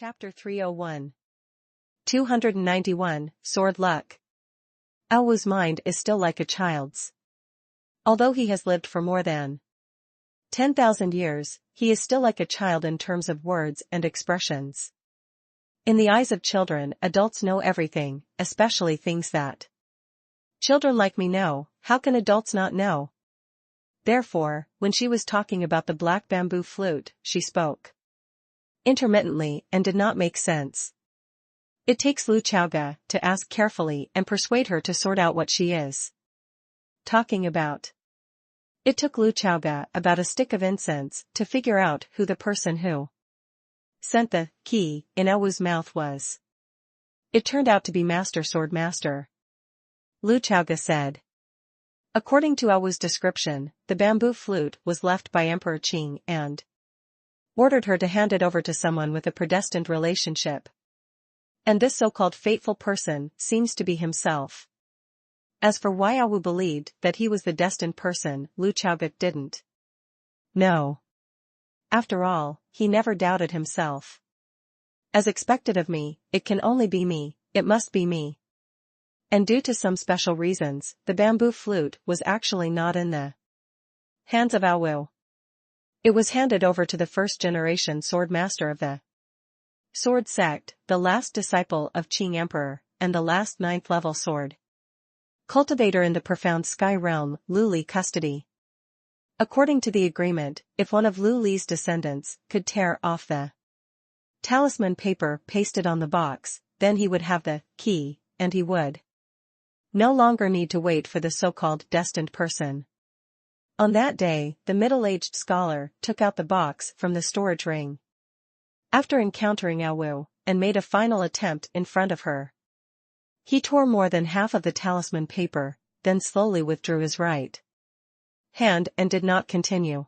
Chapter 301. 291, Sword Luck. Aowu's mind is still like a child's. Although he has lived for more than 10,000 years, he is still like a child in terms of words and expressions. In the eyes of children, adults know everything, especially things that children like me know. How can adults not know? Therefore, when she was talking about the black bamboo flute, she spoke intermittently and did not make sense. It takes Lu Chaoga to ask carefully and persuade her to sort out what she is talking about. It took Lu Chaoga about a stick of incense to figure out who the person who sent the key in Aowu's mouth was. It turned out to be Master Sword Master. Lu Chaoga said. According to Aowu's description, the bamboo flute was left by Emperor Qing and ordered her to hand it over to someone with a predestined relationship. And this so-called fateful person seems to be himself. As for why Aowu believed that he was the destined person, Lu Chaoga didn't know. After all, he never doubted himself. As expected of me, it can only be me, it must be me. And due to some special reasons, the bamboo flute was actually not in the hands of Aowu. It was handed over to the first-generation sword master of the Sword Sect, the last disciple of Qing Emperor, and the last 9th-level sword cultivator in the profound sky realm, Lu Li custody. According to the agreement, if one of Lu Li's descendants could tear off the talisman paper pasted on the box, then he would have the key, and he would no longer need to wait for the so-called destined person. On that day, the middle-aged scholar took out the box from the storage ring. After encountering Aowu, and made a final attempt in front of her. He tore more than half of the talisman paper, then slowly withdrew his right hand and did not continue.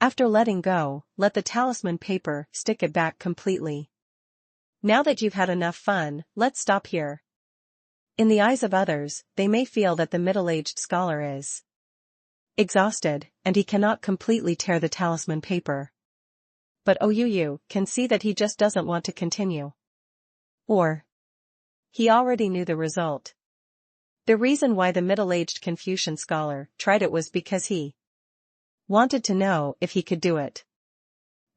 After letting go, let the talisman paper stick it back completely. Now that you've had enough fun, let's stop here. In the eyes of others, they may feel that the middle-aged scholar is exhausted, and he cannot completely tear the talisman paper. But Aowu can see that he just doesn't want to continue. Or he already knew the result. The reason why the middle-aged Confucian scholar tried it was because he wanted to know if he could do it.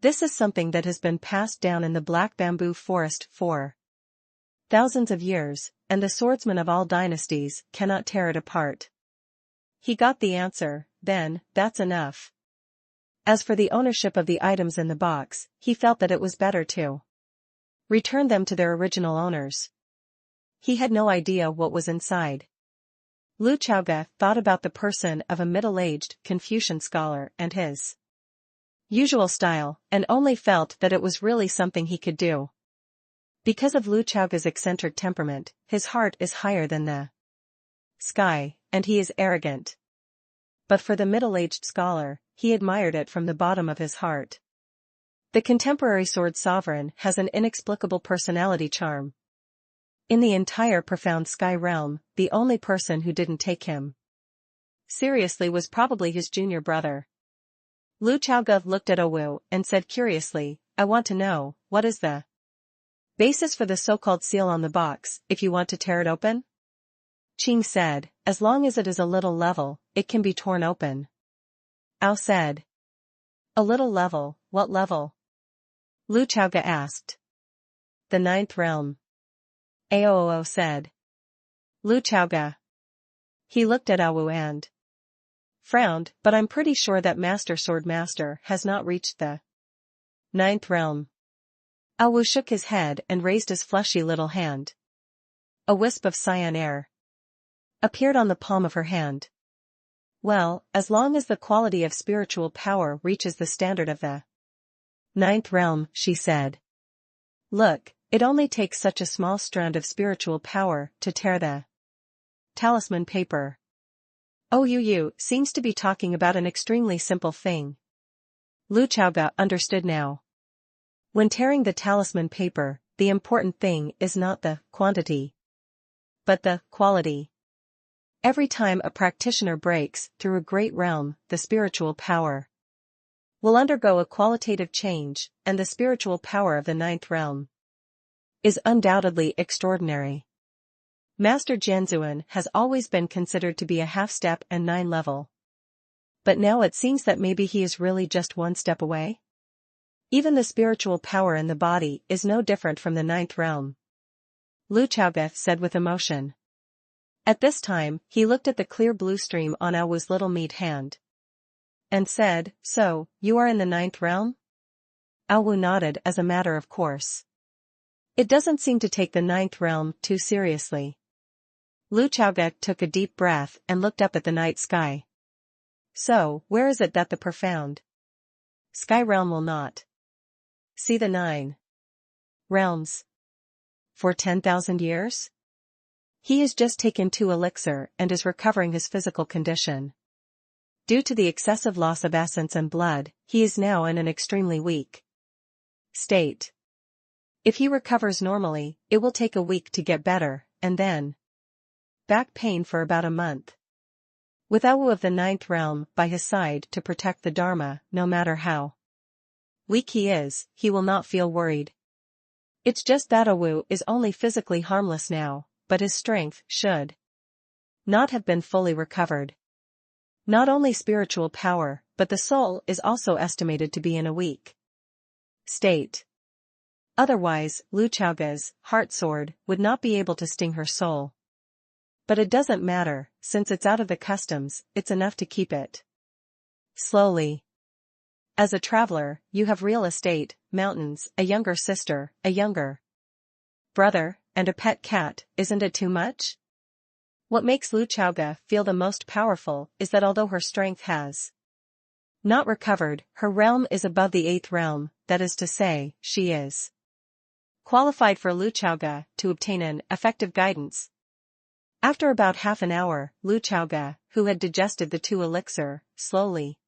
This is something that has been passed down in the black bamboo forest for thousands of years, and the swordsmen of all dynasties cannot tear it apart. He got the answer, then, that's enough. As for the ownership of the items in the box, he felt that it was better to return them to their original owners. He had no idea what was inside. Lu Chaoga thought about the person of a middle-aged Confucian scholar and his usual style, and only felt that it was really something he could do. Because of Lu Chaoga's eccentric temperament, his heart is higher than the sky, and he is arrogant. But for the middle-aged scholar, he admired it from the bottom of his heart. The contemporary sword sovereign has an inexplicable personality charm. In the entire profound sky realm, the only person who didn't take him seriously was probably his junior brother. Lu Chaoga looked at Aowu and said curiously, I want to know, what is the basis for the so-called seal on the box, if you want to tear it open? Qing said, as long as it is a little level, it can be torn open. Aowu said. A little level, what level? Lu Chaoga asked. The 9th realm. Aowu said. Lu Chaoga. He looked at Aowu and frowned, but I'm pretty sure that Master Sword Master has not reached the 9th realm. Aowu shook his head and raised his fleshy little hand. A wisp of cyan air appeared on the palm of her hand. Well, as long as the quality of spiritual power reaches the standard of the 9th realm, she said. Look, it only takes such a small strand of spiritual power to tear the talisman paper. Aowu seems to be talking about an extremely simple thing. Lu Chaoga understood now. When tearing the talisman paper, the important thing is not the quantity, but the quality. Every time a practitioner breaks through a great realm, the spiritual power will undergo a qualitative change, and the spiritual power of the ninth realm is undoubtedly extraordinary. Master Jianzuan has always been considered to be a half-step and 9 level. But now it seems that maybe he is really just 1 step away? Even the spiritual power in the body is no different from the ninth realm, Lu Chaoge said with emotion. At this time, he looked at the clear blue stream on Aowu's little meat hand and said, "So, you are in the ninth realm?" Aowu nodded as a matter of course. It doesn't seem to take the ninth realm too seriously. Lu Chaoge took a deep breath and looked up at the night sky. So, where is it that the profound sky realm will not see the 9 realms for 10,000 years? He has just taken 2 elixir and is recovering his physical condition. Due to the excessive loss of essence and blood, he is now in an extremely weak state. If he recovers normally, it will take a week to get better, and then back pain for about a month. With Aowu of the ninth realm by his side to protect the Dharma, no matter how weak he is, he will not feel worried. It's just that Aowu is only physically harmless now, but his strength should not have been fully recovered. Not only spiritual power, but the soul is also estimated to be in a weak state. Otherwise, Lu Chaoge's heart sword would not be able to sting her soul. But it doesn't matter, since it's out of the customs, it's enough to keep it slowly. As a traveler, you have real estate, mountains, a younger sister, a younger brother, and a pet cat, isn't it too much? What makes Lu Chaoge feel the most powerful is that although her strength has not recovered, her realm is above the 8th realm, that is to say, she is qualified for Lu Chaoge to obtain an effective guidance. After about half an hour, Lu Chaoge, who had digested the 2 elixir, slowly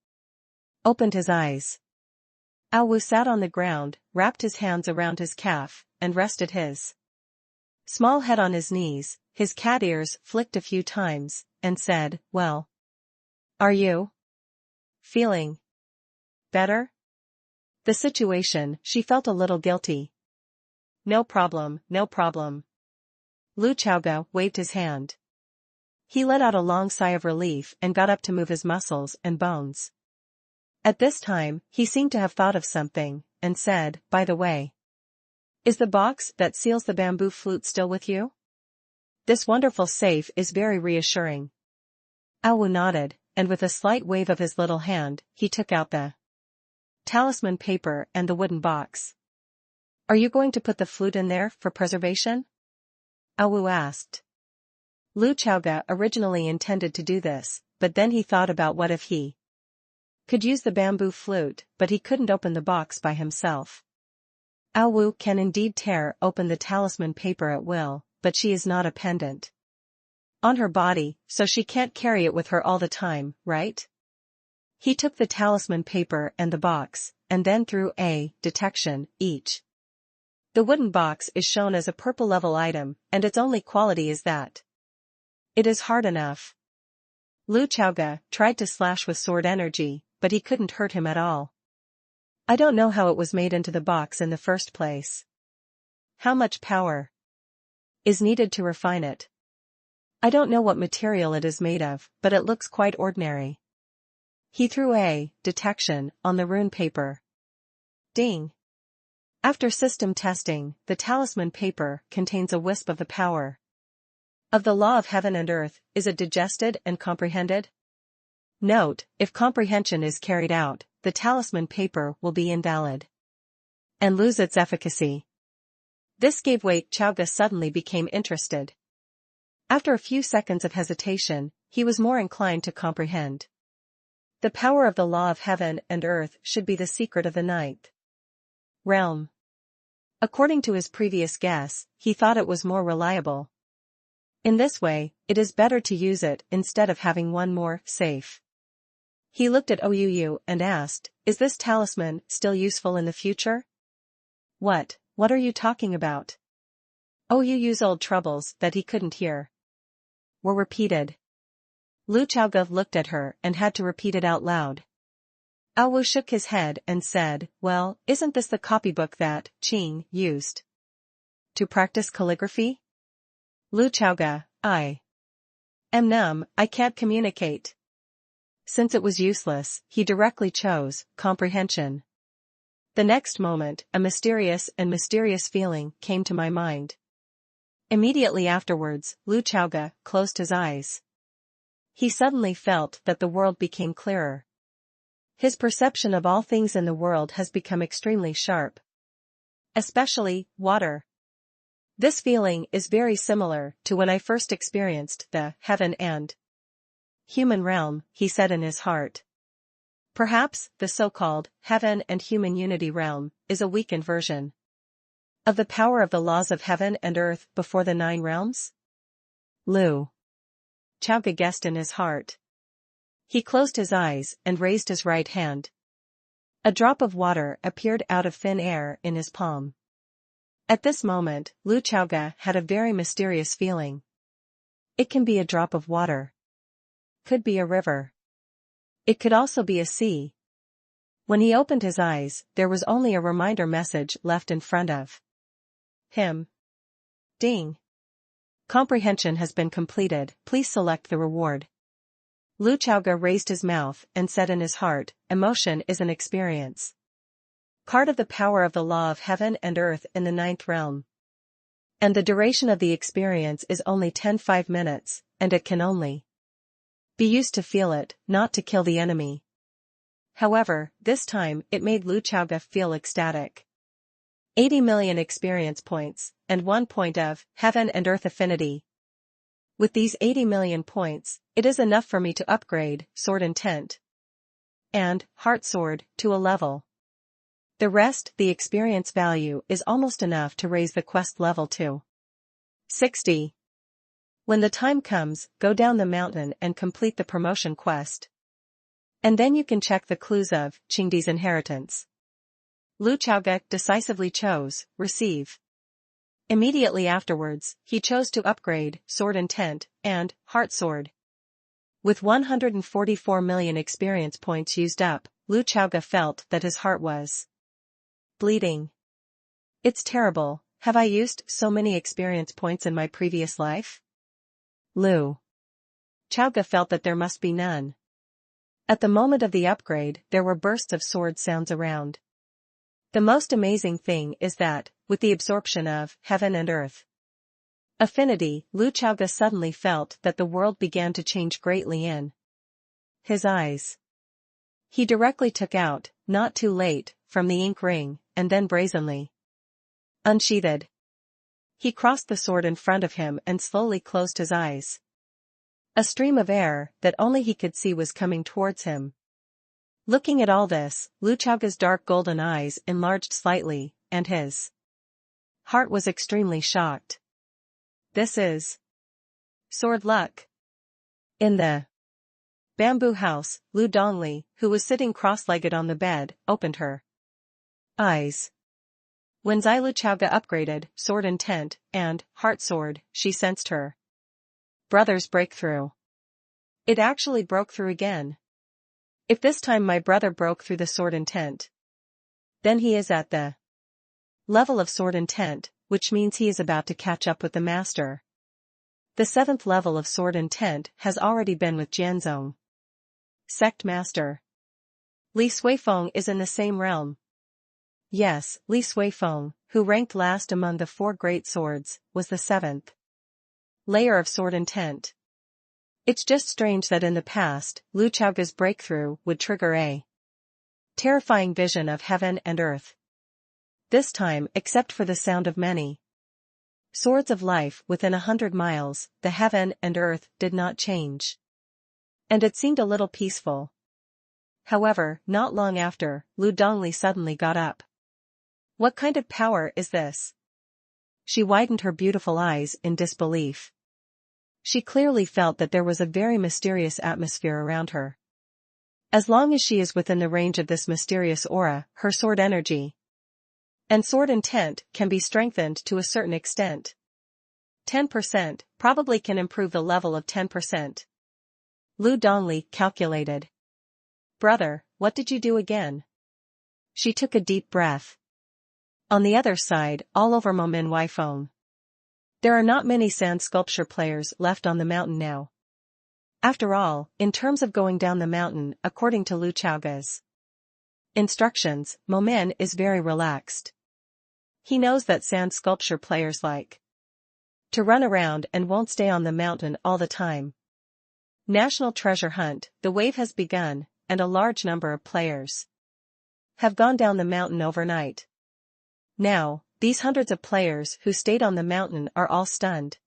opened his eyes. Aowu sat on the ground, wrapped his hands around his calf, and rested his small head on his knees. His cat ears flicked a few times, and said, "Well, are you feeling better?" The situation, she felt a little guilty. No problem, no problem." Lu Chaoge waved his hand. He let out a long sigh of relief and got up to move his muscles and bones. At this time, he seemed to have thought of something, and said, "By the way, is the box that seals the bamboo flute still with you? This wonderful safe is very reassuring." Aowu nodded, and with a slight wave of his little hand, he took out the talisman paper and the wooden box. "Are you going to put the flute in there for preservation?" Aowu asked. Lu Chaoge originally intended to do this, but then he thought about what if he could use the bamboo flute, but he couldn't open the box by himself. Aowu can indeed tear open the talisman paper at will, but she is not a pendant on her body, so she can't carry it with her all the time, right? He took the talisman paper and the box, and then threw a detection each. The wooden box is shown as a purple level item, and its only quality is that it is hard enough. Lu Chaoge tried to slash with sword energy, but he couldn't hurt him at all. "I don't know how it was made into the box in the first place. How much power is needed to refine it? I don't know what material it is made of, but it looks quite ordinary." He threw a detection on the rune paper. Ding! After system testing, the talisman paper contains a wisp of the power of the law of heaven and earth. Is it digested and comprehended? Note, if comprehension is carried out, the talisman paper will be invalid and lose its efficacy. This gave way. Chaoge suddenly became interested. After a few seconds of hesitation, he was more inclined to comprehend. The power of the law of heaven and earth should be the secret of the ninth realm. According to his previous guess, he thought it was more reliable. In this way, it is better to use it instead of having one more safe. He looked at Ouyuyu and asked, "Is this talisman still useful in the future?" What are you talking about?" Ouyuyu's old troubles that he couldn't hear were repeated. Lu Chaoge looked at her and had to repeat it out loud. Awu shook his head and said, well, isn't this the copybook that Qing used to practice calligraphy? Lu Chaoga, I am numb, I can't communicate. Since it was useless, he directly chose comprehension. The next moment, a mysterious feeling came to my mind. Immediately afterwards, Lu Chaoga closed his eyes. He suddenly felt that the world became clearer. His perception of all things in the world has become extremely sharp. Especially, water. This feeling is very similar to when I first experienced the heaven and human realm, he said in his heart. Perhaps, the so-called heaven and human unity realm is a weakened version of the power of the laws of heaven and earth before the 9 realms? Lu Chaoga guessed in his heart. He closed his eyes and raised his right hand. A drop of water appeared out of thin air in his palm. At this moment, Lu Chaoga had a very mysterious feeling. It can be a drop of water. Could be a river. It could also be a sea. When he opened his eyes, there was only a reminder message left in front of him. Ding. Comprehension has been completed, please select the reward. Lu Chaoga raised his mouth and said in his heart, emotion is an experience. Part of the power of the law of heaven and earth in the 9th realm. And the duration of the experience is only 5 minutes, and it can only be used to feel it, not to kill the enemy. However, this time, it made Lu Chaoga feel ecstatic. 80 million experience points, and 1 point of heaven and earth affinity. With these 80 million points, it is enough for me to upgrade Sword Intent and Heart Sword to a level. The rest, the experience value, is almost enough to raise the quest level to 60. When the time comes, go down the mountain and complete the promotion quest. And then you can check the clues of Qingdi's inheritance. Lu Chaoga decisively chose receive. Immediately afterwards, he chose to upgrade Sword Intent and Heart Sword. With 144 million experience points used up, Lu Chaoga felt that his heart was bleeding. It's terrible, have I used so many experience points in my previous life? Lu Chaoga felt that there must be none. At the moment of the upgrade, there were bursts of sword sounds around. The most amazing thing is that, with the absorption of heaven and earth affinity, Lu Chaoga suddenly felt that the world began to change greatly in his eyes. He directly took out, not too late, from the ink ring, and then brazenly unsheathed. He crossed the sword in front of him and slowly closed his eyes. A stream of air that only he could see was coming towards him. Looking at all this, Lu Chaoga's dark golden eyes enlarged slightly, and his heart was extremely shocked. This is sword luck. In the bamboo house, Lu Dongli, who was sitting cross-legged on the bed, opened her eyes. When Lu Chaoga upgraded Sword Intent and Heart Sword, she sensed her brother's breakthrough. It actually broke through again. If this time my brother broke through the Sword Intent, then he is at the level of Sword Intent, which means he is about to catch up with the master. The 7th level of Sword Intent has already been with Jianzong, Sect Master. Li Suifeng is in the same realm. Yes, Li Suifeng, who ranked last among the 4 great swords, was the 7th layer of Sword Intent. It's just strange that in the past, Lu Chaoga's breakthrough would trigger a terrifying vision of heaven and earth. This time, except for the sound of many swords of life within 100 miles, the heaven and earth did not change. And it seemed a little peaceful. However, not long after, Lu Dongli suddenly got up. What kind of power is this? She widened her beautiful eyes in disbelief. She clearly felt that there was a very mysterious atmosphere around her. As long as she is within the range of this mysterious aura, her sword energy and Sword Intent can be strengthened to a certain extent. 10% probably can improve the level of 10%. Lu Dongli calculated. Brother, what did you do again? She took a deep breath. On the other side, all over Momin Wifong. There are not many sand sculpture players left on the mountain now. After all, in terms of going down the mountain, according to Lu Chaoga's instructions, Momin is very relaxed. He knows that sand sculpture players like to run around and won't stay on the mountain all the time. National treasure hunt, the wave has begun, and a large number of players have gone down the mountain overnight. Now, these hundreds of players who stayed on the mountain are all stunned.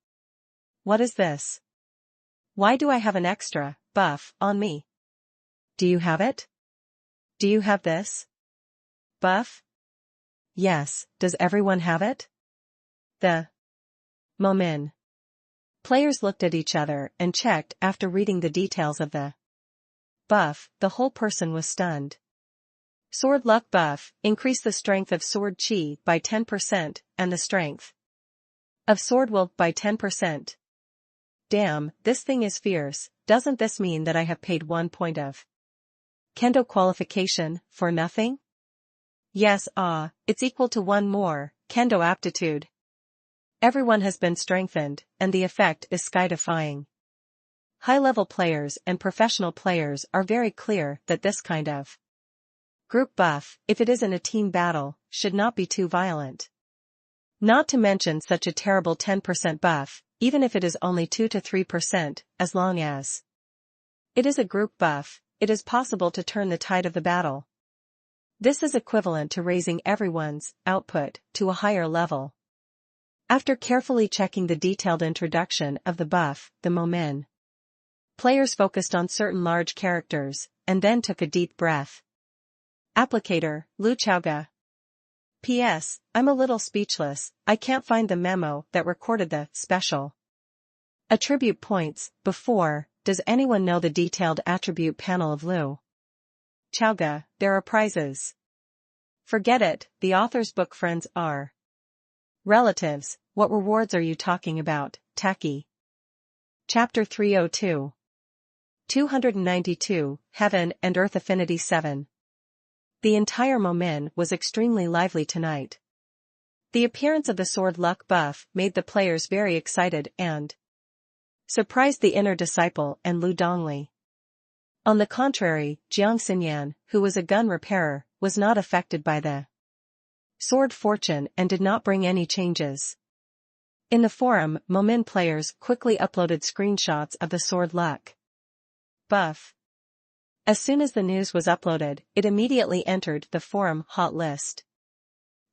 What is this? Why do I have an extra buff on me? Do you have it? Do you have this buff? Yes, does everyone have it? The Momin players looked at each other and checked after reading the details of the buff. The whole person was stunned. Sword luck buff, increase the strength of sword chi by 10% and the strength of sword will by 10%. Damn, this thing is fierce. Doesn't this mean that I have paid 1 point of kendo qualification for nothing? Yes, it's equal to 1 more kendo aptitude. Everyone has been strengthened, and the effect is sky-defying. High-level players and professional players are very clear that this kind of group buff, if it is in a team battle, should not be too violent. Not to mention such a terrible 10% buff, even if it is only 2 to 3%, as long as it is a group buff, it is possible to turn the tide of the battle. This is equivalent to raising everyone's output to a higher level. After carefully checking the detailed introduction of the buff, the Momin players focused on certain large characters, and then took a deep breath. Applicator, Lu Chaoga. P.S. I'm a little speechless, I can't find the memo that recorded the special attribute points before. Does anyone know the detailed attribute panel of Lu Chaoga? There are prizes. Forget it, the author's book friends are relatives. What rewards are you talking about, Taki? Chapter 302. 292, Heaven and Earth Affinity 7. The entire Momin was extremely lively tonight. The appearance of the sword luck buff made the players very excited and surprised the inner disciple and Lu Dongli. On the contrary, Jiang Xinyan, who was a gun repairer, was not affected by the sword fortune and did not bring any changes. In the forum, Momin players quickly uploaded screenshots of the sword luck buff. As soon as the news was uploaded, it immediately entered the forum hot list.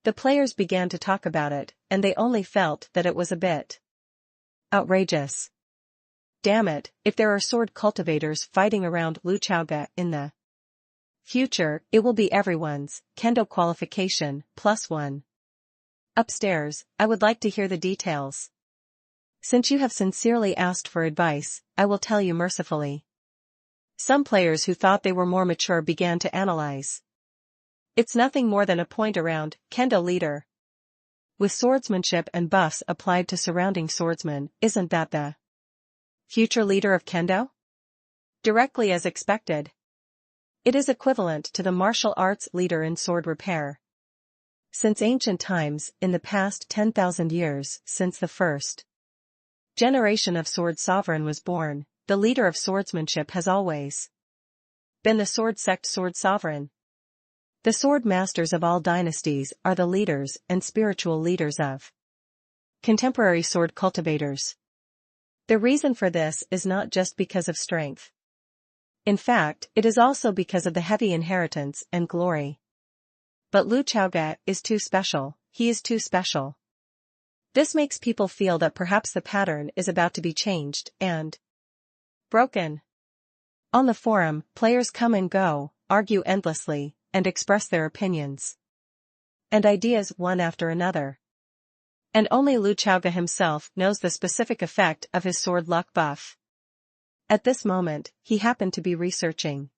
The players began to talk about it, and they only felt that it was a bit outrageous. Damn it, if there are sword cultivators fighting around Lu Chaoga in the future, it will be everyone's kendo qualification +1. Upstairs, I would like to hear the details. Since you have sincerely asked for advice, I will tell you mercifully. Some players who thought they were more mature began to analyze. It's nothing more than a point around kendo leader. With swordsmanship and buffs applied to surrounding swordsmen, isn't that the future leader of kendo? Directly as expected. It is equivalent to the martial arts leader in sword repair. Since ancient times, in the past 10,000 years, since the first generation of sword sovereign was born, the leader of swordsmanship has always been the sword sect sword sovereign. The sword masters of all dynasties are the leaders and spiritual leaders of contemporary sword cultivators. The reason for this is not just because of strength. In fact, it is also because of the heavy inheritance and glory. But Lu Chaoga is too special, he is too special. This makes people feel that perhaps the pattern is about to be changed and broken. On the forum, players come and go, argue endlessly, and express their opinions and ideas one after another. And only Lu Chaoga himself knows the specific effect of his sword luck buff. At this moment, he happened to be researching.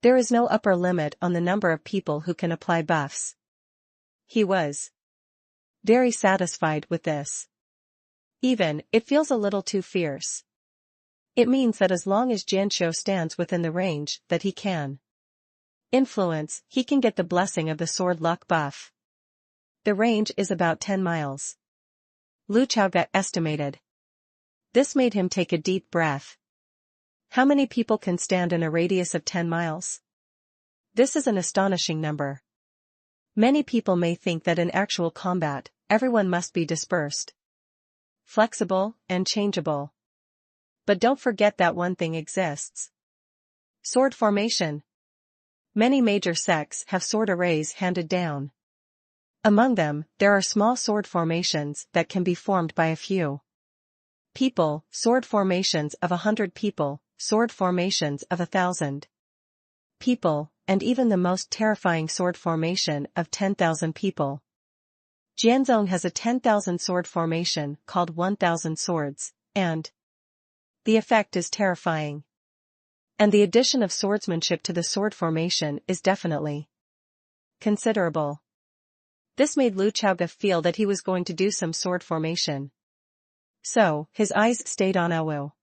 There is no upper limit on the number of people who can apply buffs. He was very satisfied with this. Even, it feels a little too fierce. It means that as long as Jianxiu stands within the range that he can Influence, he can get the blessing of the sword luck buff. The range is about 10 miles. Lu Chaoga estimated. This made him take a deep breath. How many people can stand in a radius of 10 miles? This is an astonishing number. Many people may think that in actual combat, everyone must be dispersed, flexible, and changeable. But don't forget that one thing exists. Sword formation. Many major sects have sword arrays handed down. Among them, there are small sword formations that can be formed by a few people, sword formations of 100 people, sword formations of 1,000 people, and even the most terrifying sword formation of 10,000 people. Jianzong has a 10,000 sword formation called 1,000 swords, and the effect is terrifying. And the addition of swordsmanship to the sword formation is definitely considerable. This made Lu Chaoga feel that he was going to do some sword formation. So, his eyes stayed on Awu.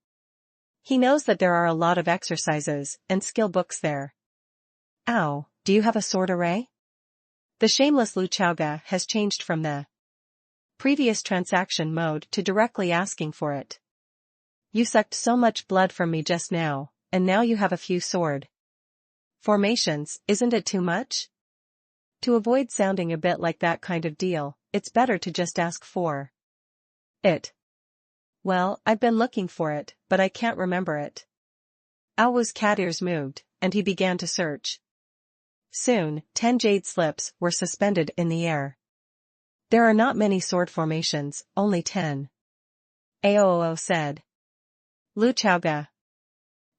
He knows that there are a lot of exercises and skill books there. Ow, do you have a sword array? The shameless Lu Chaoga has changed from the previous transaction mode to directly asking for it. You sucked so much blood from me just now, and now you have a few sword formations, isn't it too much? To avoid sounding a bit like that kind of deal, it's better to just ask for it. Well, I've been looking for it, but I can't remember it. Awu's cat ears moved, and he began to search. Soon, 10 jade slips were suspended in the air. There are not many sword formations, only 10. Aoo said. Lu Chaoga.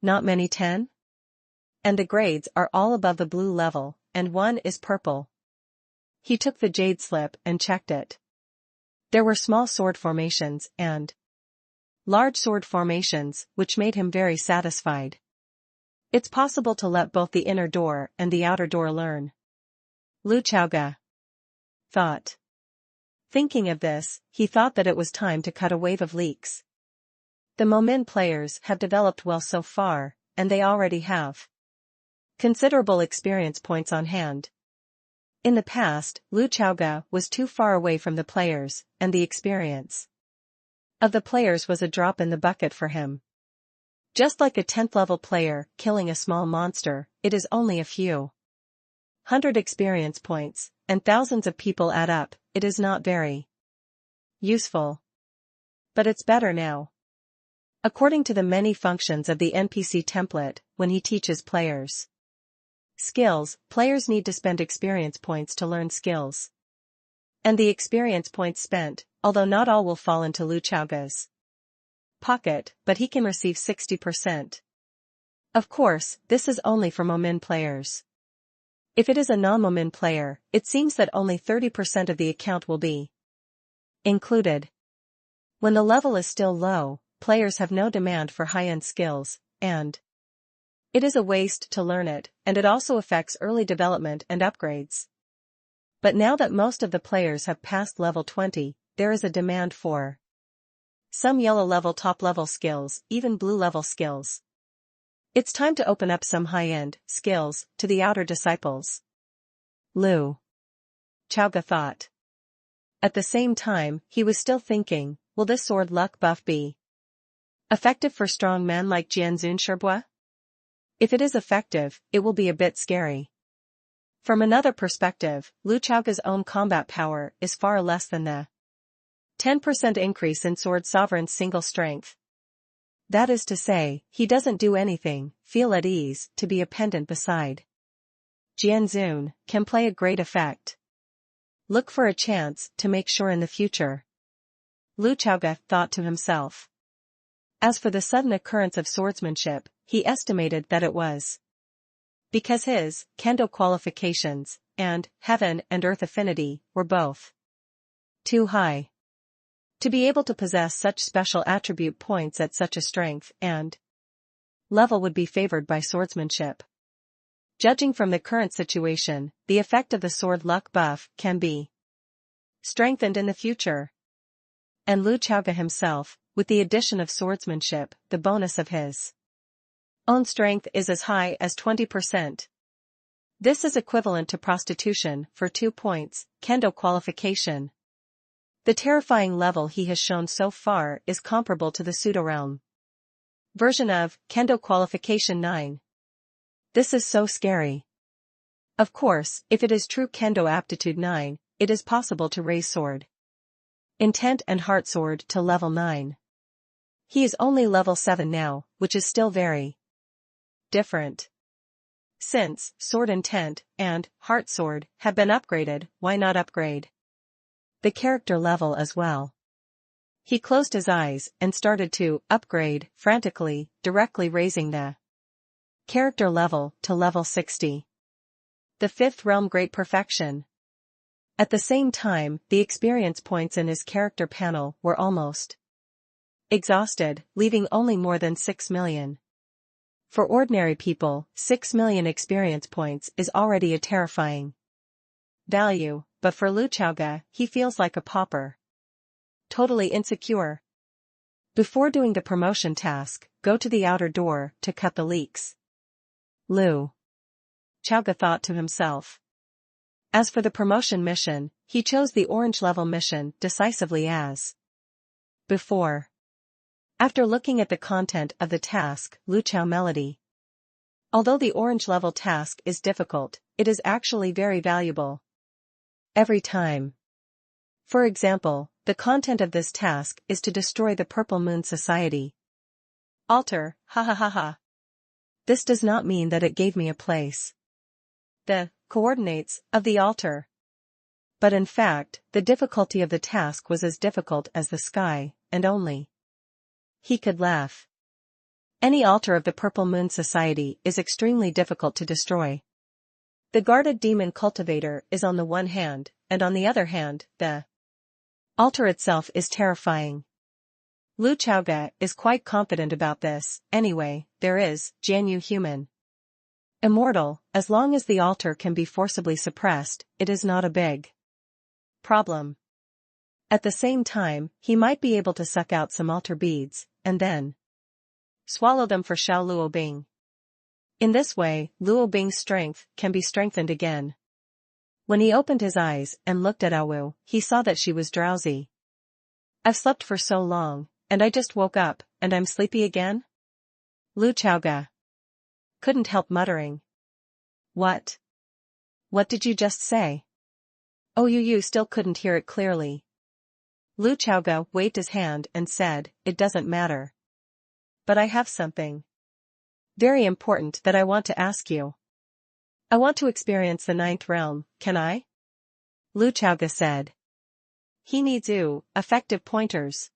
Not many 10? And the grades are all above the blue level, and one is purple. He took the jade slip and checked it. There were small sword formations and large sword formations, which made him very satisfied. It's possible to let both the inner door and the outer door learn. Lu Chaoga thought. Thinking of this, he thought that it was time to cut a wave of leaks. The Momin players have developed well so far, and they already have considerable experience points on hand. In the past, Lu Chaoga was too far away from the players, and the experience of the players was a drop in the bucket for him. Just like a 10th level player killing a small monster, it is only a few 100 experience points, and thousands of people add up, it is not very useful. But it's better now. According to the many functions of the NPC template, when he teaches players skills, players need to spend experience points to learn skills. And the experience points spent, although not all will fall into Lu Chaoga's pocket, but he can receive 60%. Of course, this is only for Momin players. If it is a non-Momin player, it seems that only 30% of the account will be included. When the level is still low, players have no demand for high-end skills, and it is a waste to learn it, and it also affects early development and upgrades. But now that most of the players have passed level 20, there is a demand for some yellow level top level skills, even blue level skills. It's time to open up some high-end skills to the outer disciples. Lu Chaoga thought. At the same time, he was still thinking, will this sword luck buff be effective for strong men like Jianzun Sherbua? If it is effective, it will be a bit scary. From another perspective, Lu Chaoga's own combat power is far less than the 10% increase in Sword Sovereign's single strength. That is to say, he doesn't do anything, feel at ease, to be a pendant beside Jianzun, can play a great effect. Look for a chance to make sure in the future. Lu Chaoga thought to himself. As for the sudden occurrence of swordsmanship, he estimated that it was because his kendo qualifications and heaven and earth affinity were both too high to be able to possess such special attribute points at such a strength and level would be favored by swordsmanship. Judging from the current situation, the effect of the sword luck buff can be strengthened in the future. And Lu Chaoga himself, with the addition of swordsmanship, the bonus of his own strength is as high as 20%. This is equivalent to prostitution for 2 points, kendo qualification. The terrifying level he has shown so far is comparable to the pseudo-realm version of kendo qualification 9. This is so scary. Of course, if it is true kendo aptitude 9, it is possible to raise sword intent and heart sword to level 9. He is only level 7 now, which is still very different. Since sword intent and heart sword have been upgraded, why not upgrade the character level as well? He closed his eyes and started to upgrade frantically, directly raising the character level to level 60. The 5th realm great perfection. At the same time, the experience points in his character panel were almost exhausted, leaving only more than 6 million. For ordinary people, 6 million experience points is already a terrifying value, but for Lu Chaoga, he feels like a pauper. Totally insecure. Before doing the promotion task, go to the outer door to cut the leaks. Lu Chaoga thought to himself. As for the promotion mission, he chose the orange level mission decisively as before. After looking at the content of the task, Lu Chao Melody. Although the orange level task is difficult, it is actually very valuable. Every time. For example, the content of this task is to destroy the Purple Moon Society altar, ha ha ha ha. This does not mean that it gave me a place. The coordinates of the altar. But in fact, the difficulty of the task was as difficult as the sky, and only he could laugh. Any altar of the Purple Moon Society is extremely difficult to destroy. The guarded demon cultivator is on the one hand, and on the other hand, the altar itself is terrifying. Lu Chaoga is quite confident about this. Anyway, there is Jianyu human Immortal. As long as the altar can be forcibly suppressed, it is not a big problem. At the same time, he might be able to suck out some altar beads, and then swallow them for Xiao Luobing. In this way, Luobing's strength can be strengthened again. When he opened his eyes and looked at Awu, he saw that she was drowsy. I've slept for so long, and I just woke up, and I'm sleepy again? Lu Chaoga couldn't help muttering. What? What did you just say? Oh, you still couldn't hear it clearly. Lu Chaoga waved his hand and said, it doesn't matter. But I have something very important that I want to ask you. I want to experience the 9th realm, can I? Lu Chaoga said. He needs effective pointers.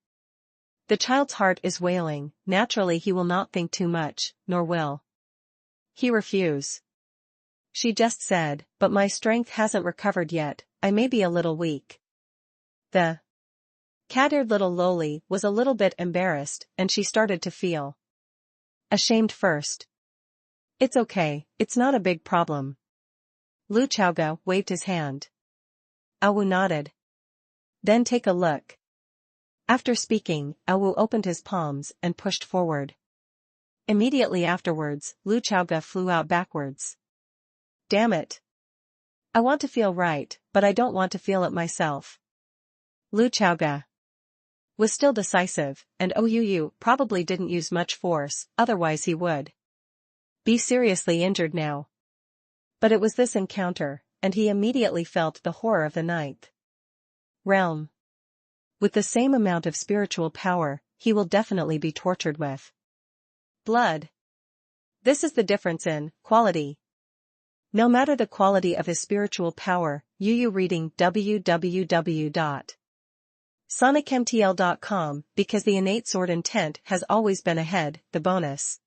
The child's heart is wailing. Naturally he will not think too much, nor will he refuse. She just said, but my strength hasn't recovered yet, I may be a little weak. The cat-eared little loli was a little bit embarrassed, and she started to feel ashamed first. It's okay, it's not a big problem. Lu Chaoga waved his hand. Awu nodded. Then take a look. After speaking, Awu opened his palms and pushed forward. Immediately afterwards, Lu Chaoga flew out backwards. Damn it. I want to feel right, but I don't want to feel it myself. Lu Chaoga was still decisive, and Ouyuyu probably didn't use much force, otherwise he would be seriously injured now. But it was this encounter, and he immediately felt the horror of the 9th realm. With the same amount of spiritual power, he will definitely be tortured with blood. This is the difference in quality. No matter the quality of his spiritual power, Yu reading www.sonicmtl.com, because the innate sword intent has always been ahead, the bonus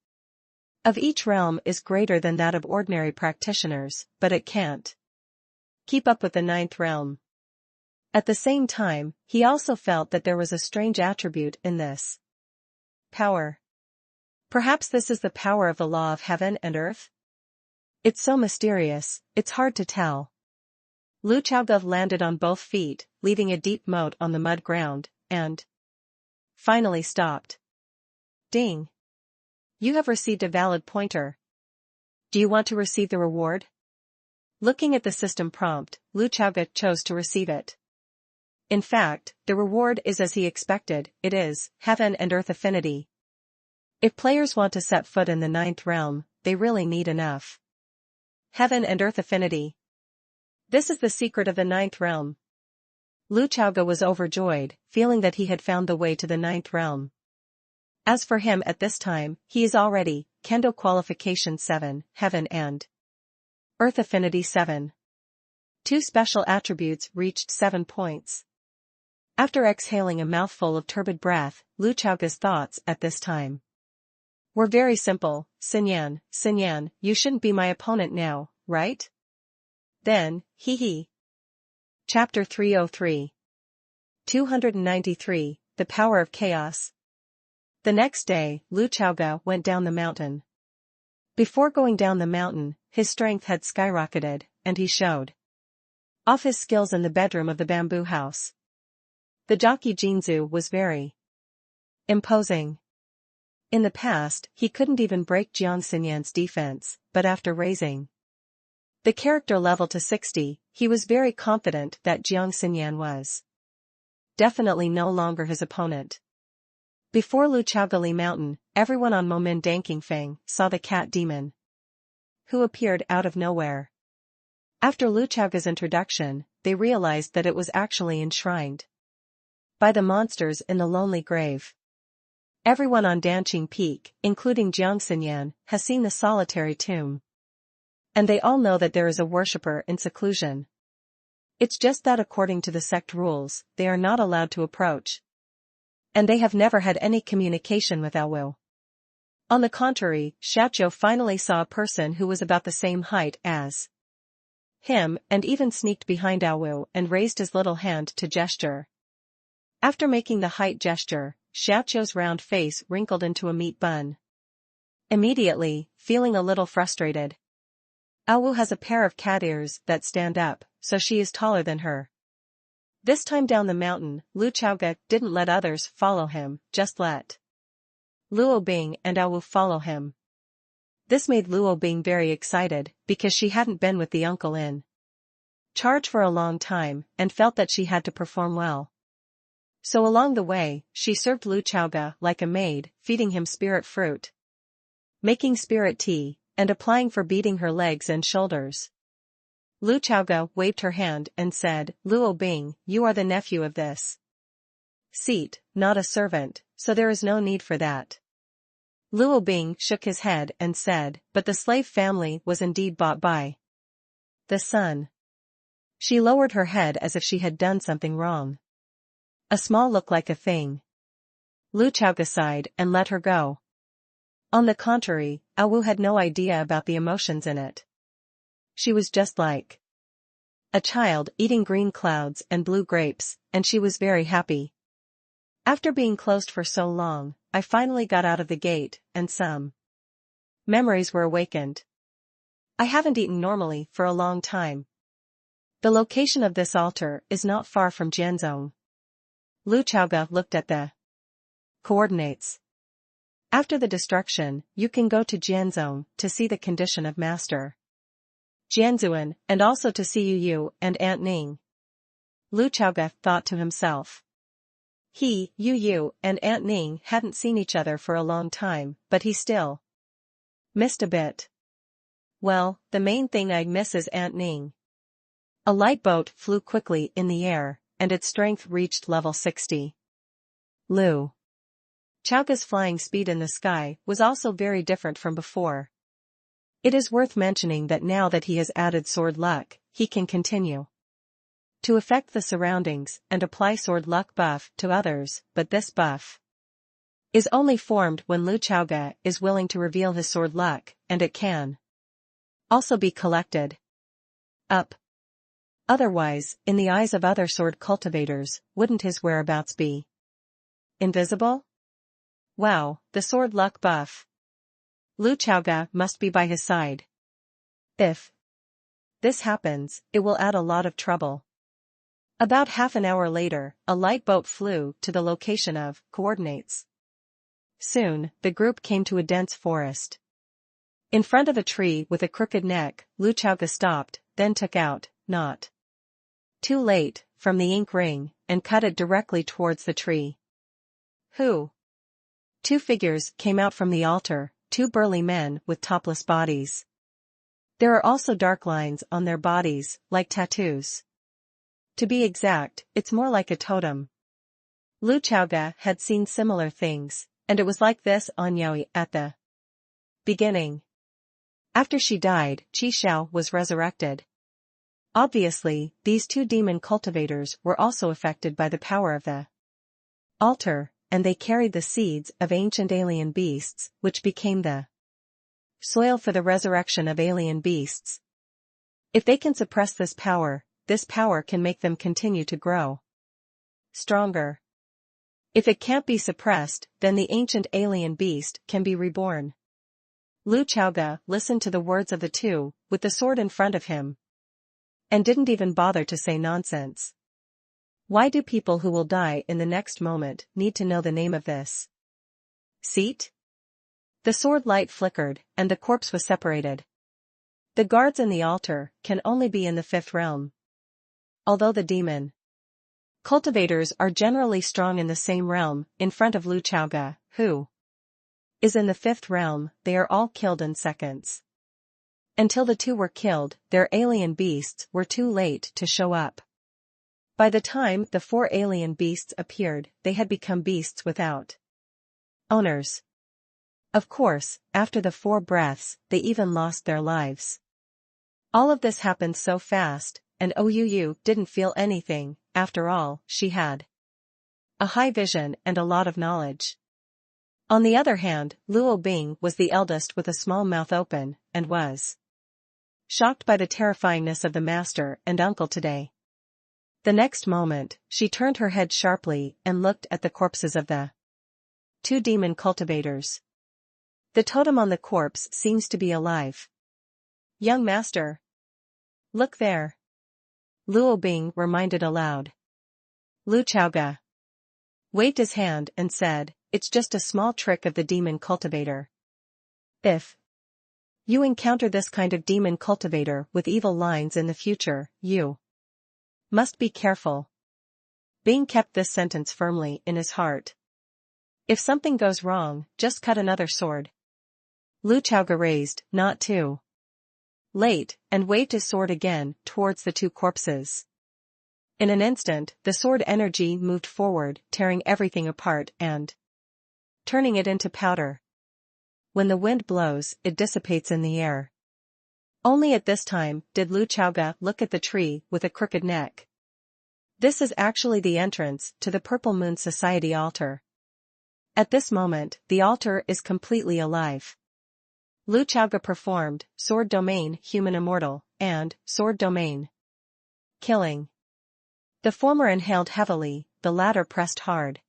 of each realm is greater than that of ordinary practitioners, but it can't keep up with the 9th realm. At the same time, he also felt that there was a strange attribute in this power. Perhaps this is the power of the law of heaven and earth? It's so mysterious, it's hard to tell. Lu Chaoga landed on both feet, leaving a deep moat on the mud ground, and finally stopped. Ding! You have received a valid pointer. Do you want to receive the reward? Looking at the system prompt, Lu Chaoga chose to receive it. In fact, the reward is as he expected, it is, Heaven and Earth Affinity. If players want to set foot in the 9th realm, they really need enough Heaven and Earth Affinity. This is the secret of the 9th realm. Lu Chaoga was overjoyed, feeling that he had found the way to the 9th realm. As for him at this time, he is already, Kendo Qualification 7, Heaven and Earth Affinity 7. 2 special attributes reached 7 points. After exhaling a mouthful of turbid breath, Lu Chaoga's thoughts at this time were very simple. Xinyan, you shouldn't be my opponent now, right? Then, hee. Chapter 303. 293, The Power of Chaos. The next day, Lu Chaoga went down the mountain. Before going down the mountain, his strength had skyrocketed, and he showed off his skills in the bedroom of the bamboo house. The jockey Jinzu was very imposing. In the past, he couldn't even break Jiang Xinyan's defense, but after raising the character level to 60, he was very confident that Jiang Xinyan was definitely no longer his opponent. Before Lu Chaogali Mountain, everyone on Momin Dankingfeng saw the cat demon, who appeared out of nowhere. After Lu Chaoga's introduction, they realized that it was actually enshrined by the monsters in the lonely grave. Everyone on Danqing Peak, including Jiang Xinyan, has seen the solitary tomb. And they all know that there is a worshipper in seclusion. It's just that according to the sect rules, they are not allowed to approach. And they have never had any communication with Awu. On the contrary, Xiaoqiu finally saw a person who was about the same height as him and even sneaked behind Awu and raised his little hand to gesture. After making the height gesture, Xiaoqiu's round face wrinkled into a meat bun. Immediately, feeling a little frustrated. Awu has a pair of cat ears that stand up, so she is taller than her. This time down the mountain, Lu Chaoga didn't let others follow him, just let Luo Bing and Awu follow him. This made Luo Bing very excited, because she hadn't been with the uncle in charge for a long time, and felt that she had to perform well. So along the way, she served Lu Chaoga like a maid, feeding him spirit fruit, making spirit tea, and applying for beating her legs and shoulders. Lu Chaoga waved her hand and said, Luo Bing, you are the nephew of this seat, not a servant, so there is no need for that. Luo Bing shook his head and said, but the slave family was indeed bought by the sun. She lowered her head as if she had done something wrong. A small look like a thing. Lu Chaoga sighed and let her go. On the contrary, Awu had no idea about the emotions in it. She was just like a child eating green clouds and blue grapes, and she was very happy. After being closed for so long, I finally got out of the gate, and some memories were awakened. I haven't eaten normally for a long time. The location of this altar is not far from Jianzhong. Lu Chaoga looked at the coordinates. After the destruction, you can go to Jianzhong to see the condition of Master Jianzuan, and also to see Yu and Aunt Ning. Lu Chaoga thought to himself. Yu and Aunt Ning hadn't seen each other for a long time, but he still missed a bit. Well, the main thing I miss is Aunt Ning. A light boat flew quickly in the air, and its strength reached level 60. Lu Chaoga's flying speed in the sky was also very different from before. It is worth mentioning that now that he has added sword luck, he can continue to affect the surroundings and apply sword luck buff to others, but this buff is only formed when Lu Chaoga is willing to reveal his sword luck, and it can also be collected up. Otherwise, in the eyes of other sword cultivators, wouldn't his whereabouts be invisible? Wow, the sword luck buff. Lu Chaoga must be by his side. If this happens, it will add a lot of trouble. About half an hour later, a light boat flew to the location of coordinates. Soon, the group came to a dense forest. In front of a tree with a crooked neck, Lu Chaoga stopped, then took out, not too late, from the ink ring, and cut it directly towards the tree. Who? Two figures came out from the altar, two burly men with topless bodies. There are also dark lines on their bodies, like tattoos. To be exact, it's more like a totem. Lu Chaoga had seen similar things, and it was like this on Yaoi at the beginning. After she died, Qi Xiao was resurrected. Obviously, these two demon cultivators were also affected by the power of the altar, and they carried the seeds of ancient alien beasts, which became the soil for the resurrection of alien beasts. If they can suppress this power can make them continue to grow stronger. If it can't be suppressed, then the ancient alien beast can be reborn. Lu Chaoga listened to the words of the two, with the sword in front of him, and didn't even bother to say nonsense. Why do people who will die in the next moment need to know the name of this seat? The sword light flickered, and the corpse was separated. The guards in the altar can only be in the fifth realm. Although the demon cultivators are generally strong in the same realm, in front of Lu Chaoga, who is in the fifth realm, they are all killed in seconds. Until the two were killed, their alien beasts were too late to show up. By the time the four alien beasts appeared, they had become beasts without owners. Of course, after the 4 breaths, they even lost their lives. All of this happened so fast, and Ouyuyu didn't feel anything. After all, she had a high vision and a lot of knowledge. On the other hand, Luo Bing was the eldest with a small mouth open, and was shocked by the terrifyingness of the master and uncle today. The next moment, she turned her head sharply and looked at the corpses of the 2 demon cultivators. The totem on the corpse seems to be alive. Young master. Look there. Luo Bing reminded aloud. Lu Chaoga waved his hand and said, "It's just a small trick of the demon cultivator. If you encounter this kind of demon cultivator with evil lines in the future, you must be careful." Bing kept this sentence firmly in his heart. If something goes wrong, just cut another sword. Lu Chaoga raised, not too late, and waved his sword again towards the 2 corpses. In an instant, the sword energy moved forward, tearing everything apart and turning it into powder. When the wind blows, it dissipates in the air. Only at this time did Lu Chaoga look at the tree with a crooked neck. This is actually the entrance to the Purple Moon Society altar. At this moment, the altar is completely alive. Lu Chaoga performed Sword Domain Human Immortal and Sword Domain Killing. The former inhaled heavily, the latter pressed hard.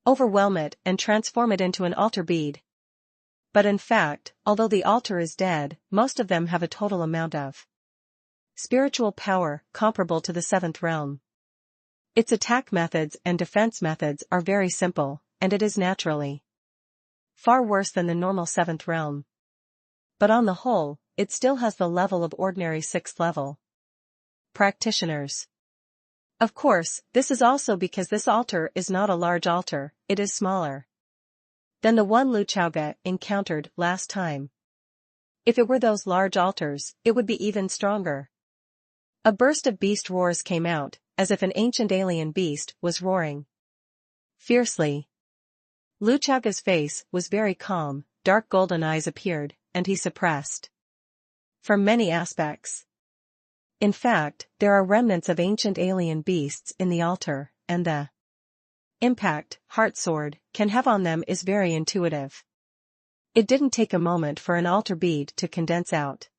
Overwhelm it and transform it into an altar bead. But in fact, although the altar is dead, most of them have a total amount of spiritual power comparable to the 7th realm. Its attack methods and defense methods are very simple, and it is naturally far worse than the normal 7th realm. But on the whole, it still has the level of ordinary 6th level practitioners. Of course, this is also because this altar is not a large altar, it is smaller than the one Lu Chaoga encountered last time. If it were those large altars, it would be even stronger. A burst of beast roars came out, as if an ancient alien beast was roaring fiercely. Lu Chaoga's face was very calm, dark golden eyes appeared, and he suppressed from many aspects. In fact, there are remnants of ancient alien beasts in the altar, and the impact Heart Sword can have on them is very intuitive. It didn't take a moment for an altar bead to condense out.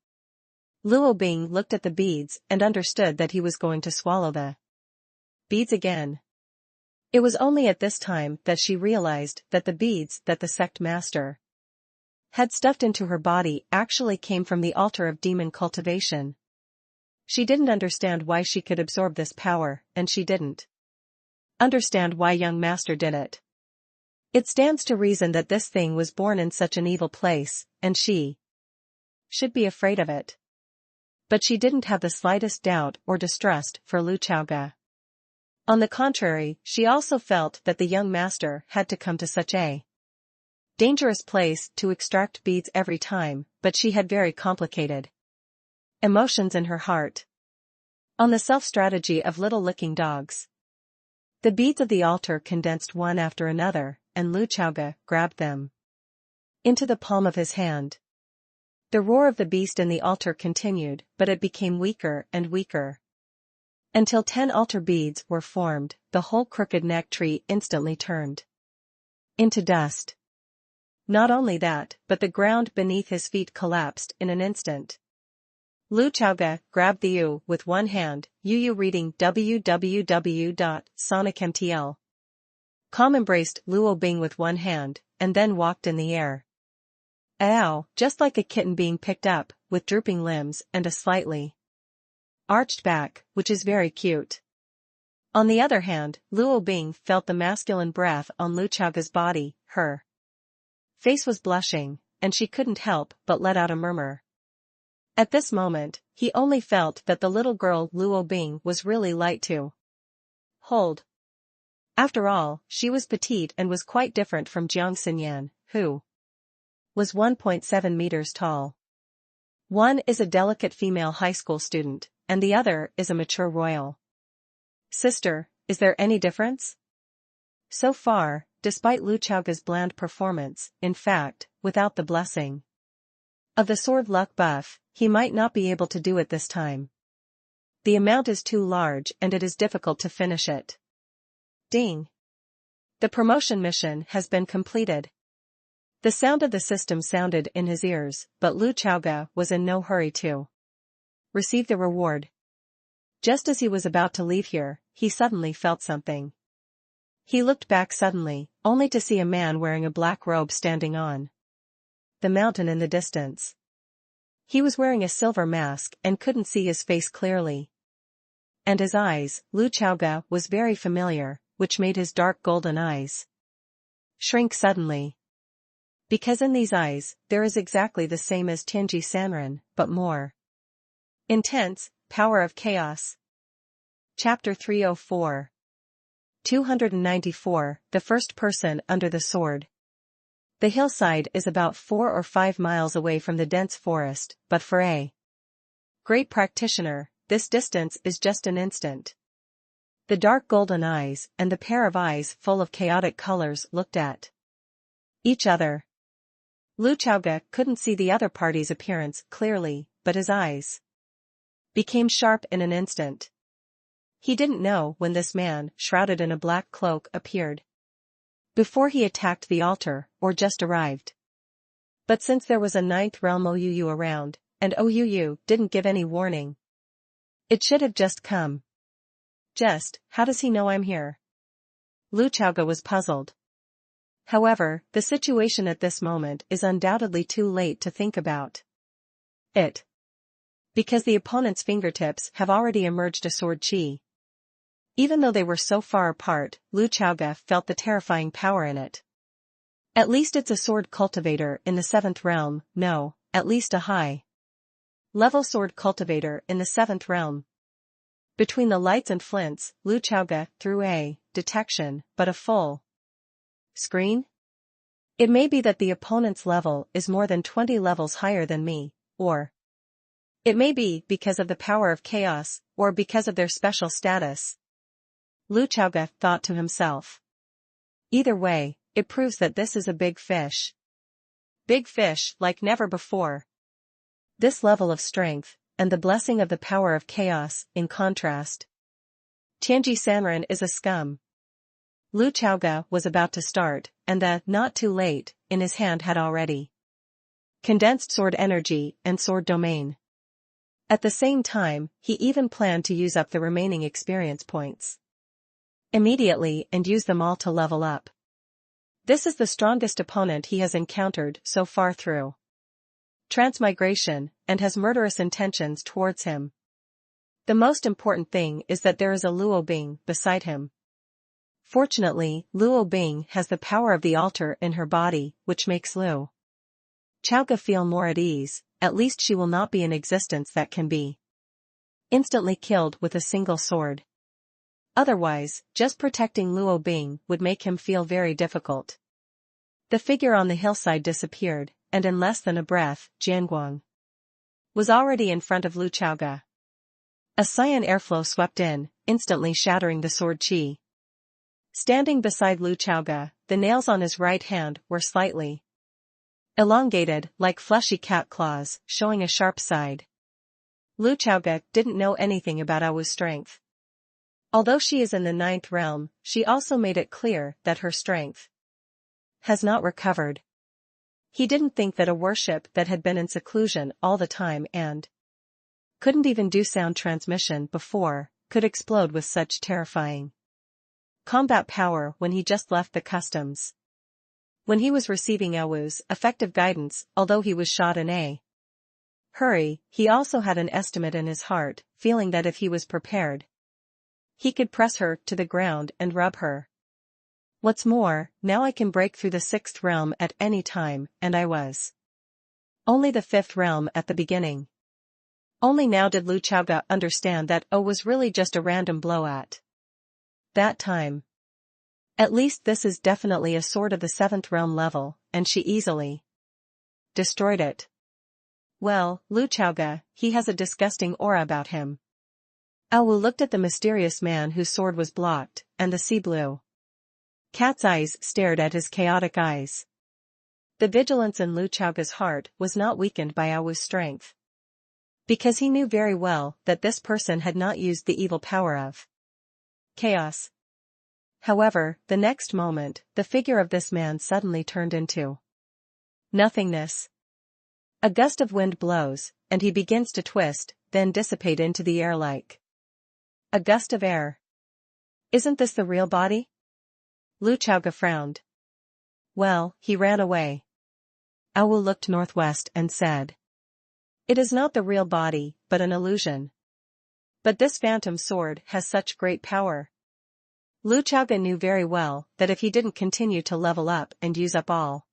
Luo Bing looked at the beads and understood that he was going to swallow the beads again. It was only at this time that she realized that the beads that the sect master had stuffed into her body actually came from the altar of demon cultivation. She didn't understand why she could absorb this power, and she didn't understand why young master did it. It stands to reason that this thing was born in such an evil place, and she should be afraid of it. But she didn't have the slightest doubt or distrust for Lu Chaoge. On the contrary, she also felt that the young master had to come to such a dangerous place to extract beads every time, but she had very complicated emotions in her heart. On the self-strategy of little licking dogs. The beads of the altar condensed one after another, and Lu Chaoge grabbed them into the palm of his hand. The roar of the beast in the altar continued, but it became weaker and weaker. Until 10 altar beads were formed, the whole crooked neck tree instantly turned into dust. Not only that, but the ground beneath his feet collapsed in an instant. Lu Chaoge grabbed the Yu with one hand, Yu reading www.sonicmtl.com embraced Luo Bing with one hand, and then walked in the air. Ow, just like a kitten being picked up, with drooping limbs and a slightly arched back, which is very cute. On the other hand, Luo Bing felt the masculine breath on Lu Chaoge's body, her face was blushing, and she couldn't help but let out a murmur. At this moment, he only felt that the little girl Luo Bing was really light to hold. After all, she was petite and was quite different from Jiang Xinyan, who was 1.7 meters tall. One is a delicate female high school student, and the other is a mature royal. Sister, is there any difference? So far, despite Lu Chaoge's bland performance, in fact, without the blessing of the sword luck buff, he might not be able to do it this time. The amount is too large and it is difficult to finish it. Ding! The promotion mission has been completed. The sound of the system sounded in his ears, but Lu Chaoge was in no hurry to receive the reward. Just as he was about to leave here, he suddenly felt something. He looked back suddenly, only to see a man wearing a black robe standing on the mountain in the distance. He was wearing a silver mask and couldn't see his face clearly. And his eyes, Lu Chaoge was very familiar, which made his dark golden eyes shrink suddenly. Because in these eyes, there is exactly the same as Tianji Sanren, but more intense, power of chaos. Chapter 304. 294, The First Person Under the Sword. The hillside is about 4 or 5 miles away from the dense forest, but for a great practitioner, this distance is just an instant. The dark golden eyes and the pair of eyes full of chaotic colors looked at each other. Lu Chaoge couldn't see the other party's appearance clearly, but his eyes became sharp in an instant. He didn't know when this man, shrouded in a black cloak, appeared. Before he attacked the altar, or just arrived. But since there was a 9th realm Ouu around, and Ouu didn't give any warning, it should have just come. Just, how does he know I'm here? Lu Chaoge was puzzled. However, the situation at this moment is undoubtedly too late to think about it. Because the opponent's fingertips have already emerged a sword chi. Even though they were so far apart, Lu Chaoge felt the terrifying power in it. At least it's a sword cultivator in the 7th realm, no, at least a high-level sword cultivator in the 7th realm. Between the lights and flints, Lu Chaoge threw a detection, but a full screen? It may be that the opponent's level is more than 20 levels higher than me, or it may be because of the power of chaos, or because of their special status. Lu Chaoge thought to himself. Either way, it proves that this is a big fish. Big fish like never before. This level of strength, and the blessing of the power of chaos, in contrast. Tianji Sanren is a scum. Lu Chaoge was about to start, and the not too late in his hand had already condensed sword energy and sword domain. At the same time, he even planned to use up the remaining experience points immediately and use them all to level up. This is the strongest opponent he has encountered so far through transmigration, and has murderous intentions towards him. The most important thing is that there is a Luo Bing beside him. Fortunately, Luo Bing has the power of the altar in her body, which makes Lu Chowga feel more at ease, at least she will not be in existence that can be instantly killed with a single sword. Otherwise, just protecting Luo Bing would make him feel very difficult. The figure on the hillside disappeared, and in less than a breath, Jianguang was already in front of Lu Chowga. A cyan airflow swept in, instantly shattering the sword chi. Standing beside Lu Chowga, the nails on his right hand were slightly elongated, like fleshy cat claws, showing a sharp side. Lu Chowga didn't know anything about Awu's strength. Although she is in the 9th realm, she also made it clear that her strength has not recovered. He didn't think that a worship that had been in seclusion all the time and couldn't even do sound transmission before, could explode with such terrifying combat power when he just left the customs. When he was receiving Awu's effective guidance, although he was shot in a hurry, he also had an estimate in his heart, feeling that if he was prepared, he could press her to the ground and rub her. What's more, now I can break through the 6th realm at any time, and I was only the 5th realm at the beginning. Only now did Lu Chowga understand that O was really just a random blow at that time. At least this is definitely a sword of the 7th realm level, and she easily destroyed it. Well, Lu Chowga, he has a disgusting aura about him. Awu looked at the mysterious man whose sword was blocked, and the sea blue cat's eyes stared at his chaotic eyes. The vigilance in Lu Chowga's heart was not weakened by Awu's strength, because he knew very well that this person had not used the evil power of chaos. However, the next moment, the figure of this man suddenly turned into nothingness. A gust of wind blows, and he begins to twist, then dissipate into the air like a gust of air. Isn't this the real body? Lu Chowga frowned. Well, he ran away. Awu looked northwest and said, it is not the real body, but an illusion. But this phantom sword has such great power. Lu Chowga knew very well that if he didn't continue to level up and use up all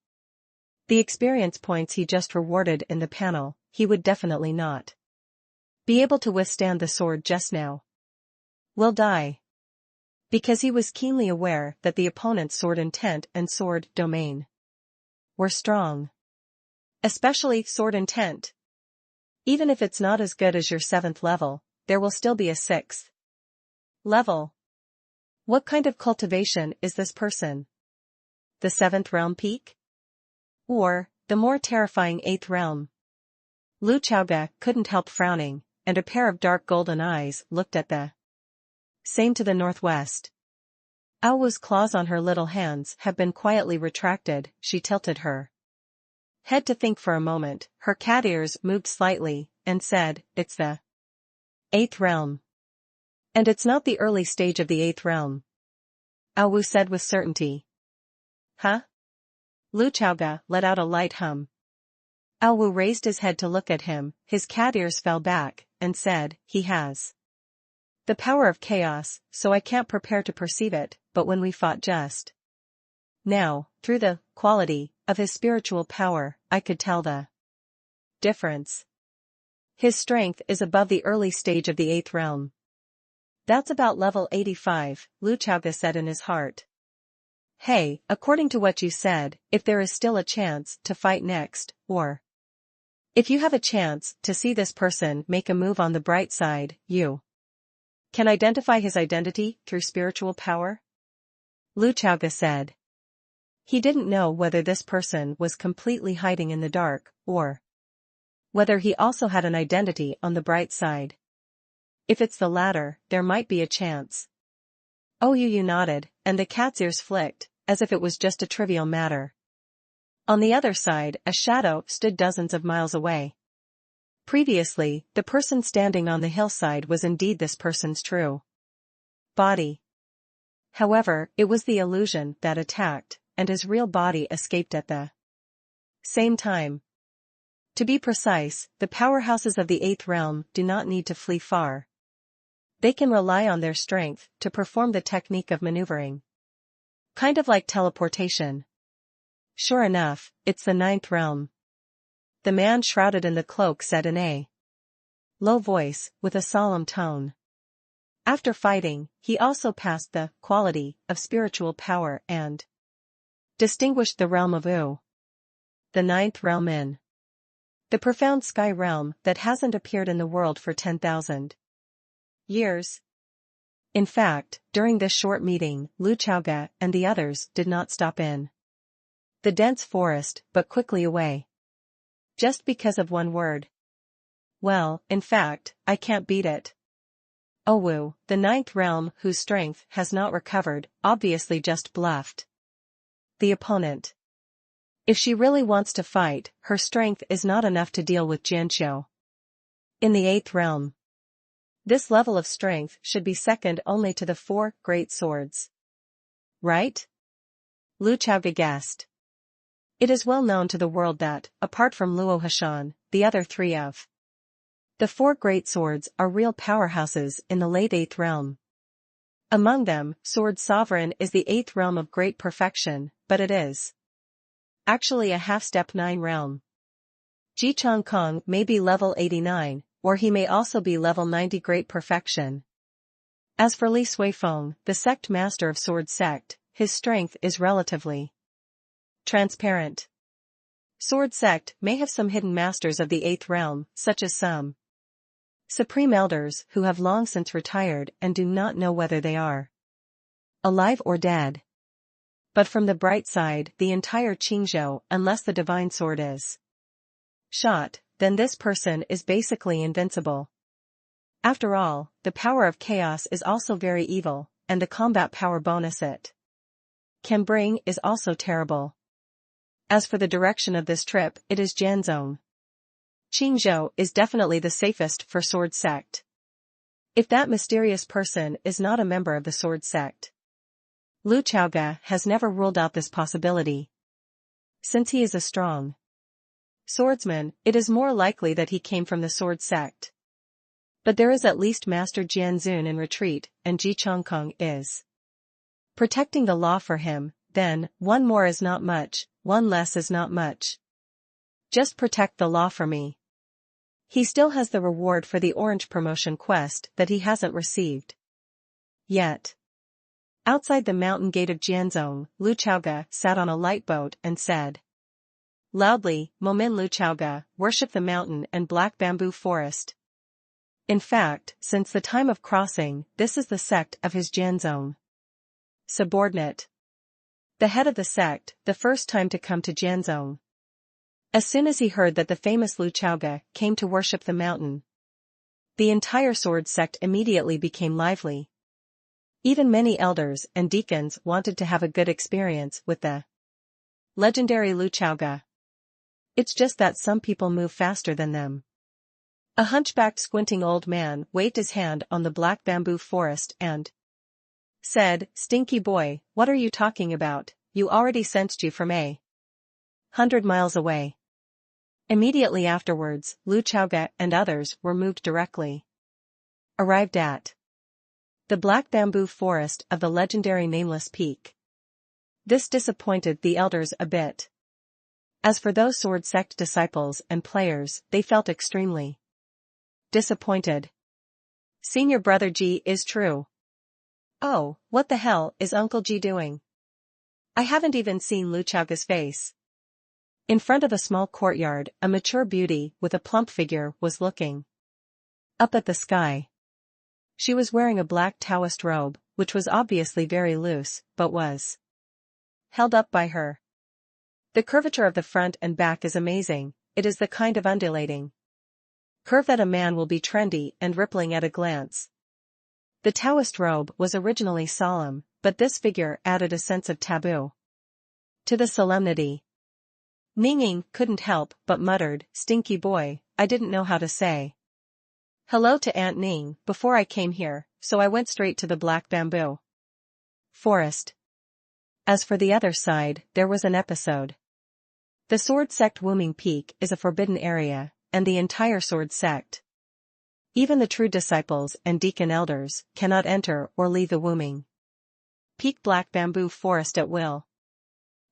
the experience points he just rewarded in the panel, he would definitely not be able to withstand the sword just now. Will die. Because he was keenly aware that the opponent's sword intent and sword domain were strong. Especially sword intent. Even if it's not as good as your 7th level, there will still be a 6th level. What kind of cultivation is this person? The 7th realm peak? Or, the more terrifying 8th realm? Lu Chowga couldn't help frowning, and a pair of dark golden eyes looked at the same to the northwest. Awu's claws on her little hands have been quietly retracted, she tilted her head to think for a moment, her cat ears moved slightly, and said, it's the 8th realm. And it's not the early stage of the 8th realm. Awu said with certainty. Huh? Lu Chowga let out a light hum. Awu raised his head to look at him, his cat ears fell back, and said, he has the power of chaos, so I can't prepare to perceive it, but when we fought just now, through the quality of his spiritual power, I could tell the difference. His strength is above the early stage of the 8th realm. That's about level 85, Lu Chowga said in his heart. Hey, according to what you said, if there is still a chance to fight next, or if you have a chance to see this person make a move on the bright side, you can identify his identity through spiritual power? Lu Chowga said. He didn't know whether this person was completely hiding in the dark, or whether he also had an identity on the bright side. If it's the latter, there might be a chance. Yu nodded, and the cat's ears flicked, as if it was just a trivial matter. On the other side, a shadow stood dozens of miles away. Previously, the person standing on the hillside was indeed this person's true body. However, it was the illusion that attacked, and his real body escaped at the same time. To be precise, the powerhouses of the 8th realm do not need to flee far. They can rely on their strength to perform the technique of maneuvering. Kind of like teleportation. Sure enough, it's the 9th realm. The man shrouded in the cloak said in a low voice, with a solemn tone. After fighting, he also passed the quality of spiritual power and distinguished the realm of U, the ninth realm in the profound sky realm that hasn't appeared in the world for 10,000 years. In fact, during this short meeting, Lu Chaoga and the others did not stop in the dense forest but quickly away. Just because of one word. Well, in fact, I can't beat it. Owu, the ninth realm whose strength has not recovered, obviously just bluffed the opponent. If she really wants to fight, her strength is not enough to deal with Jianqiu in the eighth realm. This level of strength should be second only to the four great swords. Right? Lu Chaoga guessed. It is well known to the world that, apart from Luo Hashan, the other three of the four great swords are real powerhouses in the late eighth realm. Among them, Sword Sovereign is the eighth realm of great perfection, but it is actually a half-step 9 realm. Ji Changkong may be level 89, or he may also be level 90 great perfection. As for Li Suifeng, the sect master of Sword Sect, his strength is relatively transparent. Sword Sect may have some hidden masters of the eighth realm, such as some supreme elders who have long since retired and do not know whether they are alive or dead. But from the bright side, the entire Qingzhou, unless the divine sword is shot, then this person is basically invincible. After all, the power of chaos is also very evil, and the combat power bonus it can bring is also terrible. As for the direction of this trip, it is Jianzhong. Qingzhou is definitely the safest for Sword Sect. If that mysterious person is not a member of the Sword Sect. Lu Chaoga has never ruled out this possibility. Since he is a strong swordsman, it is more likely that he came from the Sword Sect. But there is at least Master Jianzun in retreat, and Ji Changkong is protecting the law for him. Then, one more is not much, one less is not much. Just protect the law for me. He still has the reward for the orange promotion quest that he hasn't received yet. Outside the mountain gate of Jianzhong, Lu Chaoga sat on a light boat and said loudly, Momin Lu Chaoga, worship the mountain and black bamboo forest. In fact, since the time of crossing, this is the sect of his Jianzhong subordinate. The head of the sect, the first time to come to Jianzhong. As soon as he heard that the famous Lu Chaoga came to worship the mountain, the entire sword sect immediately became lively. Even many elders and deacons wanted to have a good experience with the legendary Lu Chaoga. It's just that some people move faster than them. A hunchbacked squinting old man waved his hand on the black bamboo forest and said, Stinky boy, what are you talking about? You already sensed you from 100 miles away. Immediately afterwards, Lu Chaoga and others were moved directly. Arrived at the black bamboo forest of the legendary Nameless Peak. This disappointed the elders a bit. As for those Sword Sect disciples and players, they felt extremely disappointed. Senior Brother G is true. Oh, what the hell is Uncle G doing? I haven't even seen Lu Chaoga's face. In front of a small courtyard, a mature beauty with a plump figure was looking up at the sky. She was wearing a black Taoist robe, which was obviously very loose, but was held up by her. The curvature of the front and back is amazing. It is the kind of undulating curve that a man will be trendy and rippling at a glance. The Taoist robe was originally solemn, but this figure added a sense of taboo to the solemnity. Ninging couldn't help but muttered, Stinky boy, I didn't know how to say hello to Aunt Ning before I came here, so I went straight to the black bamboo forest. As for the other side, there was an episode. The Sword Sect Wuming Peak is a forbidden area, and the entire Sword Sect, even the true disciples and deacon elders, cannot enter or leave the Wuming Peak black bamboo forest at will.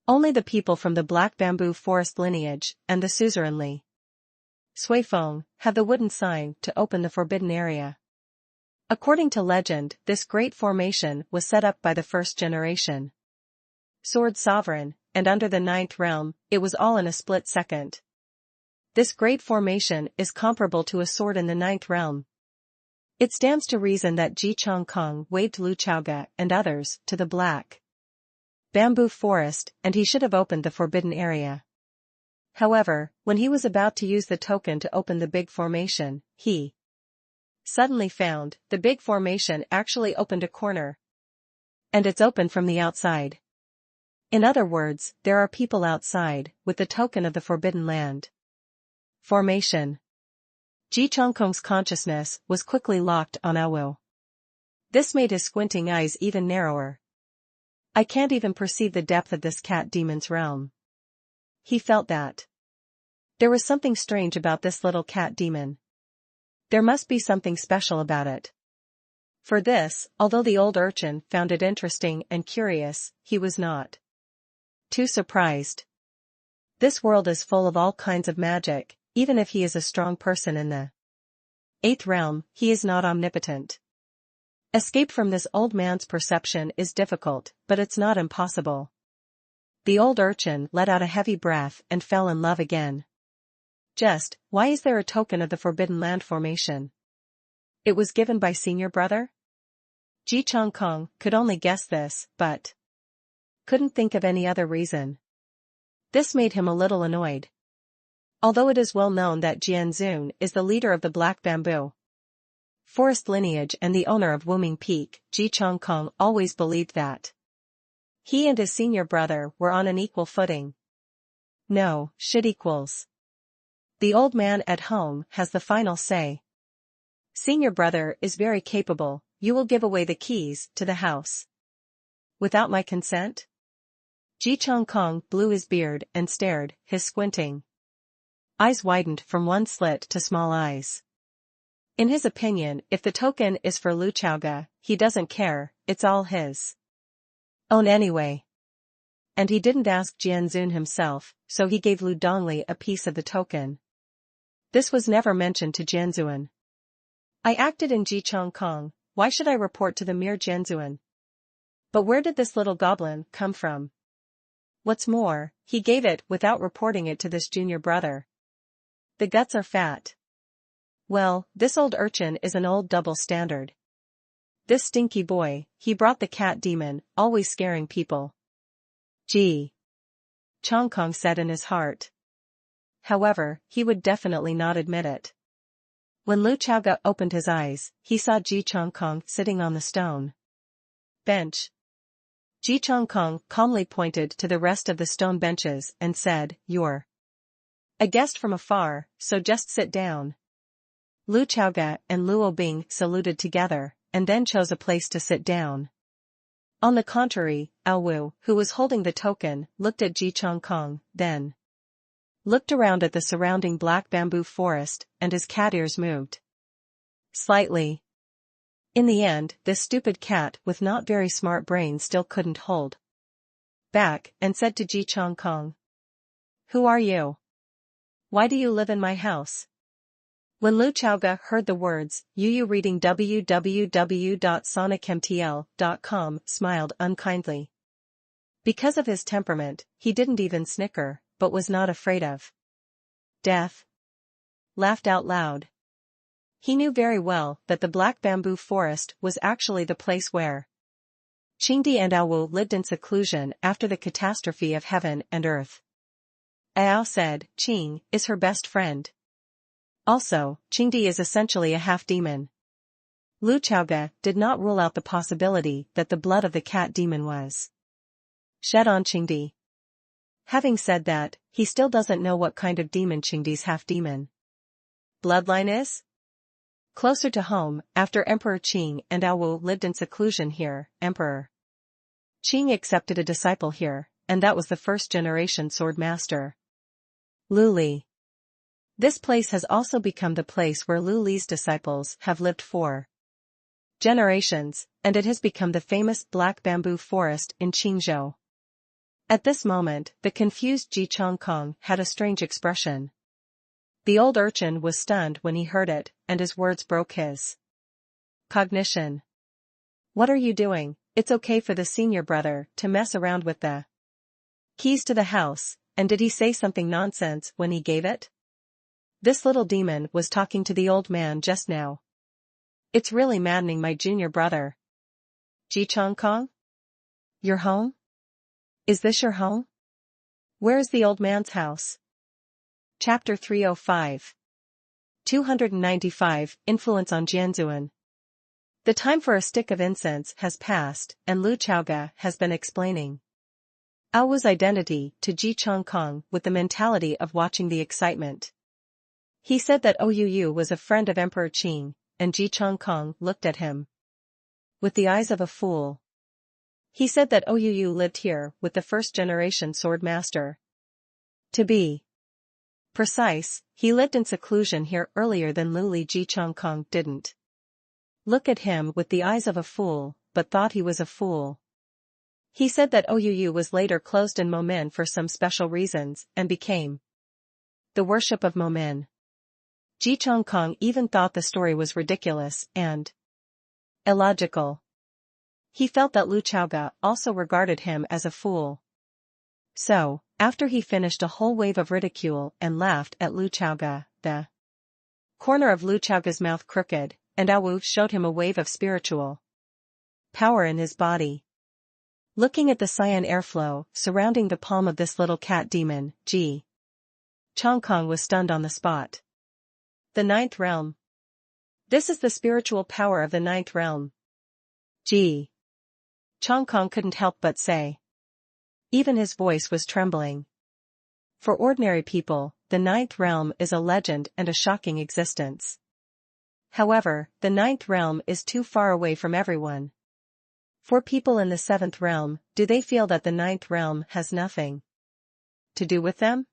Only the people from the black bamboo forest lineage and the suzerainly Suifeng, have the wooden sign to open the forbidden area. According to legend, this great formation was set up by the first generation Sword Sovereign, and under the 9th realm, it was all in a split second. This great formation is comparable to a sword in the 9th realm. It stands to reason that Ji Chongkong waved Lu Chaoga and others to the black bamboo forest, and he should have opened the forbidden area. However, when he was about to use the token to open the big formation, he suddenly found the big formation actually opened a corner. And it's open from the outside. In other words, there are people outside, with the token of the forbidden land. Formation. Ji Chongkong's consciousness was quickly locked on Awu. This made his squinting eyes even narrower. I can't even perceive the depth of this cat demon's realm. He felt that there was something strange about this little cat demon. There must be something special about it. For this, although the old urchin found it interesting and curious, he was not too surprised. This world is full of all kinds of magic, even if he is a strong person in the 8th realm, he is not omnipotent. Escape from this old man's perception is difficult, but it's not impossible. The old urchin let out a heavy breath and fell in love again. Just, why is there a token of the forbidden land formation? It was given by senior brother? Ji Chongkong could only guess this, but couldn't think of any other reason. This made him a little annoyed. Although it is well known that Jianzun is the leader of the Black Bamboo Forest lineage and the owner of Wuming Peak, Ji Chongkong always believed that he and his senior brother were on an equal footing. No, shit equals. The old man at home has the final say. Senior brother is very capable, you will give away the keys to the house without my consent? Ji Chongkong blew his beard and stared, his squinting eyes widened from one slit to small eyes. In his opinion, if the token is for Lu Chaoga, he doesn't care, it's all his own anyway. And he didn't ask Jianzun himself, so he gave Lu Dongli a piece of the token. This was never mentioned to Jianzun. I acted in Ji Chongkong, why should I report to the mere Jianzun? But where did this little goblin come from? What's more, he gave it without reporting it to this junior brother. The guts are fat. Well, this old urchin is an old double standard. This stinky boy, he brought the cat demon, always scaring people. Ji Chongkong said in his heart. However, he would definitely not admit it. When Lu Chaoga opened his eyes, he saw Ji Chongkong sitting on the stone bench. Ji Chongkong calmly pointed to the rest of the stone benches and said, "You're a guest from afar, so just sit down." Lu Chaoga and Luo Bing saluted together, and then chose a place to sit down. On the contrary, Awu, who was holding the token, looked at Ji Chongkong, then looked around at the surrounding black bamboo forest, and his cat ears moved slightly. In the end, this stupid cat with not very smart brain still couldn't hold back, and said to Ji Chongkong, "Who are you? Why do you live in my house?" When Lu Chaoga heard the words, Yu reading www.sonicmtl.com smiled unkindly. Because of his temperament, he didn't even snicker, but was not afraid of death. Laughed out loud. He knew very well that the black bamboo forest was actually the place where Qingdi and Awu lived in seclusion after the catastrophe of heaven and earth. Ao said, Qing is her best friend. Also, Qingdi is essentially a half-demon. Lu Chaoga did not rule out the possibility that the blood of the cat demon was shed on Qingdi. Having said that, he still doesn't know what kind of demon Qingdi's half-demon bloodline is. Closer to home, after Emperor Qing and Awu lived in seclusion here, Emperor Qing accepted a disciple here, and that was the first-generation sword master Lu Li. This place has also become the place where Lu Li's disciples have lived for generations, and it has become the famous black bamboo forest in Qingzhou. At this moment, the confused Ji Chongkong had a strange expression. The old urchin was stunned when he heard it, and his words broke his cognition. What are you doing? It's okay for the senior brother to mess around with the keys to the house, and did he say something nonsense when he gave it? This little demon was talking to the old man just now. It's really maddening, my junior brother. Ji Chong Kong? Your home? Is this your home? Where is the old man's house? Chapter 305. 295, Influence on Jianzuan. The time for a stick of incense has passed, and Lu Chaoga has been explaining Ao Wu's identity to Ji Chong Kong with the mentality of watching the excitement. He said that Ouu was a friend of Emperor Qing, and Ji Chong Kong looked at him with the eyes of a fool. He said that Ouu lived here with the first-generation sword master. To be precise, he lived in seclusion here earlier than Luli. Ji Chong Kong didn't look at him with the eyes of a fool, but thought he was a fool. He said that Ouu was later closed in Momin for some special reasons, and became the worship of Momin. Ji Chong Kong even thought the story was ridiculous and illogical. He felt that Lu Chaoga also regarded him as a fool. So, after he finished a whole wave of ridicule and laughed at Lu Chaoga, the corner of Lu Chaoga's mouth crooked, and Ao Wu showed him a wave of spiritual power in his body. Looking at the cyan airflow surrounding the palm of this little cat demon, Ji Chong Kong was stunned on the spot. The ninth realm. This is the spiritual power of the ninth realm. Ji Chong Kong couldn't help but say. Even his voice was trembling. For ordinary people, the ninth realm is a legend and a shocking existence. However, the ninth realm is too far away from everyone. For people in the seventh realm, do they feel that the ninth realm has nothing to do with them?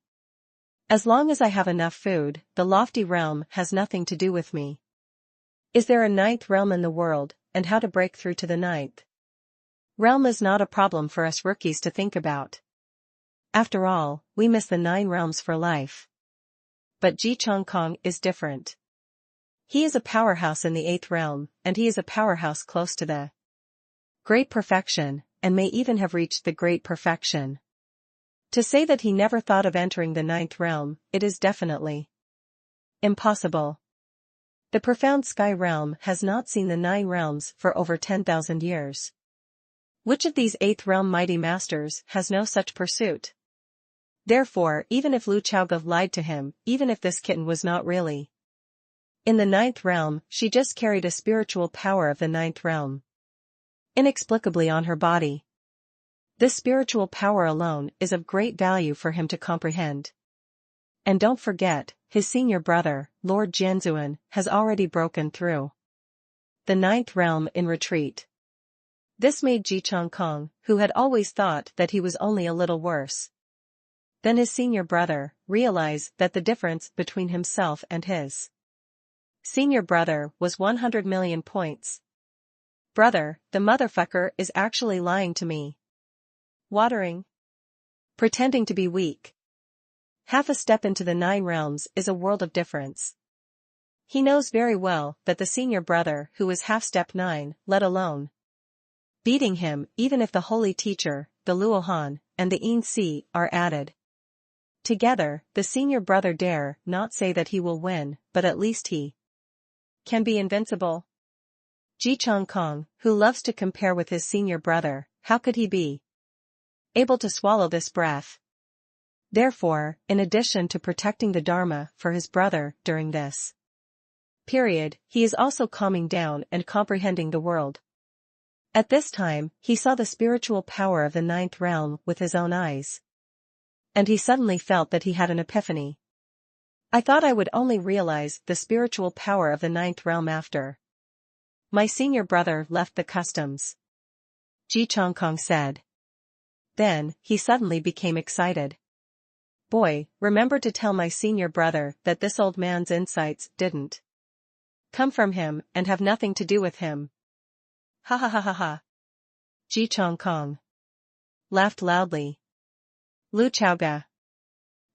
As long as I have enough food, the lofty realm has nothing to do with me. Is there a ninth realm in the world, and how to break through to the ninth realm is not a problem for us rookies to think about. After all, we miss the 9 realms for life. But Ji Chong Kong is different. He is a powerhouse in the 8th realm, and he is a powerhouse close to the great perfection, and may even have reached the great perfection. To say that he never thought of entering the 9th realm, it is definitely impossible. The profound sky realm has not seen the 9 realms for over 10,000 years. Which of these 8th realm mighty masters has no such pursuit? Therefore, even if Lu Chaoga lied to him, even if this kitten was not really in the 9th realm, she just carried a spiritual power of the 9th realm inexplicably on her body. This spiritual power alone is of great value for him to comprehend. And don't forget, his senior brother, Lord Jianzuan, has already broken through the 9th realm in retreat. This made Ji Chong Kong, who had always thought that he was only a little worse than his senior brother, realize that the difference between himself and his senior brother was 100 million points. Brother, the motherfucker is actually lying to me. Watering. Pretending to be weak. Half a step into the 9 realms is a world of difference. He knows very well that the senior brother who is half step 9, let alone beating him, even if the holy teacher, the Luohan, and the Yin Si are added together, the senior brother dare not say that he will win, but at least he can be invincible. Ji Chong Kong, who loves to compare with his senior brother, how could he be able to swallow this breath? Therefore, in addition to protecting the Dharma for his brother during this period, he is also calming down and comprehending the world. At this time, he saw the spiritual power of the 9th realm with his own eyes. And he suddenly felt that he had an epiphany. I thought I would only realize the spiritual power of the 9th realm after my senior brother left the customs. Ji Chong Kong said. Then, he suddenly became excited. Boy, remember to tell my senior brother that this old man's insights didn't come from him and have nothing to do with him. Ha ha ha ha ha. Ji Chong Kong laughed loudly. Lu Chaoga.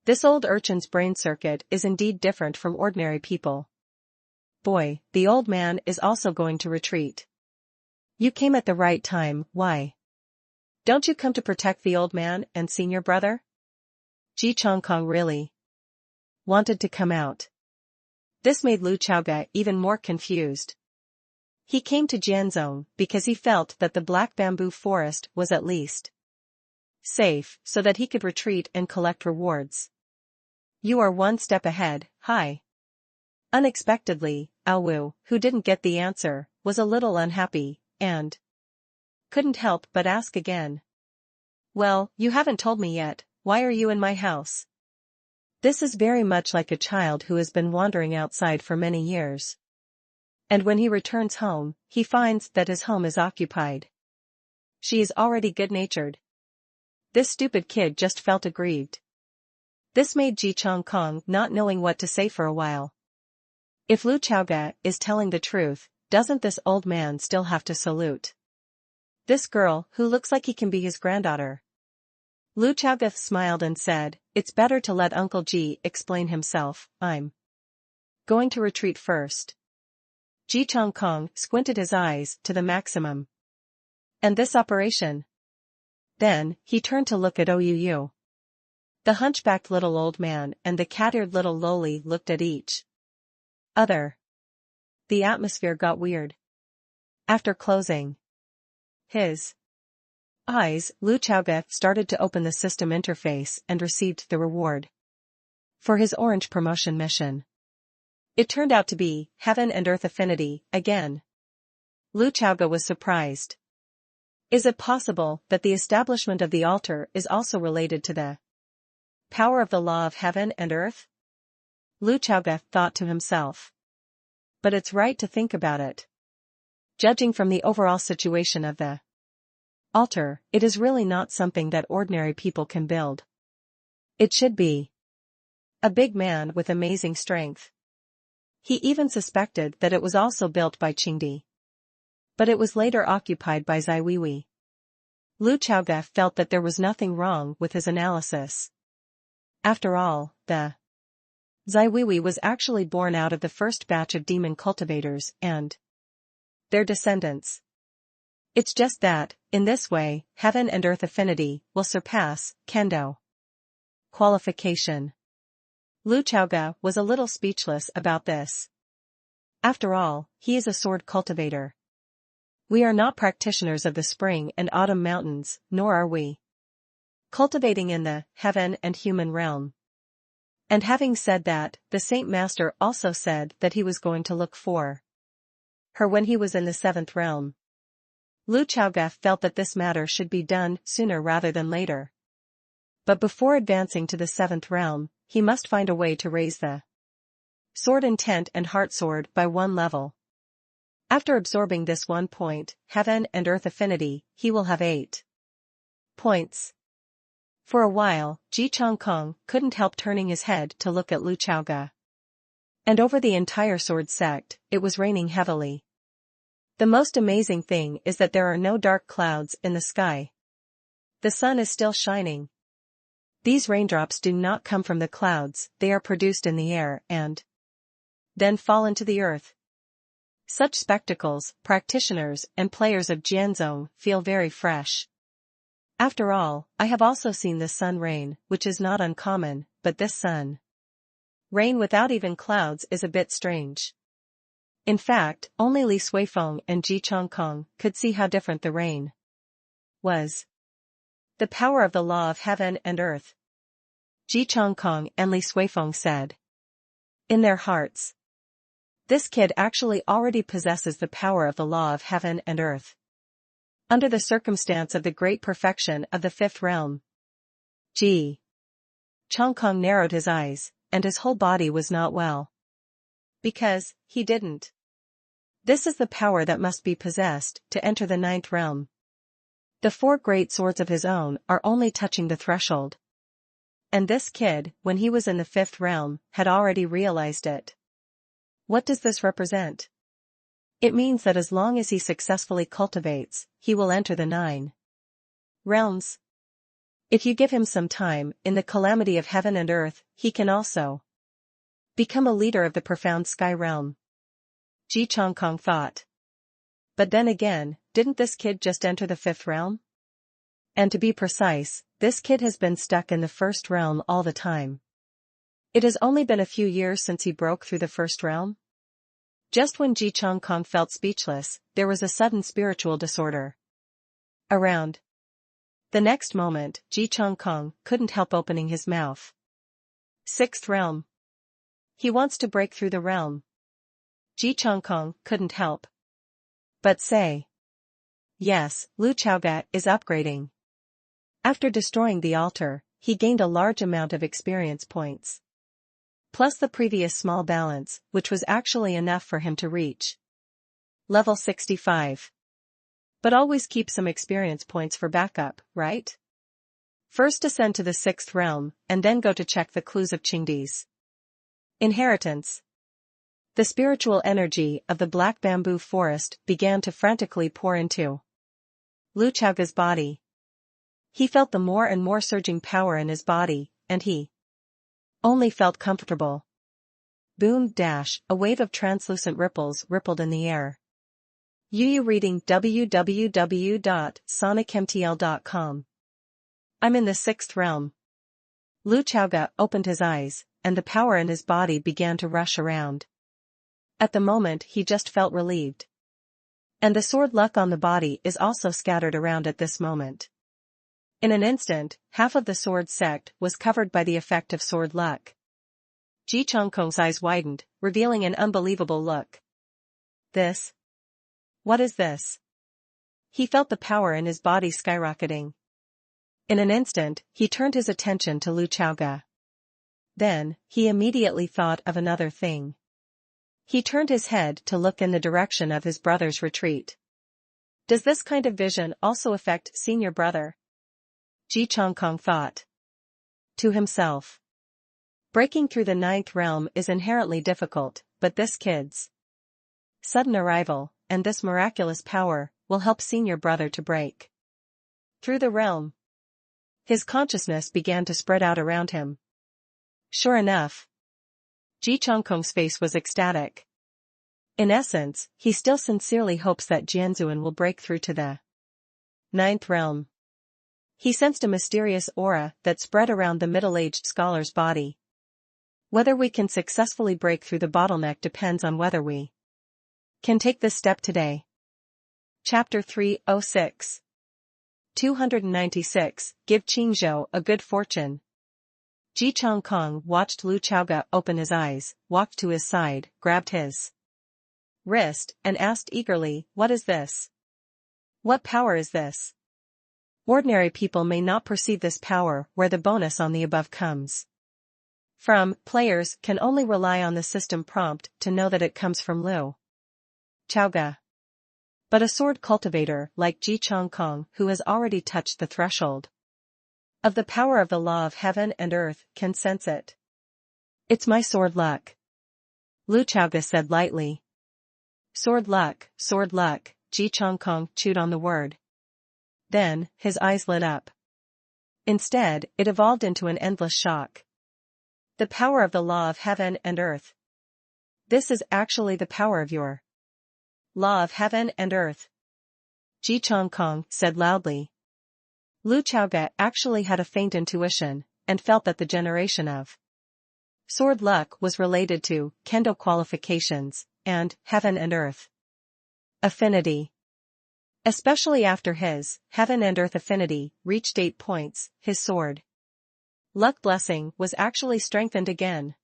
This old urchin's brain circuit is indeed different from ordinary people. Boy, the old man is also going to retreat. You came at the right time, why? Don't you come to protect the old man and senior brother? Ji Chongkong really wanted to come out. This made Lu Chaoge even more confused. He came to Jianzhong because he felt that the black bamboo forest was at least safe so that he could retreat and collect rewards. You are one step ahead, hi. Unexpectedly, Aowu, who didn't get the answer, was a little unhappy, and couldn't help but ask again. Well, you haven't told me yet, why are you in my house? This is very much like a child who has been wandering outside for many years. And when he returns home, he finds that his home is occupied. She is already good-natured. This stupid kid just felt aggrieved. This made Ji Chongkong not knowing what to say for a while. If Lu Chaoge is telling the truth, doesn't this old man still have to salute this girl who looks like he can be his granddaughter? Lu Chaoge smiled and said, it's better to let Uncle Ji explain himself, I'm going to retreat first. Ji Chongkong squinted his eyes to the maximum. And this operation? Then, he turned to look at Ouu. The hunchbacked little old man and the cat-eared little loli looked at each other. The atmosphere got weird. After closing his eyes, Lu Chaoge started to open the system interface and received the reward for his orange promotion mission. It turned out to be Heaven and Earth Affinity, again. Lu Chaoge was surprised. Is it possible that the establishment of the altar is also related to the power of the law of heaven and earth? Lu Chaoge thought to himself. But it's right to think about it. Judging from the overall situation of the altar, it is really not something that ordinary people can build. It should be a big man with amazing strength. He even suspected that it was also built by Qingdi. But it was later occupied by Zai Weiwei. Lu Chaoge felt that there was nothing wrong with his analysis. After all, the Zai Weiwei was actually born out of the first batch of demon cultivators and their descendants. It's just that, in this way, Heaven and Earth Affinity will surpass Kendo qualification. Lu Chaoge was a little speechless about this. After all, he is a sword cultivator. We are not practitioners of the spring and autumn mountains, nor are we cultivating in the heaven and human realm. And having said that, the Saint Master also said that he was going to look for her when he was in the seventh realm. Lu Chaoge felt that this matter should be done sooner rather than later. But before advancing to the seventh realm, he must find a way to raise the sword intent and heart sword by one level. After absorbing this 1 point, Heaven and Earth Affinity, he will have 8 points. For a while, Ji Chongkong couldn't help turning his head to look at Lu Chaoge. And over the entire sword sect, it was raining heavily. The most amazing thing is that there are no dark clouds in the sky. The sun is still shining. These raindrops do not come from the clouds, they are produced in the air and then fall into the earth. Such spectacles, practitioners and players of Jianzhong feel very fresh. After all, I have also seen the sun rain, which is not uncommon, but this sun rain without even clouds is a bit strange. In fact, only Li Suifeng and Ji Chongkong could see how different the rain was. The power of the law of heaven and earth. Ji Chongkong and Li Suifeng said in their hearts, this kid actually already possesses the power of the law of heaven and earth. Under the circumstance of the great perfection of the fifth realm. Ji Chongkong narrowed his eyes, and his whole body was not well. Because, he didn't. This is the power that must be possessed to enter the ninth realm. The 4 great swords of his own are only touching the threshold. And this kid, when he was in the fifth realm, had already realized it. What does this represent? It means that as long as he successfully cultivates, he will enter the 9 realms. If you give him some time, in the calamity of heaven and earth, he can also become a leader of the profound sky realm. Ji Changkong thought. But then again, didn't this kid just enter the fifth realm? And to be precise, this kid has been stuck in the first realm all the time. It has only been a few years since he broke through the first realm. Just when Ji Changkong felt speechless, there was a sudden spiritual disorder around. The next moment, Ji Changkong couldn't help opening his mouth. Sixth realm. He wants to break through the realm. Ji Changkong couldn't help but say. Yes, Lu Chaoga is upgrading. After destroying the altar, he gained a large amount of experience points. Plus the previous small balance, which was actually enough for him to reach level 65. But always keep some experience points for backup, right? First ascend to the sixth realm, and then go to check the clues of Qingdi's inheritance. The spiritual energy of the black bamboo forest began to frantically pour into Lu Chaoga's body. He felt the more and more surging power in his body, and he only felt comfortable. Boom dash, a wave of translucent ripples rippled in the air. Yu reading www.sonicmtl.com. I'm in the sixth realm. Lu Chaoga opened his eyes, and the power in his body began to rush around. At the moment he just felt relieved. And the sword luck on the body is also scattered around at this moment. In an instant, half of the sword sect was covered by the effect of sword luck. Ji Changkong's eyes widened, revealing an unbelievable look. This? What is this? He felt the power in his body skyrocketing. In an instant, he turned his attention to Lu Chaoga. Then, he immediately thought of another thing. He turned his head to look in the direction of his brother's retreat. Does this kind of vision also affect senior brother? Ji Changkong thought to himself. Breaking through the ninth realm is inherently difficult, but this kid's sudden arrival, and this miraculous power, will help senior brother to break through the realm. His consciousness began to spread out around him. Sure enough, Ji Changkong's face was ecstatic. In essence, he still sincerely hopes that Jianzuan will break through to the ninth realm. He sensed a mysterious aura that spread around the middle-aged scholar's body. Whether we can successfully break through the bottleneck depends on whether we can take this step today. Chapter 306. 296, Give Qingzhou a good fortune. Ji Changkong watched Lu Chaoga open his eyes, walked to his side, grabbed his wrist, and asked eagerly, "What is this? What power is this?" Ordinary people may not perceive this power where the bonus on the above comes from. Players can only rely on the system prompt to know that it comes from Lu Chaoga. But a sword cultivator like Ji Changkong, who has already touched the threshold of the power of the law of heaven and earth, can sense it. It's my sword luck, Lu Chaoga said lightly. Sword luck, Ji Changkong chewed on the word. Then, his eyes lit up. Instead, it evolved into an endless shock. The power of the law of heaven and earth. This is actually the power of your law of heaven and earth, Ji Changkong said loudly. Lu Chaoga actually had a faint intuition, and felt that the generation of sword luck was related to kendo qualifications, and heaven and earth affinity. Especially after his heaven and earth affinity reached 8 points, his sword luck blessing was actually strengthened again.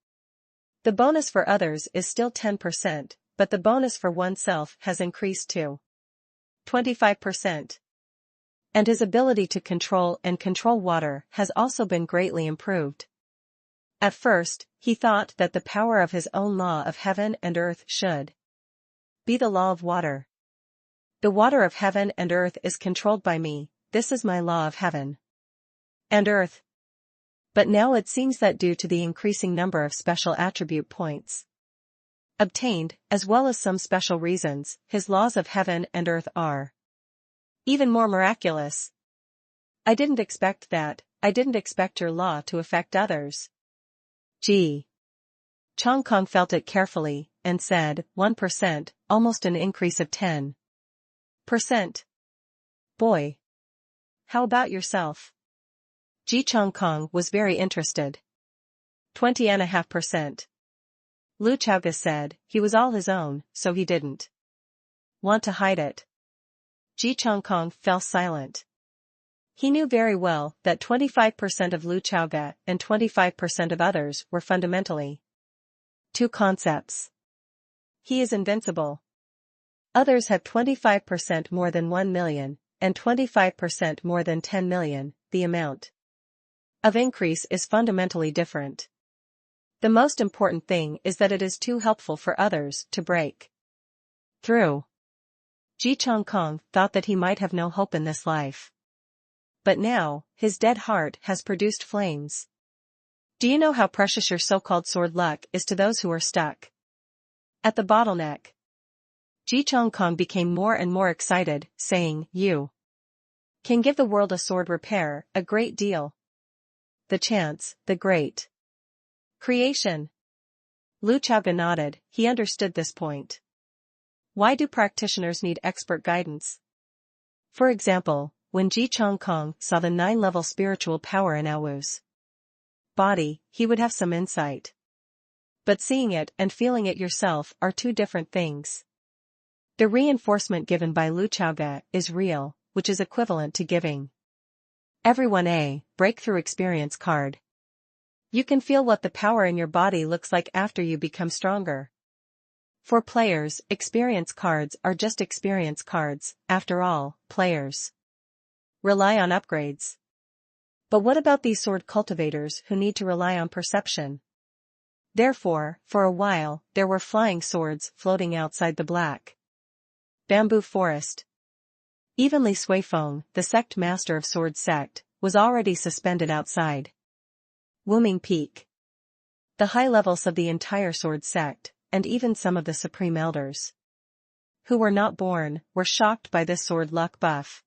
The bonus for others is still 10%, but the bonus for oneself has increased to 25%. And his ability to control water has also been greatly improved. At first, he thought that the power of his own law of heaven and earth should be the law of water. The water of heaven and earth is controlled by me, this is my law of heaven and earth. But now it seems that due to the increasing number of special attribute points obtained, as well as some special reasons, his laws of heaven and earth are even more miraculous. I didn't expect that, I didn't expect your law to affect others. Ji Chong felt it carefully, and said, 1%, almost an increase of 10%. Boy. How about yourself? Ji Chong was very interested. 20.5%. Lu Chaoga said, he was all his own, so he didn't want to hide it. Ji Chong fell silent. He knew very well that 25% of Lu Chaoga and 25% of others were fundamentally two concepts. He is invincible. Others have 25% more than 1 million, and 25% more than 10 million, the amount of increase is fundamentally different. The most important thing is that it is too helpful for others to break through. Ji Chong thought that he might have no hope in this life. But now, his dead heart has produced flames. Do you know how precious your so-called sword luck is to those who are stuck at the bottleneck? Ji Chong became more and more excited, saying, you can give the world a sword repair, a great deal. The chance, the great creation. Lu Chaoga nodded, he understood this point. Why do practitioners need expert guidance? For example, when Ji Chong saw the 9-level spiritual power in Awu's body, he would have some insight. But seeing it and feeling it yourself are two different things. The reinforcement given by Lu Chaoga is real, which is equivalent to giving everyone a breakthrough experience card. You can feel what the power in your body looks like after you become stronger. For players, experience cards are just experience cards. After all, players rely on upgrades. But what about these sword cultivators who need to rely on perception? Therefore, for a while, there were flying swords floating outside the black bamboo forest. Even Li Suifeng, the sect master of Sword Sect, was already suspended outside Wuming Peak. The high levels of the entire Sword Sect, and even some of the Supreme Elders who were not born, were shocked by this sword luck buff.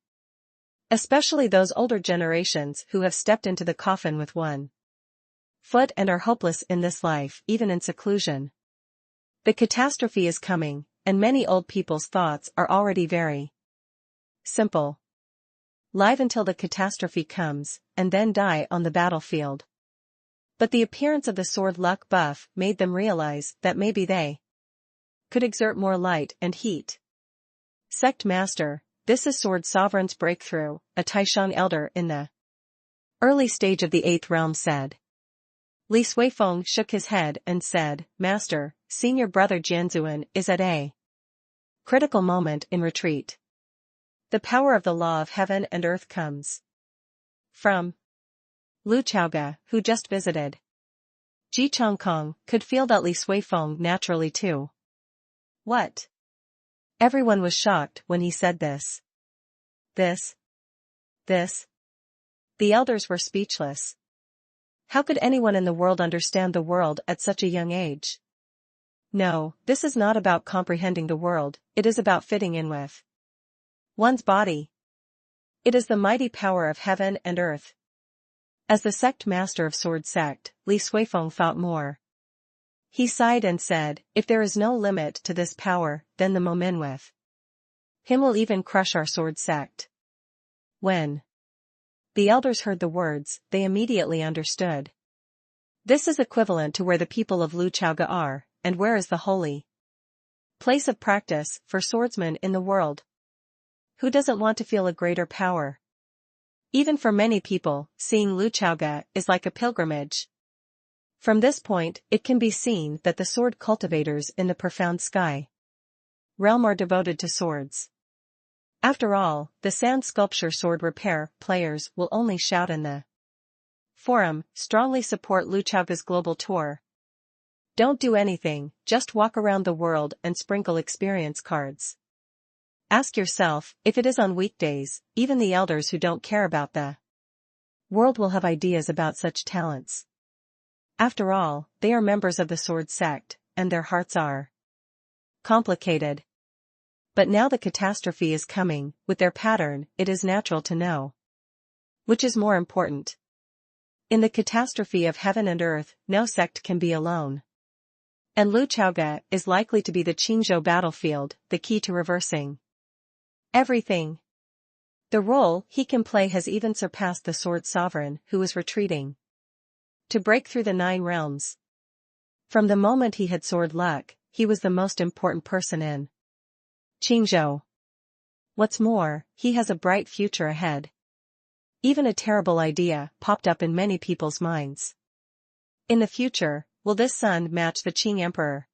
Especially those older generations who have stepped into the coffin with one foot and are hopeless in this life, even in seclusion. The catastrophe is coming, and many old people's thoughts are already very simple. Live until the catastrophe comes, and then die on the battlefield. But the appearance of the sword luck buff made them realize that maybe they could exert more light and heat. Sect Master, this is Sword Sovereign's breakthrough, a Taishang elder in the early stage of the 8th realm said. Li Suifeng shook his head and said, Master, senior brother Jianzuan is at a critical moment in retreat. The power of the law of heaven and earth comes from Lu Chaoga, who just visited. Ji Chong could feel that Li Suifeng naturally too. What? Everyone was shocked when he said this. This. The elders were speechless. How could anyone in the world understand the world at such a young age? No, this is not about comprehending the world, it is about fitting in with one's body. It is the mighty power of heaven and earth. As the sect master of Sword Sect, Li Suifeng thought more. He sighed and said, if there is no limit to this power, then the moment with him will even crush our Sword Sect. When the elders heard the words, they immediately understood. This is equivalent to where the people of Lu Chaoga are, and where is the holy place of practice for swordsmen in the world. Who doesn't want to feel a greater power? Even for many people, seeing Lu Chaoga is like a pilgrimage. From this point, it can be seen that the sword cultivators in the profound sky realm are devoted to swords. After all, the sand sculpture sword repair players will only shout in the forum, strongly support Lu Chaoga's global tour. Don't do anything, just walk around the world and sprinkle experience cards. Ask yourself, if it is on weekdays, even the elders who don't care about the world will have ideas about such talents. After all, they are members of the Sword Sect, and their hearts are complicated. But now the catastrophe is coming, with their pattern, it is natural to know which is more important. In the catastrophe of heaven and earth, no sect can be alone. And Lu Chaoga is likely to be the Qingzhou battlefield, the key to reversing everything. The role he can play has even surpassed the Sword Sovereign who is retreating to break through the 9 realms. From the moment he had sword luck, he was the most important person in Qingzhou. What's more, he has a bright future ahead. Even a terrible idea popped up in many people's minds. In the future, will this son match the Qing Emperor?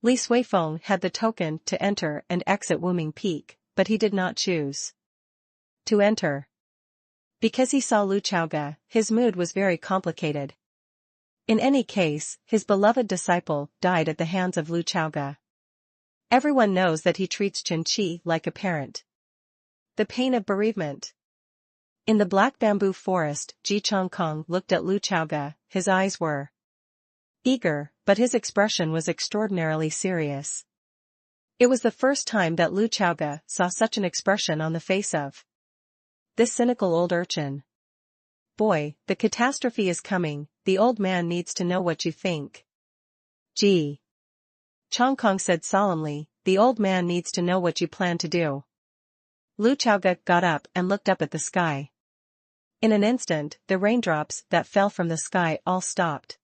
Li Suifeng had the token to enter and exit Wuming Peak, but he did not choose to enter. Because he saw Lu Chaoga, his mood was very complicated. In any case, his beloved disciple died at the hands of Lu Chaoga. Everyone knows that he treats Chen Qi like a parent. The pain of bereavement. In the black bamboo forest, Ji Chongkong looked at Lu Chaoga. His eyes were eager, but his expression was extraordinarily serious. It was the first time that Lu Chaoga saw such an expression on the face of this cynical old urchin. Boy, the catastrophe is coming, the old man needs to know what you think. Ji Chongkong said solemnly, the old man needs to know what you plan to do. Lu Chaoga got up and looked up at the sky. In an instant, the raindrops that fell from the sky all stopped.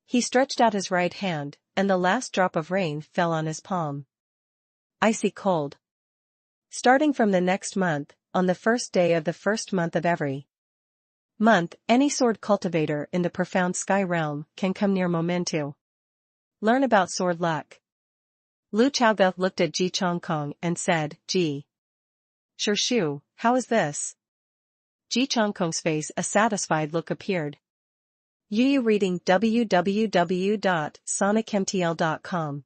He stretched out his right hand, and the last drop of rain fell on his palm. Icy cold. Starting from the next month, on the first day of the first month of every month, any sword cultivator in the profound sky realm can come near Momentu. Learn about sword luck. Lu Chaoga looked at Ji Chongkong and said, Ji Shu, how is this? Ji Chongkong's face a satisfied look appeared. You reading www.sonicmtl.com.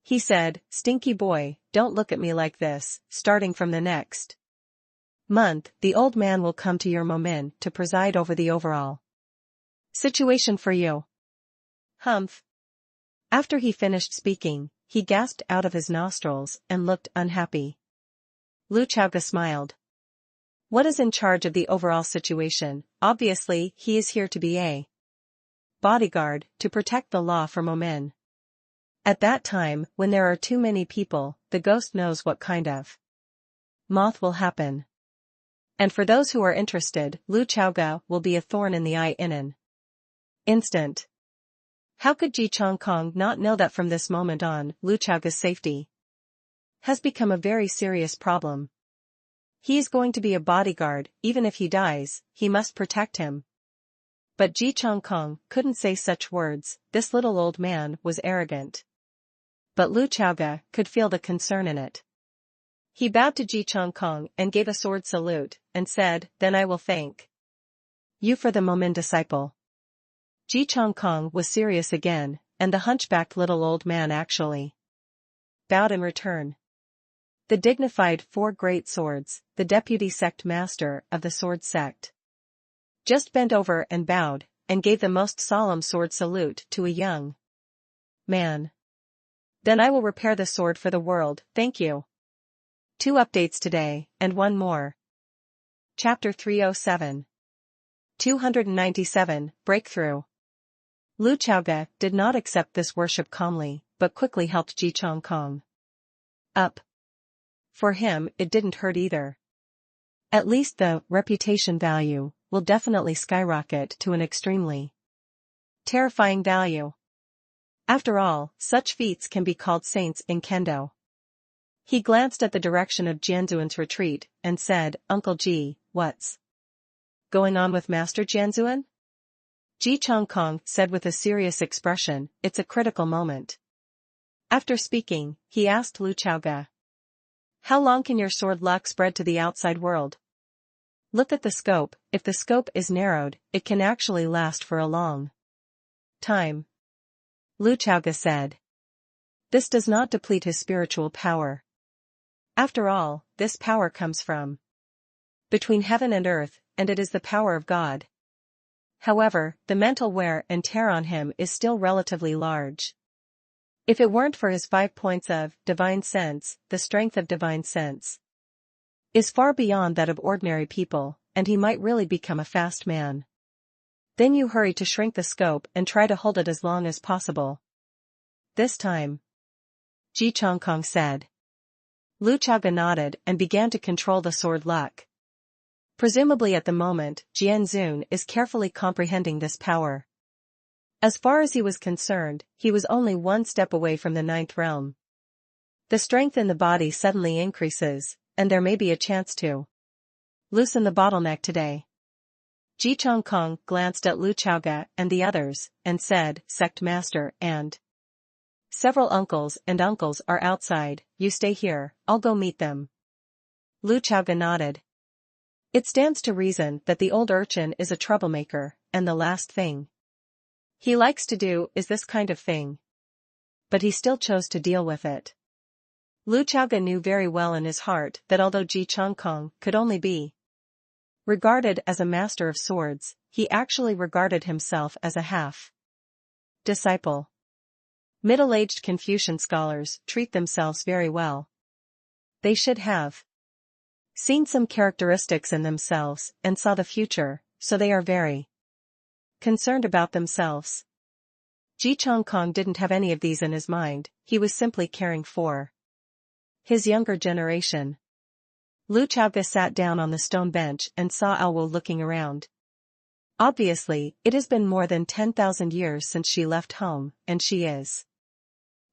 He said, stinky boy, don't look at me like this. Starting from the next month, the old man will come to your Momin to preside over the overall situation for you. Humph. After he finished speaking, he gasped out of his nostrils and looked unhappy. Lu Chaoga smiled. What is in charge of the overall situation? Obviously, he is here to be a bodyguard, to protect the law for Momin. At that time, when there are too many people, the ghost knows what kind of moth will happen. And for those who are interested, Lu Chaoga will be a thorn in the eye in an instant. How could Ji Chongkong not know that from this moment on, Lu Chaoga's safety has become a very serious problem? He is going to be a bodyguard, even if he dies, he must protect him. But Ji Chongkong couldn't say such words, this little old man was arrogant. But Lu Chaoga could feel the concern in it. He bowed to Ji Chongkong and gave a sword salute, and said, then I will thank you for the Momin disciple. Ji Chongkong was serious again, and the hunchbacked little old man actually bowed in return. The dignified 4 great swords, the deputy sect master of the sword sect, just bent over and bowed, and gave the most solemn sword salute to a young man. Then I will repair the sword for the world, thank you. 2 updates today, and 1 more. Chapter 307. 297, Breakthrough. Lu Chaoga did not accept this worship calmly, but quickly helped Ji Chongkong up. For him, it didn't hurt either. At least the reputation value will definitely skyrocket to an extremely terrifying value. After all, such feats can be called saints in Kendo. He glanced at the direction of Jianzuan's retreat, and said, Uncle Ji, what's going on with Master Jianzuan? Ji Chongkong said with a serious expression, it's a critical moment. After speaking, he asked Lu Chaoga, how long can your sword luck spread to the outside world? Look at the scope, if the scope is narrowed, it can actually last for a long time. Lu Chaoga said. This does not deplete his spiritual power. After all, this power comes from between heaven and earth, and it is the power of God. However, the mental wear and tear on him is still relatively large. If it weren't for his 5 points of divine sense, the strength of divine sense is far beyond that of ordinary people, and he might really become a fast man. Then you hurry to shrink the scope and try to hold it as long as possible. This time, Ji Chongkong said. Lu Chaoge nodded and began to control the sword luck. Presumably at the moment, Jian Zun is carefully comprehending this power. As far as he was concerned, he was only one step away from the 9th realm. The strength in the body suddenly increases, and there may be a chance to loosen the bottleneck today. Ji Chongkong glanced at Lu Chaoge and the others, and said, Sect Master and several uncles are outside, you stay here, I'll go meet them. Lu Chaoge nodded. It stands to reason that the old urchin is a troublemaker, and the last thing he likes to do is this kind of thing. But he still chose to deal with it. Lu Chaoge knew very well in his heart that although Ji Chongkong could only be regarded as a master of swords, he actually regarded himself as a half-disciple. Middle-aged Confucian scholars treat themselves very well. They should have seen some characteristics in themselves and saw the future, so they are very concerned about themselves. Ji Chongkong didn't have any of these in his mind, he was simply caring for his younger generation. Lu Chaoge sat down on the stone bench and saw Alwu looking around. Obviously, it has been more than 10,000 years since she left home, and she is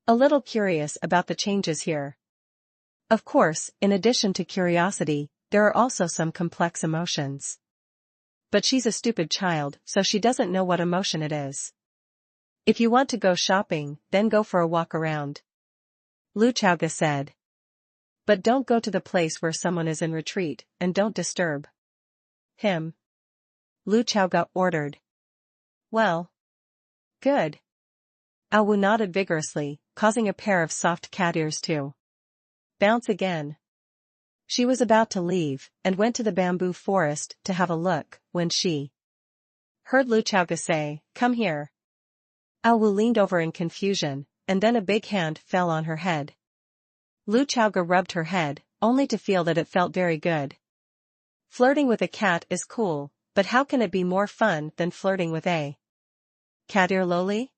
a little curious about the changes here. Of course, in addition to curiosity, there are also some complex emotions. But she's a stupid child, so she doesn't know what emotion it is. If you want to go shopping, then go for a walk around. Lu Chaoge said. But don't go to the place where someone is in retreat, and don't disturb him. Lu Chaoge ordered. Well. Good. Alwu nodded vigorously, causing a pair of soft cat ears to bounce again. She was about to leave, and went to the bamboo forest to have a look, when she heard Lu Chaoge say, Come here. Alwu leaned over in confusion, and then a big hand fell on her head. Lu Chaoge rubbed her head, only to feel that it felt very good. Flirting with a cat is cool, but how can it be more fun than flirting with a cat ear loli?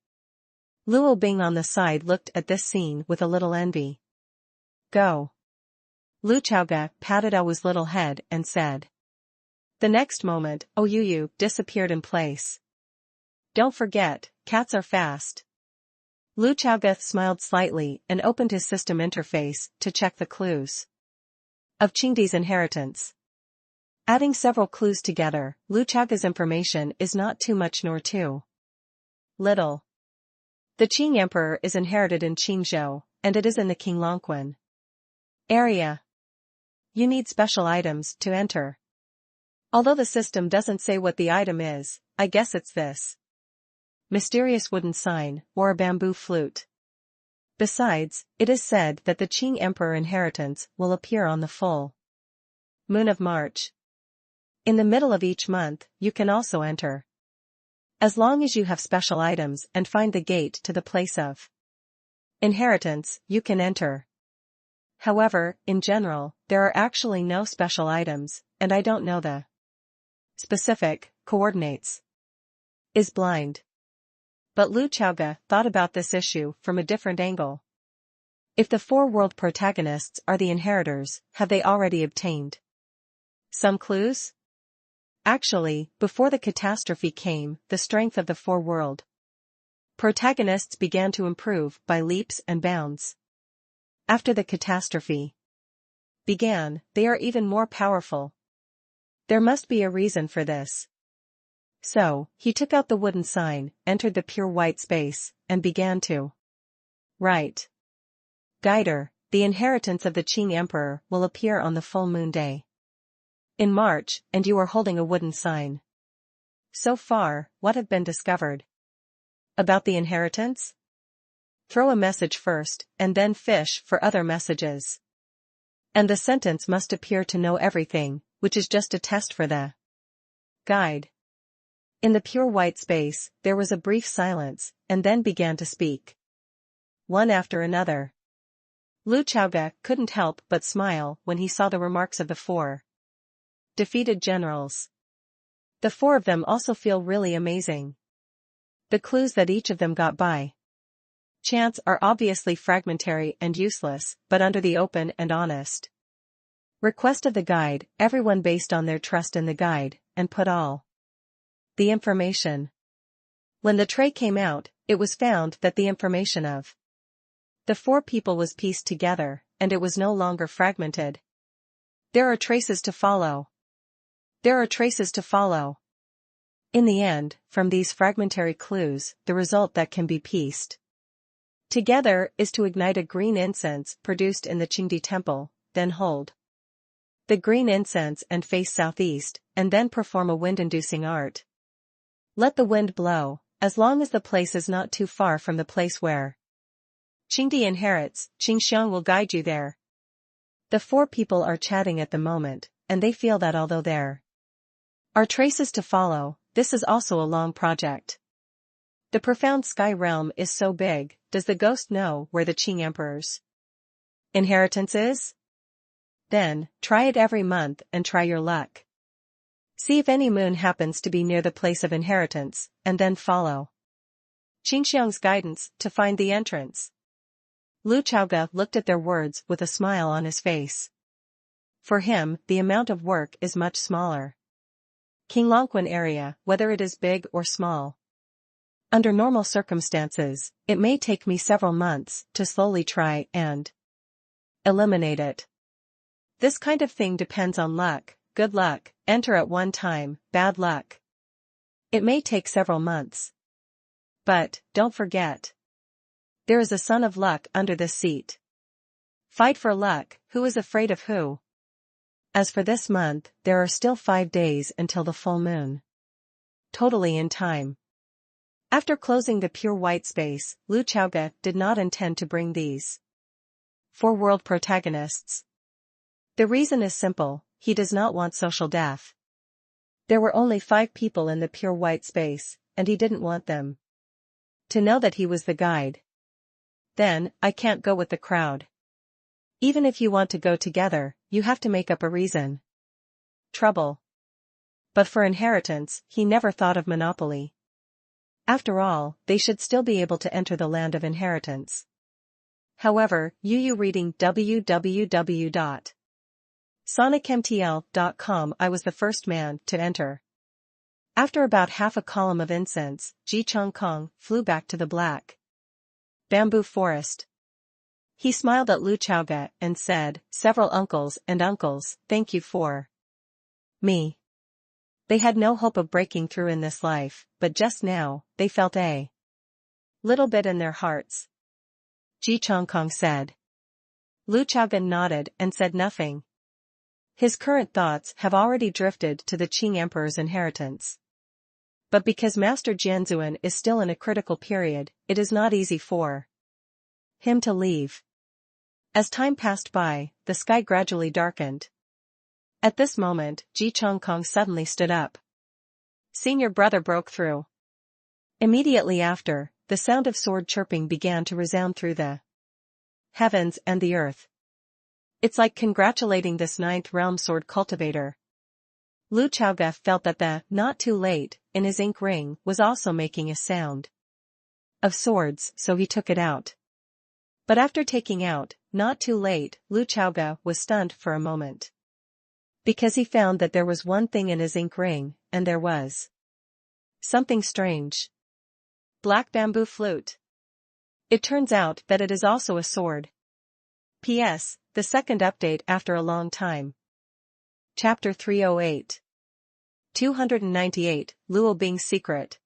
Luo Bing on the side looked at this scene with a little envy. Go. Lu Chaoge patted Alwu's little head and said. The next moment, Ouyuyu disappeared in place. Don't forget, cats are fast. Lu Chaoge smiled slightly and opened his system interface to check the clues of Qingdi's inheritance. Adding several clues together, Lu Chaoge's information is not too much nor too little. The Qing Emperor is inherited in Qingzhou, and it is in the Qinglongquan area. You need special items to enter. Although the system doesn't say what the item is, I guess it's this mysterious wooden sign, or a bamboo flute. Besides, it is said that the Qing Emperor inheritance will appear on the full moon of March. In the middle of each month, you can also enter. As long as you have special items and find the gate to the place of inheritance, you can enter. However, in general, there are actually no special items, and I don't know the specific coordinates. Is blind. But Lu Chaoge thought about this issue from a different angle. If the four world protagonists are the inheritors, have they already obtained some clues? Actually, before the catastrophe came, the strength of the four world protagonists began to improve by leaps and bounds. After the catastrophe began, they are even more powerful. There must be a reason for this. So, he took out the wooden sign, entered the pure white space, and began to write. Guider, the inheritance of the Qing Emperor will appear on the full moon day in March, and you are holding a wooden sign. So far, what have been discovered about the inheritance? Throw a message first, and then fish for other messages. And the sentence must appear to know everything, which is just a test for the guide. In the pure white space, there was a brief silence, and then began to speak. One after another. Lu Chaoge couldn't help but smile when he saw the remarks of the four defeated generals. The four of them also feel really amazing. The clues that each of them got by chance are obviously fragmentary and useless, but under the open and honest request of the guide, everyone based on their trust in the guide, and put all the information. When the tray came out, it was found that the information of the four people was pieced together, and it was no longer fragmented. There are traces to follow. There are traces to follow. In the end, from these fragmentary clues, the result that can be pieced together is to ignite a green incense produced in the Qingdi temple, then hold the green incense and face southeast, and then perform a wind-inducing art. Let the wind blow, as long as the place is not too far from the place where Qingdi inherits. Qingxiang will guide you there. The four people are chatting at the moment, and they feel that although there are traces to follow, this is also a long project. The profound sky realm is so big. Does the ghost know where the Qing Emperor's inheritance is? Then, try it every month and try your luck. See if any moon happens to be near the place of inheritance, and then follow Qingxiang's guidance to find the entrance. Lu Chaoge looked at their words with a smile on his face. For him, the amount of work is much smaller. Qinglongquan area, whether it is big or small. Under normal circumstances, it may take me several months to slowly try and eliminate it. This kind of thing depends on luck. Good luck, enter at one time, bad luck. It may take several months. But, don't forget. There is a son of luck under this seat. Fight for luck, who is afraid of who? As for this month, there are still 5 days until the full moon. Totally in time. After closing the pure white space, Lu Chaoge did not intend to bring these 4 world protagonists. The reason is simple, he does not want social death. There were only 5 people in the pure white space, and he didn't want them to know that he was the guide. Then, I can't go with the crowd. Even if you want to go together, you have to make up a reason. Trouble. But for inheritance, he never thought of monopoly. After all, they should still be able to enter the land of inheritance. However, Yu reading www.sonicmtl.com. I was the first man to enter. After about half a column of incense, Ji Chongkong flew back to the black bamboo forest. He smiled at Lu Chaoge and said, "Several uncles and uncles, thank you for me." They had no hope of breaking through in this life, but just now, they felt a little bit in their hearts. Ji Chongkong said. Lu Chaoge nodded and said nothing. His current thoughts have already drifted to the Qing Emperor's inheritance. But because Master Jianzuan is still in a critical period, it is not easy for him to leave. As time passed by, the sky gradually darkened. At this moment, Ji Chongkong suddenly stood up. Senior brother broke through. Immediately after, the sound of sword chirping began to resound through the heavens and the earth. It's like congratulating this 9th realm sword cultivator. Lu Chaoge felt that the "not too late" in his ink ring was also making a sound of swords, so he took it out. But after taking out "not too late," Lu Chaoge was stunned for a moment. Because he found that there was one thing in his ink ring, and there was something strange. Black bamboo flute. It turns out that it is also a sword. P.S. The second update after a long time. Chapter 308. 298, Luo Bing's Secret.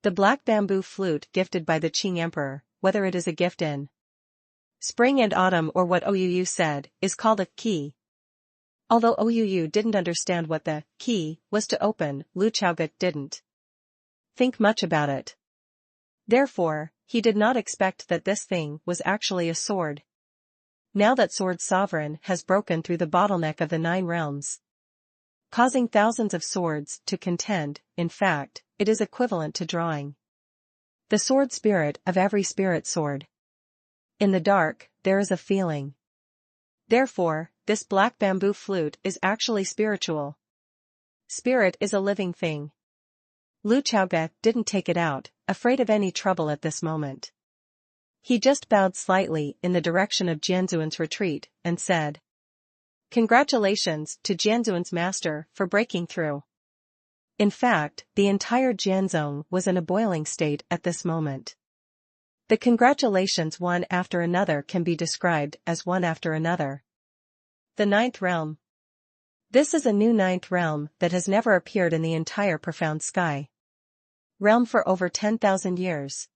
The black bamboo flute gifted by the Qing Emperor, whether it is a gift in spring and autumn or what Ouyou said, is called a key. Although Ouyou didn't understand what the key was to open, Lu Chaoge didn't think much about it. Therefore, he did not expect that this thing was actually a sword. Now that Sword Sovereign has broken through the bottleneck of the 9 realms, causing thousands of swords to contend, in fact, it is equivalent to drawing the sword spirit of every spirit sword. In the dark, there is a feeling. Therefore, this black bamboo flute is actually spiritual. Spirit is a living thing. Lu Chaoge didn't take it out, afraid of any trouble at this moment. He just bowed slightly in the direction of Jianzuan's retreat, and said, "Congratulations to Jianzuan's master for breaking through." In fact, the entire Jianzong was in a boiling state at this moment. The congratulations one after another can be described as one after another. The ninth realm. This is a new ninth realm that has never appeared in the entire profound sky realm for over 10,000 years.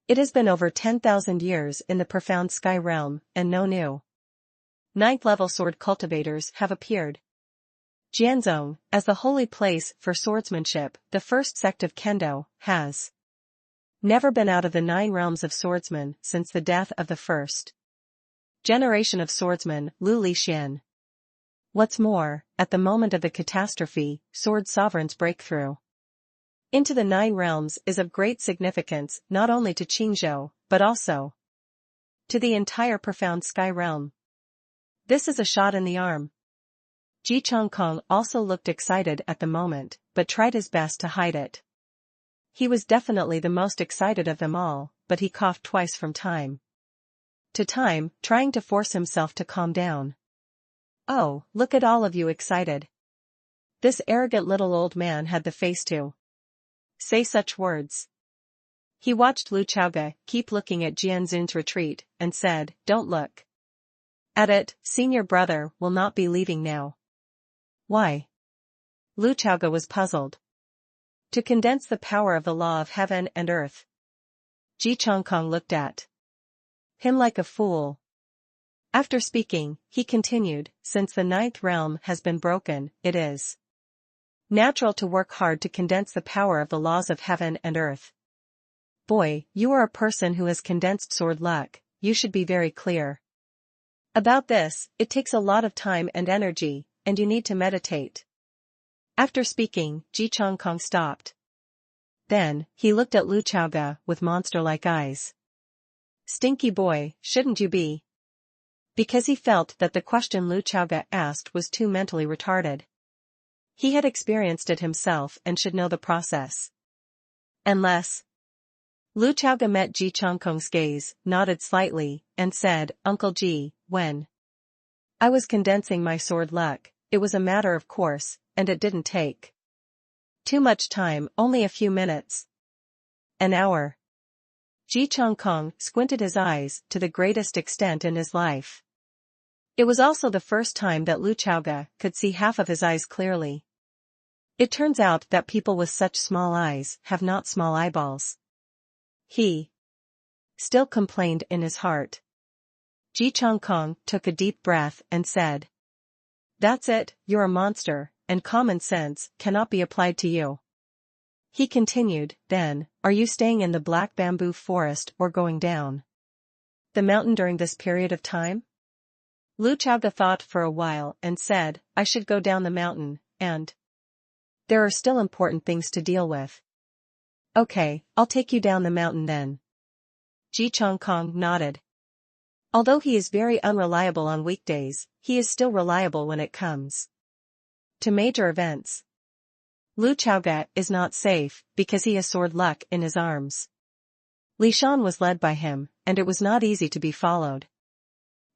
It has been over 10,000 years in the profound sky realm, and no new ninth level sword cultivators have appeared. Jianzong, as the holy place for swordsmanship, the first sect of Kendo, has never been out of the 9 realms of swordsmen since the death of the first generation of swordsman, Lu Lixian. What's more, at the moment of the catastrophe, sword sovereigns breakthrough into the 9 realms is of great significance not only to Qingzhou, but also to the entire profound sky realm. This is a shot in the arm. Ji Chongkong also looked excited at the moment, but tried his best to hide it. He was definitely the most excited of them all, but he coughed twice from time to time, trying to force himself to calm down. "Oh, look at all of you excited." This arrogant little old man had the face to say such words. He watched Lu Chaoge keep looking at Jianzun's retreat, and said, "Don't look at it, senior brother will not be leaving now." "Why?" Lu Chaoge was puzzled. "To condense the power of the law of heaven and earth." Ji Chongkong looked at him like a fool. After speaking, he continued, "Since the 9th realm has been broken, it is natural to work hard to condense the power of the laws of heaven and earth. Boy, you are a person who has condensed sword luck, you should be very clear about this. It takes a lot of time and energy, and you need to meditate." After speaking, Ji Chongkong stopped. Then, he looked at Lu Chaoge with monster-like eyes. "Stinky boy, shouldn't you be?" Because he felt that the question Lu Chaoge asked was too mentally retarded. He had experienced it himself and should know the process. Unless. Lu Chaoge met Ji Chongkong's gaze, nodded slightly, and said, "Uncle Ji, when I was condensing my sword luck, it was a matter of course, and it didn't take too much time, only a few minutes. An hour." Ji Chongkong squinted his eyes to the greatest extent in his life. It was also the first time that Lu Chaoge could see half of his eyes clearly. It turns out that people with such small eyes have not small eyeballs. He still complained in his heart. Ji Chongkong took a deep breath and said, "That's it, you're a monster, and common sense cannot be applied to you." He continued, "Then, are you staying in the black bamboo forest or going down the mountain during this period of time?" Lu Chaoge thought for a while and said, "I should go down the mountain, and there are still important things to deal with." "Okay, I'll take you down the mountain then." Ji Chongkong nodded. Although he is very unreliable on weekdays, he is still reliable when it comes to major events. Lu Chaoge is not safe because he has sword luck in his arms. Li Shan was led by him, and it was not easy to be followed.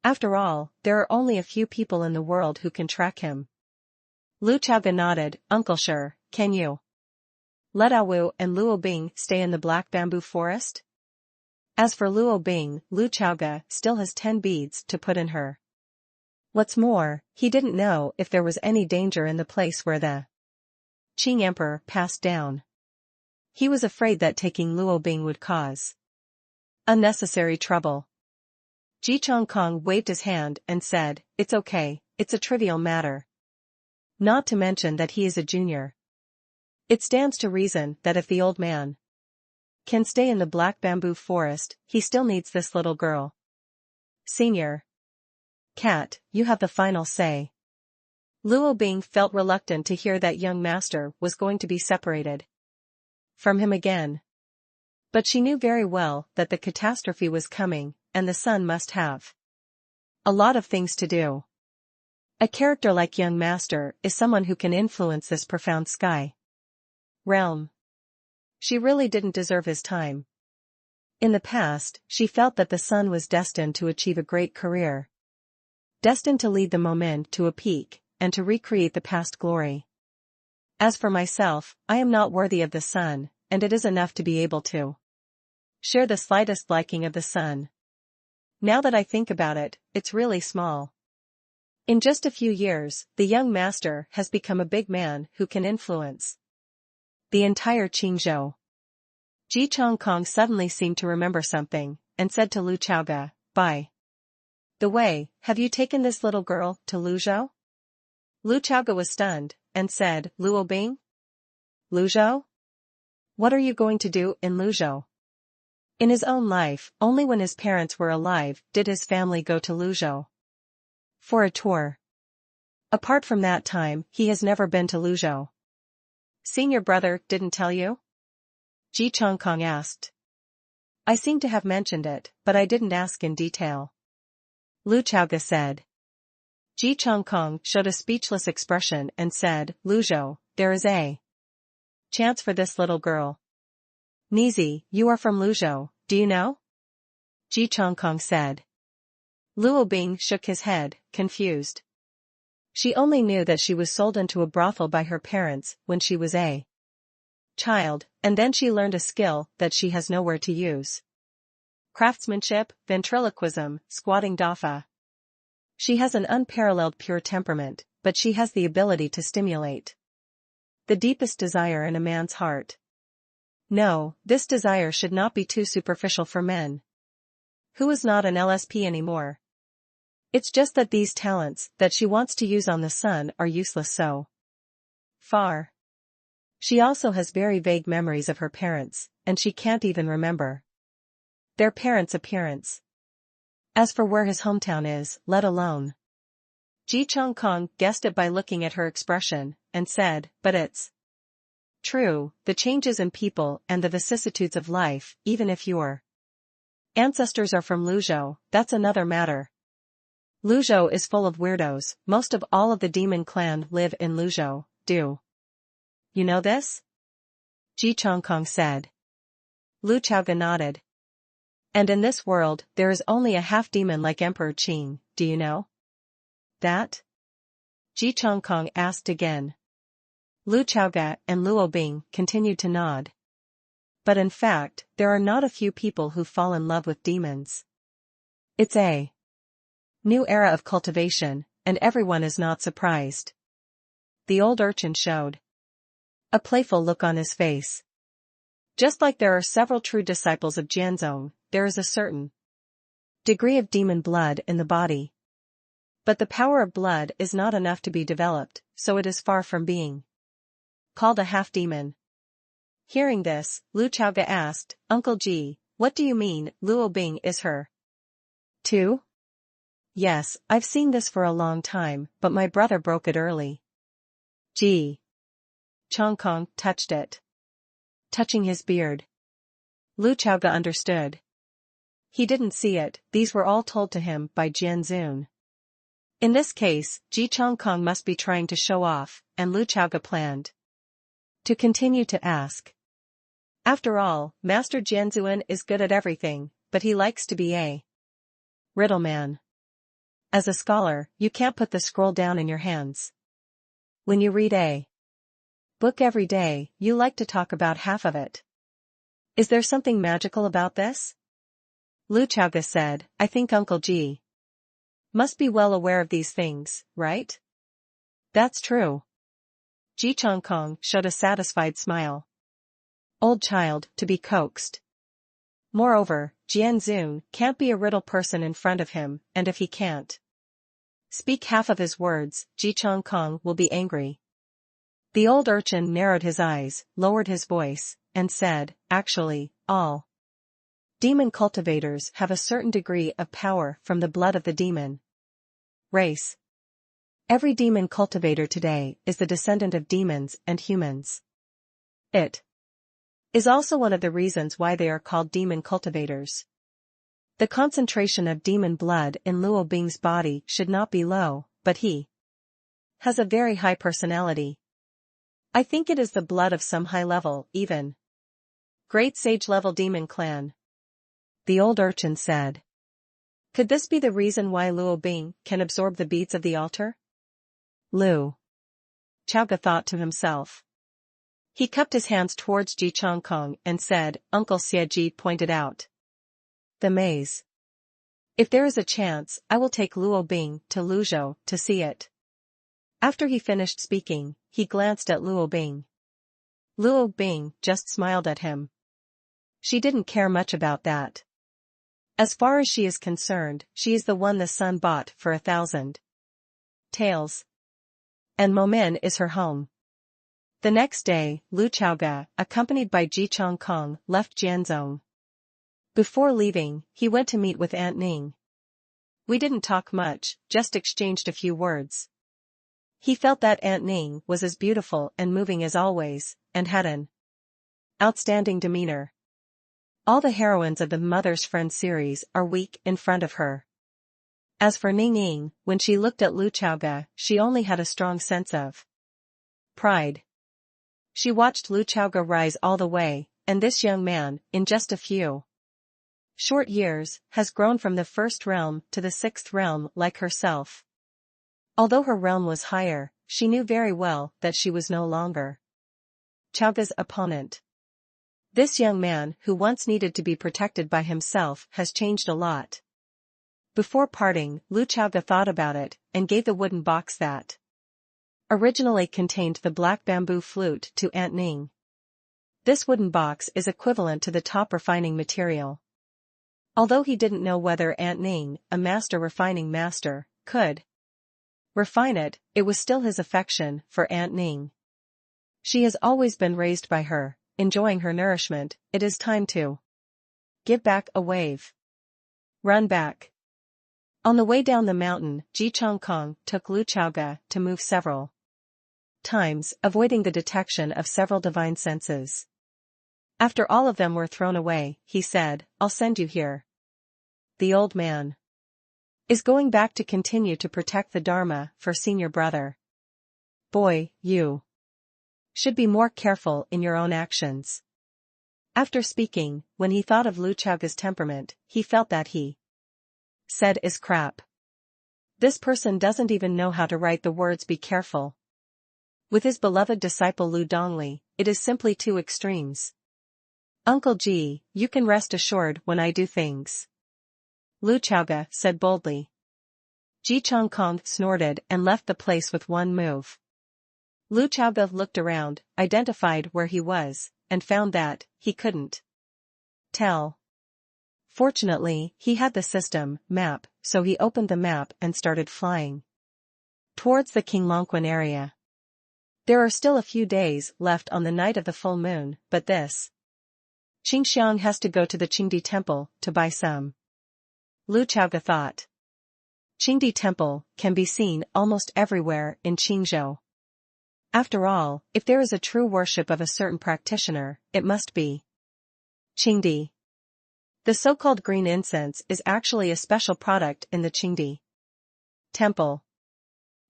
After all, there are only a few people in the world who can track him. Lu Chaoge nodded. "Uncle Sure, can you let Awu and Luo Bing stay in the black bamboo forest?" As for Luo Bing, Lu Chaoge still has 10 beads to put in her. What's more, he didn't know if there was any danger in the place where the Qing Emperor passed down. He was afraid that taking Luo Bing would cause unnecessary trouble. Ji Chongkong waved his hand and said, "It's okay, it's a trivial matter. Not to mention that he is a junior. It stands to reason that if the old man can stay in the black bamboo forest, he still needs this little girl. Senior Cat, you have the final say." Luo Bing felt reluctant to hear that young master was going to be separated from him again. But she knew very well that the catastrophe was coming, and the son must have a lot of things to do. A character like young master is someone who can influence this profound sky realm. She really didn't deserve his time. In the past, she felt that the son was destined to achieve a great career. Destined to lead the moment to a peak, and to recreate the past glory. As for myself, I am not worthy of the sun, and it is enough to be able to share the slightest liking of the sun. Now that I think about it, it's really small. In just a few years, the young master has become a big man who can influence the entire Qingzhou. Ji Chongkong suddenly seemed to remember something, and said to Lu Chaoge, "By the way, have you taken this little girl to Luzhou?" Lu Chaoge was stunned, and said, "Luo Bing? Luzhou? What are you going to do in Luzhou?" In his own life, only when his parents were alive did his family go to Luzhou for a tour. Apart from that time, he has never been to Luzhou. "Senior brother didn't tell you?" Ji Chongkong asked. "I seem to have mentioned it, but I didn't ask in detail," Lu Chaoge said. Ji Chongkong showed a speechless expression and said, "Luzhou, there is a chance for this little girl." "Nizi, you are from Luzhou, do you know?" Ji Chongkong said. Luo Bing shook his head, confused. She only knew that she was sold into a brothel by her parents when she was a child, and then she learned a skill that she has nowhere to use. Craftsmanship, ventriloquism, squatting dafa. She has an unparalleled pure temperament, but she has the ability to stimulate the deepest desire in a man's heart. No, this desire should not be too superficial for men. Who is not an LSP anymore? It's just that these talents that she wants to use on the sun are useless so far. She also has very vague memories of her parents, and she can't even remember their parents' appearance. As for where his hometown is, let alone. Ji Chongkong guessed it by looking at her expression, and said, "But it's true, the changes in people and the vicissitudes of life, even if your ancestors are from Luzhou, that's another matter. Luzhou is full of weirdos, most of all of the demon clan live in Luzhou, do you know this?" Ji Chongkong said. Lu Chaoge nodded. "And in this world, there is only a half-demon like Emperor Qing, do you know that?" Ji Chongkong asked again. Lu Chaoge and Luo Bing continued to nod. But in fact, there are not a few people who fall in love with demons. It's a new era of cultivation, and everyone is not surprised. The old urchin showed a playful look on his face. Just like there are several true disciples of Jianzong, there is a certain degree of demon blood in the body. But the power of blood is not enough to be developed, so it is far from being called a half-demon. Hearing this, Lu Chaoge asked, "Uncle Ji, what do you mean, Luo Bing is her too?" "Yes, I've seen this for a long time, but my brother broke it early." Ji Chongkong touched it. Touching his beard. Lu Chaoge understood. He didn't see it, these were all told to him by Jian Zun. In this case, Ji Chongkong must be trying to show off, and Lu Chaoge planned to continue to ask. After all, Master Jianzuan is good at everything, but he likes to be a riddle man. As a scholar, you can't put the scroll down in your hands. When you read a book every day, you like to talk about half of it. Is there something magical about this? Lu Chaoge said, "I think Uncle Ji must be well aware of these things, right?" "That's true." Ji Chongkong showed a satisfied smile. Old child, to be coaxed. Moreover, Jian Zun can't be a riddle person in front of him, and if he can't speak half of his words, Ji Chongkong will be angry. The old urchin narrowed his eyes, lowered his voice, and said, "Actually, all demon cultivators have a certain degree of power from the blood of the demon race. Every demon cultivator today is the descendant of demons and humans. It is also one of the reasons why they are called demon cultivators. The concentration of demon blood in Luo Bing's body should not be low, but he Has a very high personality. I think it is the blood of some high level, even. Great sage level demon clan. The old urchin said. Could this be the reason why Luo Bing can absorb the beads of the altar? Lu Chaoga thought to himself. He cupped his hands towards Ji Chongkong and said, Uncle Xie Ji pointed out the maze. If there is a chance, I will take Luo Bing to Luzhou to see it. After he finished speaking, he glanced at Luo Bing. Luo Bing just smiled at him. She didn't care much about that. As far as she is concerned, she is the one the sun bought for 1,000 taels. And Momen is her home. The next day, Lu Chaoga, accompanied by Ji Chongkong, left Jianzhong. Before leaving, he went to meet with Aunt Ning. We didn't talk much, just exchanged a few words. He felt that Aunt Ning was as beautiful and moving as always, and had an outstanding demeanor. All the heroines of the Mother's Friend series are weak in front of her. As for Ning Ying, when she looked at Lu Chaoga, she only had a strong sense of pride. She watched Lu Chaoga rise all the way, and this young man, in just a few short years, has grown from the 1st realm to the 6th realm like herself. Although her realm was higher, she knew very well that she was no longer Chaoga's opponent. This young man who once needed to be protected by himself has changed a lot. Before parting, Lu Chaoga thought about it, and gave the wooden box that originally contained the black bamboo flute to Aunt Ning. This wooden box is equivalent to the top refining material. Although he didn't know whether Aunt Ning, a master refining master, could refine it, it was still his affection for Aunt Ning. She has always been raised by her, enjoying her nourishment. It is time to give back a wave. Run back. On the way down the mountain, Ji Chongkong took Lu Chaoga to move several times, avoiding the detection of several divine senses. After all of them were thrown away, he said, I'll send you here. The old man is going back to continue to protect the Dharma for senior brother. Boy, you should be more careful in your own actions. After speaking, when he thought of Lu Chaoga's temperament, he felt that he said is crap. This person doesn't even know how to write the words be careful. With his beloved disciple Lu Dongli, it is simply two extremes. Uncle Ji, you can rest assured when I do things. Lu Chaoga said boldly. Ji Chongkong snorted and left the place with one move. Lu Chaoga looked around, identified where he was, and found that he couldn't tell. Fortunately, he had the system map, so he opened the map and started flying towards the Qinglongquan area. There are still a few days left on the night of the full moon, but this Qingxiang has to go to the Qingdi temple to buy some. Lu Chaoga thought. Qingdi temple can be seen almost everywhere in Qingzhou. After all, if there is a true worship of a certain practitioner, it must be Qingdi. The so-called green incense is actually a special product in the Qingdi temple.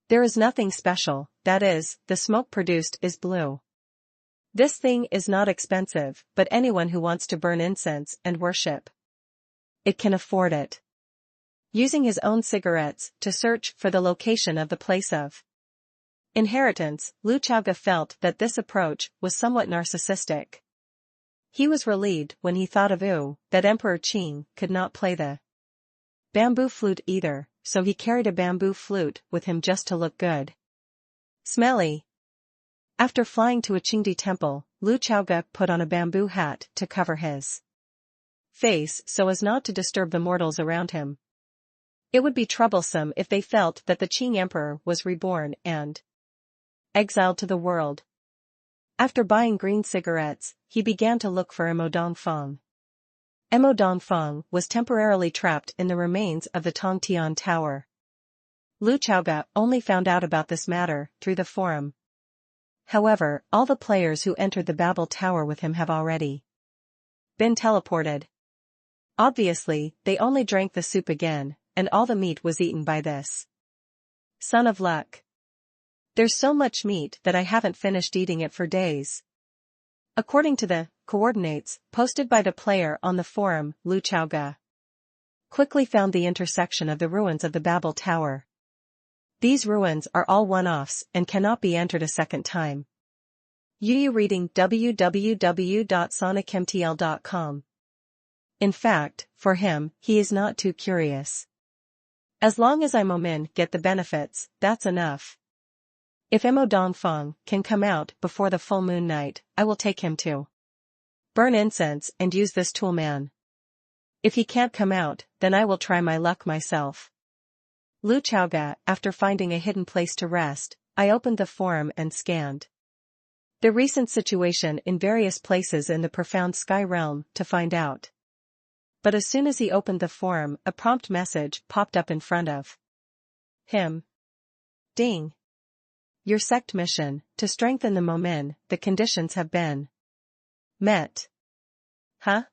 There is nothing special, that is, the smoke produced is blue. This thing is not expensive, but anyone who wants to burn incense and worship it can afford it. Using his own cigarettes to search for the location of the place of inheritance, Lu Chaoga felt that this approach was somewhat narcissistic. He was relieved when he thought of that Emperor Qing could not play the bamboo flute either, so he carried a bamboo flute with him just to look good. Smelly. After flying to a Qingdi temple, Lu Chaoga put on a bamboo hat to cover his face so as not to disturb the mortals around him. It would be troublesome if they felt that the Qing emperor was reborn and exiled to the world. After buying green cigarettes, he began to look for Emo Dongfang. Emo Dongfang was temporarily trapped in the remains of the Tongtian Tower. Lu Chaoga only found out about this matter through the forum. However, all the players who entered the Babel Tower with him have already been teleported. Obviously, they only drank the soup again, and all the meat was eaten by this son of luck. There's so much meat that I haven't finished eating it for days. According to the coordinates posted by the player on the forum, Lu Chaoga quickly found the intersection of the ruins of the Babel Tower. These ruins are all one-offs and cannot be entered a second time. Yu reading www.sonicmtl.com. In fact, for him, he is not too curious. As long as Imomin get the benefits, that's enough. If Imo Dongfeng can come out before the full moon night, I will take him to burn incense and use this tool man. If he can't come out, then I will try my luck myself. Lu Chaoga, after finding a hidden place to rest, I opened the forum and scanned the recent situation in various places in the profound sky realm to find out. But as soon as he opened the forum, a prompt message popped up in front of him. Ding. Your sect mission, to strengthen the Momin, the conditions have been met. Huh?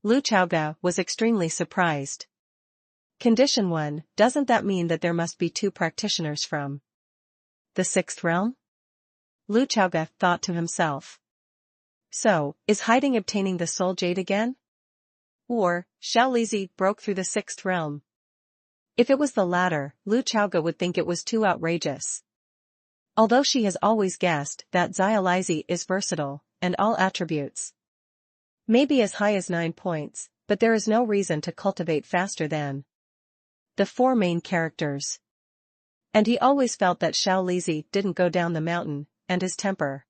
Lu Chaoga was extremely surprised. Condition 1, doesn't that mean that there must be 2 practitioners from the 6th realm? Lu Chaoga thought to himself. So, is hiding obtaining the soul jade again? Or, Xiao Lizi broke through the 6th realm? If it was the latter, Lu Chaoga would think it was too outrageous. Although she has always guessed that Xiao Lizi is versatile, and all attributes maybe as high as 9 points, but there is no reason to cultivate faster than the 4 main characters. And he always felt that Xiao Lizi didn't go down the mountain, and his temper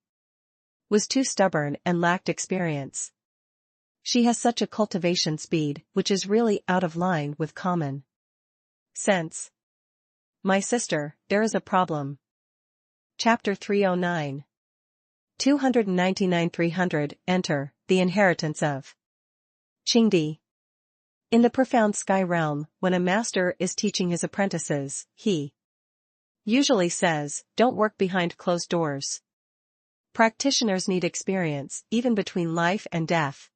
was too stubborn and lacked experience. She has such a cultivation speed, which is really out of line with common sense. My sister, there is a problem. Chapter 309. 299-300, Enter, the Inheritance of Qingdi. In the profound sky realm, when a master is teaching his apprentices, he usually says, don't work behind closed doors. Practitioners need experience, even between life and death.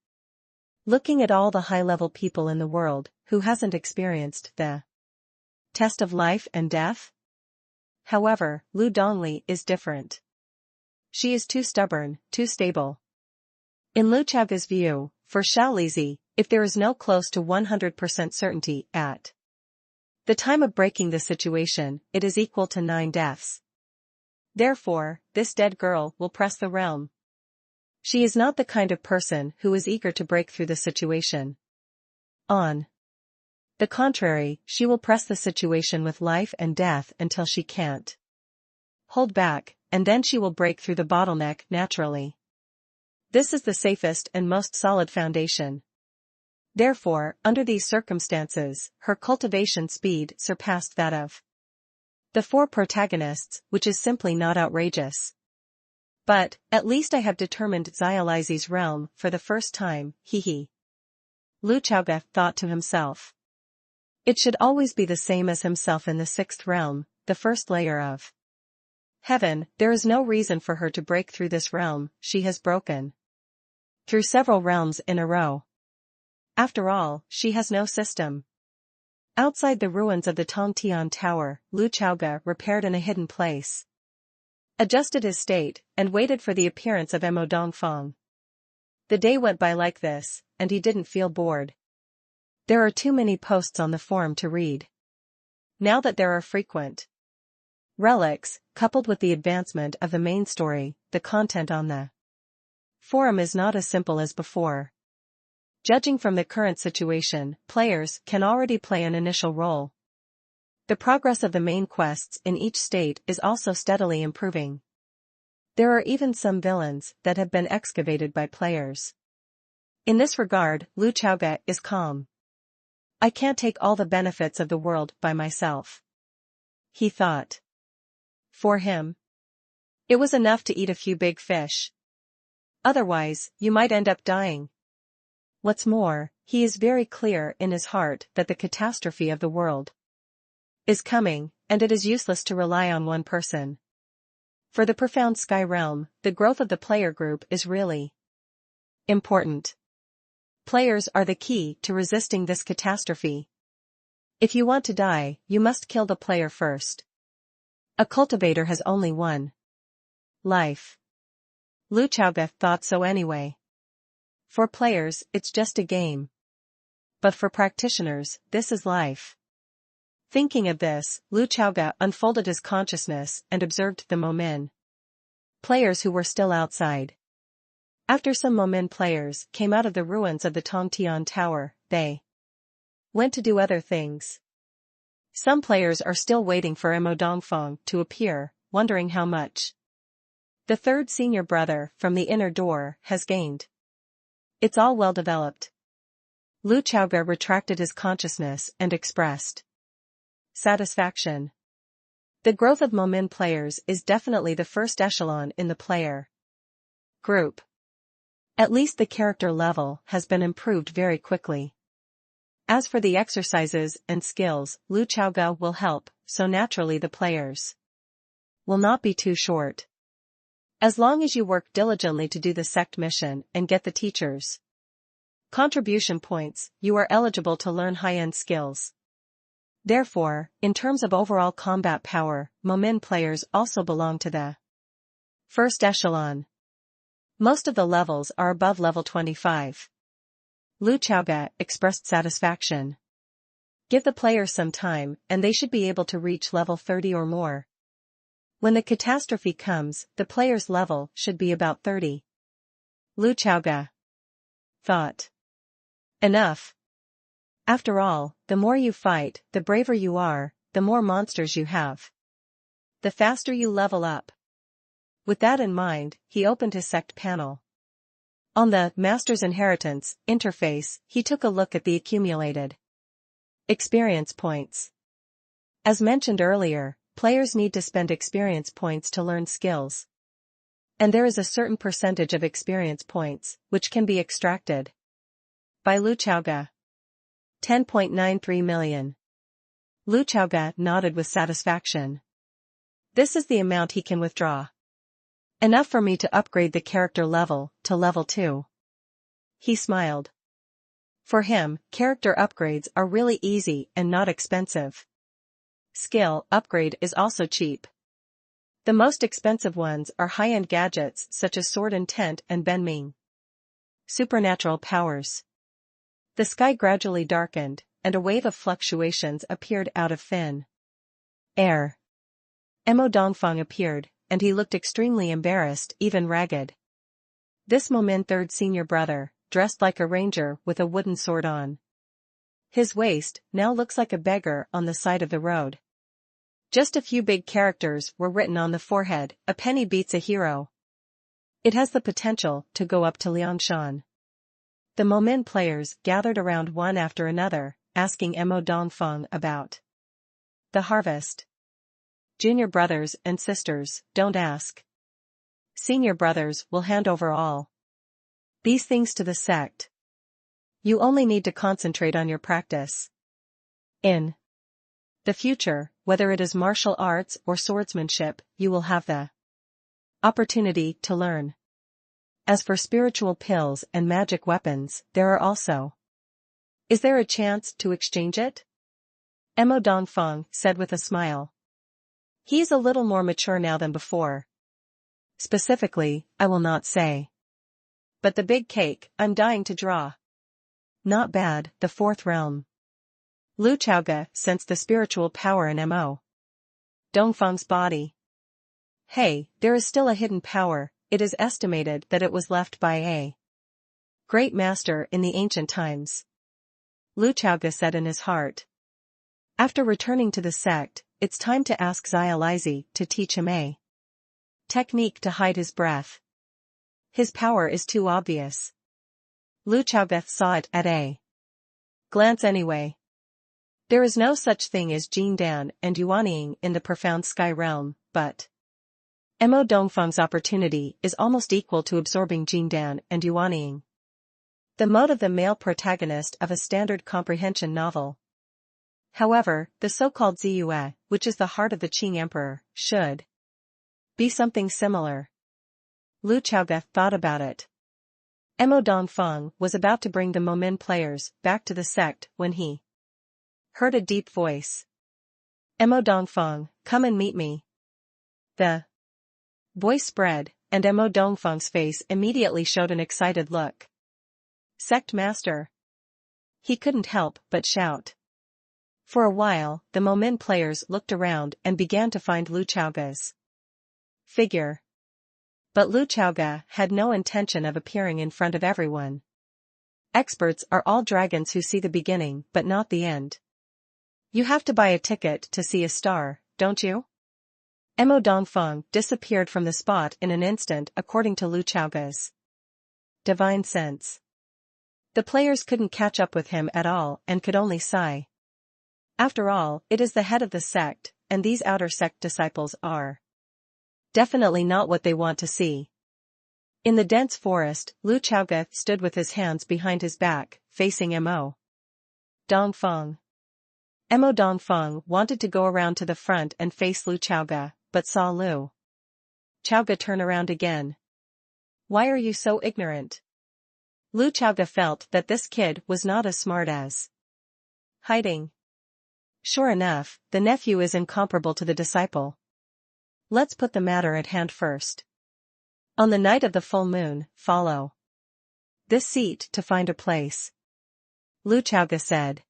Looking at all the high-level people in the world, who hasn't experienced the test of life and death? However, Lu Dongli is different. She is too stubborn, too stable. In Lu Chaoga's view, for Xiao Lizi, if there is no close to 100% certainty at the time of breaking the situation, it is equal to 9 deaths. Therefore, this dead girl will press the realm. She is not the kind of person who is eager to break through the situation. On the contrary, she will press the situation with life and death until she can't hold back, and then she will break through the bottleneck naturally. This is the safest and most solid foundation. Therefore, under these circumstances, her cultivation speed surpassed that of the 4 protagonists, which is simply not outrageous. But, at least I have determined Xiao Lizi's realm for the first time, hee. Lu Chaoga thought to himself. It should always be the same as himself in the 6th realm, the first layer of heaven. There is no reason for her to break through this realm. She has broken through several realms in a row. After all, she has no system. Outside the ruins of the Tongtian Tower, Lu Chaoga repaired in a hidden place, adjusted his state, and waited for the appearance of Imo Dongfeng. The day went by like this, and he didn't feel bored. There are too many posts on the forum to read. Now that there are frequent relics, coupled with the advancement of the main story, the content on the forum is not as simple as before. Judging from the current situation, players can already play an initial role. The progress of the main quests in each state is also steadily improving. There are even some villains that have been excavated by players. In this regard, Lu Chaoga is calm. I can't take all the benefits of the world by myself, he thought. For him, it was enough to eat a few big fish. Otherwise, you might end up dying. What's more, he is very clear in his heart that the catastrophe of the world is coming, and it is useless to rely on one person. For the profound sky realm, the growth of the player group is really important. Players are the key to resisting this catastrophe. If you want to die, you must kill the player first. A cultivator has only one life. Lu Chaoge thought so anyway. For players, it's just a game. But for practitioners, this is life. Thinking of this, Lu Chaoge unfolded his consciousness and observed the Momin players who were still outside. After some Momin players came out of the ruins of the Tongtian Tower, they went to do other things. Some players are still waiting for Emo Dongfang to appear, wondering how much the third senior brother from the inner door has gained. It's all well developed. Lu Chaoge retracted his consciousness and expressed satisfaction. The growth of Momin players is definitely the first echelon in the player group. At least the character level has been improved very quickly. As for the exercises and skills, Lu Chaoge will help, so naturally the players will not be too short. As long as you work diligently to do the sect mission and get the teachers' contribution points, you are eligible to learn high-end skills. Therefore, in terms of overall combat power, Momin players also belong to the first echelon. Most of the levels are above level 25. Lu Chaoge expressed satisfaction. Give the players some time and they should be able to reach level 30 or more. When the catastrophe comes, the player's level should be about 30. Lu Chaoge thought. Enough. After all, the more you fight, the braver you are, the more monsters you have, the faster you level up. With that in mind, he opened his sect panel. On the Master's Inheritance interface, he took a look at the accumulated experience points. As mentioned earlier, players need to spend experience points to learn skills. And there is a certain percentage of experience points, which can be extracted by Lu Chaoge. 10.93 million. Lu Chaoge nodded with satisfaction. This is the amount he can withdraw. Enough for me to upgrade the character level to level 2. He smiled. For him, character upgrades are really easy and not expensive. Skill upgrade is also cheap. The most expensive ones are high-end gadgets such as Sword Intent and Benming. Supernatural powers. The sky gradually darkened, and a wave of fluctuations appeared out of thin air. Emo Dongfang appeared, and he looked extremely embarrassed, even ragged. This Momin third senior brother, dressed like a ranger with a wooden sword on his waist, now looks like a beggar on the side of the road. Just a few big characters were written on the forehead, a penny beats a hero. It has the potential to go up to Liangshan. The Momin players gathered around one after another, asking Emo Dongfang about the harvest. Junior brothers and sisters, don't ask. Senior brothers will hand over all these things to the sect. You only need to concentrate on your practice. In the future, whether it is martial arts or swordsmanship, you will have the opportunity to learn. As for spiritual pills and magic weapons, there are also. Is there a chance to exchange it? Emo Dongfang said with a smile. He's a little more mature now than before. Specifically, I will not say. But the big cake, I'm dying to draw. Not bad, the fourth realm. Lu Chaoge sensed the spiritual power in Emo Dongfang's body. Hey, there is still a hidden power. It is estimated that it was left by a great master in the ancient times. Lu Chaoge said in his heart. After returning to the sect, it's time to ask Xializi to teach him a technique to hide his breath. His power is too obvious. Lu Chaoge saw it at a glance anyway. There is no such thing as Jindan and Yuanying in the profound sky realm, but Emo Dongfang's opportunity is almost equal to absorbing Jindan and Yuanying. The mode of the male protagonist of a standard comprehension novel. However, the so-called Ziyue, which is the heart of the Qing Emperor, should be something similar. Lu Chaoge thought about it. Emo Dongfang was about to bring the Momin players back to the sect when he heard a deep voice. Emo Dongfang, come and meet me. The voice spread, and Mo Dongfeng's face immediately showed an excited look. Sect Master. He couldn't help but shout. For a while, the Momin players looked around and began to find Lu Chaoga's figure. But Lu Chaoga had no intention of appearing in front of everyone. Experts are all dragons who see the beginning but not the end. You have to buy a ticket to see a star, don't you? Mo Dongfeng disappeared from the spot in an instant according to Lu Chaoga's divine sense. The players couldn't catch up with him at all and could only sigh. After all, it is the head of the sect, and these outer sect disciples are definitely not what they want to see. In the dense forest, Lu Chaoga stood with his hands behind his back, facing Mo Dongfeng. Mo Dongfeng wanted to go around to the front and face Lu Chaoga, but saw Lu Chaoga turn around again. Why are you so ignorant? Lu Chaoga felt that this kid was not as smart as hiding. Sure enough, the nephew is incomparable to the disciple. Let's put the matter at hand first. On the night of the full moon, follow this seat to find a place. Lu Chaoga said.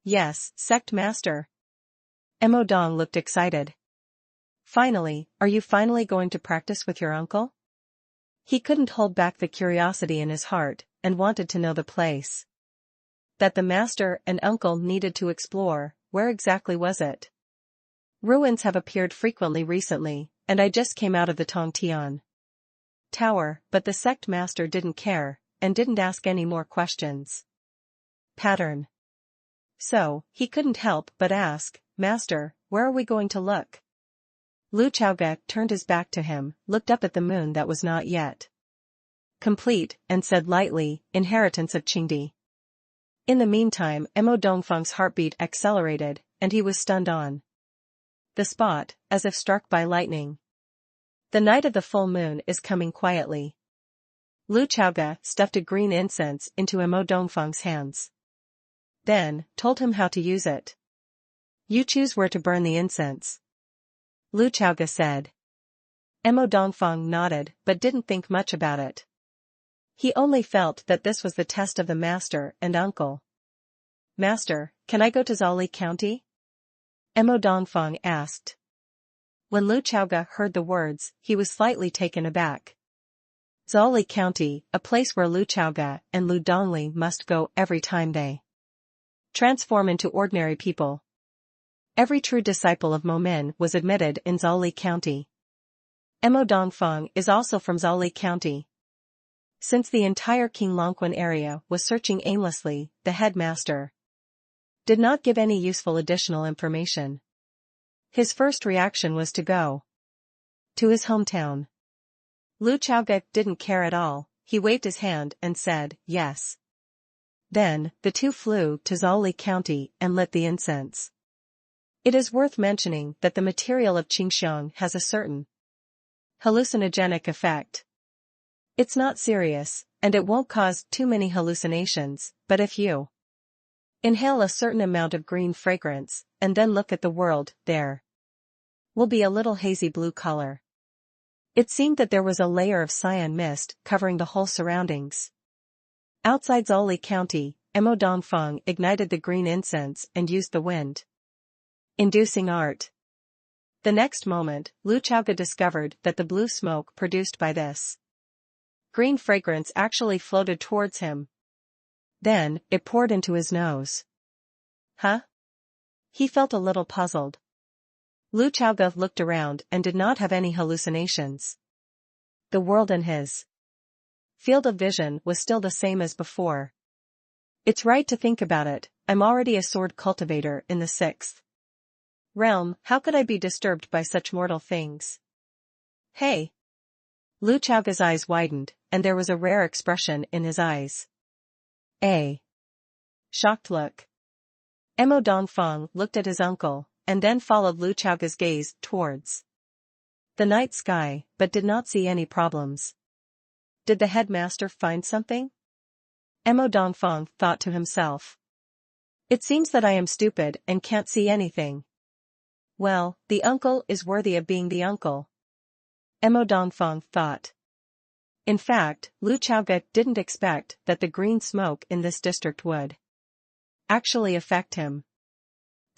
Yes, Sect Master. Mo Dong looked excited. Finally, are you finally going to practice with your uncle? He couldn't hold back the curiosity in his heart, and wanted to know the place that the master and uncle needed to explore. Where exactly was it? Ruins have appeared frequently recently, and I just came out of the Tongtian Tower, but the sect master didn't care, and didn't ask any more questions. Pattern. So, he couldn't help but ask, Master, where are we going to look? Lu Chaoga turned his back to him, looked up at the moon that was not yet complete, and said lightly, Inheritance of Qingdi. In the meantime, Mo Dongfeng's heartbeat accelerated, and he was stunned on the spot, as if struck by lightning. The night of the full moon is coming quietly. Lu Chaoga stuffed a green incense into Mo Dongfeng's hands. Then, told him how to use it. You choose where to burn the incense. Lu Chaoga said. Mo Dongfeng nodded but didn't think much about it. He only felt that this was the test of the master and uncle. Master, can I go to Zali County? Mo Dongfeng asked. When Lu Chaoga heard the words, he was slightly taken aback. Zali County, a place where Lu Chaoga and Lu Dongli must go every time they transform into ordinary people. Every true disciple of Momin was admitted in Zali County. Mo Dongfeng is also from Zali County. Since the entire King Longquan area was searching aimlessly, the headmaster did not give any useful additional information. His first reaction was to go to his hometown. Lu Chaoga didn't care at all, he waved his hand and said, yes. Then, the two flew to Zali County and lit the incense. It is worth mentioning that the material of Qingxiang has a certain hallucinogenic effect. It's not serious, and it won't cause too many hallucinations, but if you inhale a certain amount of green fragrance, and then look at the world, there will be a little hazy blue color. It seemed that there was a layer of cyan mist covering the whole surroundings. Outside Zali County, Mo Dongfeng ignited the green incense and used the wind-inducing art. The next moment, Lu Chaoga discovered that the blue smoke produced by this green fragrance actually floated towards him. Then, it poured into his nose. Huh? He felt a little puzzled. Lu Chaoga looked around and did not have any hallucinations. The world in his field of vision was still the same as before. It's right to think about it, I'm already a sword cultivator in the 6th realm, how could I be disturbed by such mortal things? Hey! Lu Chaoga's eyes widened, and there was a rare expression in his eyes. A shocked look. Mo Dongfeng looked at his uncle, and then followed Lu Chaoga's gaze towards the night sky, but did not see any problems. Did the headmaster find something? Mo Dongfeng thought to himself. It seems that I am stupid and can't see anything. Well, the uncle is worthy of being the uncle. Emo Dongfeng thought. In fact, Lu Chaoge didn't expect that the green smoke in this district would actually affect him.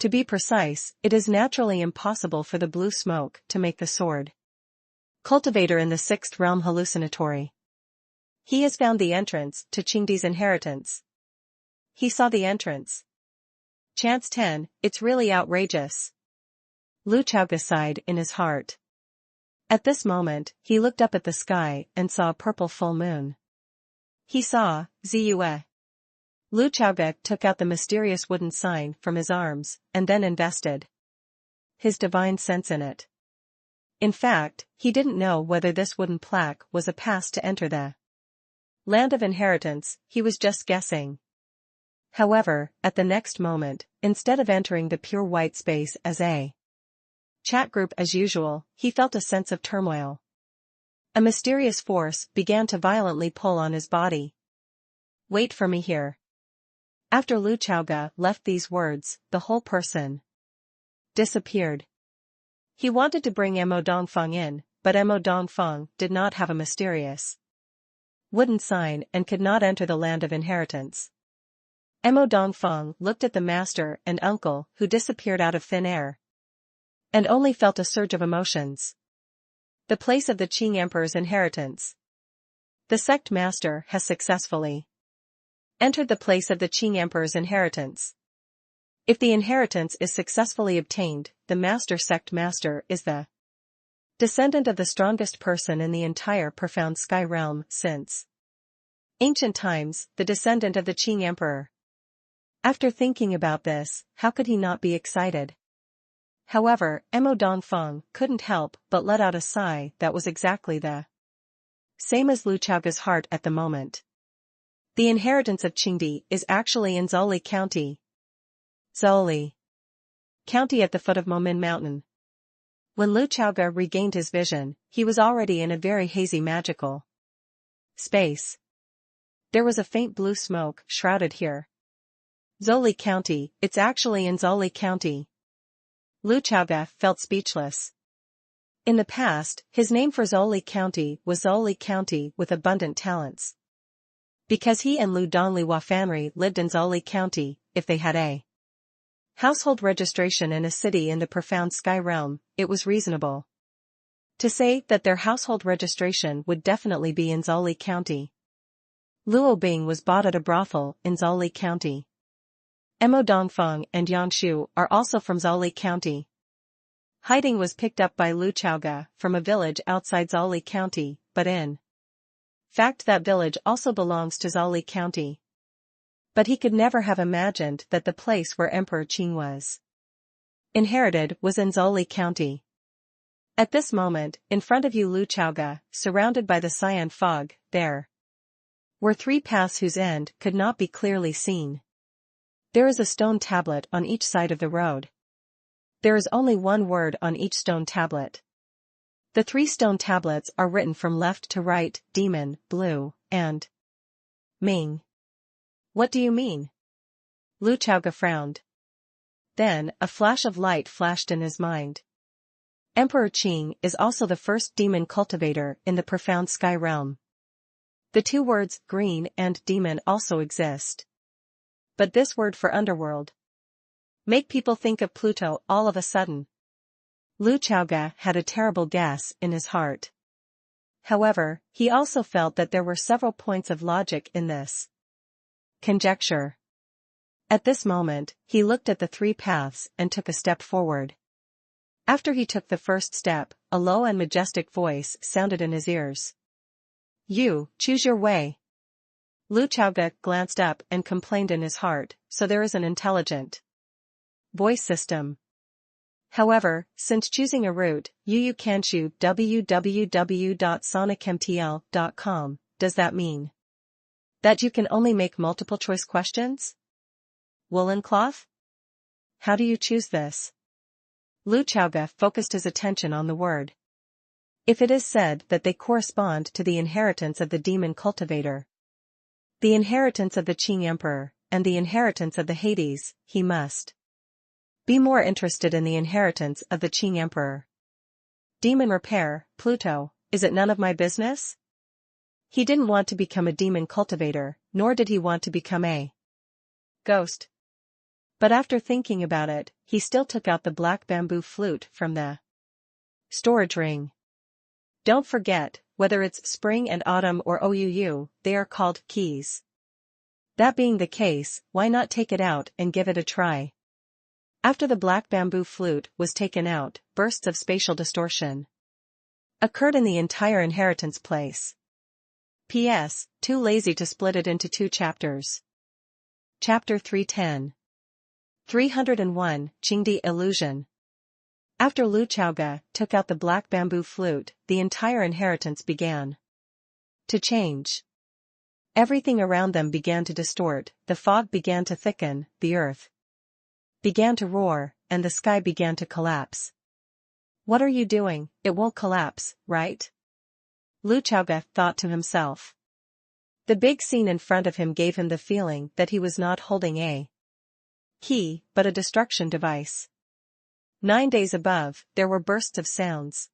To be precise, it is naturally impossible for the blue smoke to make the sword cultivator in the sixth realm hallucinatory. He has found the entrance to Qingdi's inheritance. He saw the entrance. Chance 10, it's really outrageous. Lu Chaoge sighed in his heart. At this moment, he looked up at the sky and saw a purple full moon. He saw, Ziyue. Lu Chaoge took out the mysterious wooden sign from his arms, and then invested his divine sense in it. In fact, he didn't know whether this wooden plaque was a pass to enter the land of inheritance, he was just guessing. However, at the next moment, instead of entering the pure white space as a chat group as usual, he felt a sense of turmoil. A mysterious force began to violently pull on his body. Wait for me here. After Lu Chaoge left these words, the whole person disappeared. He wanted to bring Emo Dongfeng in, but Emo Dongfeng did not have a mysterious wooden sign and could not enter the land of inheritance. Emo Dongfeng looked at the master and uncle who disappeared out of thin air, and only felt a surge of emotions. The place of the Qing Emperor's inheritance. The sect master has successfully entered the place of the Qing Emperor's inheritance. If the inheritance is successfully obtained, the master sect master is the descendant of the strongest person in the entire profound sky realm since ancient times, the descendant of the Qing Emperor. After thinking about this, how could he not be excited? However, Emo Dongfeng couldn't help but let out a sigh that was exactly the same as Lu Chaoge's heart at the moment. The inheritance of Qingdi is actually in Zoli County. Zoli County at the foot of Momin Mountain. When Lu Chaoge regained his vision, he was already in a very hazy magical space. There was a faint blue smoke shrouded here. Zoli County, it's actually in Zoli County. Lu Chaoge felt speechless. In the past, his name for Zoli County was Zoli County with abundant talents. Because he and Lu Dongliwa family lived in Zoli County, if they had a household registration in a city in the profound sky realm, it was reasonable to say that their household registration would definitely be in Zoli County. Luo Bing was bought at a brothel in Zoli County. Emo Dongfeng and Yangshu are also from Zoli County. Hiding was picked up by Lu Chaoge from a village outside Zoli County, but in fact that village also belongs to Zoli County. But he could never have imagined that the place where Emperor Qing was inherited was in Zoli County. At this moment, in front of you Lu Chaoge, surrounded by the cyan fog, there were three paths whose end could not be clearly seen. There is a stone tablet on each side of the road. There is only one word on each stone tablet. The three stone tablets are written from left to right, demon, blue, and Ming. What do you mean? Lu Chaoge frowned. Then, a flash of light flashed in his mind. Emperor Qing is also the first demon cultivator in the profound sky realm. The two words, green and demon, also exist. But this word for underworld make people think of Pluto all of a sudden. Lu Chaoge had a terrible guess in his heart. However, he also felt that there were several points of logic in this conjecture. At this moment, he looked at the three paths and took a step forward. After he took the first step, a low and majestic voice sounded in his ears. You, choose your way. Lu Chaoge glanced up and complained in his heart, so there is an intelligent voice system. However, since choosing a route, you can choose www.sonicmtl.com, does that mean that you can only make multiple choice questions? Woolen cloth? How do you choose this? Lu Chaoge focused his attention on the word. If it is said that they correspond to the inheritance of the demon cultivator, the inheritance of the Qing Emperor, and the inheritance of the Hades, he must Be more interested in the inheritance of the Qing Emperor. Demon repair, Pluto, is it none of my business? He didn't want to become a demon cultivator, nor did he want to become a ghost. But after thinking about it, he still took out the black bamboo flute from the storage ring. Don't forget, whether it's spring and autumn or OUU, they are called keys. That being the case, why not take it out and give it a try? After the black bamboo flute was taken out, bursts of spatial distortion occurred in the entire inheritance place. P.S. Too lazy to split it into 2 chapters. Chapter 310. 301, Qingdi Illusion. After Lu Chaoga took out the black bamboo flute, the entire inheritance began to change. Everything around them began to distort, the fog began to thicken, the earth began to roar, and the sky began to collapse. What are you doing? It won't collapse, right? Lu Chaoga thought to himself. The big scene in front of him gave him the feeling that he was not holding a key, but a destruction device. 9 days above, there were bursts of sounds.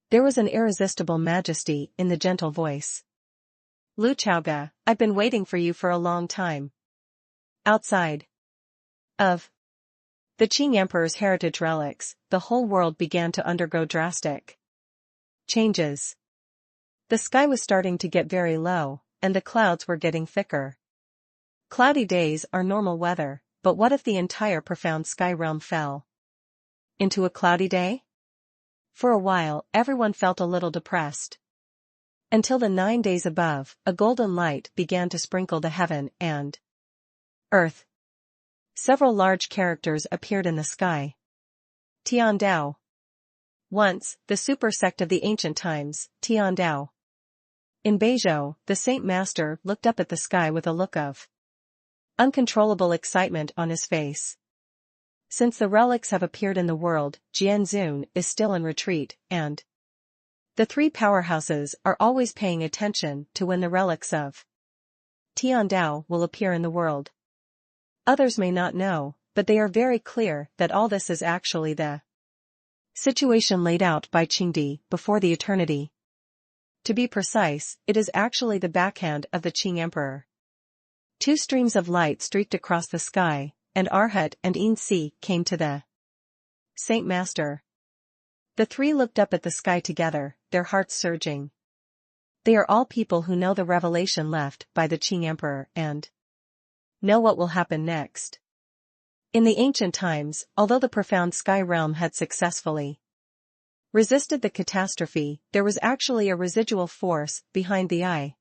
There was an irresistible majesty in the gentle voice. Lu Chaoga, I've been waiting for you for a long time. Outside of the Qing Emperor's heritage relics, the whole world began to undergo drastic changes. The sky was starting to get very low, and the clouds were getting thicker. Cloudy days are normal weather, but what if the entire profound sky realm fell into a cloudy day? For a while, everyone felt a little depressed. Until the 9 days above, a golden light began to sprinkle the heaven and earth. Several large characters appeared in the sky. Tiandao. Once, the super sect of the ancient times, Tiandao. In Beizhou, the Saint Master looked up at the sky with a look of uncontrollable excitement on his face. Since the relics have appeared in the world, Jianzun is still in retreat, and the 3 powerhouses are always paying attention to when the relics of Tiandao will appear in the world. Others may not know, but they are very clear that all this is actually the situation laid out by Qingdi before the eternity. To be precise, it is actually the backhand of the Qing Emperor. 2 streams of light streaked across the sky, and Arhat and Yin-Si came to the Saint Master. The 3 looked up at the sky together, their hearts surging. They are all people who know the revelation left by the Qing Emperor and know what will happen next. In the ancient times, although the profound sky realm had successfully resisted the catastrophe, there was actually a residual force behind the Eye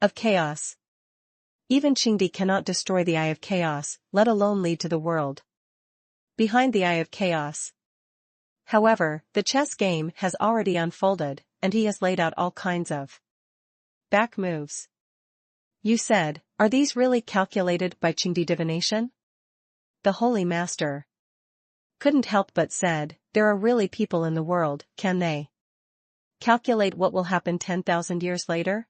of Chaos. Even Qingdi cannot destroy the Eye of Chaos, let alone lead to the world behind the Eye of Chaos. However, the chess game has already unfolded, and he has laid out all kinds of back moves. You said, are these really calculated by Qingdi divination? The Holy Master couldn't help but said, there are really people in the world, can they calculate what will happen 10,000 years later?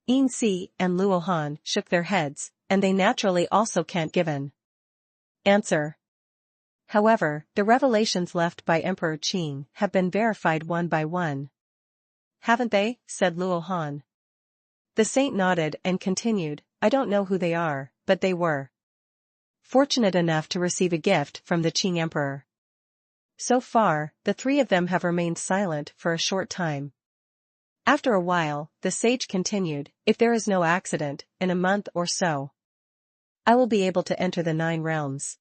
Yin-Si and Luohan shook their heads, and they naturally also can't give an answer. However, the revelations left by Emperor Qing have been verified one by one. Haven't they? Said Luohan. The saint nodded and continued, I don't know who they are, but they were fortunate enough to receive a gift from the Qing Emperor. So far, the 3 of them have remained silent for a short time. After a while, the sage continued, if there is no accident, in a month or so, I will be able to enter the 9 realms.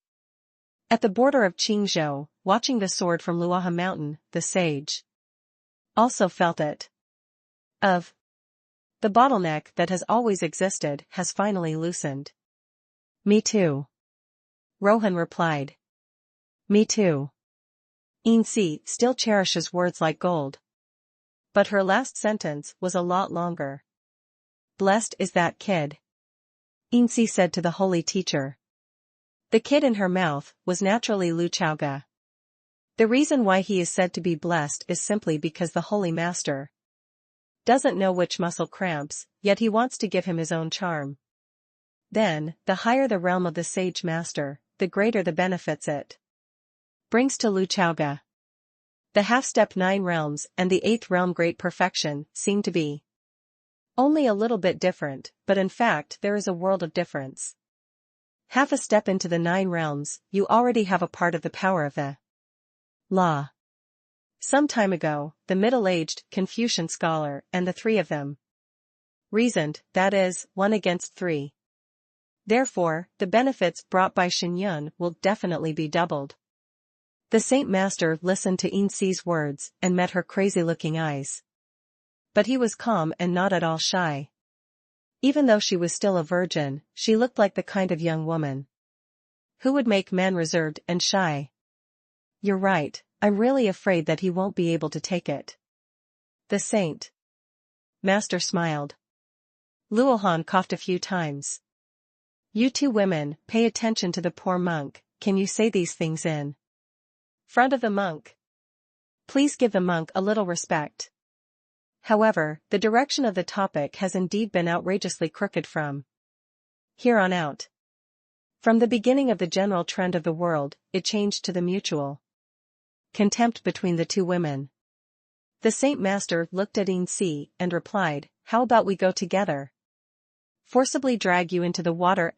At the border of Qingzhou, watching the sword from Luoha Mountain, the sage also felt it. The bottleneck that has always existed has finally loosened. Me too. Rohan replied. Me too. Yin-Si still cherishes words like gold. But her last sentence was a lot longer. Blessed is that kid. Yin-Si said to the holy teacher. The kid in her mouth was naturally Lu Chaoga. The reason why he is said to be blessed is simply because the Holy Master doesn't know which muscle cramps, yet he wants to give him his own charm. Then, the higher the realm of the Sage Master, the greater the benefits it brings to Lu Chaoga. The half-step 9 realms and the 8th realm great perfection seem to be only a little bit different, but in fact there is a world of difference. Half a step into the 9 realms, you already have a part of the power of the law. Some time ago, the middle-aged Confucian scholar and the 3 of them reasoned, that is, 1 against 3. Therefore, the benefits brought by Xinyun will definitely be doubled. The Saint Master listened to Yin-Si's words and met her crazy-looking eyes. But he was calm and not at all shy. Even though she was still a virgin, she looked like the kind of young woman who would make men reserved and shy. You're right, I'm really afraid that he won't be able to take it. The Saint Master smiled. Luohan coughed a few times. You 2 women, pay attention to the poor monk. Can you say these things in front of the monk? Please give the monk a little respect. However, the direction of the topic has indeed been outrageously crooked from here on out. From the beginning of the general trend of the world, it changed to the mutual contempt between the 2 women. The Saint Master looked at Yin-Si and replied, how about we go together? Forcibly drag you into the water ***.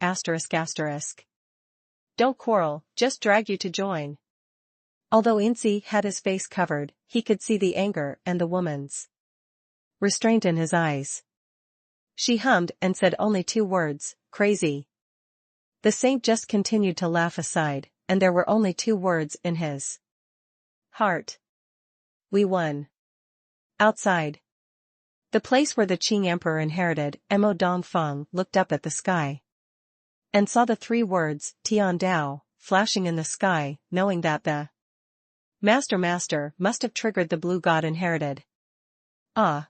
Don't quarrel, just drag you to join. Although Yin-Si had his face covered, he could see the anger and the woman's restraint in his eyes. She hummed and said only 2 words, crazy. The saint just continued to laugh aside, and there were only 2 words in his heart. We won. Outside the place where the Qing Emperor inherited, Mo Dongfeng looked up at the sky and saw the 3 words, Tian Dao, flashing in the sky, knowing that the Master must have triggered the blue god inherited. Ah!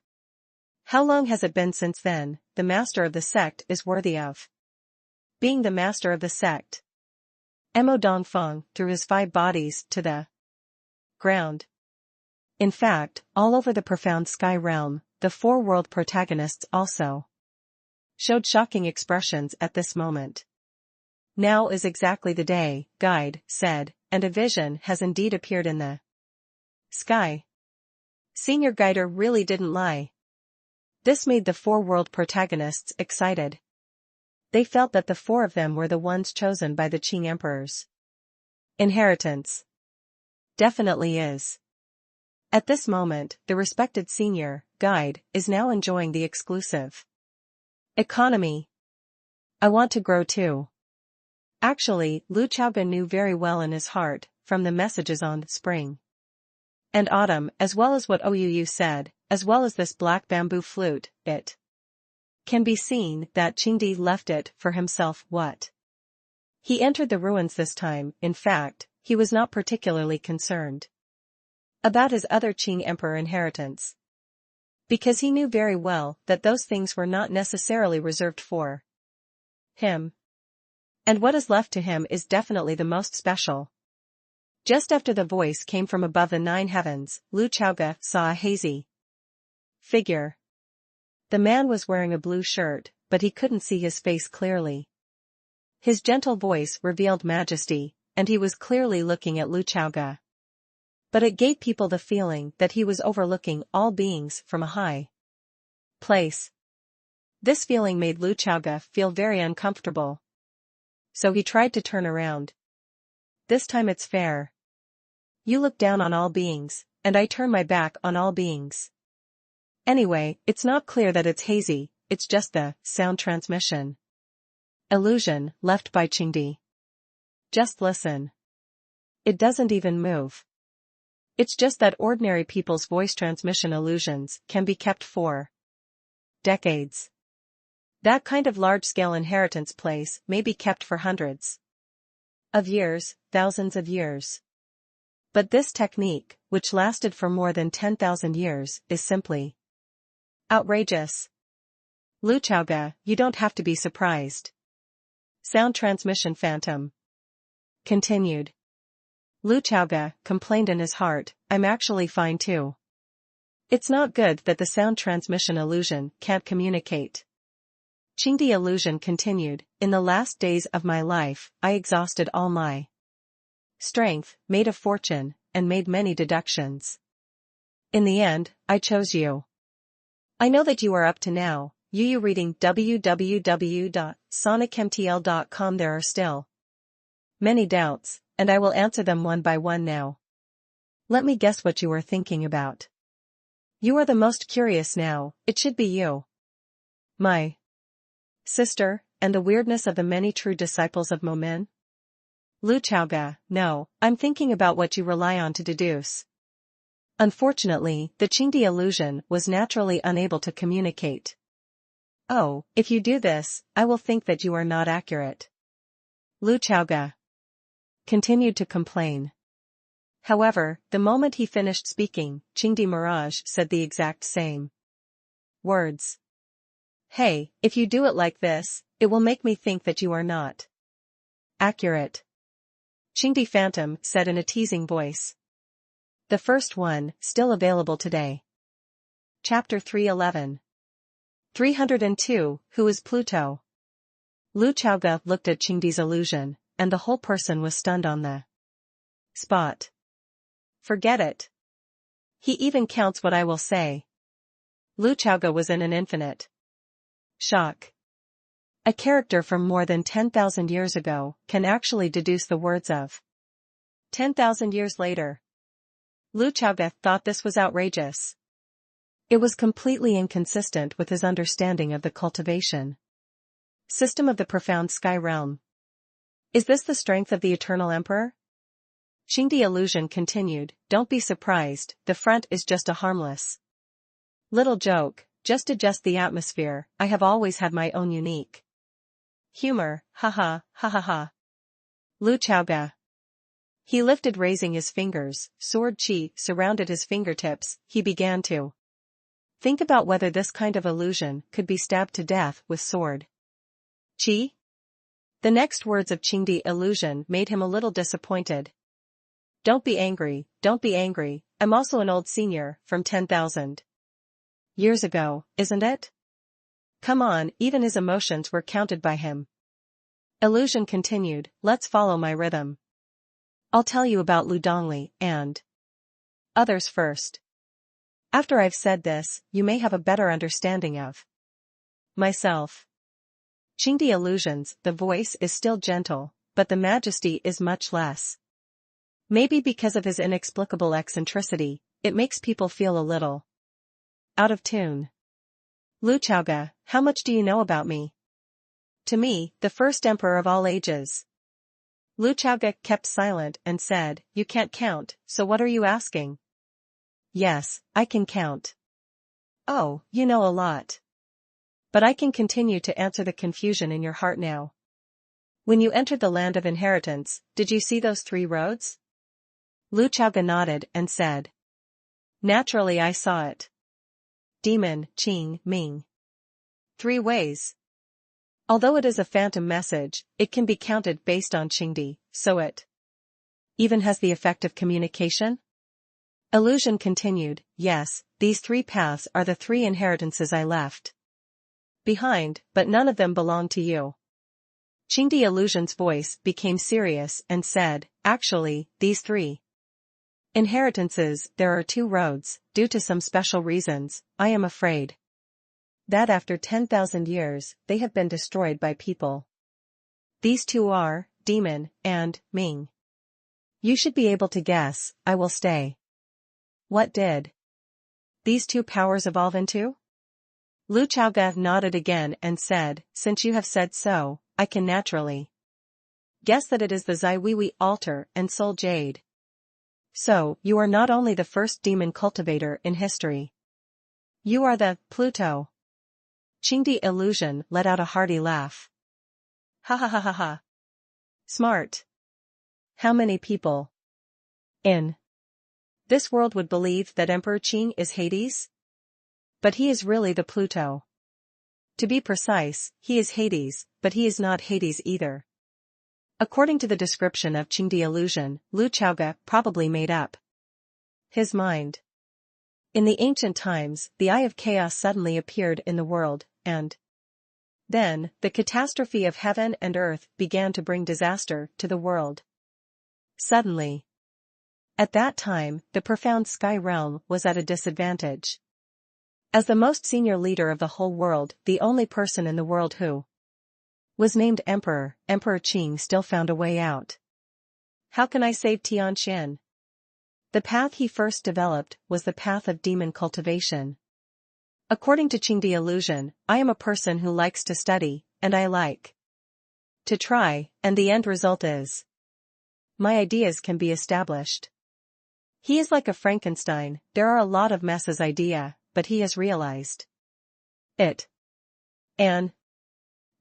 How long has it been since then? The master of the sect is worthy of being the master of the sect. Mo Dongfeng threw his 5 bodies to the ground. In fact, all over the profound sky realm, the 4 world protagonists also showed shocking expressions at this moment. Now is exactly the day, guide said, and a vision has indeed appeared in the sky. Senior Guider really didn't lie. This made the 4 world protagonists excited. They felt that the 4 of them were the ones chosen by the Qing emperors. Inheritance definitely is. At this moment, the respected senior guide is now enjoying the exclusive economy. I want to grow too. Actually, Lu Chaoga knew very well in his heart, from the messages on spring and autumn, as well as what Ouyuyu said, as well as this black bamboo flute, it can be seen that Qingdi left it for himself. What? He entered the ruins this time. In fact, he was not particularly concerned about his other Qing emperor inheritance, because he knew very well that those things were not necessarily reserved for him. And what is left to him is definitely the most special. Just after the voice came from above the 9 heavens, Lu Chaoga saw a hazy figure. The man was wearing a blue shirt, but he couldn't see his face clearly. His gentle voice revealed majesty, and he was clearly looking at Lu Chaoga. But it gave people the feeling that he was overlooking all beings from a high place. This feeling made Lu Chaoga feel very uncomfortable. So he tried to turn around. This time it's fair. You look down on all beings, and I turn my back on all beings. Anyway, it's not clear that it's hazy, it's just the sound transmission illusion left by Qingdi. Just listen. It doesn't even move. It's just that ordinary people's voice transmission illusions can be kept for decades. That kind of large-scale inheritance place may be kept for hundreds of years, thousands of years. But this technique, which lasted for more than 10,000 years, is simply outrageous. Lu Chaoga, you don't have to be surprised. Sound transmission phantom continued. Lu Chaoga complained in his heart, I'm actually fine too. It's not good that the sound transmission illusion can't communicate. Qingdi illusion continued, in the last days of my life, I exhausted all my strength, made a fortune, and made many deductions. In the end, I chose you. I know that you are up to now, you reading www.sonicmtl.com. There are still many doubts, and I will answer them one by one now. Let me guess what you are thinking about. You are the most curious now, it should be you. My sister, and the weirdness of the many true disciples of Momen? Lu Chaoga, no, I'm thinking about what you rely on to deduce. Unfortunately, the Qingdi illusion was naturally unable to communicate. Oh, if you do this, I will think that you are not accurate. Lu Chaoga continued to complain. However, the moment he finished speaking, Qingdi Mirage said the exact same words. Hey, if you do it like this, it will make me think that you are not accurate. Qingdi Phantom said in a teasing voice. The first one, still available today. Chapter 311. 302, Who is Pluto? Lu Chaoga looked at Qingdi's illusion, and the whole person was stunned on the spot. Forget it. He even counts what I will say. Lu Chaoga was in an infinite shock. A character from more than 10,000 years ago can actually deduce the words of 10,000 years later. Lu Chaoga thought this was outrageous. It was completely inconsistent with his understanding of the cultivation system of the profound sky realm. Is this the strength of the Eternal Emperor? Qingdi illusion continued, don't be surprised, the front is just a harmless little joke, just adjust the atmosphere, I have always had my own unique humor, haha, ha ha ha. Lu Chaoga. He lifted raising his fingers, sword chi surrounded his fingertips, he began to think about whether this kind of illusion could be stabbed to death with sword chi. The next words of Qingdi illusion made him a little disappointed. Don't be angry, I'm also an old senior, from 10,000 years ago, isn't it? Come on, even his emotions were counted by him. Illusion continued, let's follow my rhythm. I'll tell you about Lu Dongli, and others first. After I've said this, you may have a better understanding of myself. Qingdi illusions, the voice is still gentle, but the majesty is much less. Maybe because of his inexplicable eccentricity, it makes people feel a little out of tune. Lu Chaoga, how much do you know about me? To me, the first emperor of all ages. Lu Chaoga kept silent and said, you can't count, so what are you asking? Yes, I can count. Oh, you know a lot. But I can continue to answer the confusion in your heart now. When you entered the land of inheritance, did you see those 3 roads? Lu Chaoga nodded and said. Naturally I saw it. Demon, Qing, Ming. 3 ways. Although it is a phantom message, it can be counted based on Qingdi, so it even has the effect of communication? Illusion continued, yes, these 3 paths are the 3 inheritances I left behind, but none of them belong to you. Qingdi illusion's voice became serious and said, actually, these 3 inheritances, there are 2 roads, due to some special reasons, I am afraid that after 10,000 years, they have been destroyed by people. These 2 are, Demon, and, Ming. You should be able to guess, I will stay. What did these 2 powers evolve into? Lu Chaoga nodded again and said, since you have said so, I can naturally guess that it is the Zaiwiwi altar and Soul Jade. So, you are not only the first demon cultivator in history. You are the Pluto. Qingdi illusion let out a hearty laugh. Ha ha ha ha ha. Smart. How many people in this world would believe that Emperor Qing is Hades? But he is really the Pluto. To be precise, he is Hades, but he is not Hades either. According to the description of Qingdi illusion, Lu Chaoga probably made up his mind. In the ancient times, the Eye of Chaos suddenly appeared in the world, and Then, the catastrophe of heaven and earth began to bring disaster to the world. Suddenly. At that time, the profound sky realm was at a disadvantage. As the most senior leader of the whole world, the only person in the world who was named Emperor, Emperor Qing still found a way out. How can I save Tianxian? The path he first developed was the path of demon cultivation. According to Qing the illusion, I am a person who likes to study, and I like to try, and the end result is my ideas can be established. He is like a Frankenstein, there are a lot of messes idea, but he has realized it. And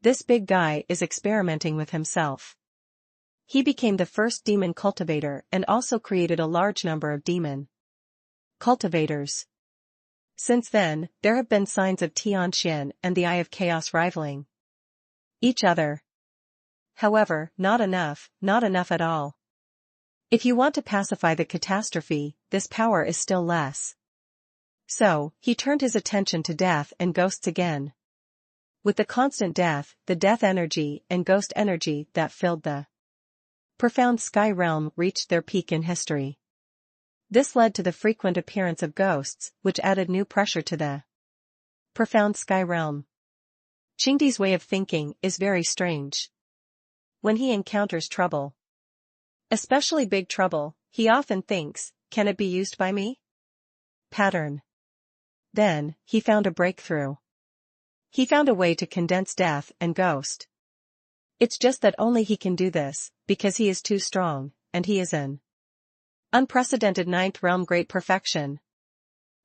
this big guy is experimenting with himself. He became the first demon cultivator and also created a large number of demon cultivators. Since then, there have been signs of Tianxian and the Eye of Chaos rivaling each other. However, not enough at all. If you want to pacify the catastrophe, this power is still less. So, he turned his attention to death and ghosts again. With the constant death, the death energy and ghost energy that filled the profound sky realm reached their peak in history. This led to the frequent appearance of ghosts, which added new pressure to the profound sky realm. Qingdi's way of thinking is very strange. When he encounters trouble, especially big trouble, he often thinks, can it be used by me? Pattern. Then, he found a breakthrough. He found a way to condense death and ghost. It's just that only he can do this, because he is too strong, and he is an unprecedented ninth realm great perfection.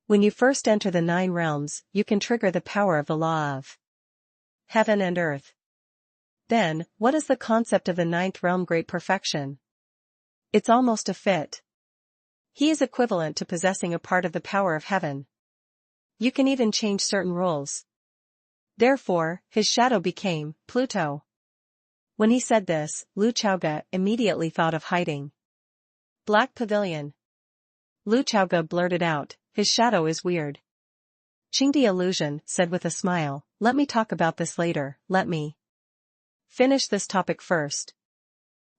When you first enter the 9 realms, you can trigger the power of the law of heaven and earth. Then, what is the concept of the 9th realm great perfection? It's almost a fit. He is equivalent to possessing a part of the power of heaven. You can even change certain rules. Therefore, his shadow became Pluto. When he said this, Lu Chaoga immediately thought of hiding. Black Pavilion. Lu Chaoga blurted out, his shadow is weird. Qing the illusion said with a smile, let me talk about this later, let me finish this topic first.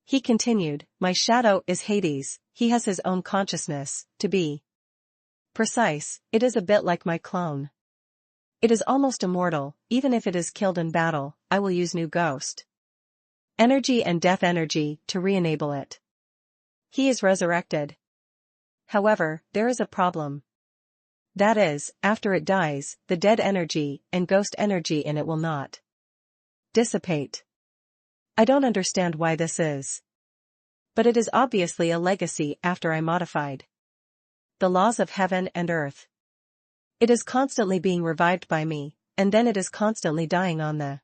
He continued, my shadow is Hades, he has his own consciousness, to be precise, it is a bit like my clone. It is almost immortal, even if it is killed in battle, I will use new ghost energy and death energy to re-enable it. He is resurrected. However, there is a problem. That is, after it dies, the dead energy and ghost energy in it will not dissipate. I don't understand why this is. But it is obviously a legacy after I modified the laws of heaven and earth. It is constantly being revived by me, and then it is constantly dying on the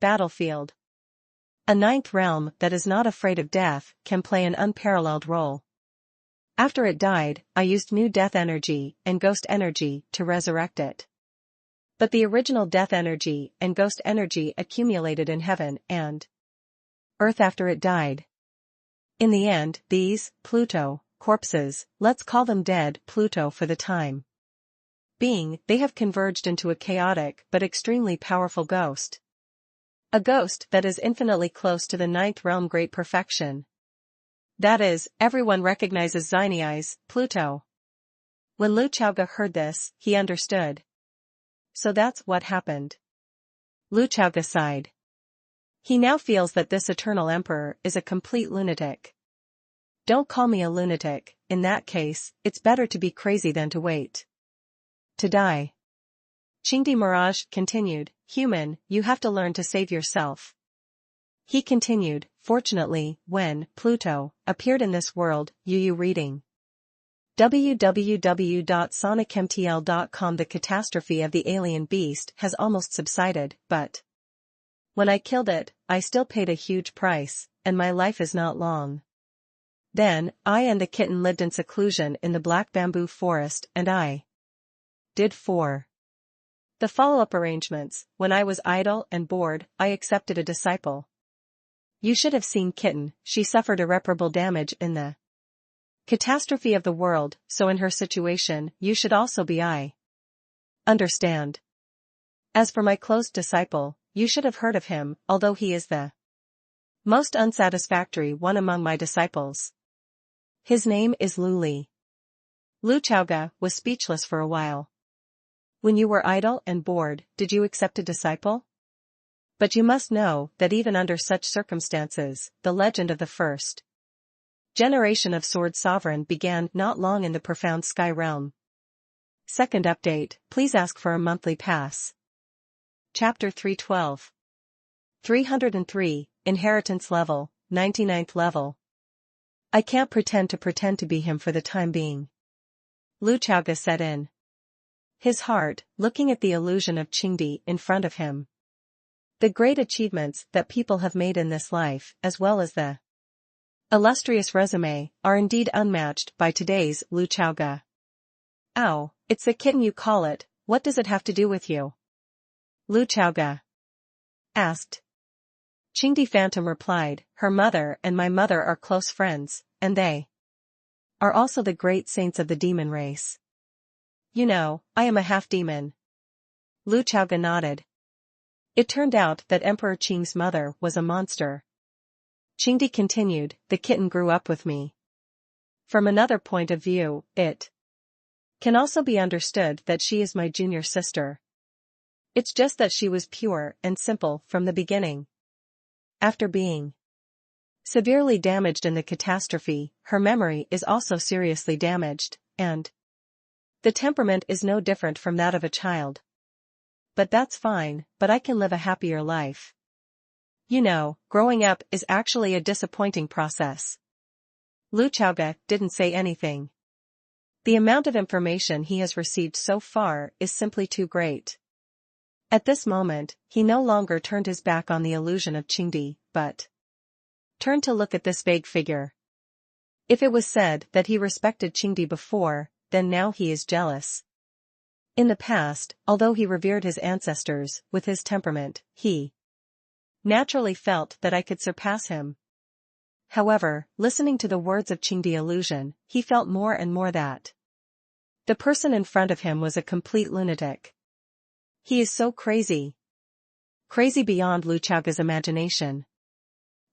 battlefield. A 9th realm that is not afraid of death can play an unparalleled role. After it died, I used new death energy and ghost energy to resurrect it. But the original death energy and ghost energy accumulated in heaven and earth after it died. In the end, these, Pluto, corpses, let's call them dead Pluto for the time being, they have converged into a chaotic but extremely powerful ghost. A ghost that is infinitely close to the 9th realm great perfection. That is, everyone recognizes Xini's, Pluto. When Lu Chaoga heard this, he understood. So that's what happened. Lu Chaoga sighed. He now feels that this eternal emperor is a complete lunatic. Don't call me a lunatic, in that case, it's better to be crazy than to wait to die. Qingdi Mirage continued, human, you have to learn to save yourself. He continued, fortunately, when Pluto appeared in this world, you reading www.sonicmtl.com. The catastrophe of the alien beast has almost subsided, but when I killed it, I still paid a huge price, and my life is not long. Then, I and the kitten lived in seclusion in the black bamboo forest, and I did for the follow-up arrangements. When I was idle and bored, I accepted a disciple. You should have seen Kitten, she suffered irreparable damage in the catastrophe of the world, so in her situation, you should also be. I understand. As for my closed disciple, you should have heard of him, although he is the most unsatisfactory one among my disciples. His name is Lu Li. Lu Chaoga was speechless for a while. When you were idle and bored, did you accept a disciple? But you must know that even under such circumstances, the legend of the first generation of Sword Sovereign began not long in the profound Sky Realm. Second update, please ask for a monthly pass. Chapter 312. 303, Inheritance Level, 99th Level. I can't pretend to be him for the time being. Lu Chaoga set in. His heart, looking at the illusion of Qingdi in front of him. The great achievements that people have made in this life, as well as the illustrious resume, are indeed unmatched by today's Lu Chaoga. Ow, it's the kitten you call it, what does it have to do with you? Lu Chaoga asked. Qingdi Phantom replied, her mother and my mother are close friends, and they are also the great saints of the demon race. You know, I am a half-demon. Lu Chaoga nodded. It turned out that Emperor Qing's mother was a monster. Qingdi continued, the kitten grew up with me. From another point of view, it can also be understood that she is my junior sister. It's just that she was pure and simple from the beginning. After being severely damaged in the catastrophe, her memory is also seriously damaged, and the temperament is no different from that of a child. But that's fine, but I can live a happier life. You know, growing up is actually a disappointing process. Lu Chaoga didn't say anything. The amount of information he has received so far is simply too great. At this moment, he no longer turned his back on the illusion of Qingdi, but turned to look at this vague figure. If it was said that he respected Qingdi before, then now he is jealous. In the past, although he revered his ancestors, with his temperament, he naturally felt that I could surpass him. However, listening to the words of Qingdi illusion, he felt more and more that the person in front of him was a complete lunatic. He is so crazy. Crazy beyond Lu Chaoga's imagination.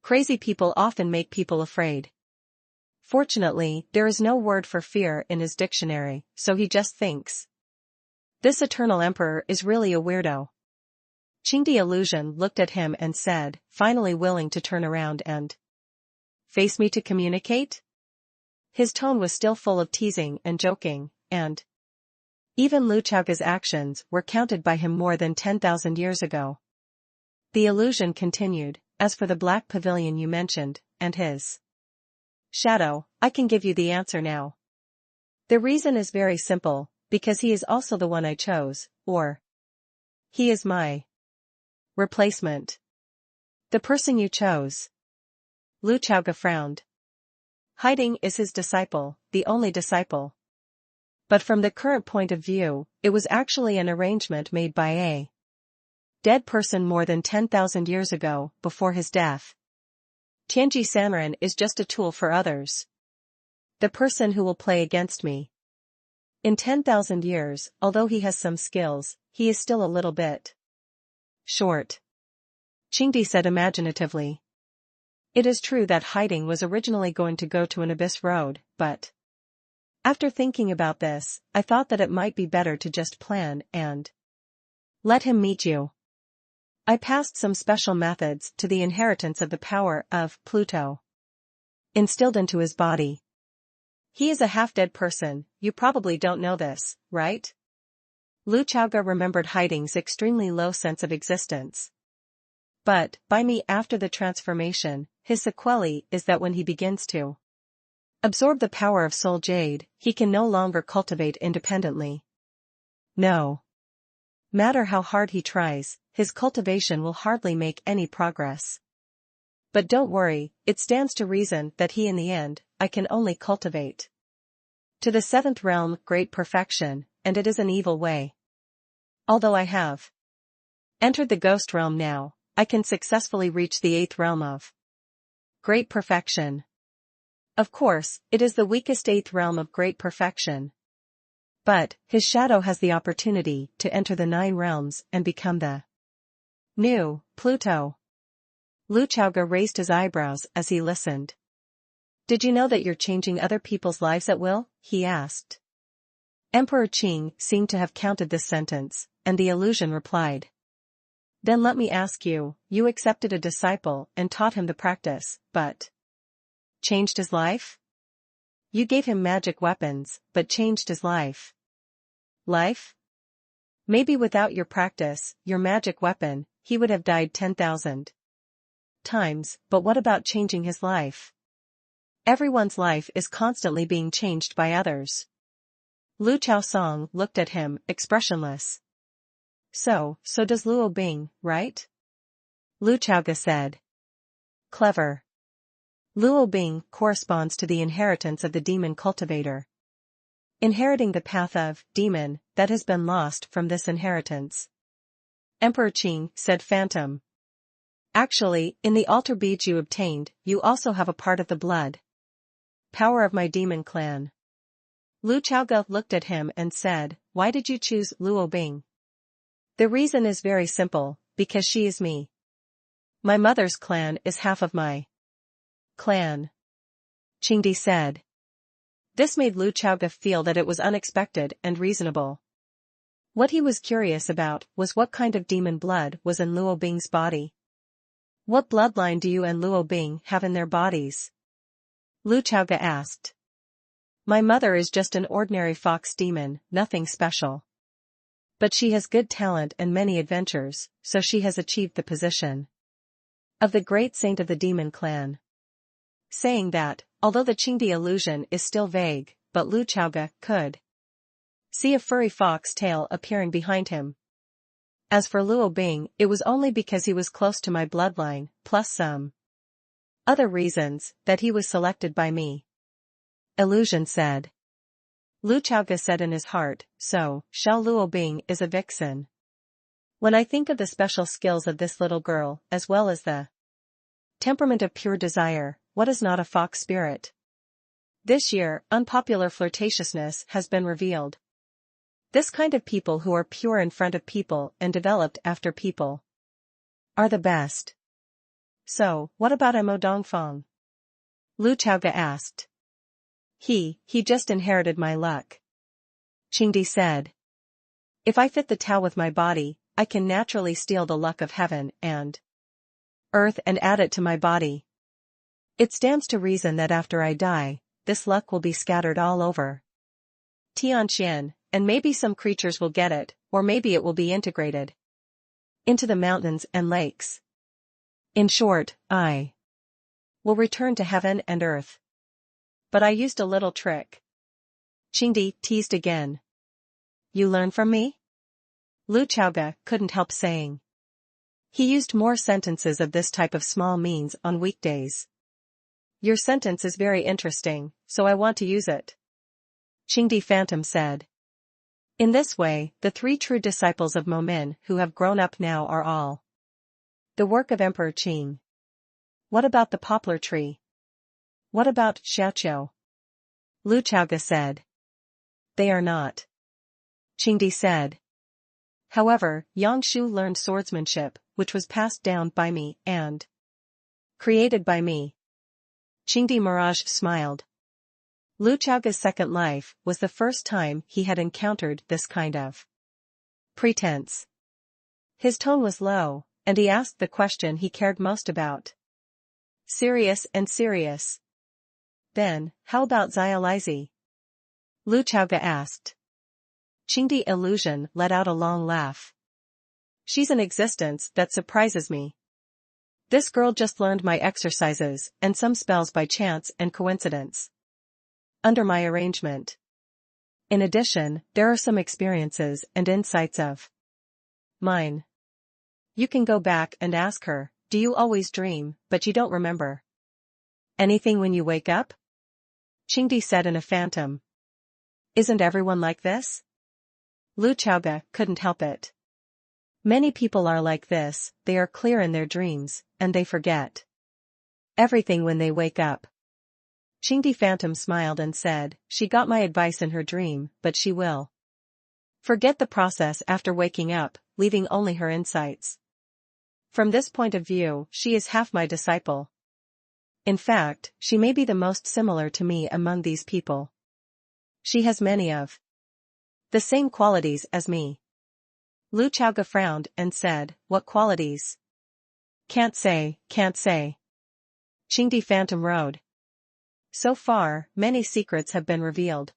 Crazy people often make people afraid. Fortunately, there is no word for fear in his dictionary, so he just thinks. This eternal emperor is really a weirdo. Qingdi illusion looked at him and said, finally willing to turn around and face me to communicate? His tone was still full of teasing and joking, and even Lu Chaoga's actions were counted by him more than 10,000 years ago. The illusion continued, as for the black pavilion you mentioned, and his shadow, I can give you the answer now. The reason is very simple, because he is also the one I chose, or he is my replacement. The person you chose. Lu Chaoga frowned. Hiding is his disciple, the only disciple. But from the current point of view, it was actually an arrangement made by a dead person more than 10,000 years ago, before his death. Tianji Sanren is just a tool for others. The person who will play against me. In 10,000 years, although he has some skills, he is still a little bit short. Qingdi said imaginatively. It is true that hiding was originally going to go to an abyss road, but after thinking about this, I thought that it might be better to just plan and let him meet you. I passed some special methods to the inheritance of the power of Pluto instilled into his body. He is a half-dead person, you probably don't know this, right? Lu Chaoga remembered hiding's extremely low sense of existence. But, by me after the transformation, his sequelae is that when he begins to absorb the power of Soul Jade, he can no longer cultivate independently. No matter how hard he tries, his cultivation will hardly make any progress. But don't worry, it stands to reason that he in the end, I can only cultivate to the 7th realm great perfection, and it is an evil way. Although I have entered the ghost realm now, I can successfully reach the 8th realm of great perfection. Of course, it is the weakest 8th realm of great perfection. But, his shadow has the opportunity to enter the 9 realms and become the New, Pluto. Lu Chaoge raised his eyebrows as he listened. Did you know that you're changing other people's lives at will? He asked. Emperor Qing seemed to have counted this sentence, and the illusion replied. Then let me ask you, you accepted a disciple and taught him the practice, but changed his life? You gave him magic weapons, but changed his life. Life? Maybe without your practice, your magic weapon, he would have died 10,000 times, but what about changing his life? Everyone's life is constantly being changed by others. Lu Chaosong looked at him, expressionless. So does Luo Bing, right? Lu Chaoge said. Clever. Luo Bing corresponds to the inheritance of the demon cultivator. Inheriting the path of demon that has been lost from this inheritance. Emperor Qing said Phantom. Actually, in the altar beads you obtained, you also have a part of the blood power of my demon clan. Lu Chaoge looked at him and said, why did you choose Luo Bing? The reason is very simple, because she is me. My mother's clan is half of my clan. Qingdi said. This made Lu Chaoge feel that it was unexpected and reasonable. What he was curious about was what kind of demon blood was in Luo Bing's body. What bloodline do you and Luo Bing have in their bodies? Lu Chaoge asked. My mother is just an ordinary fox demon, nothing special. But she has good talent and many adventures, so she has achieved the position of the great saint of the demon clan. Saying that, although the Qingdi illusion is still vague, but Lu Chaoge could see a furry fox tail appearing behind him. As for Luo Bing, it was only because he was close to my bloodline, plus some other reasons, that he was selected by me. Illusion said. Lu Chaoge said in his heart, so, Xiao Luo Bing is a vixen. When I think of the special skills of this little girl, as well as the temperament of pure desire, what is not a fox spirit? This year, unpopular flirtatiousness has been revealed. This kind of people who are pure in front of people and developed after people are the best. So, what about Imo Dongfang? Lu Chaoge asked. He just inherited my luck. Qingdi said. If I fit the Tao with my body, I can naturally steal the luck of heaven and earth and add it to my body. It stands to reason that after I die, this luck will be scattered all over Tianxian, and maybe some creatures will get it, or maybe it will be integrated into the mountains and lakes. In short, I will return to heaven and earth. But I used a little trick. Qingdi teased again. You learn from me? Lu Chaoge couldn't help saying. He used more sentences of this type of small means on weekdays. Your sentence is very interesting, so I want to use it. Qingdi Phantom said. In this way, the 3 true disciples of Mo Min who have grown up now are all the work of Emperor Qing. What about the poplar tree? What about Xiaoqiu? Lu Chaoge said. They are not. Qingdi said. However, Yang Shu learned swordsmanship, which was passed down by me and created by me. Qingdi Mirage smiled. Lu Chaoge's second life was the first time he had encountered this kind of pretense. His tone was low, and he asked the question he cared most about. Serious and serious. Then, how about Xia Lizi? Lu Chaoge asked. Qingdi Illusion let out a long laugh. She's an existence that surprises me. This girl just learned my exercises and some spells by chance and coincidence. Under my arrangement. In addition, there are some experiences and insights of mine. You can go back and ask her, do you always dream, but you don't remember anything when you wake up? Qingdi said in a phantom. Isn't everyone like this? Lu Chaoge couldn't help it. Many people are like this, they are clear in their dreams, and they forget everything when they wake up. Qingdi Phantom smiled and said, she got my advice in her dream, but she will forget the process after waking up, leaving only her insights. From this point of view, she is half my disciple. In fact, she may be the most similar to me among these people. She has many of the same qualities as me. Lu Chaoge frowned and said, what qualities? Can't say. Qingdi Phantom Road. So far, many secrets have been revealed.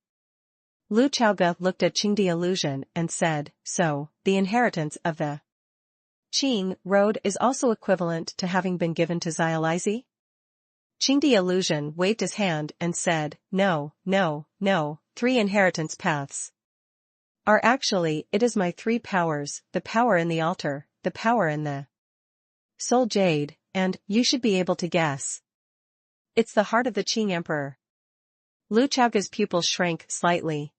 Lu Chaoge looked at Qingdi Illusion and said, so, the inheritance of the Qing Road is also equivalent to having been given to Xializi? Qingdi Illusion waved his hand and said, no, 3 inheritance paths. Are actually, it is my 3 powers, the power in the altar, the power in the Soul Jade, and, you should be able to guess. It's the heart of the Qing Emperor. Lu Chaoge's pupils shrank slightly.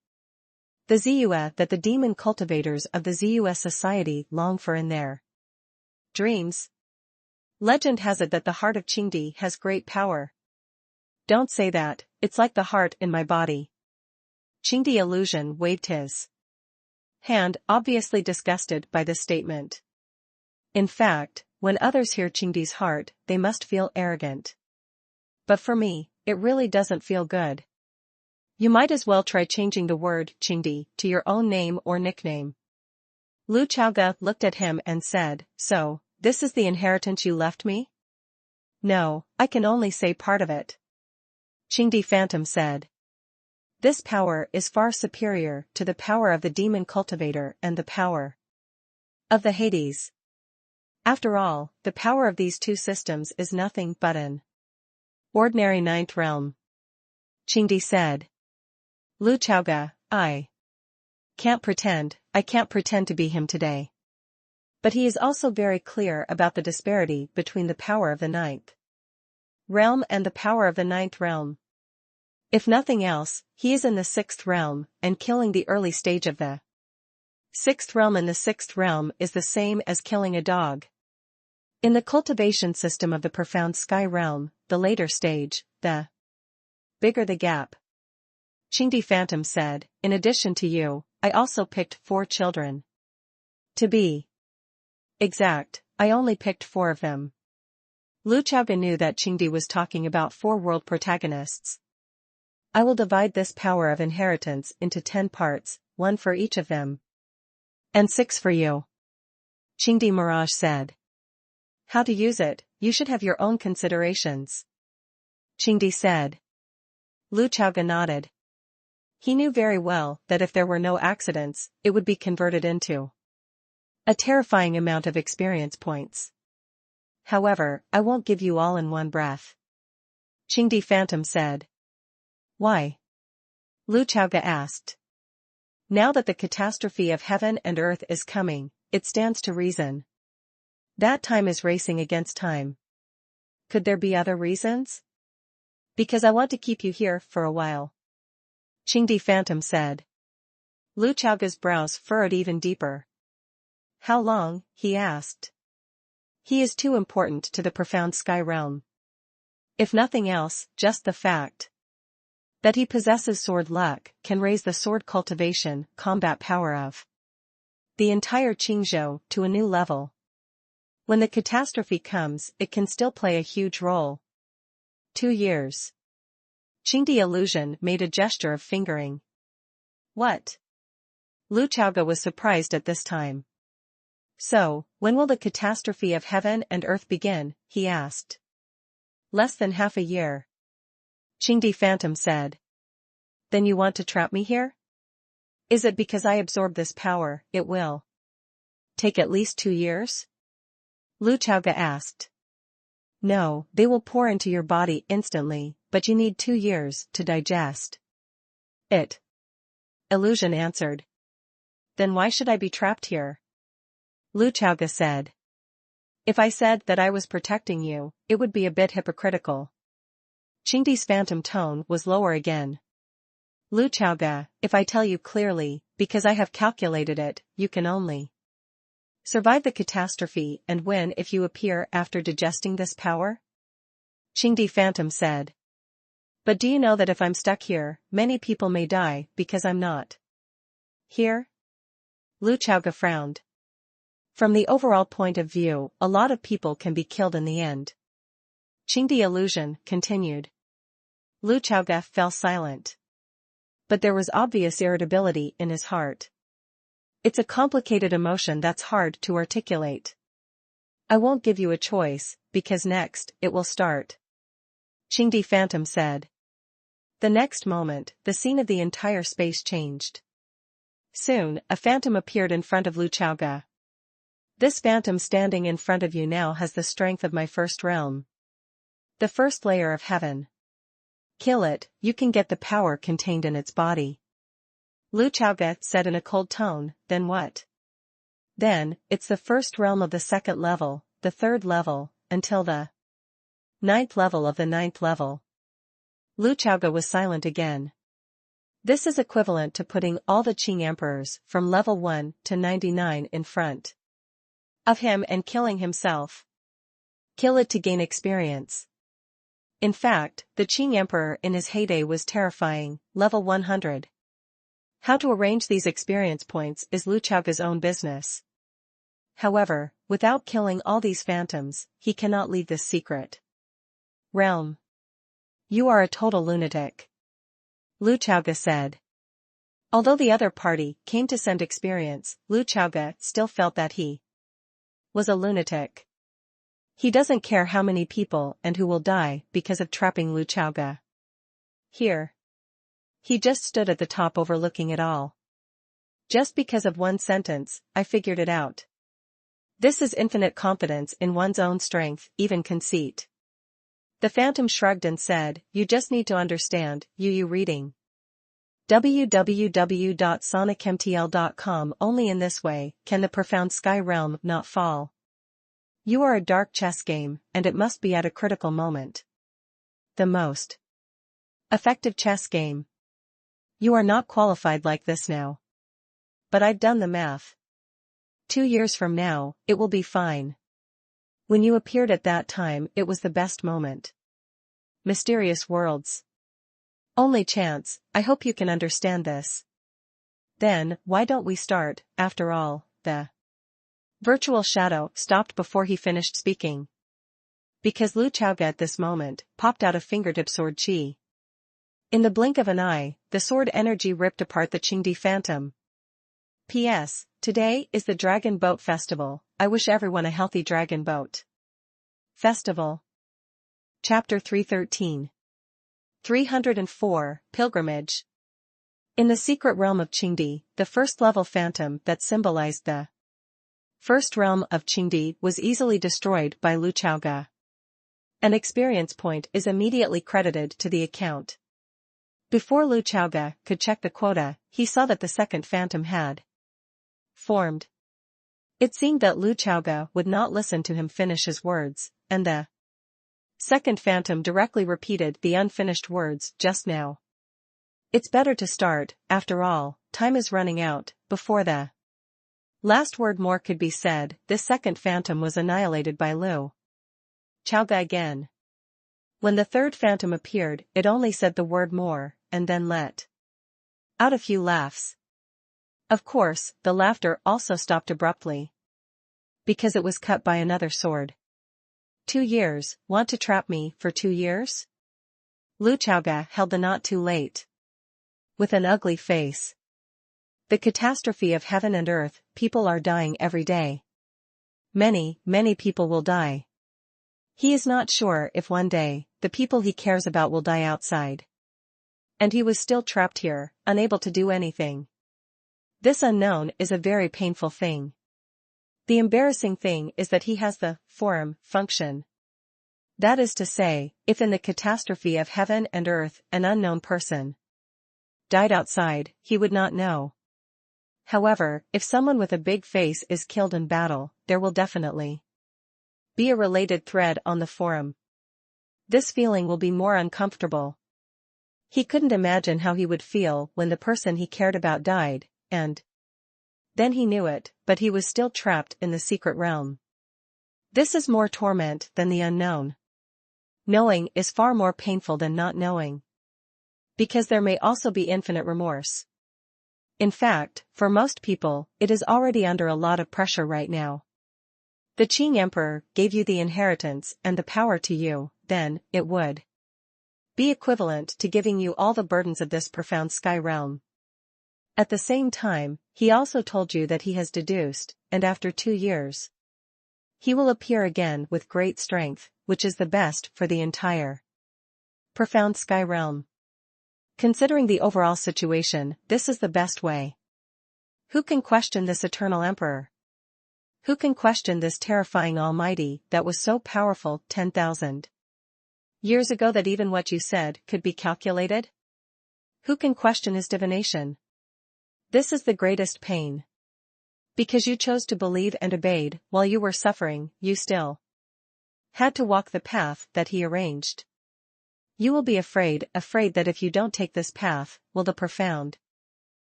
The Ziyue that the demon cultivators of the Ziyue society long for in their dreams. Legend has it that the heart of Qingdi has great power. Don't say that, it's like the heart in my body. Qingdi Illusion waved his hand, obviously disgusted by this statement. In fact, when others hear Qingdi's heart, they must feel arrogant. But for me, it really doesn't feel good. You might as well try changing the word Qingdi to your own name or nickname. Lu Chaoge looked at him and said, so, this is the inheritance you left me? No, I can only say part of it. Qingdi Phantom said. This power is far superior to the power of the demon cultivator and the power of the Hades. After all, the power of these 2 systems is nothing but an ordinary 9th realm. Qingdi said. Lu Chaoge, I can't pretend to be him today. But he is also very clear about the disparity between the power of the 9th realm and the power of the 9th realm. If nothing else, he is in the 6th realm, and killing the early stage of the 6th realm in the 6th realm is the same as killing a dog. In the cultivation system of the profound sky realm, the later stage, the bigger the gap. Qingdi Phantom said, in addition to you, I also picked 4 children. To be exact, I only picked 4 of them. Lu Chaoge knew that Qingdi was talking about 4 world protagonists. I will divide this power of inheritance into 10 parts, 1 for each of them. And 6 for you. Qingdi Mirage said. How to use it, you should have your own considerations. Qingdi said. Lu Chaoge nodded. He knew very well that if there were no accidents, it would be converted into a terrifying amount of experience points. However, I won't give you all in one breath. Qingdi Phantom said. Why? Lu Chaoge asked. Now that the catastrophe of heaven and earth is coming, it stands to reason that time is racing against time. Could there be other reasons? Because I want to keep you here for a while. Qingdi Phantom said. Lu Chaoge's brows furrowed even deeper. How long? He asked. He is too important to the profound sky realm. If nothing else, just the fact that he possesses sword luck can raise the sword cultivation, combat power of the entire Qingzhou to a new level. When the catastrophe comes, it can still play a huge role. 2 years. Qingdi Illusion made a gesture of fingering. What? Lu Chaoge was surprised at this time. So, when will the catastrophe of heaven and earth begin? He asked. Less than half a year. Qingdi Phantom said. Then you want to trap me here? Is it because I absorb this power, it will take at least 2 years? Lu Chaoge asked. No, they will pour into your body instantly, but you need 2 years to digest it. Illusion answered. Then why should I be trapped here? Lu Chaoge said. If I said that I was protecting you, it would be a bit hypocritical. Qingdi's phantom tone was lower again. Lu Chaoge, if I tell you clearly, because I have calculated it, you can only survive the catastrophe and win if you appear after digesting this power? Qingdi Phantom said. But do you know that if I'm stuck here, many people may die because I'm not here? Lu Chaoge frowned. From the overall point of view, a lot of people can be killed in the end. Qingdi illusion continued. Lu Chaoge fell silent. But there was obvious irritability in his heart. It's a complicated emotion that's hard to articulate. I won't give you a choice, because next, it will start. Qingdi Phantom said. The next moment, the scene of the entire space changed. Soon, a phantom appeared in front of Lu Chaoge. This phantom standing in front of you now has the strength of my first realm. The first layer of heaven. Kill it, you can get the power contained in its body. Lu Chaoge said in a cold tone, then what? Then, it's the first realm of the second level, the third level, until the 9th level of the 9th level. Lu Chaoge was silent again. This is equivalent to putting all the Qing emperors from level 1 to 99 in front of him and killing himself. Kill it to gain experience. In fact, the Qing emperor in his heyday was terrifying, level 100. How to arrange these experience points is Lu Chaoge's own business. However, without killing all these phantoms, he cannot leave this secret realm. You are a total lunatic. Lu Chaoge said. Although the other party came to send experience, Lu Chaoge still felt that he was a lunatic. He doesn't care how many people and who will die because of trapping Lu Chaoge. Here. He just stood at the top overlooking it all. Just because of one sentence, I figured it out. This is infinite confidence in one's own strength, even conceit. The phantom shrugged and said, you just need to understand, you reading. www.sonicmtl.com. Only in this way can the profound sky realm not fall. You are a dark chess game, and it must be at a critical moment. The most effective chess game. You are not qualified like this now. But I've done the math. 2 years from now, it will be fine. When you appeared at that time, it was the best moment. Mysterious worlds. Only chance, I hope you can understand this. Then, why don't we start, after all, the virtual shadow stopped before he finished speaking. Because Lu Chaoge at this moment popped out a fingertip sword chi. In the blink of an eye, the sword energy ripped apart the Qingdi phantom. P.S. Today is the Dragon Boat Festival. I wish everyone a healthy dragon boat. Festival. Chapter 313. 304, Pilgrimage. In the secret realm of Qingdi, the first level phantom that symbolized the first realm of Qingdi was easily destroyed by Lu Chaoge. An experience point is immediately credited to the account. Before Lu Chaoge could check the quota, he saw that the second phantom had formed. It seemed that Lu Chaoge would not listen to him finish his words, and the second phantom directly repeated the unfinished words just now. It's better to start, after all, time is running out, before the last word more could be said. This second phantom was annihilated by Lu Chaoge again. When the third phantom appeared, it only said the word more, and then let out a few laughs. Of course, the laughter also stopped abruptly. Because it was cut by another sword. 2 years, want to trap me for 2 years? Lu Chaoge held the not too late. With an ugly face. The catastrophe of heaven and earth, people are dying every day. Many, many people will die. He is not sure if one day, the people he cares about will die outside. And he was still trapped here, unable to do anything. This unknown is a very painful thing. The embarrassing thing is that he has the forum function. That is to say, if in the catastrophe of heaven and earth an unknown person died outside, he would not know. However, if someone with a big face is killed in battle, there will definitely be a related thread on the forum. This feeling will be more uncomfortable. He couldn't imagine how he would feel when the person he cared about died, and then he knew it, but he was still trapped in the secret realm. This is more torment than the unknown. Knowing is far more painful than not knowing. Because there may also be infinite remorse. In fact, for most people, it is already under a lot of pressure right now. The Qing Emperor gave you the inheritance and the power to you, then, it would be equivalent to giving you all the burdens of this profound sky realm. At the same time, he also told you that he has deduced, and after 2 years, he will appear again with great strength, which is the best for the entire profound sky realm. Considering the overall situation, this is the best way. Who can question this eternal emperor? Who can question this terrifying almighty that was so powerful 10,000 years ago that even what you said could be calculated? Who can question his divination? This is the greatest pain. Because you chose to believe and obeyed while you were suffering, you still had to walk the path that he arranged. You will be afraid that if you don't take this path, will the profound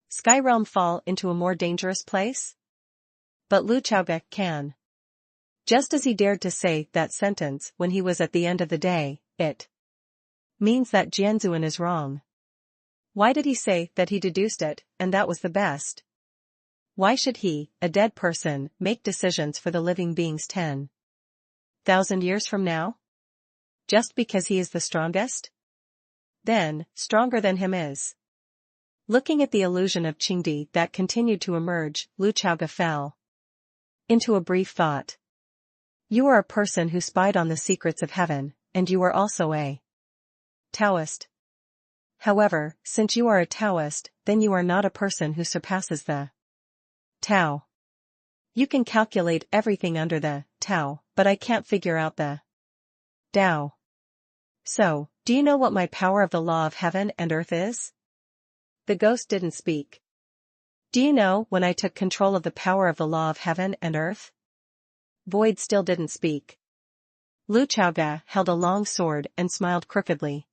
sky realm fall into a more dangerous place? But Lu Chaoge can. Just as he dared to say that sentence when he was at the end of the day, it means that Jianzuan is wrong. Why did he say that he deduced it, and that was the best? Why should he, a dead person, make decisions for the living beings 10,000 years from now? Just because he is the strongest? Then, stronger than him is. Looking at the illusion of Qingdi that continued to emerge, Lu Chaoge fell into a brief thought. You are a person who spied on the secrets of heaven, and you are also a Taoist. However, since you are a Taoist, then you are not a person who surpasses the Tao. You can calculate everything under the Tao, but I can't figure out the Tao. So, do you know what my power of the law of heaven and earth is? The ghost didn't speak. Do you know when I took control of the power of the law of heaven and earth? Void still didn't speak. Lu Chaoge held a long sword and smiled crookedly.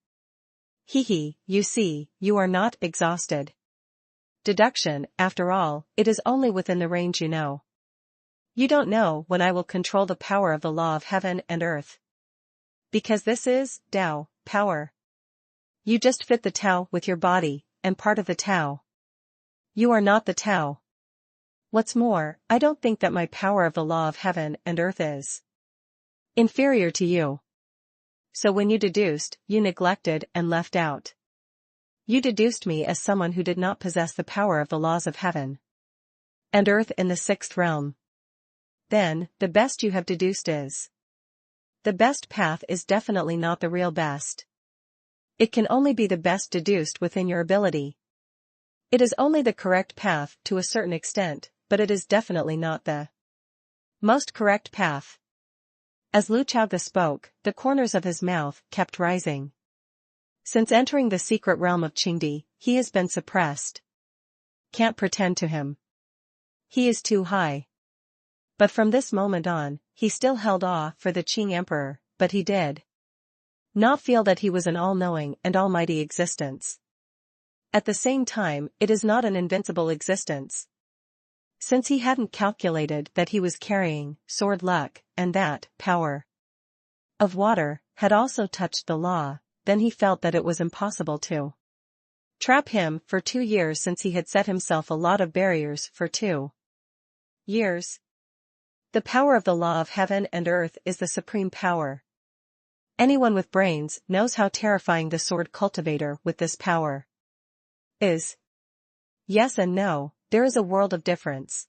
He, you see, you are not exhausted. Deduction, after all, it is only within the range you know. You don't know when I will control the power of the law of heaven and earth. Because this is, Tao, power. You just fit the Tao with your body, and part of the Tao. You are not the Tao. What's more, I don't think that my power of the law of heaven and earth is inferior to you. So when you deduced, you neglected and left out. You deduced me as someone who did not possess the power of the laws of heaven and earth in the 6th realm. Then, the best you have deduced is. The best path is definitely not the real best. It can only be the best deduced within your ability. It is only the correct path to a certain extent, but it is definitely not the most correct path. As Lu Chaoge spoke, the corners of his mouth kept rising. Since entering the secret realm of Qingdi, he has been suppressed. Can't pretend to him. He is too high. But from this moment on, he still held awe for the Qing Emperor, but he did not feel that he was an all-knowing and almighty existence. At the same time, it is not an invincible existence. Since he hadn't calculated that he was carrying sword luck, and that power of water had also touched the law, then he felt that it was impossible to trap him for 2 years since he had set himself a lot of barriers for 2 years. The power of the law of heaven and earth is the supreme power. Anyone with brains knows how terrifying the sword cultivator with this power is. Yes and no, there is a world of difference.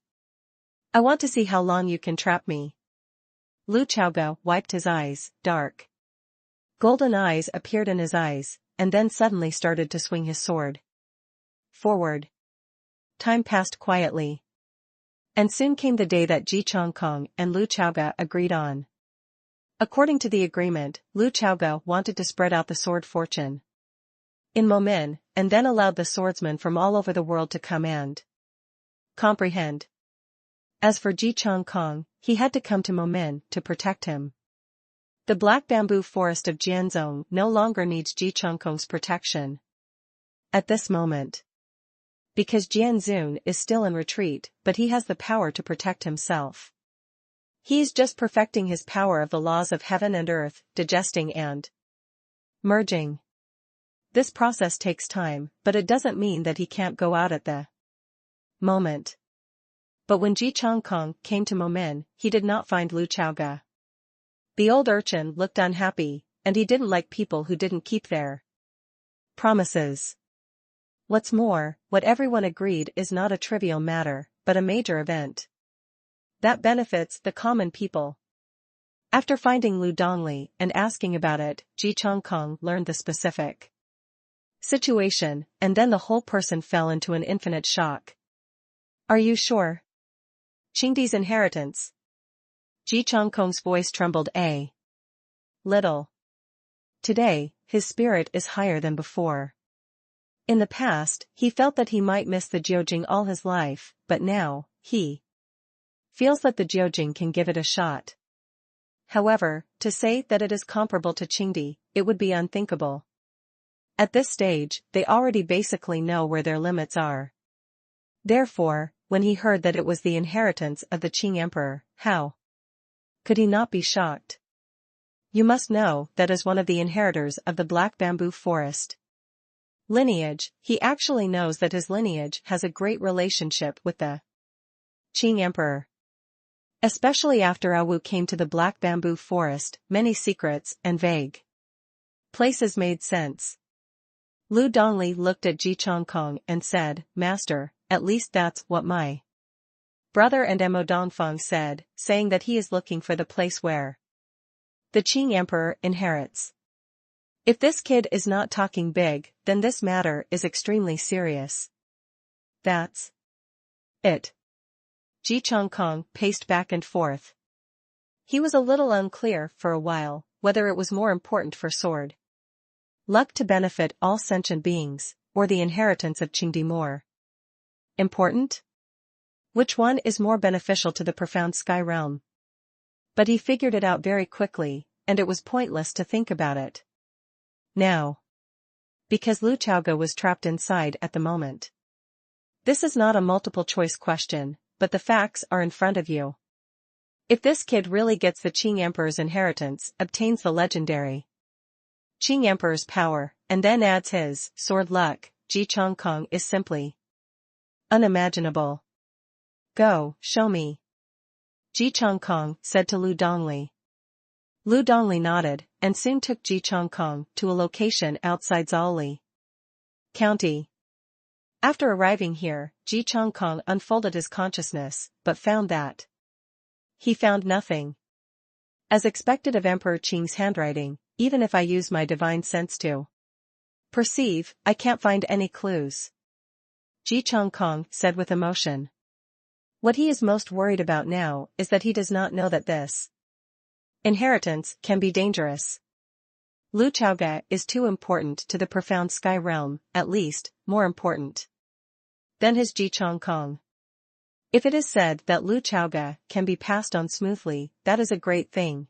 I want to see how long you can trap me. Lu Chaoge wiped his eyes, dark golden eyes appeared in his eyes, and then suddenly started to swing his sword forward. Time passed quietly. And soon came the day that Ji Chongkong and Lu Chaoge agreed on. According to the agreement, Lu Chaoge wanted to spread out the sword fortune in Momin, and then allowed the swordsmen from all over the world to come and comprehend. As for Ji Chongkong, he had to come to Momin to protect him. The black bamboo forest of Jianzhong no longer needs Ji Chongkong's protection at this moment. Because Jianzun is still in retreat, but he has the power to protect himself. He is just perfecting his power of the laws of heaven and earth, digesting and merging. This process takes time, but it doesn't mean that he can't go out at the moment. But when Ji Changkong came to Momen, he did not find Lu Chaoga. The old urchin looked unhappy, and he didn't like people who didn't keep their promises. What's more, what everyone agreed is not a trivial matter, but a major event that benefits the common people. After finding Lu Dongli and asking about it, Ji Changkong learned the specific situation, and then the whole person fell into an infinite shock. Are you sure? Qingdi's inheritance. Ji Changkong's voice trembled a little. Today, his spirit is higher than before. In the past, he felt that he might miss the Jiujing all his life, but now, he feels that the Jiujing can give it a shot. However, to say that it is comparable to Qingdi, it would be unthinkable. At this stage, they already basically know where their limits are. Therefore, when he heard that it was the inheritance of the Qing emperor, how could he not be shocked? You must know that as one of the inheritors of the Black Bamboo Forest lineage, he actually knows that his lineage has a great relationship with the Qing emperor. Especially after Awu came to the Black Bamboo Forest, many secrets and vague places made sense. Lu Dongli looked at Ji Changkong and said, "Master, at least that's what my brother and Mo Dongfang said, saying that he is looking for the place where the Qing emperor inherits. If this kid is not talking big, then this matter is extremely serious." That's it. Ji Changkong paced back and forth. He was a little unclear for a while whether it was more important for sword luck to benefit all sentient beings, or the inheritance of Qingdi more important? Which one is more beneficial to the profound sky realm? But he figured it out very quickly, and it was pointless to think about it now, because Lu Chaoga was trapped inside at the moment. This is not a multiple choice question, but the facts are in front of you. If this kid really gets the Qing Emperor's inheritance, obtains the legendary Qing Emperor's power, and then adds his sword luck, Ji Changkong is simply unimaginable. Go, show me. Ji Changkong said to Lu Dongli. Lu Dongli nodded, and soon took Ji Changkong to a location outside Zhaoli County. After arriving here, Ji Changkong unfolded his consciousness, but found that he found nothing. As expected of Emperor Qing's handwriting, even if I use my divine sense to perceive, I can't find any clues. Ji Changkong said with emotion. What he is most worried about now is that he does not know that this inheritance can be dangerous. Lu Chaoga is too important to the profound sky realm, at least, more important than his Ji Changkong. If it is said that Lu Chaoga can be passed on smoothly, that is a great thing.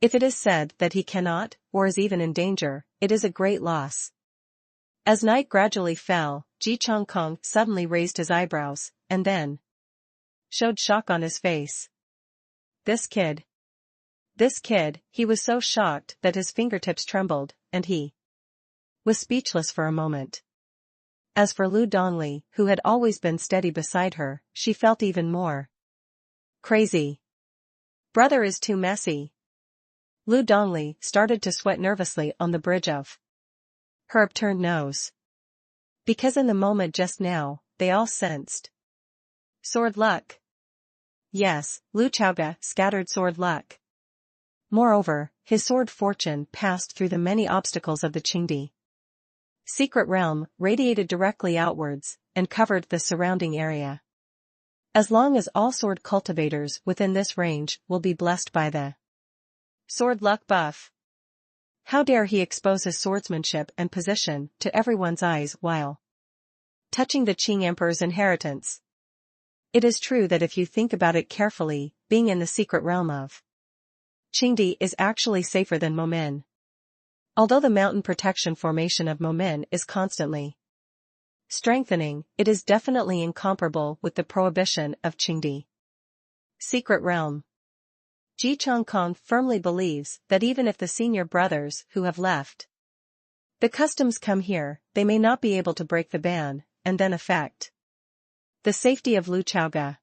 If it is said that he cannot, or is even in danger, it is a great loss. As night gradually fell, Ji Changkong suddenly raised his eyebrows, and then showed shock on his face. This kid, he was so shocked that his fingertips trembled, and he was speechless for a moment. As for Lu Dongli, who had always been steady beside her, she felt even more crazy. Brother is too messy. Lu Dongli started to sweat nervously on the bridge of her upturned nose. Because in the moment just now, they all sensed sword luck. Yes, Lu Chaoga scattered sword luck. Moreover, his sword fortune passed through the many obstacles of the Qingdi secret realm, radiated directly outwards, and covered the surrounding area. As long as all sword cultivators within this range will be blessed by the sword luck buff. How dare he expose his swordsmanship and position to everyone's eyes while touching the Qing Emperor's inheritance? It is true that if you think about it carefully, being in the secret realm of Qingdi is actually safer than Momen. Although the mountain protection formation of Momen is constantly strengthening, it is definitely incomparable with the prohibition of Qingdi secret realm. Ji Changkong firmly believes that even if the senior brothers who have left the customs come here, they may not be able to break the ban, and then affect The safety of Lu Chaoga.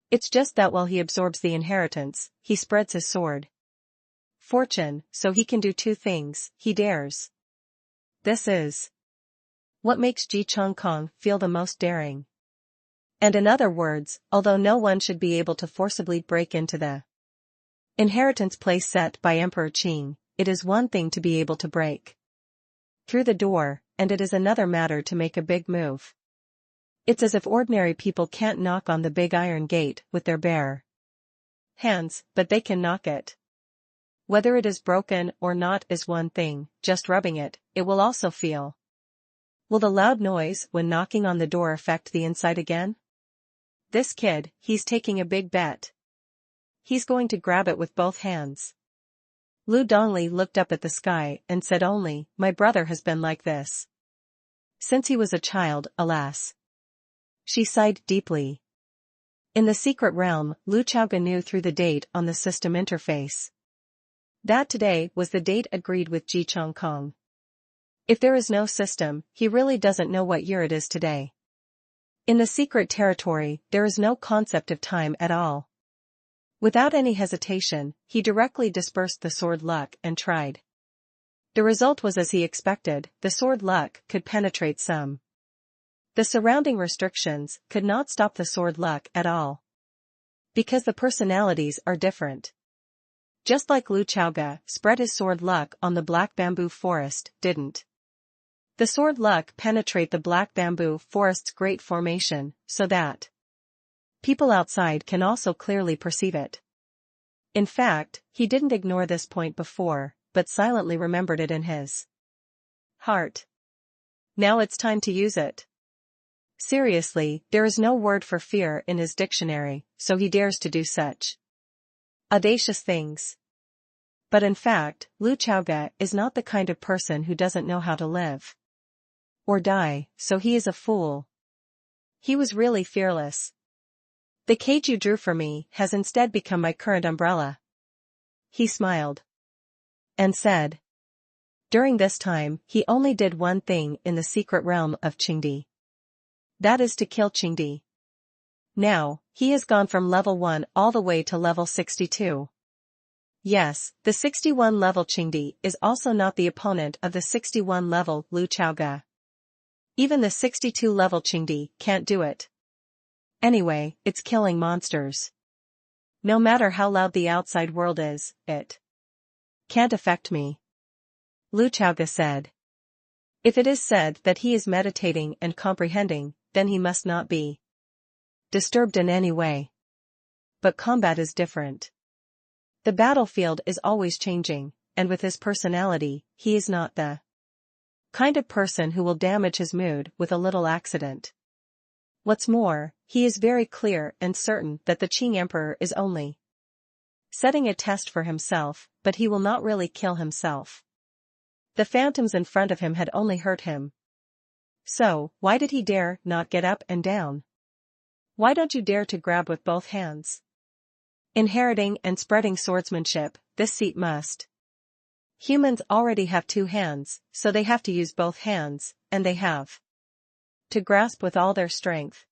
It's just that while he absorbs the inheritance, he spreads his sword. Fortune, so he can do two things, he dares. This is what makes Ji Chongkong feel the most daring. And in other words, although no one should be able to forcibly break into the inheritance place set by Emperor Qing, it is one thing to be able to break through the door, and it is another matter to make a big move. It's as if ordinary people can't knock on the big iron gate with their bare hands, but they can knock it. Whether it is broken or not is one thing, just rubbing it, it will also feel. Will the loud noise when knocking on the door affect the inside again? This kid, he's taking a big bet. He's going to grab it with both hands. Lu Dongli looked up at the sky and said only, my brother has been like this since he was a child, alas. She sighed deeply. In the secret realm, Lu Chaoga knew through the date on the system interface that today was the date agreed with Ji Chongkong. If there is no system, he really doesn't know what year it is today. In the secret territory, there is no concept of time at all. Without any hesitation, he directly dispersed the sword luck and tried. The result was as he expected, the sword luck could penetrate some. The surrounding restrictions could not stop the sword luck at all. Because the personalities are different. Just like Lu Chaoga spread his sword luck on the black bamboo forest, didn't the sword luck penetrate the black bamboo forest's great formation, so that people outside can also clearly perceive it. In fact, he didn't ignore this point before, but silently remembered it in his heart. Now it's time to use it. Seriously, there is no word for fear in his dictionary, so he dares to do such audacious things. But in fact, Lu Chaoga is not the kind of person who doesn't know how to live or die, so he is a fool. He was really fearless. The cage you drew for me has instead become my current umbrella. He smiled and said. During this time, he only did one thing in the secret realm of Qingdi. That is to kill Qingdi. Now, he has gone from level 1 all the way to level 62. Yes, the 61 level Qingdi is also not the opponent of the 61 level Lu Chaoga. Even the 62 level Qingdi can't do it. Anyway, it's killing monsters. No matter how loud the outside world is, it can't affect me. Lu Chaoga said. If it is said that he is meditating and comprehending, then he must not be disturbed in any way. But combat is different. The battlefield is always changing, and with his personality, he is not the kind of person who will damage his mood with a little accident. What's more, he is very clear and certain that the Qing Emperor is only setting a test for himself, but he will not really kill himself. The phantoms in front of him had only hurt him. So, why did he dare not get up and down? Why don't you dare to grab with both hands? Inheriting and spreading swordsmanship, this seat must. Humans already have two hands, so they have to use both hands, and they have to grasp with all their strength.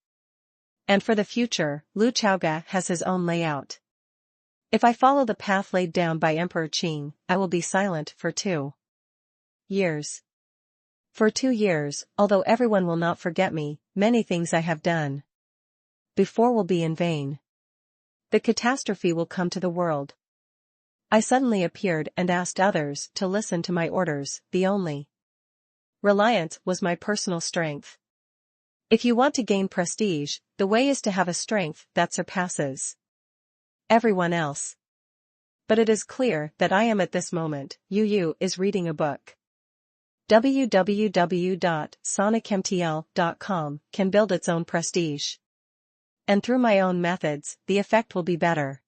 And for the future, Lu Chaoga has his own layout. If I follow the path laid down by Emperor Qing, I will be silent for 2 years. For 2 years, although everyone will not forget me, many things I have done before will be in vain. The catastrophe will come to the world. I suddenly appeared and asked others to listen to my orders. The only reliance was my personal strength. If you want to gain prestige, the way is to have a strength that surpasses everyone else. But it is clear that I am at this moment. Yu is reading a book. www.sonicmtl.com can build its own prestige. And through my own methods, the effect will be better.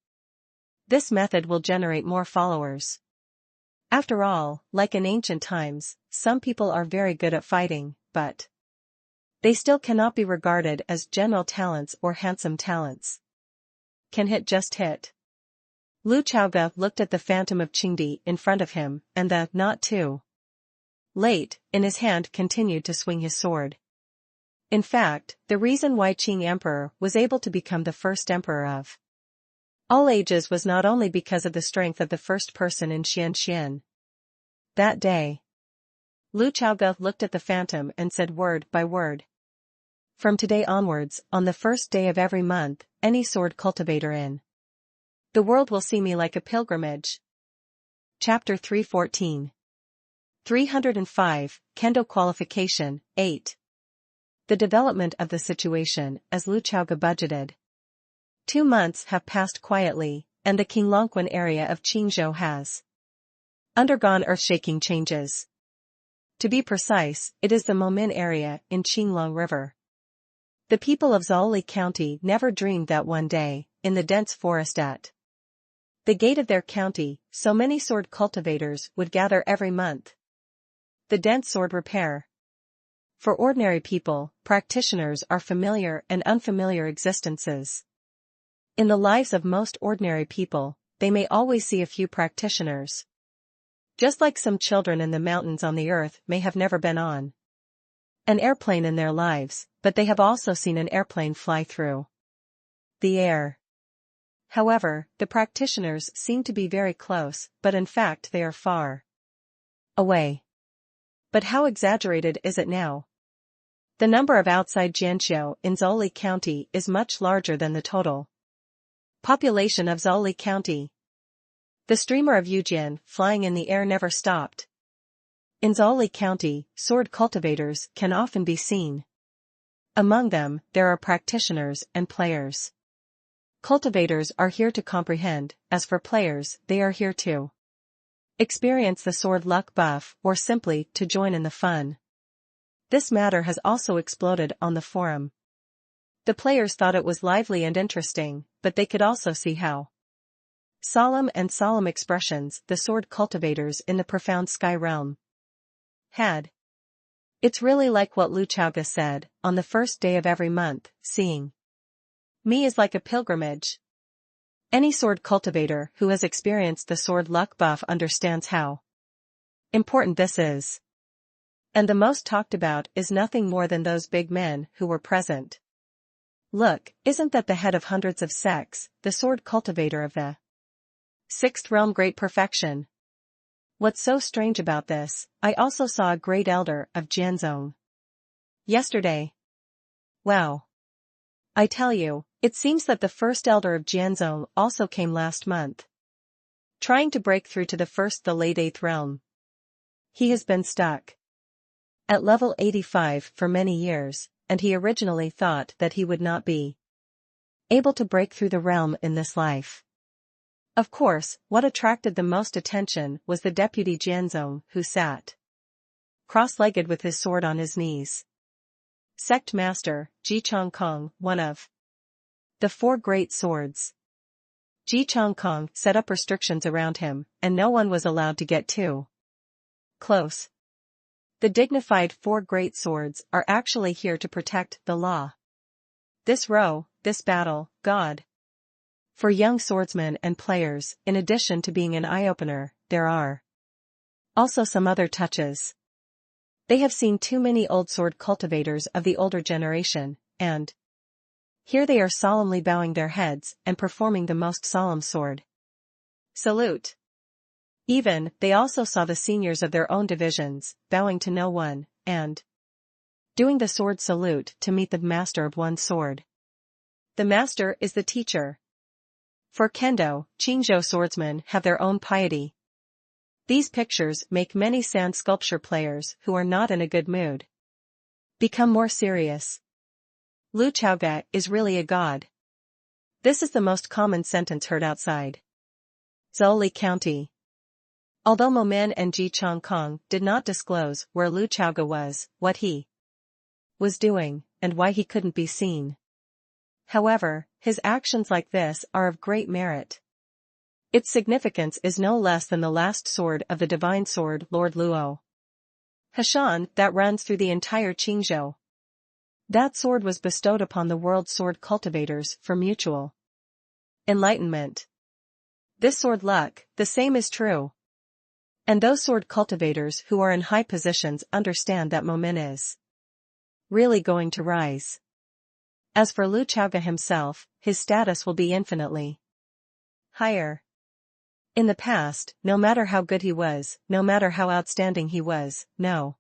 This method will generate more followers. After all, like in ancient times, some people are very good at fighting, but they still cannot be regarded as general talents or handsome talents. Can hit just hit. Lu Chaoga looked at the phantom of Qingdi in front of him, and the not too late in his hand continued to swing his sword. In fact, the reason why Qing Emperor was able to become the first emperor of all ages was not only because of the strength of the first person in Xianxian. That day, Lu Chaoge looked at the phantom and said word by word. From today onwards, on the first day of every month, any sword cultivator in the world will see me like a pilgrimage. Chapter 314. 305, Kendo Qualification, 8. The development of the situation as Lu Chaoge budgeted. 2 months have passed quietly, and the Qinglongquan area of Qingzhou has undergone earth-shaking changes. To be precise, it is the Momin area in Qinglong River. The people of Zhaoli County never dreamed that one day, in the dense forest at the gate of their county, so many sword cultivators would gather every month. The dense sword repair. For ordinary people, practitioners are familiar and unfamiliar existences. In the lives of most ordinary people, they may always see a few practitioners. Just like some children in the mountains on the earth may have never been on an airplane in their lives, but they have also seen an airplane fly through the air. However, the practitioners seem to be very close, but in fact they are far away. But how exaggerated is it now? The number of outside Jianxiu in Zhaoli County is much larger than the total population of Zhaoli County. The streamer of Yujian flying in the air never stopped. In Zhaoli County, sword cultivators can often be seen. Among them, there are practitioners and players. Cultivators are here to comprehend, as for players, they are here to experience the sword luck buff or simply to join in the fun. This matter has also exploded on the forum. The players thought it was lively and interesting, but they could also see how solemn expressions the sword cultivators in the profound sky realm had. It's really like what Lu Chaoge said, on the first day of every month, seeing me is like a pilgrimage. Any sword cultivator who has experienced the sword luck buff understands how important this is. And the most talked about is nothing more than those big men who were present. Look, isn't that the head of hundreds of sects, the sword cultivator of the sixth realm great perfection? What's so strange about this, I also saw a great elder of Jianzhong yesterday. Wow. I tell you, it seems that the first elder of Jianzhong also came last month, trying to break through to the late 8th realm. He has been stuck at level 85 for many years, and he originally thought that he would not be able to break through the realm in this life. Of course, what attracted the most attention was the deputy Jianzhong who sat cross-legged with his sword on his knees. Sect Master, Ji Chongkong, one of the 4 great swords. Ji Chongkong set up restrictions around him, and no one was allowed to get too close. The dignified 4 great swords are actually here to protect the law. This battle, God. For young swordsmen and players, in addition to being an eye-opener, there are also some other touches. They have seen too many old sword cultivators of the older generation, and here they are solemnly bowing their heads and performing the most solemn sword salute. Even, they also saw the seniors of their own divisions, bowing to no one, and doing the sword salute to meet the master of one sword. The master is the teacher. For Kendo, Qingzhou swordsmen have their own piety. These pictures make many sand sculpture players who are not in a good mood become more serious. Lu Chaoge is really a god. This is the most common sentence heard outside Zhaoli County. Although Momen and Ji Chongkong did not disclose where Lu Chaoge was, what he was doing, and why he couldn't be seen. However, his actions like this are of great merit. Its significance is no less than the last sword of the divine sword Lord Luo Hashan that runs through the entire Qingzhou. That sword was bestowed upon the world's sword cultivators for mutual enlightenment. This sword luck, the same is true. And those sword cultivators who are in high positions understand that Momen is really going to rise. As for Lu Chaoga himself, his status will be infinitely higher. In the past, no matter how good he was, no matter how outstanding he was, no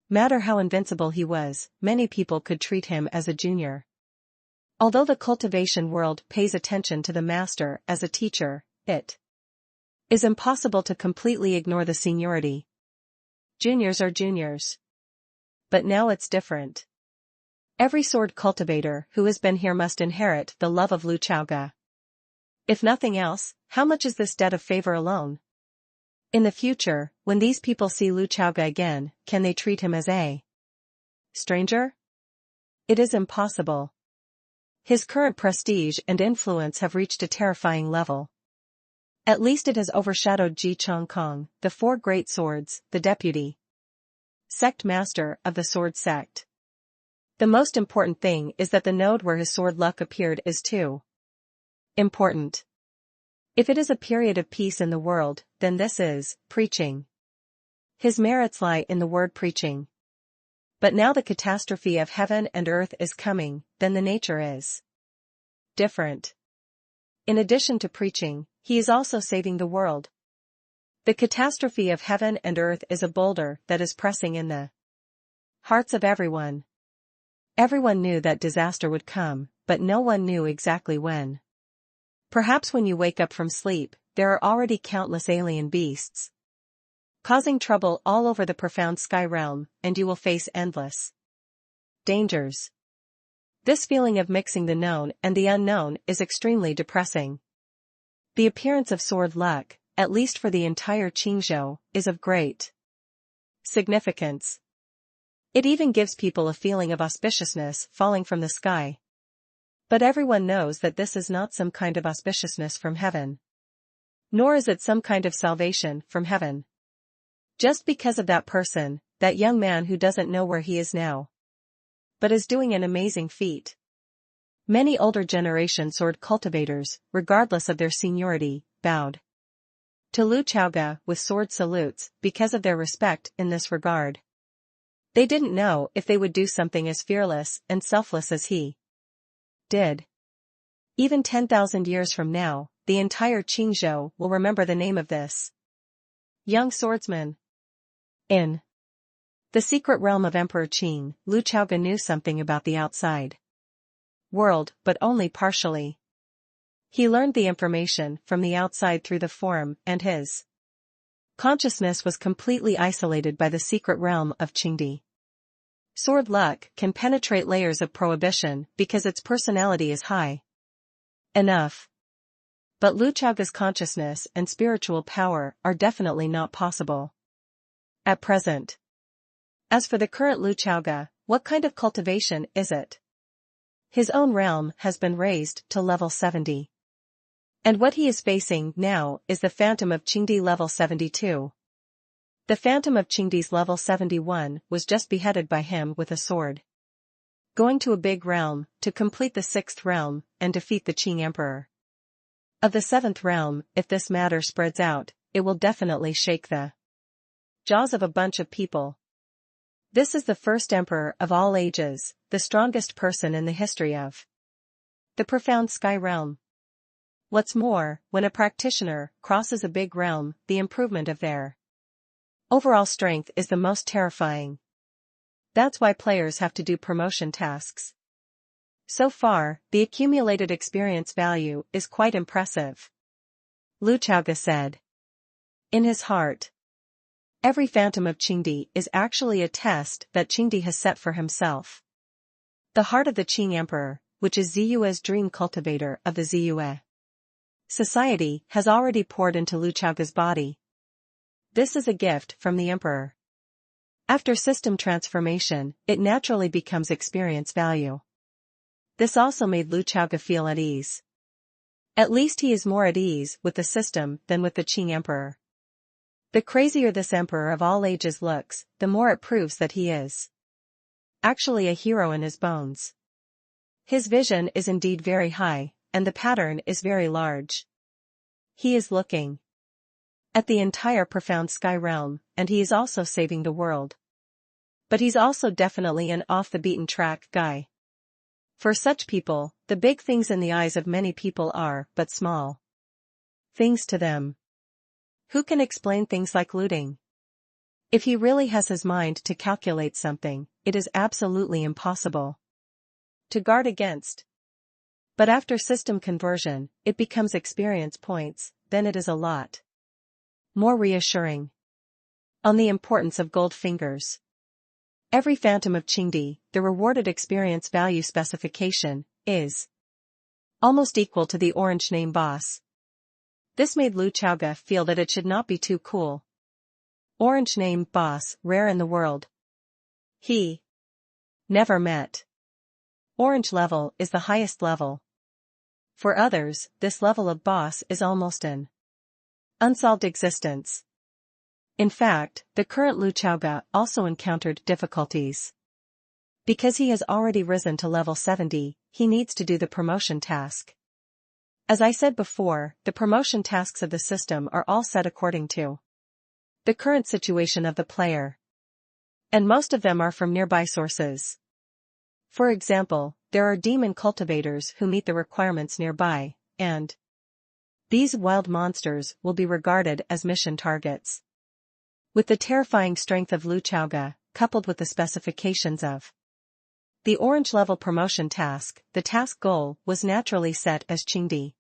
matter how invincible he was, many people could treat him as a junior. Although the cultivation world pays attention to the master as a teacher, it is impossible to completely ignore the seniority. Juniors are juniors. But now it's different. Every sword cultivator who has been here must inherit the love of Lu Chaoga. If nothing else, how much is this debt of favor alone? In the future, when these people see Lu Chaoga again, can they treat him as a stranger? It is impossible. His current prestige and influence have reached a terrifying level. At least it has overshadowed Ji Chongkong, the four great swords, the deputy sect master of the sword sect. The most important thing is that the node where his sword luck appeared is too important. If it is a period of peace in the world, then this is preaching. His merits lie in the word preaching. But now the catastrophe of heaven and earth is coming, then the nature is different. In addition to preaching, he is also saving the world. The catastrophe of heaven and earth is a boulder that is pressing in the hearts of everyone. Everyone knew that disaster would come, but no one knew exactly when. Perhaps when you wake up from sleep, there are already countless alien beasts causing trouble all over the profound sky realm, and you will face endless dangers. This feeling of mixing the known and the unknown is extremely depressing. The appearance of sword luck, at least for the entire Qingzhou, is of great significance. It even gives people a feeling of auspiciousness falling from the sky. But everyone knows that this is not some kind of auspiciousness from heaven. Nor is it some kind of salvation from heaven. Just because of that person, that young man who doesn't know where he is now, but is doing an amazing feat. Many older generation sword cultivators, regardless of their seniority, bowed to Lu Chaoga with sword salutes because of their respect in this regard. They didn't know if they would do something as fearless and selfless as he did. Even 10,000 years from now, the entire Qingzhou will remember the name of this young swordsman. In the secret realm of Emperor Qing, Lu Chaoga knew something about the outside world, but only partially. He learned the information from the outside through the forum, and his consciousness was completely isolated by the secret realm of Qingdi. Sword luck can penetrate layers of prohibition because its personality is high enough. But Lu Chaoga's consciousness and spiritual power are definitely not possible at present. As for the current Lu Chaoga, what kind of cultivation is it? His own realm has been raised to level 70. And what he is facing now is the Phantom of Qingdi level 72. The Phantom of Qingdi's level 71 was just beheaded by him with a sword. Going to a big realm, to complete the 6th realm, and defeat the Qing Emperor. Of the 7th realm, if this matter spreads out, it will definitely shake the jaws of a bunch of people. This is the first emperor of all ages, the strongest person in the history of the profound sky realm. What's more, when a practitioner crosses a big realm, the improvement of their overall strength is the most terrifying. That's why players have to do promotion tasks. So far, the accumulated experience value is quite impressive. Lu Chaoga said. In his heart, every Phantom of Qingdi is actually a test that Qingdi has set for himself. The heart of the Qing Emperor, which is Ziyue's dream cultivator of the Ziyue society, has already poured into Lu Chaoga's body. This is a gift from the Emperor. After system transformation, it naturally becomes experience value. This also made Lu Chaoga feel at ease. At least he is more at ease with the system than with the Qing Emperor. The crazier this Emperor of all ages looks, the more it proves that he is actually a hero in his bones. His vision is indeed very high, and the pattern is very large. He is looking at the entire profound sky realm, and he is also saving the world. But he's also definitely an off-the-beaten-track guy. For such people, the big things in the eyes of many people are but small things to them. Who can explain things like looting? If he really has his mind to calculate something, it is absolutely impossible to guard against. But after system conversion, it becomes experience points, then it is a lot more reassuring. On the importance of gold fingers. Every phantom of Qingdi, the rewarded experience value specification, is almost equal to the orange name boss. This made Lu Chaoga feel that it should not be too cool. Orange name boss, rare in the world. He never met. Orange level is the highest level. For others, this level of boss is almost an unsolved existence. In fact, the current Lu Chaoga also encountered difficulties. Because he has already risen to level 70, he needs to do the promotion task. As I said before, the promotion tasks of the system are all set according to the current situation of the player. And most of them are from nearby sources. For example, there are demon cultivators who meet the requirements nearby, and these wild monsters will be regarded as mission targets. With the terrifying strength of Lu Chaoga, coupled with the specifications of the orange level promotion task, the task goal was naturally set as Qingdi.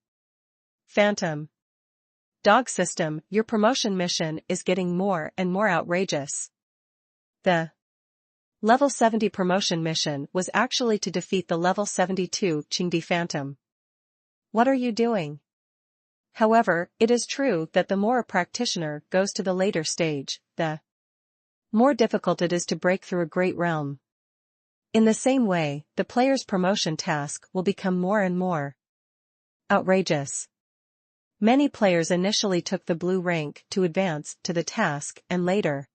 Phantom Dog system, your promotion mission is getting more and more outrageous. The level 70 promotion mission was actually to defeat the level 72 Qingdi Phantom. What are you doing? However, it is true that the more a practitioner goes to the later stage, the more difficult it is to break through a great realm. In the same way, the player's promotion task will become more and more outrageous. Many players initially took the blue rank to advance to the task, and later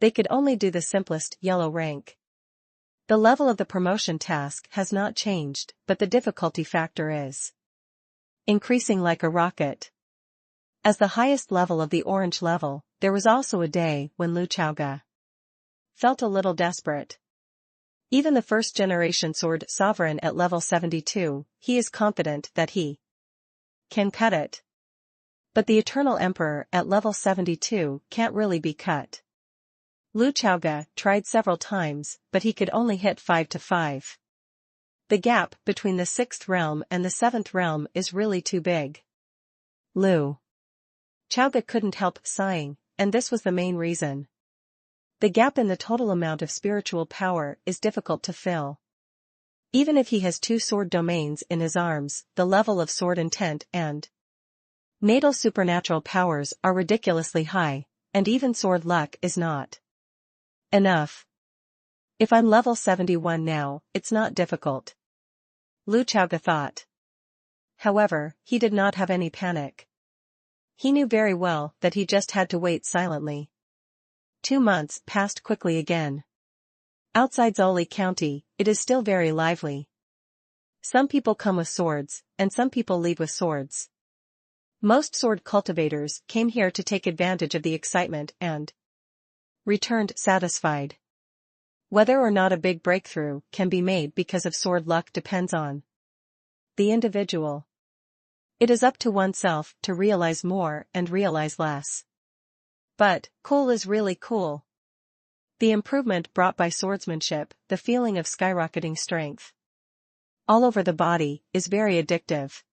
they could only do the simplest yellow rank. The level of the promotion task has not changed, but the difficulty factor is increasing like a rocket. As the highest level of the orange level, there was also a day when Lu Chaoga felt a little desperate. Even the first generation sword sovereign at level 72, he is confident that he can cut it. But the Eternal Emperor at level 72 can't really be cut. Lu Chaoga tried several times, but he could only hit 5 to 5. The gap between the 6th realm and the 7th realm is really too big. Lu Chaoga couldn't help sighing, and this was the main reason. The gap in the total amount of spiritual power is difficult to fill. Even if he has 2 sword domains in his arms, the level of sword intent and natal supernatural powers are ridiculously high, and even sword luck is not enough. If I'm level 71 now, it's not difficult, Lu Chaoga thought. However, he did not have any panic. He knew very well that he just had to wait silently. 2 months passed quickly again. Outside Zoli County, it is still very lively. Some people come with swords, and some people leave with swords. Most sword cultivators came here to take advantage of the excitement and returned satisfied. Whether or not a big breakthrough can be made because of sword luck depends on the individual. It is up to oneself to realize more and realize less. But, cool is really cool. The improvement brought by swordsmanship, the feeling of skyrocketing strength all over the body, is very addictive.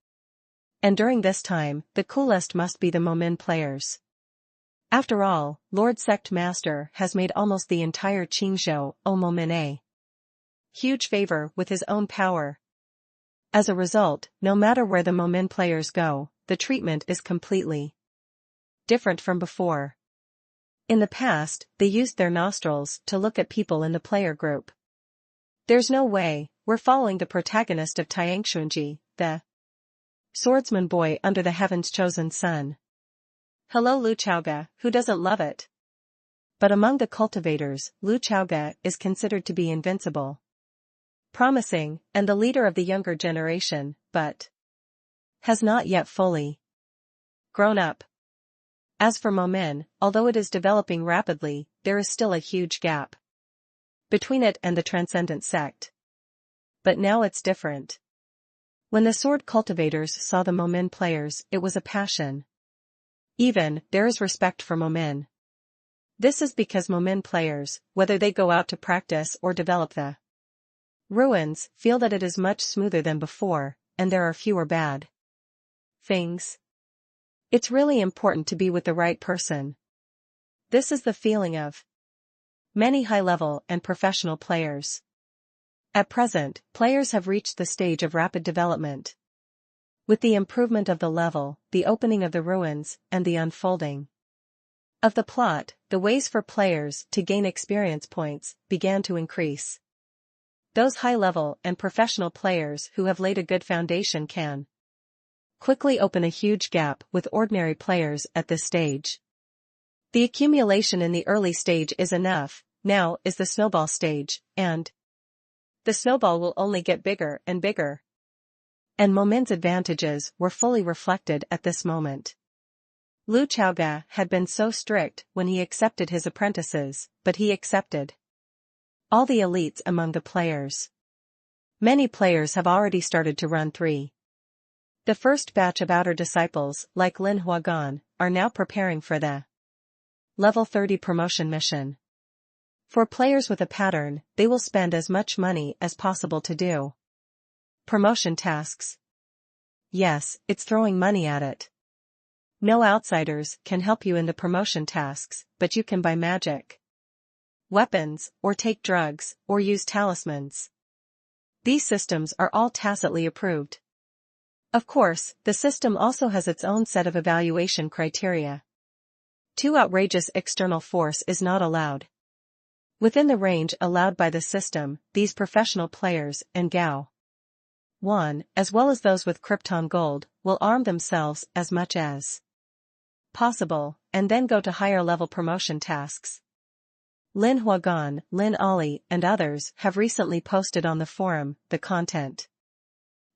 And during this time, the coolest must be the Momin players. After all, Lord Sect Master has made almost the entire Qingzhou Momin a huge favor with his own power. As a result, no matter where the Momin players go, the treatment is completely different from before. In the past, they used their nostrils to look at people in the player group. There's no way, we're following the protagonist of Tiangxuanji, the swordsman boy under the heaven's chosen sun. Hello Lu Chaoga, who doesn't love it? But among the cultivators, Lu Chaoga is considered to be invincible, promising, and the leader of the younger generation, but has not yet fully grown up. As for Momin, although it is developing rapidly, there is still a huge gap. between it and the transcendent sect. But now it's different. When the sword cultivators saw the Momin players, it was a passion. Even, there is respect for Momin. This is because Momin players, whether they go out to practice or develop the ruins, feel that it is much smoother than before, and there are fewer bad things. It's really important to be with the right person. This is the feeling of many high-level and professional players. At present, players have reached the stage of rapid development. With the improvement of the level, the opening of the ruins, and the unfolding of the plot, the ways for players to gain experience points began to increase. Those high-level and professional players who have laid a good foundation can quickly open a huge gap with ordinary players at this stage. The accumulation in the early stage is enough, now is the snowball stage, and the snowball will only get bigger and bigger. And Momin's advantages were fully reflected at this moment. Lu Chaoga had been so strict when he accepted his apprentices, but he accepted all the elites among the players. Many players have already started to run 3. The first batch of outer disciples, like Lin Huagan, are now preparing for the level 30 promotion mission. For players with a pattern, they will spend as much money as possible to do promotion tasks. Yes, it's throwing money at it. No outsiders can help you in the promotion tasks, but you can buy magic weapons, or take drugs, or use talismans. These systems are all tacitly approved. Of course, the system also has its own set of evaluation criteria. Too outrageous external force is not allowed. Within the range allowed by the system, these professional players and Gao 1, as well as those with Krypton gold, will arm themselves as much as possible, and then go to higher level promotion tasks. Lin Huagan, Lin Ali, and others have recently posted on the forum. The content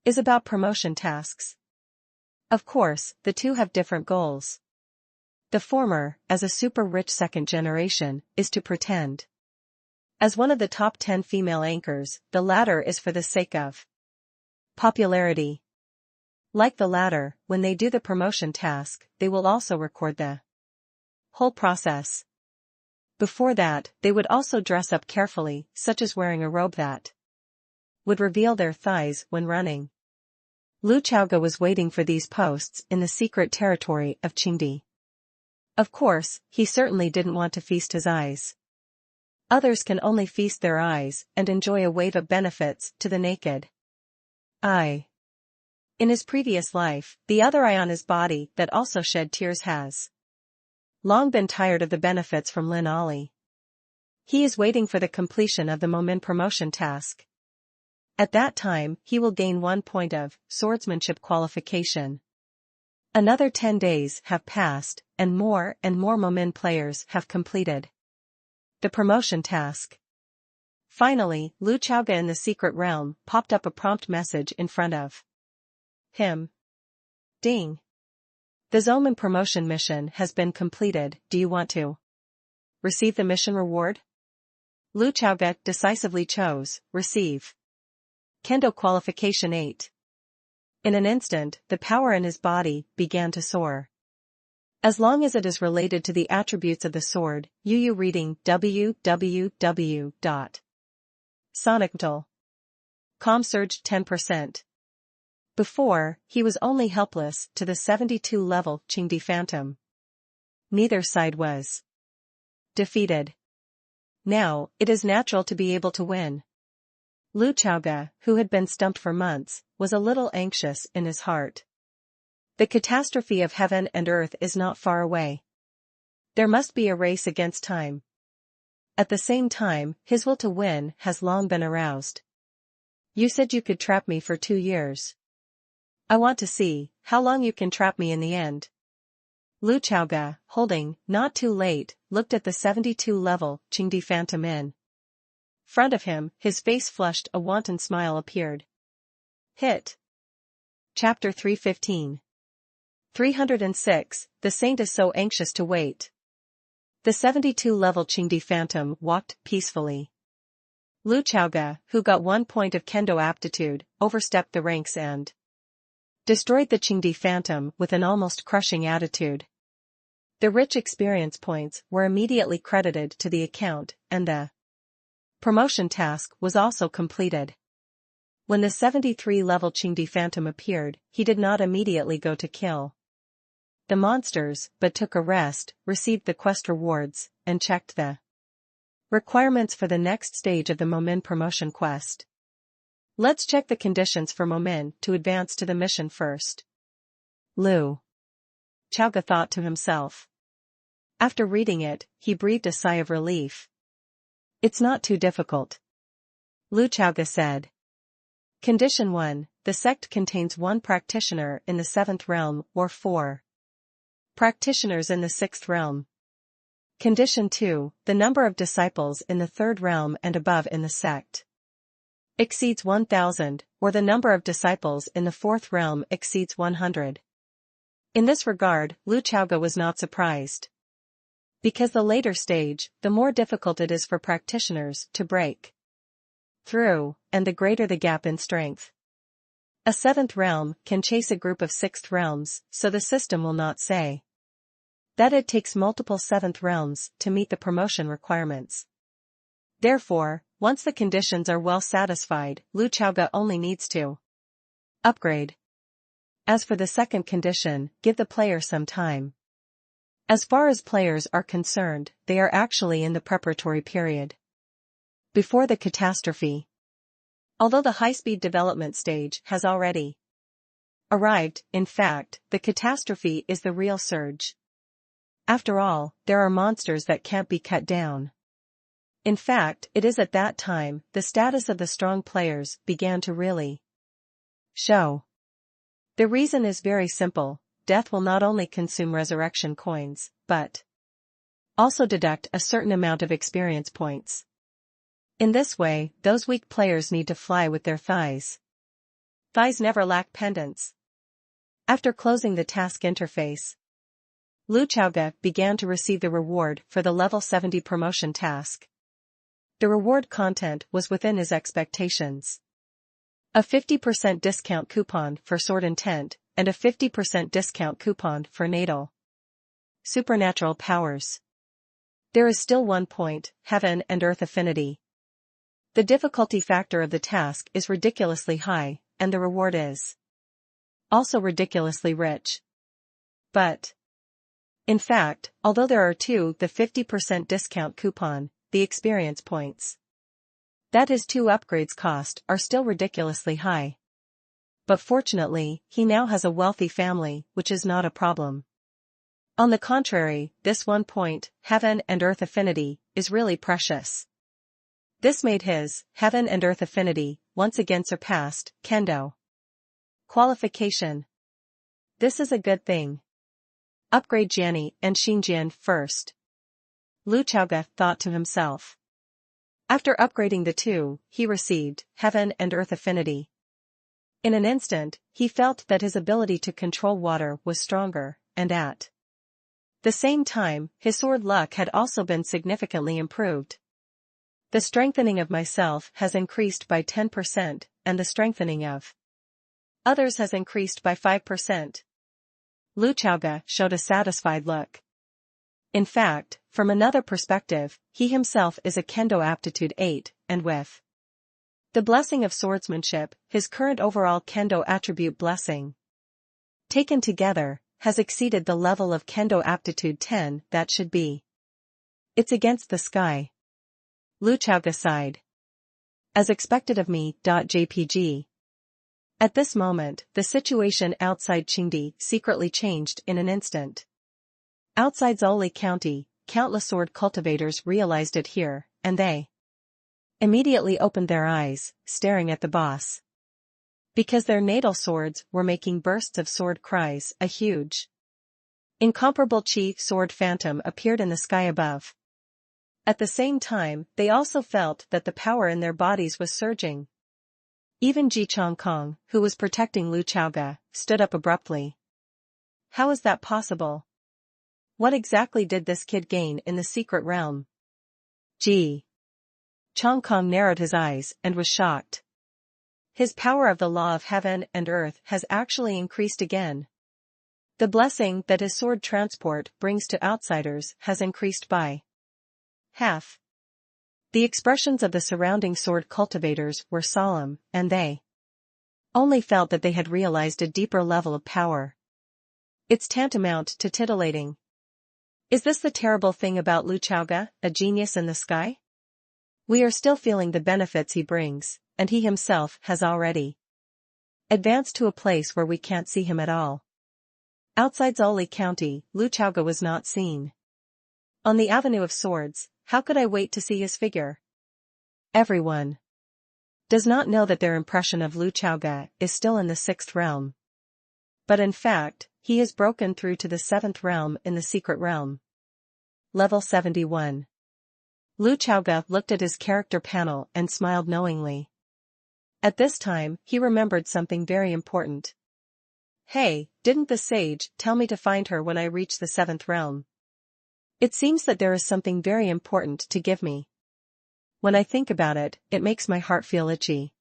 is about promotion tasks. Of course, the two have different goals. The former, as a super rich second generation, is to pretend as one of the top 10 female anchors. The latter is for the sake of popularity. Like the latter, when they do the promotion task, they will also record the whole process. Before that, they would also dress up carefully, such as wearing a robe that would reveal their thighs when running. Lu Chaoga was waiting for these posts in the secret territory of Qingdi. Of course, he certainly didn't want to feast his eyes. Others can only feast their eyes and enjoy a wave of benefits to the naked eye. In his previous life, the other eye on his body that also shed tears has long been tired of the benefits from Lin Ali. He is waiting for the completion of the Momin promotion task. At that time, he will gain 1 point of swordsmanship qualification. Another 10 days have passed, and more Momin players have completed the promotion task. Finally, Lu Chaoga in the secret realm popped up a prompt message in front of him. Ding. The Zoman promotion mission has been completed. Do you want to receive the mission reward? Lu Chaoga decisively chose receive Kendo qualification 8. In an instant, the power in his body began to soar. As long as it is related to the attributes of the sword, UU reading www.sonicmental.com surged 10%. Before, he was only helpless to the 72-level Qingdi Phantom. Neither side was defeated. Now, it is natural to be able to win. Lu Chaoga, who had been stumped for months, was a little anxious in his heart. The catastrophe of heaven and earth is not far away. There must be a race against time. At the same time, his will to win has long been aroused. You said you could trap me for 2 years. I want to see how long you can trap me in the end. Lu Chaoga, holding, not too late, looked at the 72-level Qingdi Phantom in front of him. His face flushed, a wanton smile appeared. Hit. Chapter 315. 306, the saint is so anxious to wait. The 72-level Qingdi Phantom walked peacefully Lu Chaoga, who got 1 point of kendo aptitude, overstepped the ranks and destroyed the Qingdi Phantom with an almost crushing attitude. The rich experience points were immediately credited to the account, and the promotion task was also completed. When the 73-level Qingdi Phantom appeared, he did not immediately go to kill the monsters, but took a rest, received the quest rewards, and checked the requirements for the next stage of the Momin promotion quest. Let's check the conditions for Momin to advance to the mission first. Lu Chaoga thought to himself. After reading it, he breathed a sigh of relief. It's not too difficult. Lu Chaoga said. Condition 1, the sect contains 1 practitioner in the 7th realm or 4 practitioners in the 6th realm. Condition 2, the number of disciples in the 3rd realm and above in the sect exceeds 1,000, or the number of disciples in the 4th realm exceeds 100. In this regard, Lu Chaoga was not surprised. Because the later stage, the more difficult it is for practitioners to break through, and the greater the gap in strength. A 7th realm can chase a group of 6th realms, so the system will not say that it takes multiple 7th realms to meet the promotion requirements. Therefore, once the conditions are well satisfied, Lu Chaoga only needs to upgrade. As for the second condition, give the player some time. As far as players are concerned, they are actually in the preparatory period before the catastrophe. Although the high-speed development stage has already arrived, in fact, the catastrophe is the real surge. After all, there are monsters that can't be cut down. In fact, it is at that time the status of the strong players began to really show. The reason is very simple: death will not only consume resurrection coins, but also deduct a certain amount of experience points. In this way, those weak players need to fly with their thighs. Thighs never lack pendants. After closing the task interface, Lu Chaoga began to receive the reward for the level 70 promotion task. The reward content was within his expectations. A 50% discount coupon for Sword Intent, and a 50% discount coupon for Natal supernatural powers. There is still 1 point, Heaven and Earth affinity. The difficulty factor of the task is ridiculously high, and the reward is also ridiculously rich. But in fact, although there are 2, the 50% discount coupon, the experience points that his 2 upgrades cost are still ridiculously high. But fortunately, he now has a wealthy family, which is not a problem. On the contrary, this 1 point, Heaven and Earth affinity, is really precious. This made his Heaven and Earth affinity once again surpassed Kendo qualification. This is a good thing. Upgrade Jiani and Xinjian first. Lu Chaoga thought to himself. After upgrading the 2, he received Heaven and Earth affinity. In an instant, he felt that his ability to control water was stronger, and at the same time, his sword luck had also been significantly improved. The strengthening of myself has increased by 10%, and the strengthening of others has increased by 5%. Lu Chaoga showed a satisfied look. In fact, from another perspective, he himself is a Kendo aptitude 8, and with the blessing of swordsmanship, his current overall Kendo attribute blessing, taken together, has exceeded the level of Kendo aptitude 10 that should be. It's against the sky. Lu Chaoga sighed. As expected of me. JPG. At this moment, the situation outside Qingdi secretly changed in an instant. Outside Zoli County, countless sword cultivators realized it here, and they immediately opened their eyes, staring at the boss. Because their natal swords were making bursts of sword cries, a huge, incomparable chi sword phantom appeared in the sky above. At the same time, they also felt that the power in their bodies was surging. Even Ji Chongkong, who was protecting Lu Chaoga, stood up abruptly. How is that possible? What exactly did this kid gain in the secret realm? Ji Chong Kong narrowed his eyes and was shocked. His power of the law of heaven and earth has actually increased again. The blessing that his sword transport brings to outsiders has increased by half. The expressions of the surrounding sword cultivators were solemn, and they only felt that they had realized a deeper level of power. It's tantamount to titillating. Is this the terrible thing about Lu Chaoga, a genius in the sky? We are still feeling the benefits he brings, and he himself has already advanced to a place where we can't see him at all. Outside Zoli County, Lu Chaoga was not seen. On the Avenue of Swords, how could I wait to see his figure? Everyone does not know that their impression of Lu Chaoga is still in the 6th realm. But in fact, he has broken through to the 7th realm in the secret realm. Level 71. Lu Chaoga looked at his character panel and smiled knowingly. At this time, he remembered something very important. Hey, didn't the sage tell me to find her when I reach the 7th realm? It seems that there is something very important to give me. When I think about it, it makes my heart feel itchy.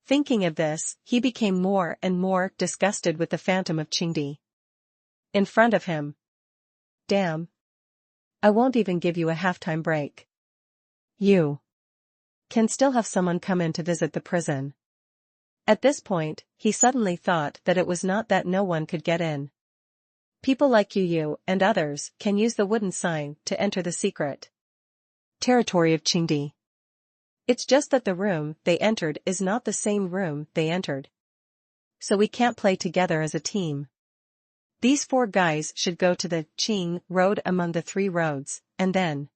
Thinking of this, he became more and more disgusted with the phantom of Qingdi in front of him. Damn. I won't even give you a halftime break. You can still have someone come in to visit the prison. At this point, he suddenly thought that it was not that no one could get in. People like you and others can use the wooden sign to enter the secret territory of Qingdi. It's just that the room they entered is not the same room they entered. So we can't play together as a team. These 4 guys should go to the Qing road among the 3 roads, and then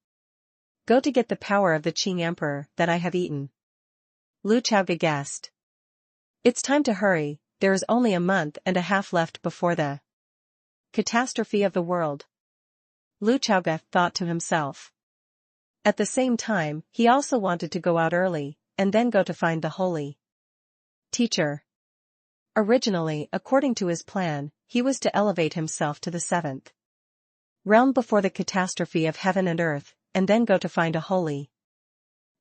go to get the power of the Qing Emperor that I have eaten. Lu Chaoga guessed. It's time to hurry, there is only a month and a half left before the catastrophe of the world. Lu Chaoga thought to himself. At the same time, he also wanted to go out early, and then go to find the holy teacher. Originally, according to his plan, he was to elevate himself to the 7th realm before the catastrophe of heaven and earth, and then go to find a holy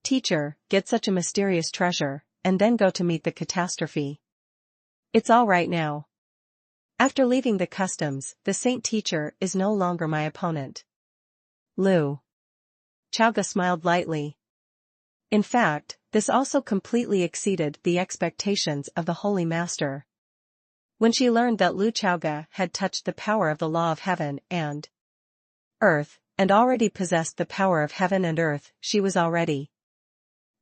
teacher, get such a mysterious treasure, and then go to meet the catastrophe. It's all right now. After leaving the customs, the saint teacher is no longer my opponent. Lu Chaoga smiled lightly. In fact, this also completely exceeded the expectations of the Holy Master. When she learned that Lu Chaoga had touched the power of the law of heaven and earth, and already possessed the power of heaven and earth, she was already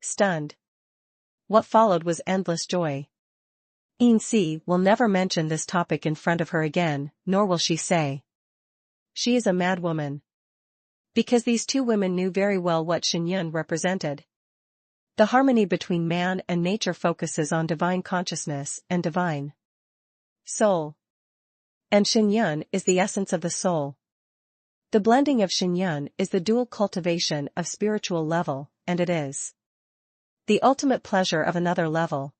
stunned. What followed was endless joy. Yin-Si will never mention this topic in front of her again, nor will she say she is a mad woman. Because these 2 women knew very well what Shenyun represented. The harmony between man and nature focuses on divine consciousness and divine soul. And Shenyun is the essence of the soul. The blending of Shenyun is the dual cultivation of spiritual level, and it is the ultimate pleasure of another level.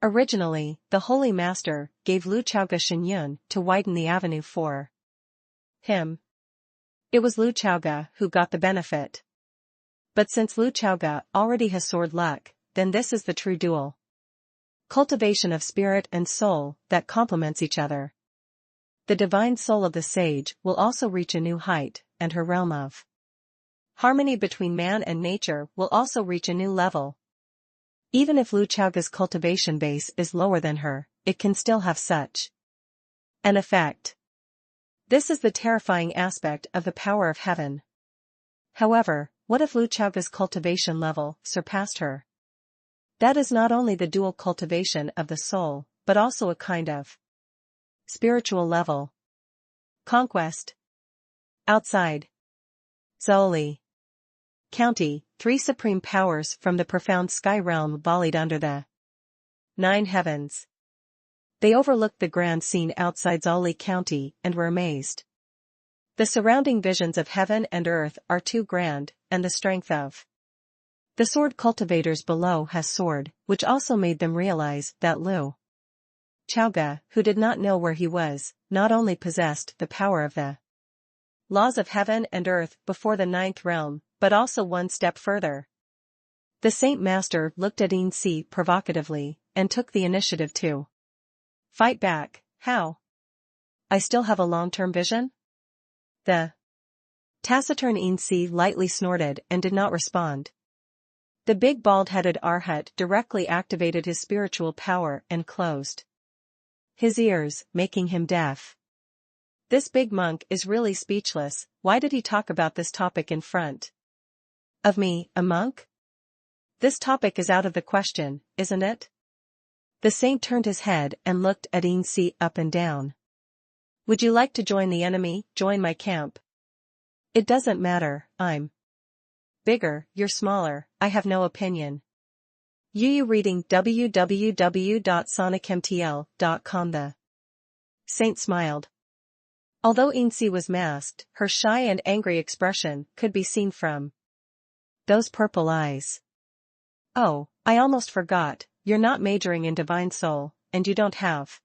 Originally, the Holy Master gave Lu Chaoga Shenyun to widen the avenue for him. It was Lu Chaoga who got the benefit. But since Lu Chaoga already has sword luck, then this is the true dual cultivation of spirit and soul that complements each other. The divine soul of the sage will also reach a new height, and her realm of harmony between man and nature will also reach a new level. Even if Lu Chaoga's cultivation base is lower than her, it can still have such an effect. This is the terrifying aspect of the power of heaven. However, what if Lu Chaoga's cultivation level surpassed her? That is not only the dual cultivation of the soul, but also a kind of spiritual level. Conquest. Outside Zoli County, 3 supreme powers from the profound sky realm volleyed under the 9 heavens. They overlooked the grand scene outside Zoli County and were amazed. The surrounding visions of heaven and earth are too grand, and the strength of the sword cultivators below has soared, which also made them realize that Lu Chaoga, who did not know where he was, not only possessed the power of the laws of heaven and earth before the 9th realm, but also one step further. The Saint Master looked at Insi provocatively, and took the initiative to fight back. How? I still have a long-term vision? The taciturn Insi lightly snorted and did not respond. The big bald-headed Arhat directly activated his spiritual power and closed his ears, making him deaf. This big monk is really speechless. Why did he talk about this topic in front of me, a monk? This topic is out of the question, isn't it? The saint turned his head and looked at Insi up and down. Would you like to join the enemy, join my camp? It doesn't matter, I'm bigger, you're smaller, I have no opinion. You reading www.sonicmtl.com. The saint smiled. Although Insi was masked, her shy and angry expression could be seen from those purple eyes. Oh, I almost forgot, you're not majoring in divine soul, and you don't have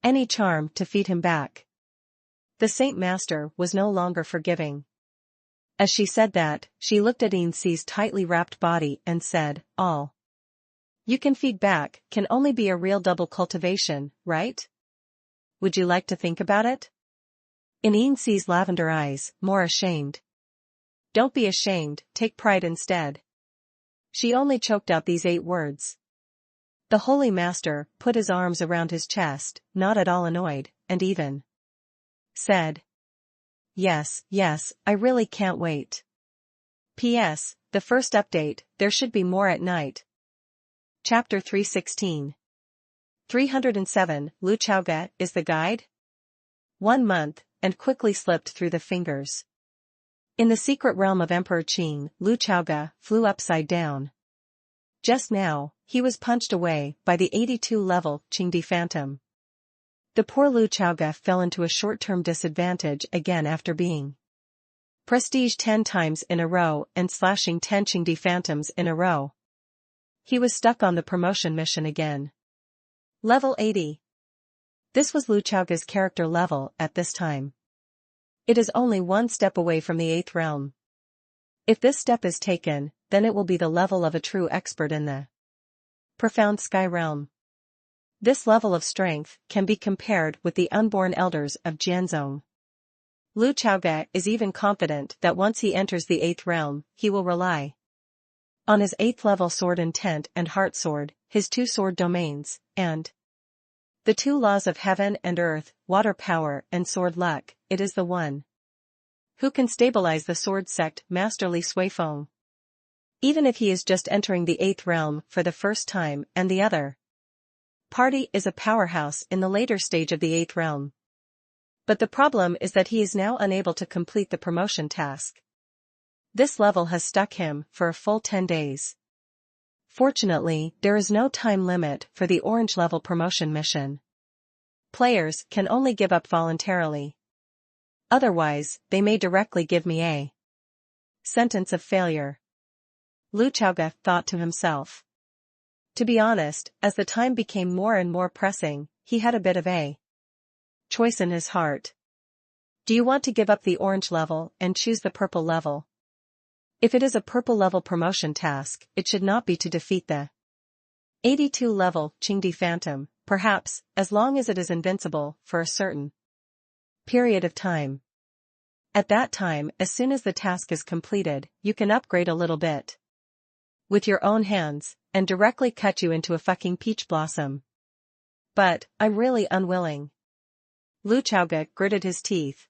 any charm to feed him back. The Saint Master was no longer forgiving. As she said that, she looked at Insi's tightly wrapped body and said, all you can feed back can only be a real double cultivation, right? Would you like to think about it? In Insi's lavender eyes, more ashamed. Don't be ashamed, take pride instead. She only choked out these 8 words. The Holy Master put his arms around his chest, not at all annoyed, and even said, Yes, I really can't wait. P.S. The first update, there should be more at night. Chapter 316. 307, Lu Chaoge is the guide? 1 month, and quickly slipped through the fingers. In the secret realm of Emperor Qing, Lu Chaoge flew upside down. Just now, he was punched away by the 82-level Qingdi Phantom. The poor Lu Chaoge fell into a short-term disadvantage again after being prestige 10 times in a row and slashing 10 Qingdi Phantoms in a row. He was stuck on the promotion mission again. Level 80. This was Lu Chaoge's character level at this time. It is only 1 step away from the 8th realm. If this step is taken, then it will be the level of a true expert in the profound sky realm. This level of strength can be compared with the unborn elders of Jianzhong. Lu Chaoge is even confident that once he enters the 8th realm, he will rely on his 8th level sword intent and heart sword, his 2 sword domains, and the 2 laws of heaven and earth, water power and sword luck. It is the one who can stabilize the sword sect masterly Suifeng. Even if he is just entering the 8th realm for the first time and the other party is a powerhouse in the later stage of the 8th realm. But the problem is that he is now unable to complete the promotion task. This level has stuck him for a full 10 days. Fortunately, there is no time limit for the orange level promotion mission. Players can only give up voluntarily. Otherwise, they may directly give me a sentence of failure. Lu Chaoge thought to himself. To be honest, as the time became more and more pressing, he had a bit of a choice in his heart. Do you want to give up the orange level and choose the purple level? If it is a purple level promotion task, it should not be to defeat the 82 level Qingdi Phantom, perhaps, as long as it is invincible, for a certain period of time. At that time, as soon as the task is completed, you can upgrade a little bit with your own hands, and directly cut you into a fucking peach blossom. But, I'm really unwilling. Lu Chaoge gritted his teeth.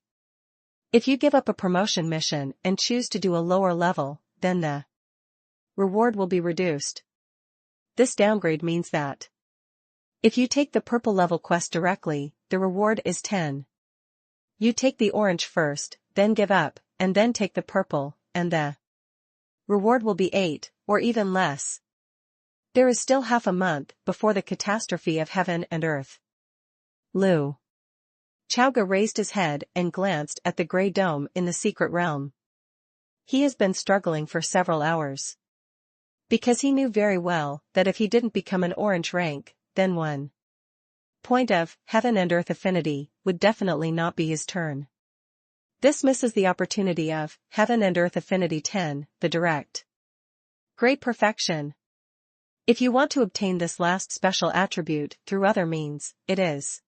If you give up a promotion mission and choose to do a lower level, then the reward will be reduced. This downgrade means that if you take the purple level quest directly, the reward is 10. You take the orange first, then give up, and then take the purple, and the reward will be 8, or even less. There is still half a month before the catastrophe of heaven and earth. Lu Chaoge raised his head and glanced at the grey dome in the secret realm. He has been struggling for several hours. Because he knew very well that if he didn't become an orange rank, then 1 point of heaven and earth affinity would definitely not be his turn. This misses the opportunity of heaven and earth affinity 10, the direct Great perfection. If you want to obtain this last special attribute through other means, it is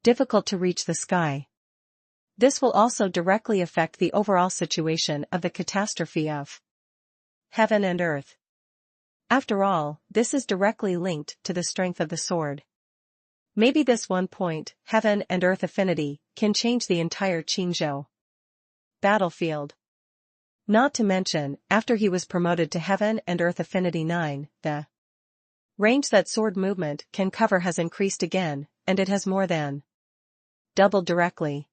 difficult to reach the sky. This will also directly affect the overall situation of the catastrophe of heaven and earth. After all, this is directly linked to the strength of the sword. Maybe this one point, heaven and earth affinity, can change the entire Qingzhou battlefield. Not to mention, after he was promoted to heaven and earth affinity 9, the range that sword movement can cover has increased again, and it has more than doubled directly.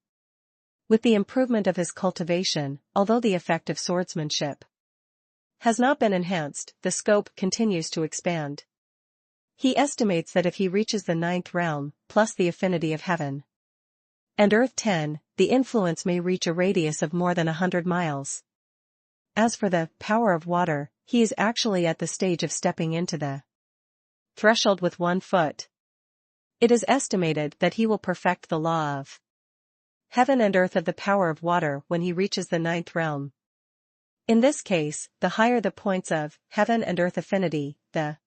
With the improvement of his cultivation, although the effect of swordsmanship has not been enhanced, the scope continues to expand. He estimates that if he reaches the 9th realm, plus the affinity of heaven and earth 10, the influence may reach a radius of more than 100 miles. As for the power of water, he is actually at the stage of stepping into the threshold with 1 foot. It is estimated that he will perfect the law of heaven and earth of the power of water when he reaches the 9th realm. In this case, the higher the points of heaven and earth affinity, the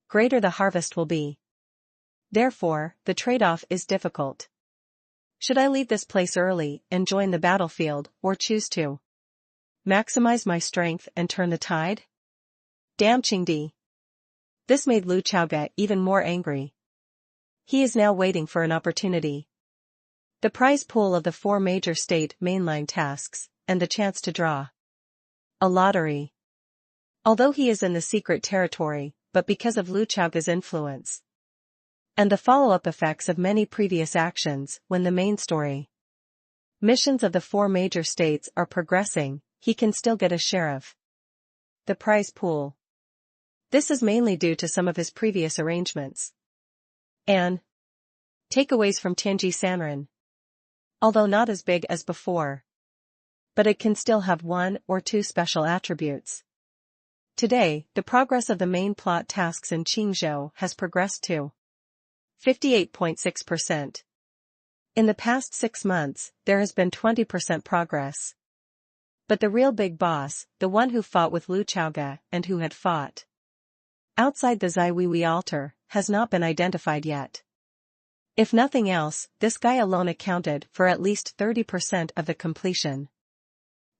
greater the harvest will be. Therefore, the trade-off is difficult. Should I leave this place early and join the battlefield, or choose to maximize my strength and turn the tide? Damn Qingdi. This made Lu Chaoge even more angry. He is now waiting for an opportunity. The prize pool of the 4 major state mainline tasks, and the chance to draw a lottery. Although he is in the secret territory, but because of Lu Chaoge's influence and the follow-up effects of many previous actions when the main story missions of the 4 major states are progressing, he can still get a share of the prize pool. This is mainly due to some of his previous arrangements and takeaways from Tianji Sanren. Although not as big as before, but it can still have 1 or 2 special attributes. Today, the progress of the main plot tasks in Qingzhou has progressed to 58.6%. In the past 6 months, there has been 20% progress. But the real big boss, the one who fought with Lu Chaoge and who had fought outside the Zaiwiwi altar, has not been identified yet. If nothing else, this guy alone accounted for at least 30% of the completion.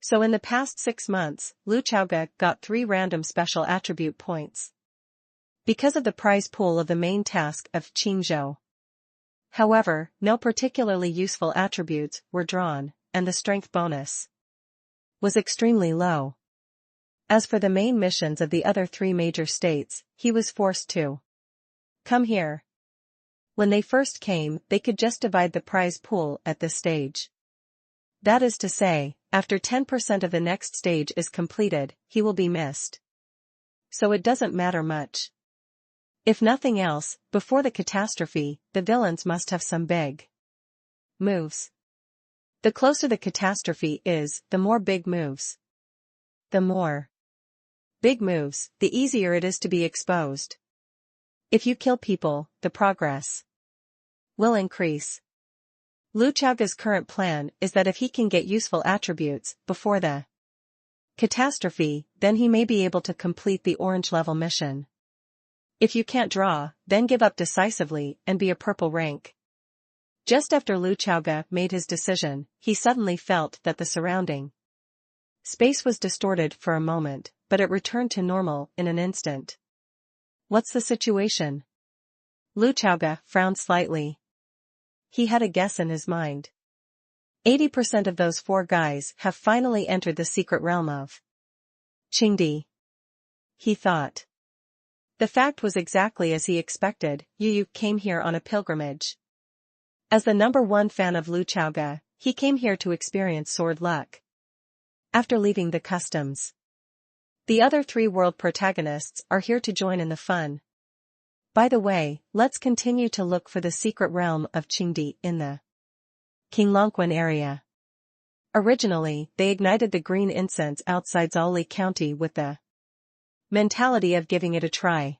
So in the past 6 months, Lu Chaoge got 3 random special attribute points because of the prize pool of the main task of Qingzhou. However, no particularly useful attributes were drawn, and the strength bonus was extremely low. As for the main missions of the other 3 major states, he was forced to come here. When they first came, they could just divide the prize pool at this stage. That is to say, after 10% of the next stage is completed, he will be missed. So it doesn't matter much. If nothing else, before the catastrophe, the villains must have some big moves. The closer the catastrophe is, the more big moves. The more big moves, the easier it is to be exposed. If you kill people, the progress will increase. Lu Chaoge's current plan is that if he can get useful attributes before the catastrophe, then he may be able to complete the orange level mission. If you can't draw, then give up decisively and be a purple rank. Just after Lu Chaoge made his decision, he suddenly felt that the surrounding space was distorted for a moment, but it returned to normal in an instant. What's the situation? Lu Chaoge frowned slightly. He had a guess in his mind. 80% of those 4 guys have finally entered the secret realm of Qingdi. He thought. The fact was exactly as he expected. Yu came here on a pilgrimage. As the number 1 fan of Lu Chaoge, he came here to experience sword luck. After leaving the customs, the other 3 world protagonists are here to join in the fun. By the way, let's continue to look for the secret realm of Qingdi in the Qinglongquan area. Originally, they ignited the green incense outside Zhaoli County with the mentality of giving it a try.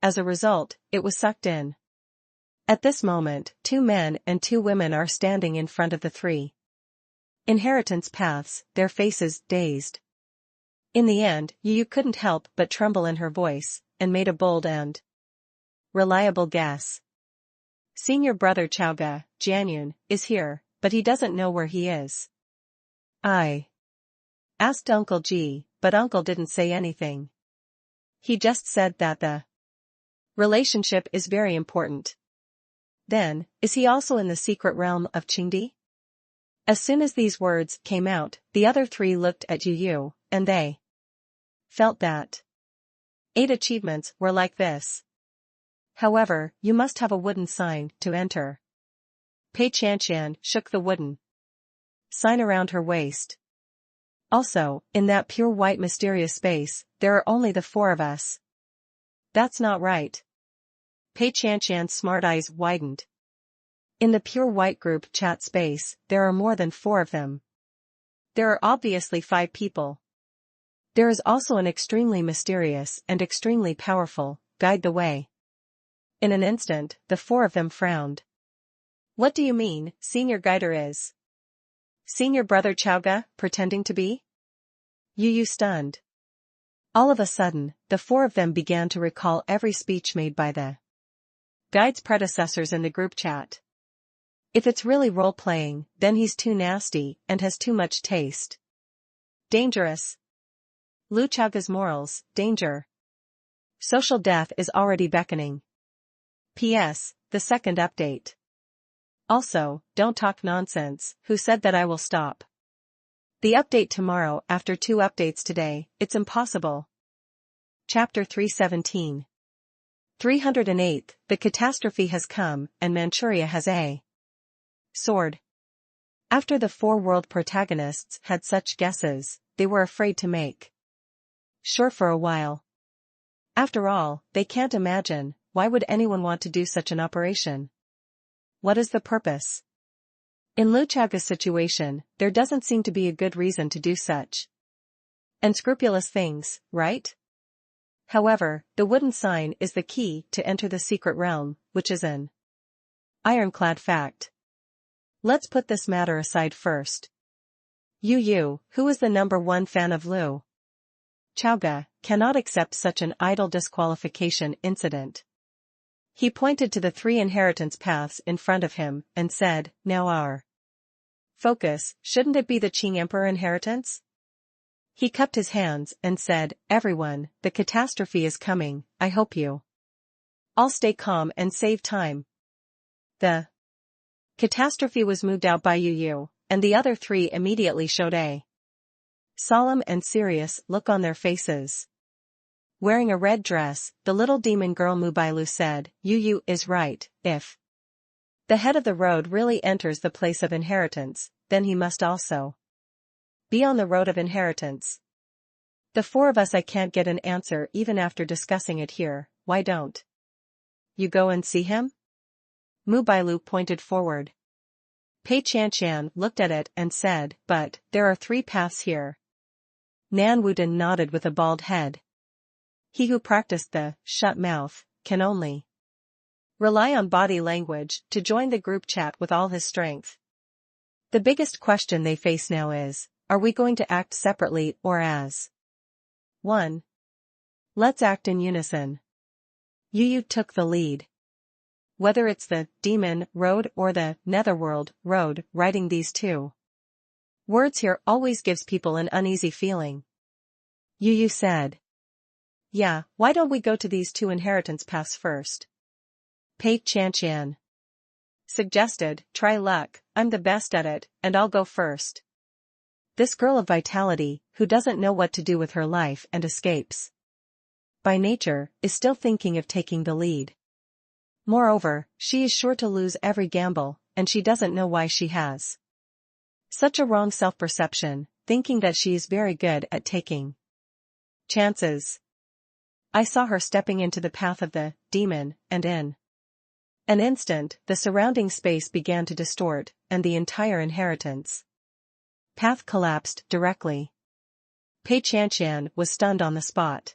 As a result, it was sucked in. At this moment, 2 men and 2 women are standing in front of the 3 inheritance paths, their faces dazed. In the end, Yu couldn't help but tremble in her voice, and made a bold and reliable guess. Senior brother Chaoga, Jianyun, is here, but he doesn't know where he is. I asked Uncle Ji, but Uncle didn't say anything. He just said that the relationship is very important. Then, is he also in the secret realm of Qingdi? As soon as these words came out, the other three looked at Yu, and they felt that 8 achievements were like this. However, you must have a wooden sign to enter. Pei Chanshan shook the wooden sign around her waist. Also, in that pure white mysterious space, there are only the 4 of us. That's not right. Pei Chanshan's smart eyes widened. In the pure white group chat space, there are more than 4 of them. There are obviously 5 people. There is also an extremely mysterious and extremely powerful guide the way. In an instant, the 4 of them frowned. What do you mean, senior guider is? Senior brother Chaoga, pretending to be? Yu stunned. All of a sudden, the 4 of them began to recall every speech made by the guide's predecessors in the group chat. If it's really role-playing, then he's too nasty and has too much taste. Dangerous. Lu Chaoga's morals, danger. Social death is already beckoning. P.S. The second update. Also, don't talk nonsense, who said that I will stop? The update tomorrow after 2 updates today, it's impossible. Chapter 317. 308, the catastrophe has come, and Manchuria has a sword. After the 4 world protagonists had such guesses, they were afraid to make sure for a while. After all, they can't imagine, why would anyone want to do such an operation? What is the purpose? In Lu Chaoga's situation, there doesn't seem to be a good reason to do such unscrupulous things, right? However, the wooden sign is the key to enter the secret realm, which is an ironclad fact. Let's put this matter aside first. Yu, who is the #1 fan of Lu Chaoga, cannot accept such an idle disqualification incident. He pointed to the 3 inheritance paths in front of him, and said, now our focus, shouldn't it be the Qing Emperor inheritance? He cupped his hands and said, everyone, the catastrophe is coming, I hope you all stay calm and save time. The catastrophe was moved out by Yu, and the other 3 immediately showed a solemn and serious look on their faces. Wearing a red dress, the little demon girl Mubailu said, Yu is right, if the head of the road really enters the place of inheritance, then he must also be on the road of inheritance. The 4 of us I can't get an answer even after discussing it here, why don't you go and see him? Mubailu pointed forward. Pei Chanshan looked at it and said, but, there are 3 paths here. Nan Wudin nodded with a bald head. He who practiced the shut mouth can only rely on body language to join the group chat with all his strength. The biggest question they face now is, are we going to act separately or as one? Let's act in unison. Yu took the lead. Whether it's the demon road or the netherworld road, writing these 2 words here always gives people an uneasy feeling. Yu said. Yeah, why don't we go to these 2 inheritance paths first? Pei Chanshan suggested, try luck, I'm the best at it, and I'll go first. This girl of vitality, who doesn't know what to do with her life and escapes by nature, is still thinking of taking the lead. Moreover, she is sure to lose every gamble, and she doesn't know why she has such a wrong self-perception, thinking that she is very good at taking chances. I saw her stepping into the path of the demon, and in an instant, the surrounding space began to distort, and the entire inheritance path collapsed directly. Pei Chanshan was stunned on the spot.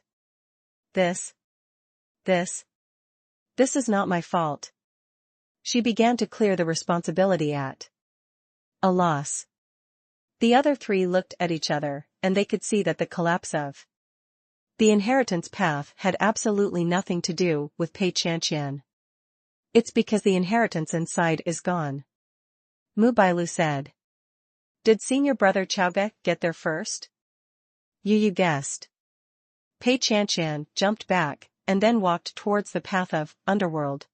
This is not my fault. She began to clear the responsibility at a loss. The other three looked at each other, and they could see that the collapse of the inheritance path had absolutely nothing to do with Pei Qianqian. It's because the inheritance inside is gone. Mu Bailu said. Did senior brother Chaoge get there first? You guessed. Pei Qianqian jumped back, and then walked towards the path of underworld.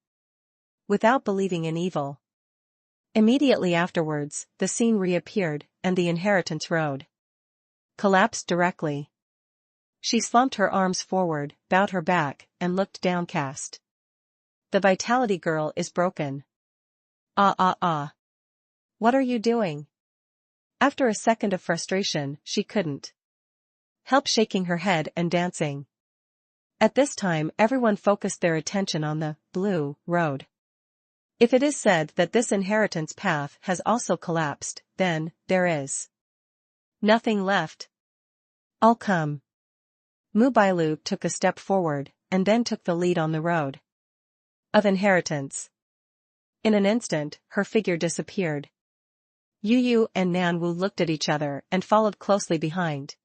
Without believing in evil. Immediately afterwards, the scene reappeared, and the inheritance road collapsed directly. She slumped her arms forward, bowed her back, and looked downcast. The vitality girl is broken. Ah. What are you doing? After a second of frustration, she couldn't help shaking her head and dancing. At this time, everyone focused their attention on the blue road. If it is said that this inheritance path has also collapsed, then there is nothing left. I'll come. Mu Bailu took a step forward, and then took the lead on the road of inheritance. In an instant, her figure disappeared. Yu and Nan Wu looked at each other and followed closely behind.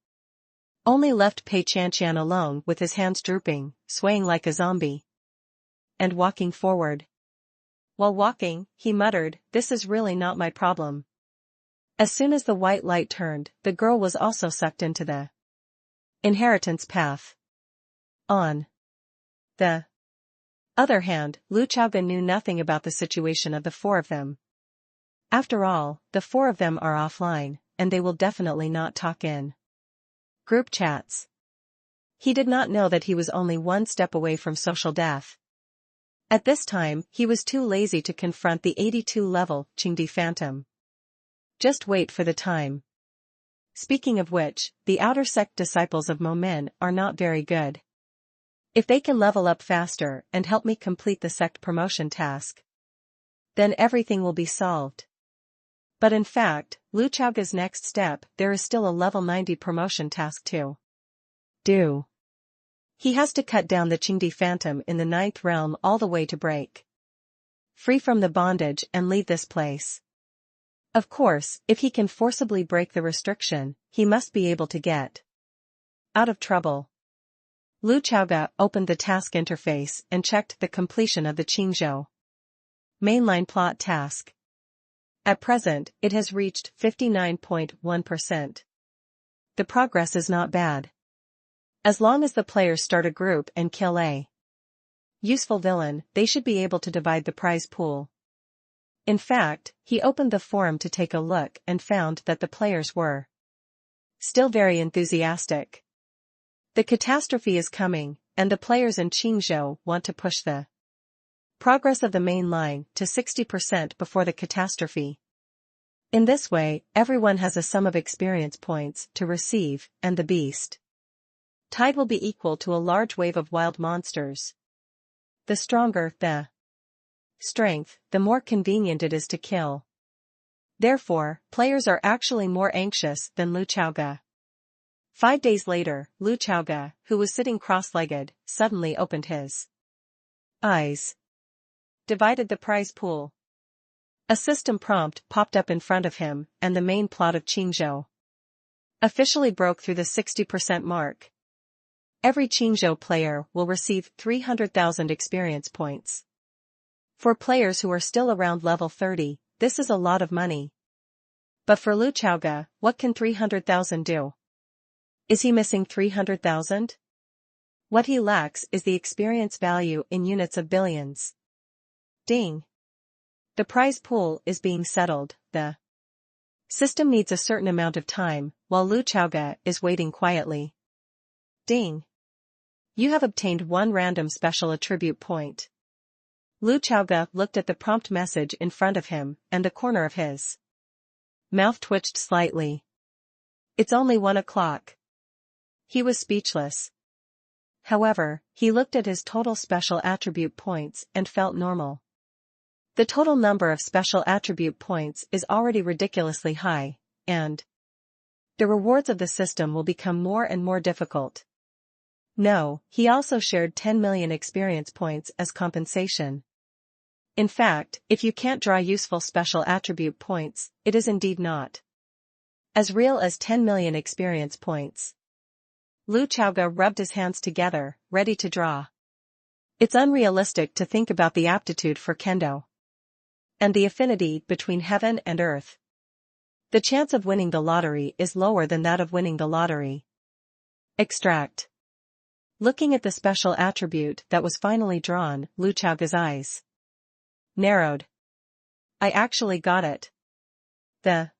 Only left Pei Qianqian alone with his hands drooping, swaying like a zombie, and walking forward. While walking, he muttered, "This is really not my problem." As soon as the white light turned, the girl was also sucked into the inheritance path. On the other hand, Lu Chaoge knew nothing about the situation of the four of them. After all, the four of them are offline, and they will definitely not talk in group chats. He did not know that he was only one step away from social death. At this time, he was too lazy to confront the 82-level Qingdi Phantom. Just wait for the time. Speaking of which, the outer sect disciples of Momin are not very good. If they can level up faster and help me complete the sect promotion task, then everything will be solved. But in fact, Lu Chaoge's next step, there is still a level 90 promotion task to do. He has to cut down the Qingdi Phantom in the 9th realm all the way to break free from the bondage and leave this place. Of course, if he can forcibly break the restriction, he must be able to get out of trouble. Lu Chaoge opened the task interface and checked the completion of the Qingzhou mainline plot task. At present, it has reached 59.1%. The progress is not bad. As long as the players start a group and kill a useful villain, they should be able to divide the prize pool. In fact, he opened the forum to take a look and found that the players were still very enthusiastic. The catastrophe is coming, and the players in Qingzhou want to push the progress of the main line to 60% before the catastrophe. In this way, everyone has a sum of experience points to receive, and the beast tide will be equal to a large wave of wild monsters. The stronger the strength, the more convenient it is to kill. Therefore, players are actually more anxious than Lu Chaoge. 5 days later, Lu Chaoge, who was sitting cross-legged, suddenly opened his eyes. Divided the prize pool. A system prompt popped up in front of him, and the main plot of Qingzhou officially broke through the 60% mark. Every Qingzhou player will receive 300,000 experience points. For players who are still around level 30, this is a lot of money. But for Lu Chaoge, what can 300,000 do? Is he missing 300,000? What he lacks is the experience value in units of billions. Ding. The prize pool is being settled. The system needs a certain amount of time, while Lu Chaoge is waiting quietly. Ding. You have obtained 1 random special attribute point. Lu Chaoge looked at the prompt message in front of him, and the corner of his mouth twitched slightly. It's only 1 o'clock. He was speechless. However, he looked at his total special attribute points and felt normal. The total number of special attribute points is already ridiculously high, and the rewards of the system will become more and more difficult. No, he also shared 10 million experience points as compensation. In fact, if you can't draw useful special attribute points, it is indeed not As real as 10 million experience points. Lu Chaoga rubbed his hands together, ready to draw. It's unrealistic to think about the aptitude for kendo. And the affinity between heaven and earth. The chance of winning the lottery is lower than that of winning the lottery. Extract. Looking at the special attribute that was finally drawn, Lu Chaoga's eyes narrowed. I actually got it. The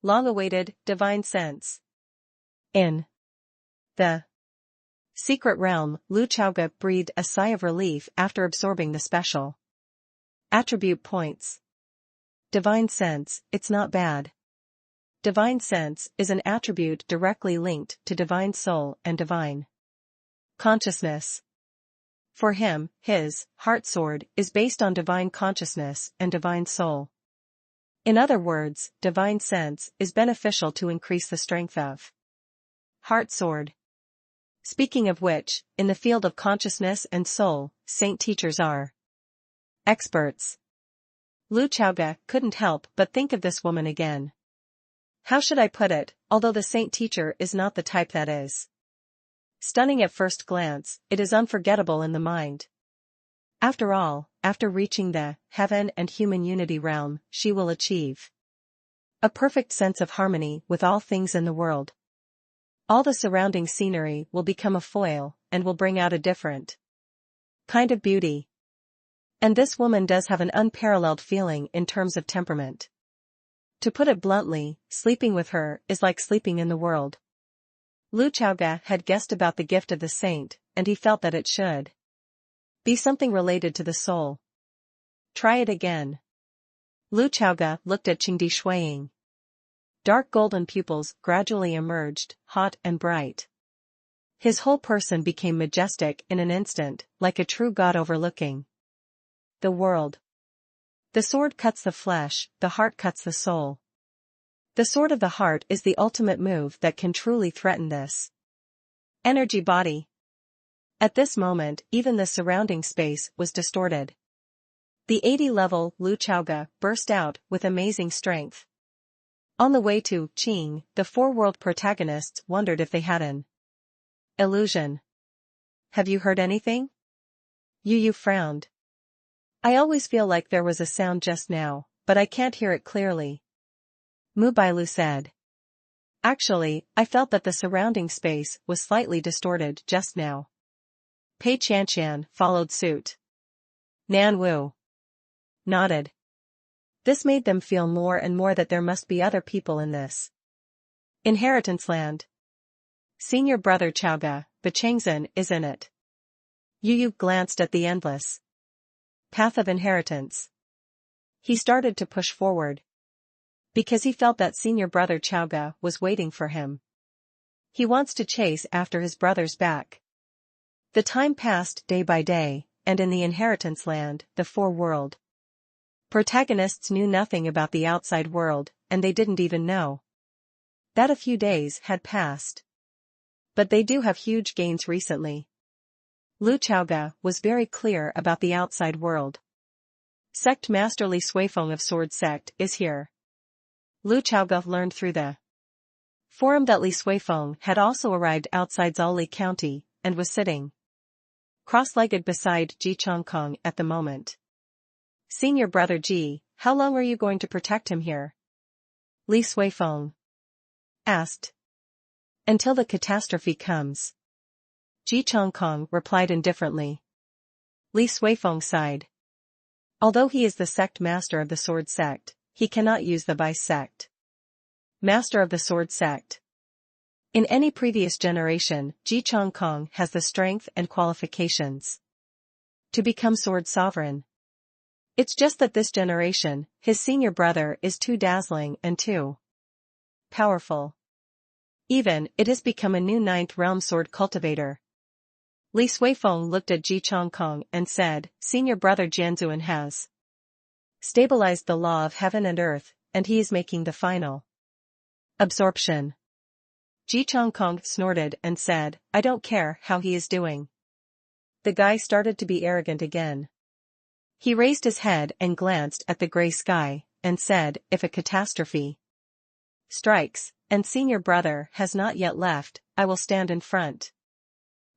long-awaited divine sense. In the secret realm, Lu Chaoga breathed a sigh of relief after absorbing the special attribute points. Divine sense, it's not bad. Divine sense is an attribute directly linked to divine soul and divine consciousness. For him, his heart sword is based on divine consciousness and divine soul. In other words, divine sense is beneficial to increase the strength of heart sword. Speaking of which, in the field of consciousness and soul, saint teachers are experts. Lu Chaoga couldn't help but think of this woman again. How should I put it, although the saint teacher is not the type that is stunning at first glance, it is unforgettable in the mind. After all, after reaching the heaven and human unity realm, she will achieve a perfect sense of harmony with all things in the world. All the surrounding scenery will become a foil, and will bring out a different kind of beauty. And this woman does have an unparalleled feeling in terms of temperament. To put it bluntly, sleeping with her is like sleeping in the world. Lu Chaoga had guessed about the gift of the saint, and he felt that it should be something related to the soul. Try it again. Lu Chaoga looked at Qingdi Shuiying. Dark golden pupils gradually emerged, hot and bright. His whole person became majestic in an instant, like a true god overlooking the world. The sword cuts the flesh, the heart cuts the soul. The sword of the heart is the ultimate move that can truly threaten this energy body. At this moment, even the surrounding space was distorted. The 80-level Lu Chaoga burst out with amazing strength. On the way to Qing, the four-world protagonists wondered if they had an illusion. Have you heard anything? Yu frowned. I always feel like there was a sound just now, but I can't hear it clearly. Mu Bailu said. Actually, I felt that the surrounding space was slightly distorted just now. Pei Qianqian followed suit. Nan Wu nodded. This made them feel more and more that there must be other people in this inheritance land. Senior brother Chaoga, Bachengzhen, is in it. Yu glanced at the endless path of inheritance. He started to push forward. Because he felt that senior brother Chaoga was waiting for him. He wants to chase after his brother's back. The time passed day by day, and in the inheritance land, the four-world protagonists knew nothing about the outside world, and they didn't even know that a few days had passed. But they do have huge gains recently. Lu Chaoga was very clear about the outside world. Sect Master Li Suifeng of Sword Sect is here. Lu Chaoga learned through the forum that Li Suifeng had also arrived outside Zhaoli County, and was sitting cross-legged beside Ji Chongkong at the moment. Senior brother Ji, how long are you going to protect him here? Li Suifeng asked. Until the catastrophe comes. Ji Chongkong replied indifferently. Li Suifeng sighed. Although he is the sect master of the Sword Sect, he cannot use the Vice Sect master of the Sword Sect. In any previous generation, Ji Chongkong has the strength and qualifications to become Sword Sovereign. It's just that this generation, his senior brother is too dazzling and too powerful. Even, it has become a new ninth realm sword cultivator. Li Suifeng looked at Ji Chongkong and said, Senior brother Jianzuan has stabilized the law of heaven and earth, and he is making the final absorption. Ji Chongkong snorted and said, I don't care how he is doing. The guy started to be arrogant again. He raised his head and glanced at the gray sky, and said, if a catastrophe strikes, and senior brother has not yet left, I will stand in front.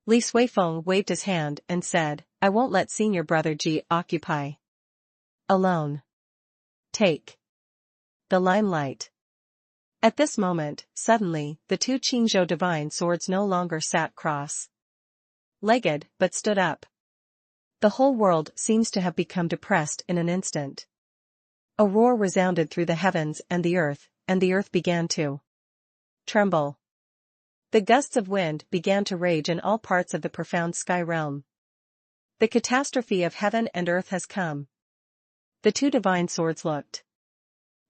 Li Suifeng waved his hand and said, I won't let senior brother Ji occupy alone. Take the limelight. At this moment, suddenly, the two Qingzhou divine swords no longer sat cross-legged, but stood up. The whole world seems to have become depressed in an instant. A roar resounded through the heavens and the earth began to tremble. The gusts of wind began to rage in all parts of the profound sky realm. The catastrophe of heaven and earth has come. The two divine swords looked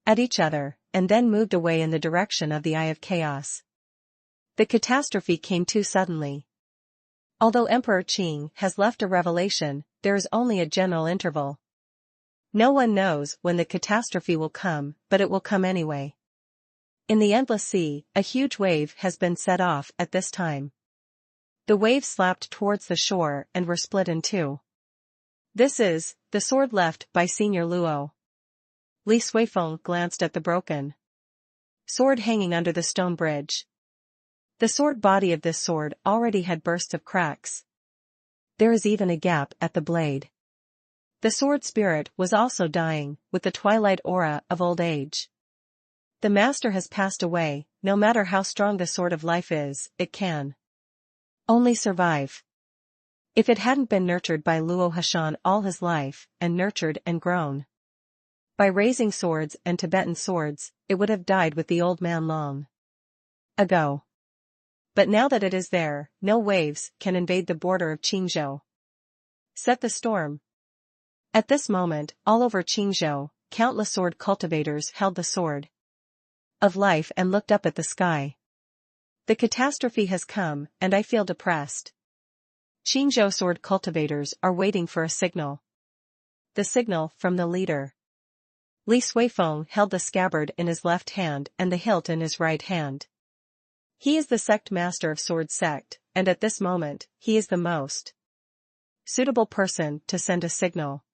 at each other, and then moved away in the direction of the Eye of Chaos. The catastrophe came too suddenly. Although Emperor Qing has left a revelation, there is only a general interval. No one knows when the catastrophe will come, but it will come anyway. In the endless sea, a huge wave has been set off at this time. The waves slapped towards the shore and were split in two. This is the sword left by Senior Luo. Li Suifeng glanced at the broken sword hanging under the stone bridge. The sword body of this sword already had bursts of cracks. There is even a gap at the blade. The sword spirit was also dying, with the twilight aura of old age. The master has passed away. No matter how strong the sword of life is, it can only survive. If it hadn't been nurtured by Luo Hashan all his life, and nurtured and grown by raising swords and Tibetan swords, it would have died with the old man long ago. But now that it is there, no waves can invade the border of Qingzhou. Set the storm. At this moment, all over Qingzhou, countless sword cultivators held the sword of life and looked up at the sky. The catastrophe has come, and I feel depressed. Qingzhou sword cultivators are waiting for a signal. The signal from the leader. Li Suifeng held the scabbard in his left hand and the hilt in his right hand. He is the sect master of Sword Sect, and at this moment, he is the most suitable person to send a signal.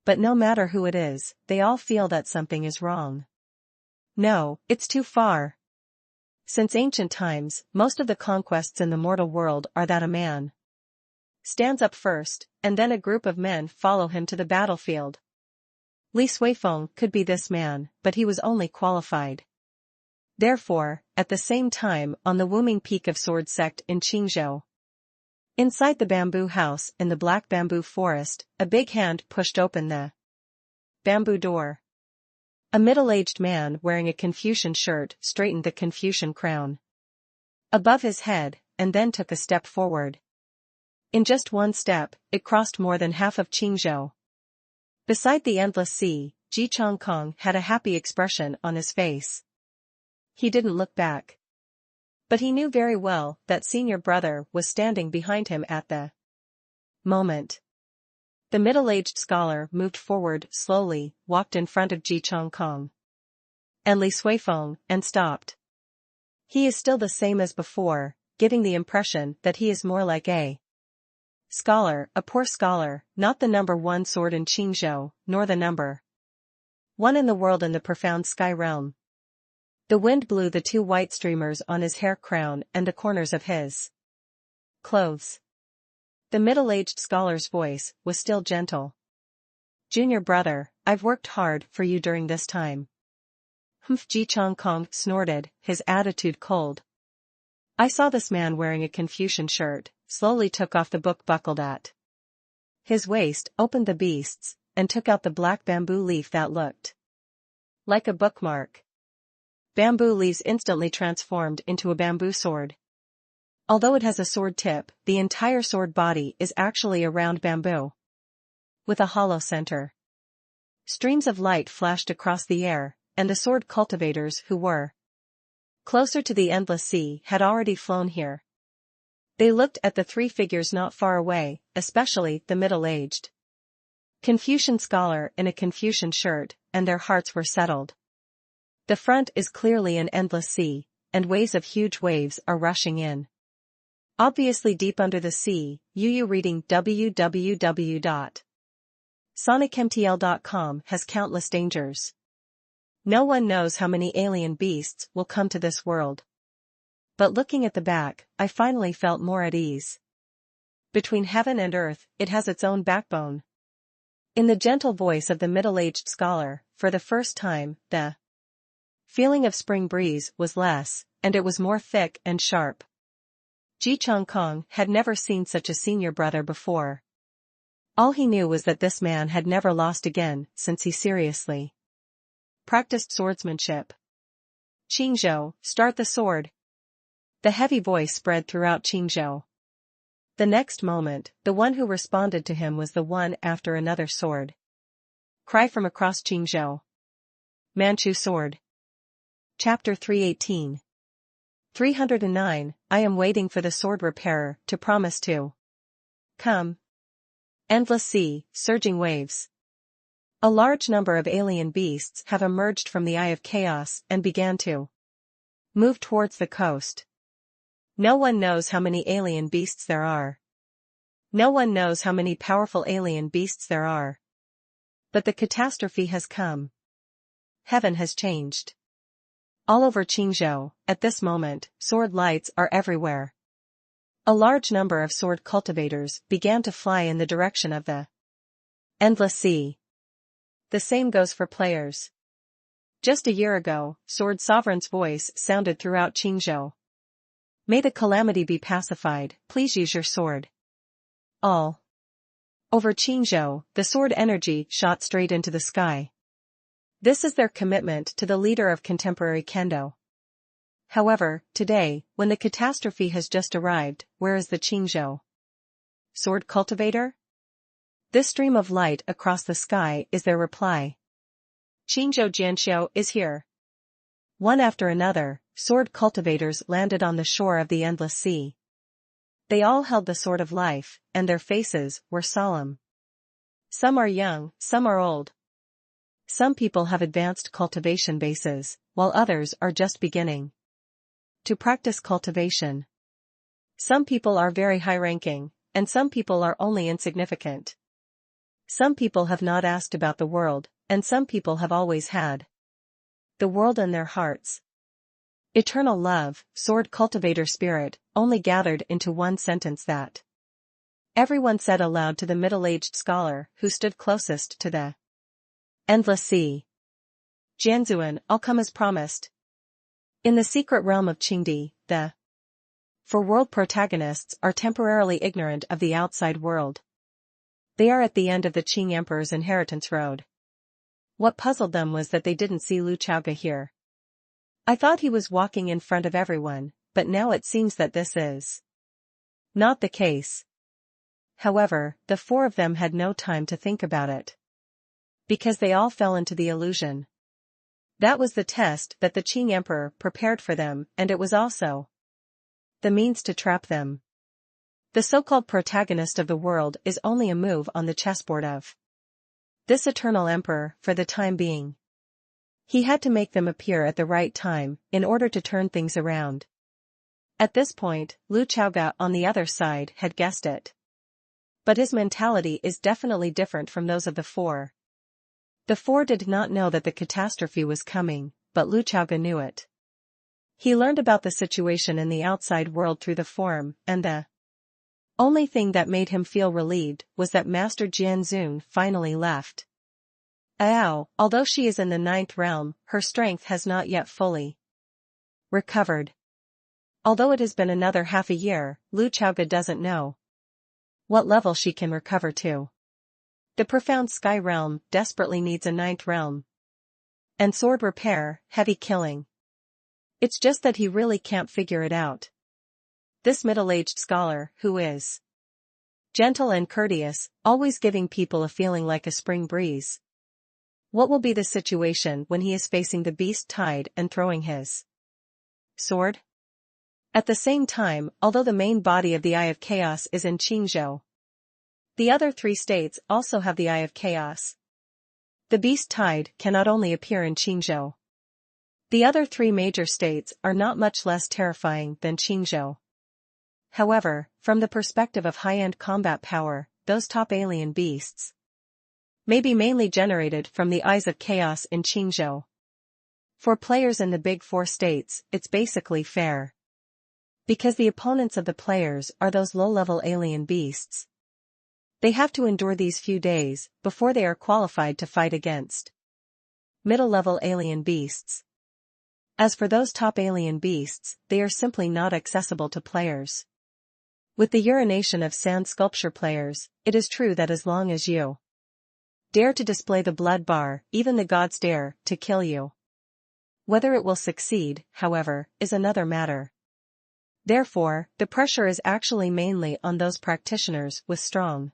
But no matter who it is, they all feel that something is wrong. No, it's too far. Since ancient times, most of the conquests in the mortal world are that a man stands up first, and then a group of men follow him to the battlefield. Li Suifeng could be this man, but he was only qualified. Therefore, at the same time on the Wuming Peak of Sword Sect in Qingzhou. Inside the bamboo house in the black bamboo forest, a big hand pushed open the bamboo door. A middle-aged man wearing a Confucian shirt straightened the Confucian crown above his head, and then took a step forward. In just one step, it crossed more than half of Qingzhou. Beside the endless sea, Ji Chongkong had a happy expression on his face. He didn't look back. But he knew very well that senior brother was standing behind him at the moment. The middle-aged scholar moved forward slowly, walked in front of Ji Chongkong and Li Suifeng, and stopped. He is still the same as before, giving the impression that he is more like a scholar, a poor scholar, not the number one sword in Qingzhou, nor the number one in the world in the profound sky realm. The wind blew the two white streamers on his hair crown and the corners of his clothes. The middle-aged scholar's voice was still gentle. Junior brother, I've worked hard for you during this time. Humph! Ji Chongkong snorted, his attitude cold. I saw this man wearing a Confucian shirt, slowly took off the book buckled at his waist, opened the beasts, and took out the black bamboo leaf that looked like a bookmark. Bamboo leaves instantly transformed into a bamboo sword. Although it has a sword tip, the entire sword body is actually a round bamboo with a hollow center. Streams of light flashed across the air, and the sword cultivators who were closer to the endless sea had already flown here. They looked at the three figures not far away, especially the middle-aged Confucian scholar in a Confucian shirt, and their hearts were settled. The front is clearly an endless sea, and waves of huge waves are rushing in. Obviously deep under the sea, UU reading www.sonicmtl.com has countless dangers. No one knows how many alien beasts will come to this world. But looking at the back, I finally felt more at ease. Between heaven and earth, it has its own backbone. In the gentle voice of the middle-aged scholar, for the first time, the feeling of spring breeze was less, and it was more thick and sharp. Ji Chong Kong had never seen such a senior brother before. All he knew was that this man had never lost again since he seriously practiced swordsmanship. Qingzhou, start the sword. The heavy voice spread throughout Qingzhou. The next moment, the one who responded to him was the one after another sword cry from across Qingzhou. Manchu sword. Chapter 318. 309, I am waiting for the sword repairer to promise to come. Endless sea, surging waves. A large number of alien beasts have emerged from the Eye of Chaos and began to move towards the coast. No one knows how many alien beasts there are. No one knows how many powerful alien beasts there are. But the catastrophe has come. Heaven has changed. All over Qingzhou, at this moment, sword lights are everywhere. A large number of sword cultivators began to fly in the direction of the endless sea. The same goes for players. Just a year ago, Sword Sovereign's voice sounded throughout Qingzhou. May the calamity be pacified, please use your sword. All over Qingzhou, the sword energy shot straight into the sky. This is their commitment to the leader of contemporary kendo. However, today, when the catastrophe has just arrived, where is the Qingzhou sword cultivator? This stream of light across the sky is their reply. Qingzhou Jianxiu is here. One after another, sword cultivators landed on the shore of the endless sea. They all held the sword of life, and their faces were solemn. Some are young, some are old. Some people have advanced cultivation bases, while others are just beginning to practice cultivation. Some people are very high-ranking, and some people are only insignificant. Some people have not asked about the world, and some people have always had the world in their hearts. Eternal love, sword cultivator spirit, only gathered into one sentence that everyone said aloud to the middle-aged scholar who stood closest to the endless sea. Jianzuan, I'll come as promised. In the secret realm of Qingdi, the for-world protagonists are temporarily ignorant of the outside world. They are at the end of the Qing Emperor's inheritance road. What puzzled them was that they didn't see Lu Chaoge here. I thought he was walking in front of everyone, but now it seems that this is not the case. However, the four of them had no time to think about it, because they all fell into the illusion. That was the test that the Qing Emperor prepared for them, and it was also the means to trap them. The so-called protagonist of the world is only a move on the chessboard of this eternal emperor for the time being. He had to make them appear at the right time in order to turn things around. At this point, Lu Chaoge on the other side had guessed it. But his mentality is definitely different from those of the four. The four did not know that the catastrophe was coming, but Lu Chaoge knew it. He learned about the situation in the outside world through the forum, and the only thing that made him feel relieved was that Master Jianzun finally left. Although she is in the 9th realm, her strength has not yet fully recovered. Although it has been another half a year, Lu Chaoge doesn't know what level she can recover to. The profound sky realm desperately needs a 9th realm. And sword repair, heavy killing. It's just that he really can't figure it out. This middle-aged scholar, who is gentle and courteous, always giving people a feeling like a spring breeze. What will be the situation when he is facing the beast tide and throwing his sword? At the same time, although the main body of the Eye of Chaos is in Qingzhou, the other 3 states also have the Eye of Chaos. The beast tide cannot only appear in Qingzhou. The other 3 major states are not much less terrifying than Qingzhou. However, from the perspective of high-end combat power, those top alien beasts may be mainly generated from the Eyes of Chaos in Qingzhou. For players in the big four states, it's basically fair. Because the opponents of the players are those low-level alien beasts. They have to endure these few days before they are qualified to fight against middle-level alien beasts. As for those top alien beasts, they are simply not accessible to players. With the urination of sand sculpture players, it is true that as long as you dare to display the blood bar, even the gods dare to kill you. Whether it will succeed, however, is another matter. Therefore, the pressure is actually mainly on those practitioners with strong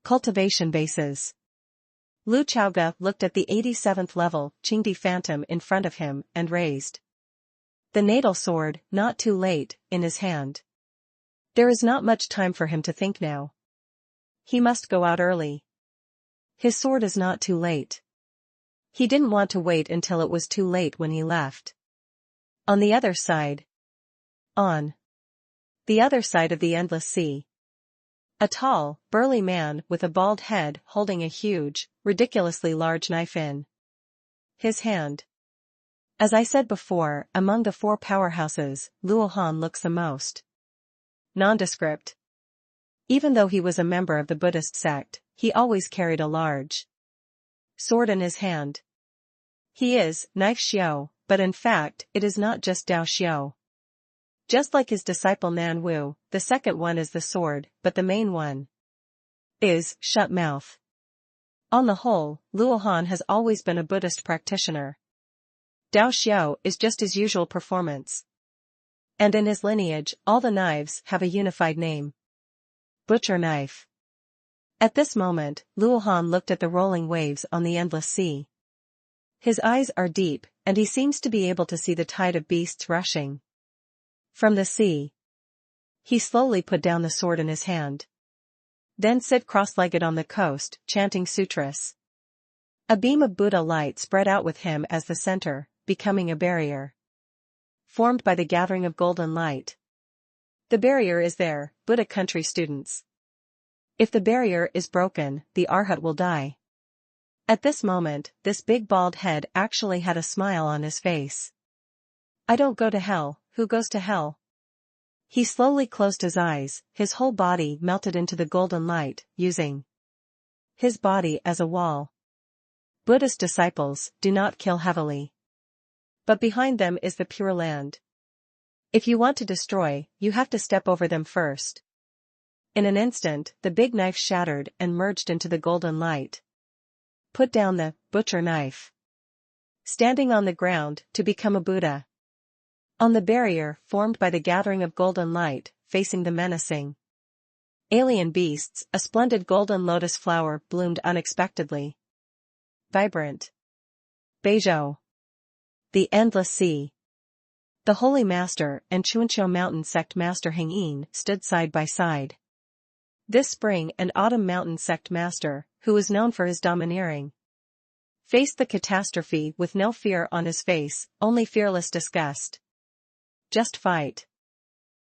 cultivation bases. Lu Chaoga looked at the 87th level Qingdi Phantom in front of him and raised the natal sword, not too late, in his hand. There is not much time for him to think now. He must go out early. His sword is not too late. He didn't want to wait until it was too late when he left. On the other side of the endless sea. A tall, burly man with a bald head holding a huge, ridiculously large knife in his hand. As I said before, among the four powerhouses, Luohan looks the most nondescript. Even though he was a member of the Buddhist sect, he always carried a large sword in his hand. He is knife xiao, but in fact it is not just Dao xiao. Just like his disciple Nan Wu, the second one is the sword, but the main one is shut mouth. On the whole, Luohan has always been a Buddhist practitioner. Dao xiao is just his usual performance. And in his lineage, all the knives have a unified name. Butcher knife. At this moment, Luohan looked at the rolling waves on the endless sea. His eyes are deep, and he seems to be able to see the tide of beasts rushing from the sea. He slowly put down the sword in his hand. Then sit cross-legged on the coast, chanting sutras. A beam of Buddha light spread out with him as the center, becoming a barrier formed by the gathering of golden light. The barrier is there, Buddha country students. If the barrier is broken, the Arhat will die. At this moment, this big bald head actually had a smile on his face. I don't go to hell, who goes to hell? He slowly closed his eyes, his whole body melted into the golden light, using his body as a wall. Buddhist disciples do not kill heavily. But behind them is the Pure Land. If you want to destroy, you have to step over them first. In an instant, the big knife shattered and merged into the golden light. Put down the butcher knife. Standing on the ground to become a Buddha. On the barrier formed by the gathering of golden light, facing the menacing alien beasts, a splendid golden lotus flower bloomed unexpectedly. Vibrant. Beizhou. The endless sea. The Holy Master and Chuanqiu Mountain Sect Master Hengyin stood side by side. This spring and autumn mountain sect master, who was known for his domineering, faced the catastrophe with no fear on his face, only fearless disgust. Just fight.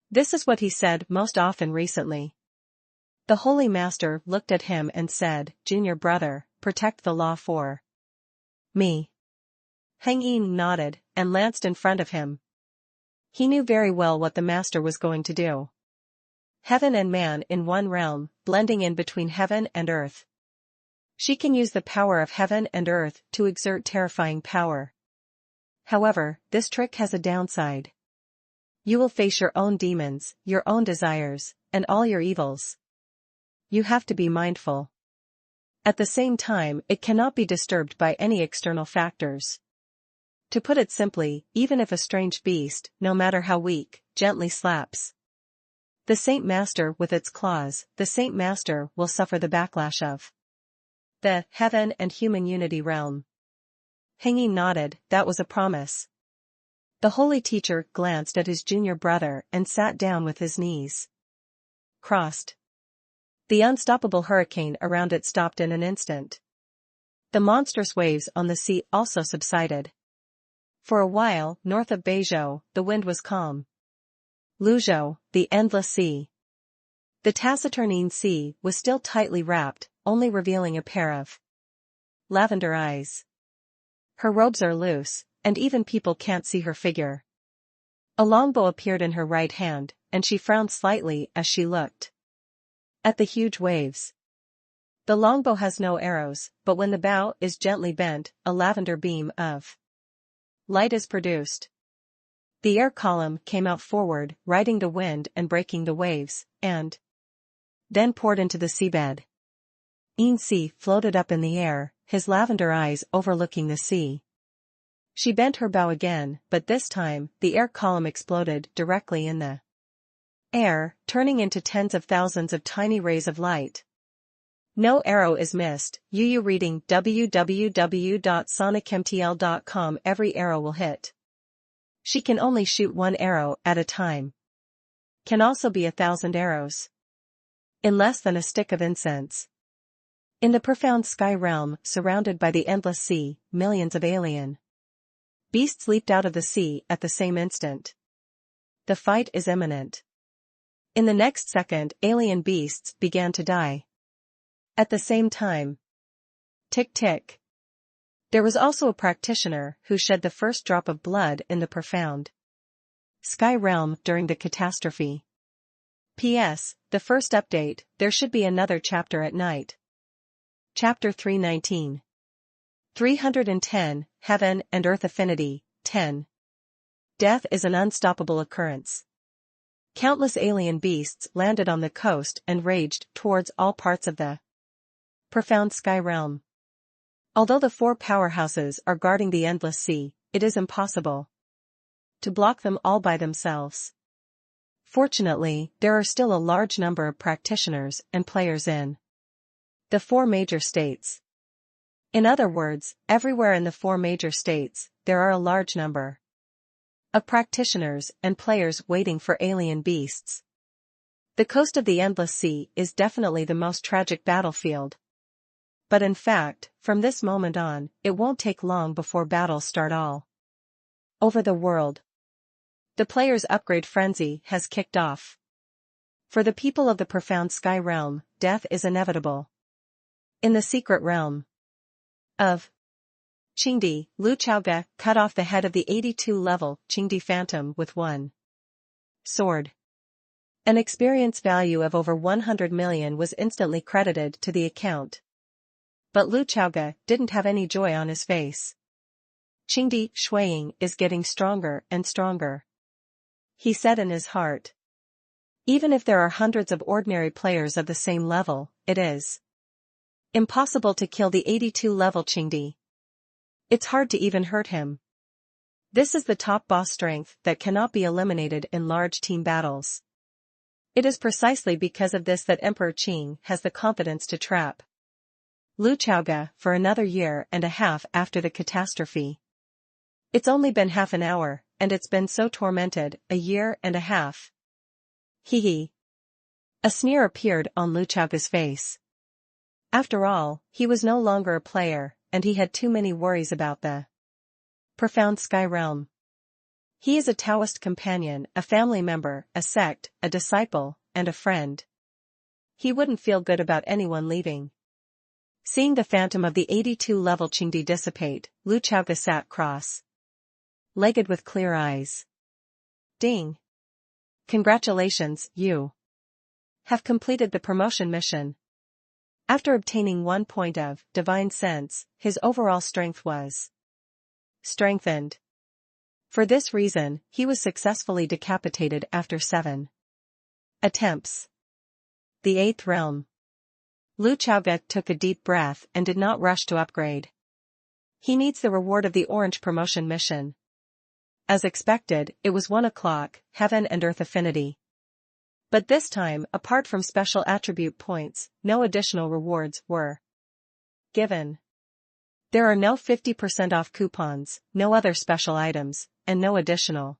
This is what he said most often recently. The Holy Master looked at him and said, "Junior brother, protect the law for me." Hengyin nodded, and lanced in front of him. He knew very well what the Master was going to do. Heaven and man in one realm, blending in between heaven and earth. She can use the power of heaven and earth to exert terrifying power. However, this trick has a downside. You will face your own demons, your own desires, and all your evils. You have to be mindful. At the same time, it cannot be disturbed by any external factors. To put it simply, even if a strange beast, no matter how weak, gently slaps the Saint Master with its claws, the Saint Master will suffer the backlash of the heaven and human unity realm. Hengyin nodded, that was a promise. The holy teacher glanced at his junior brother and sat down with his knees crossed. The unstoppable hurricane around it stopped in an instant. The monstrous waves on the sea also subsided. For a while, north of Beizhou, the wind was calm. Luzhou, the endless sea. The taciturne sea was still tightly wrapped, only revealing a pair of lavender eyes. Her robes are loose, and even people can't see her figure. A longbow appeared in her right hand, and she frowned slightly as she looked at the huge waves. The longbow has no arrows, but when the bow is gently bent, a lavender beam of light is produced. The air column came out forward, riding the wind and breaking the waves, and then poured into the seabed. Sea floated up in the air, his lavender eyes overlooking the sea. She bent her bow again, but this time, the air column exploded directly in the air, turning into tens of thousands of tiny rays of light. No arrow is missed. UU reading www.sonicmtl.com. Every arrow will hit. She can only shoot one arrow at a time. Can also be 1,000 arrows. In less than a stick of incense. In the profound sky realm, surrounded by the endless sea, millions of alien beasts leaped out of the sea at the same instant. The fight is imminent. In the next second, alien beasts began to die. At the same time. Tick tick. There was also a practitioner who shed the first drop of blood in the profound sky realm during the catastrophe. P.S. The first update, there should be another chapter at night. Chapter 319. 310, Heaven and Earth Affinity, 10. Death is an unstoppable occurrence. Countless alien beasts landed on the coast and raged towards all parts of the profound sky realm. Although the 4 powerhouses are guarding the endless sea, it is impossible to block them all by themselves. Fortunately, there are still a large number of practitioners and players in the 4 major states. In other words, everywhere in the 4 major states, there are a large number of practitioners and players waiting for alien beasts. The coast of the endless sea is definitely the most tragic battlefield. But in fact, from this moment on, it won't take long before battles start all over the world. The player's upgrade frenzy has kicked off. For the people of the profound sky realm, death is inevitable. In the secret realm of Qingdi, Lu Chaoge cut off the head of the 82-level Qingdi Phantom with one sword. An experience value of over 100 million was instantly credited to the account. But Lu Chaoge didn't have any joy on his face. Qingdi Shuiying is getting stronger and stronger. He said in his heart. Even if there are hundreds of ordinary players of the same level, it is impossible to kill the 82-level Qingdi. It's hard to even hurt him. This is the top boss strength that cannot be eliminated in large team battles. It is precisely because of this that Emperor Qing has the confidence to trap Lu Chaoge for another year and a half after the catastrophe. It's only been half an hour, and it's been so tormented, a year and a half. Hee hee. A sneer appeared on Lu Chaoge's face. After all, he was no longer a player, and he had too many worries about the profound sky realm. He is a Taoist companion, a family member, a sect, a disciple, and a friend. He wouldn't feel good about anyone leaving. Seeing the phantom of the 82-level Qingdi dissipate, Lu Chaoge sat cross-legged with clear eyes. Ding! Congratulations, you have completed the promotion mission. After obtaining 1 point of divine sense, his overall strength was strengthened. For this reason, he was successfully decapitated after 7 attempts. The 8th realm. Lu Chaoge took a deep breath and did not rush to upgrade. He needs the reward of the orange promotion mission. As expected, it was 1 o'clock, Heaven and Earth Affinity. But this time, apart from special attribute points, no additional rewards were given. There are no 50% off coupons, no other special items, and no additional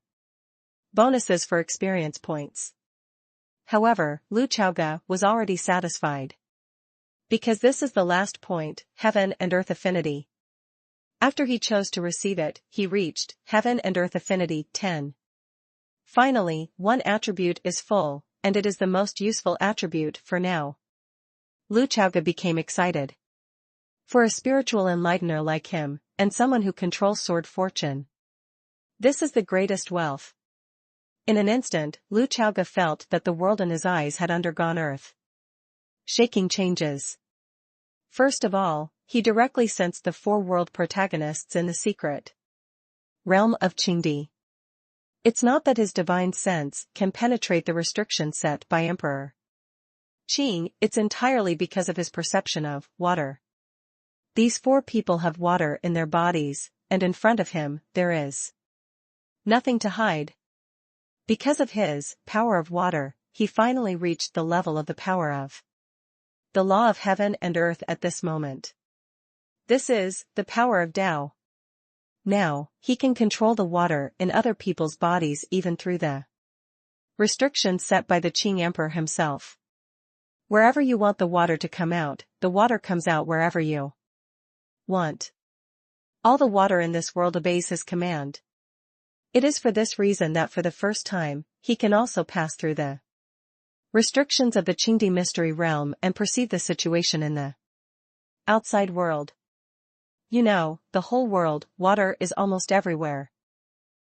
bonuses for experience points. However, Lu Chaoge was already satisfied. Because this is the last point, Heaven and Earth Affinity. After he chose to receive it, he reached Heaven and Earth Affinity 10. Finally, 1 attribute is full, and it is the most useful attribute for now. Lu Chaoge became excited. For a spiritual enlightener like him, and someone who controls sword fortune, This is the greatest wealth. In an instant, Lu Chaoga felt that the world in his eyes had undergone earth-shaking changes. First of all, he directly sensed the four world protagonists in the secret realm of Qingdi. It's not that his divine sense can penetrate the restriction set by Emperor Qing, it's entirely because of his perception of water. These four people have water in their bodies, and in front of him, there is nothing to hide. Because of his power of water, he finally reached the level of the power of the law of heaven and earth at this moment. This is the power of Tao. Now, he can control the water in other people's bodies even through the restrictions set by the Qing Emperor himself. Wherever you want the water to come out, the water comes out wherever you want. All the water in this world obeys his command. It is for this reason that for the first time, he can also pass through the restrictions of the Qingdi mystery realm and perceive the situation in the outside world. You know, the whole world, water is almost everywhere.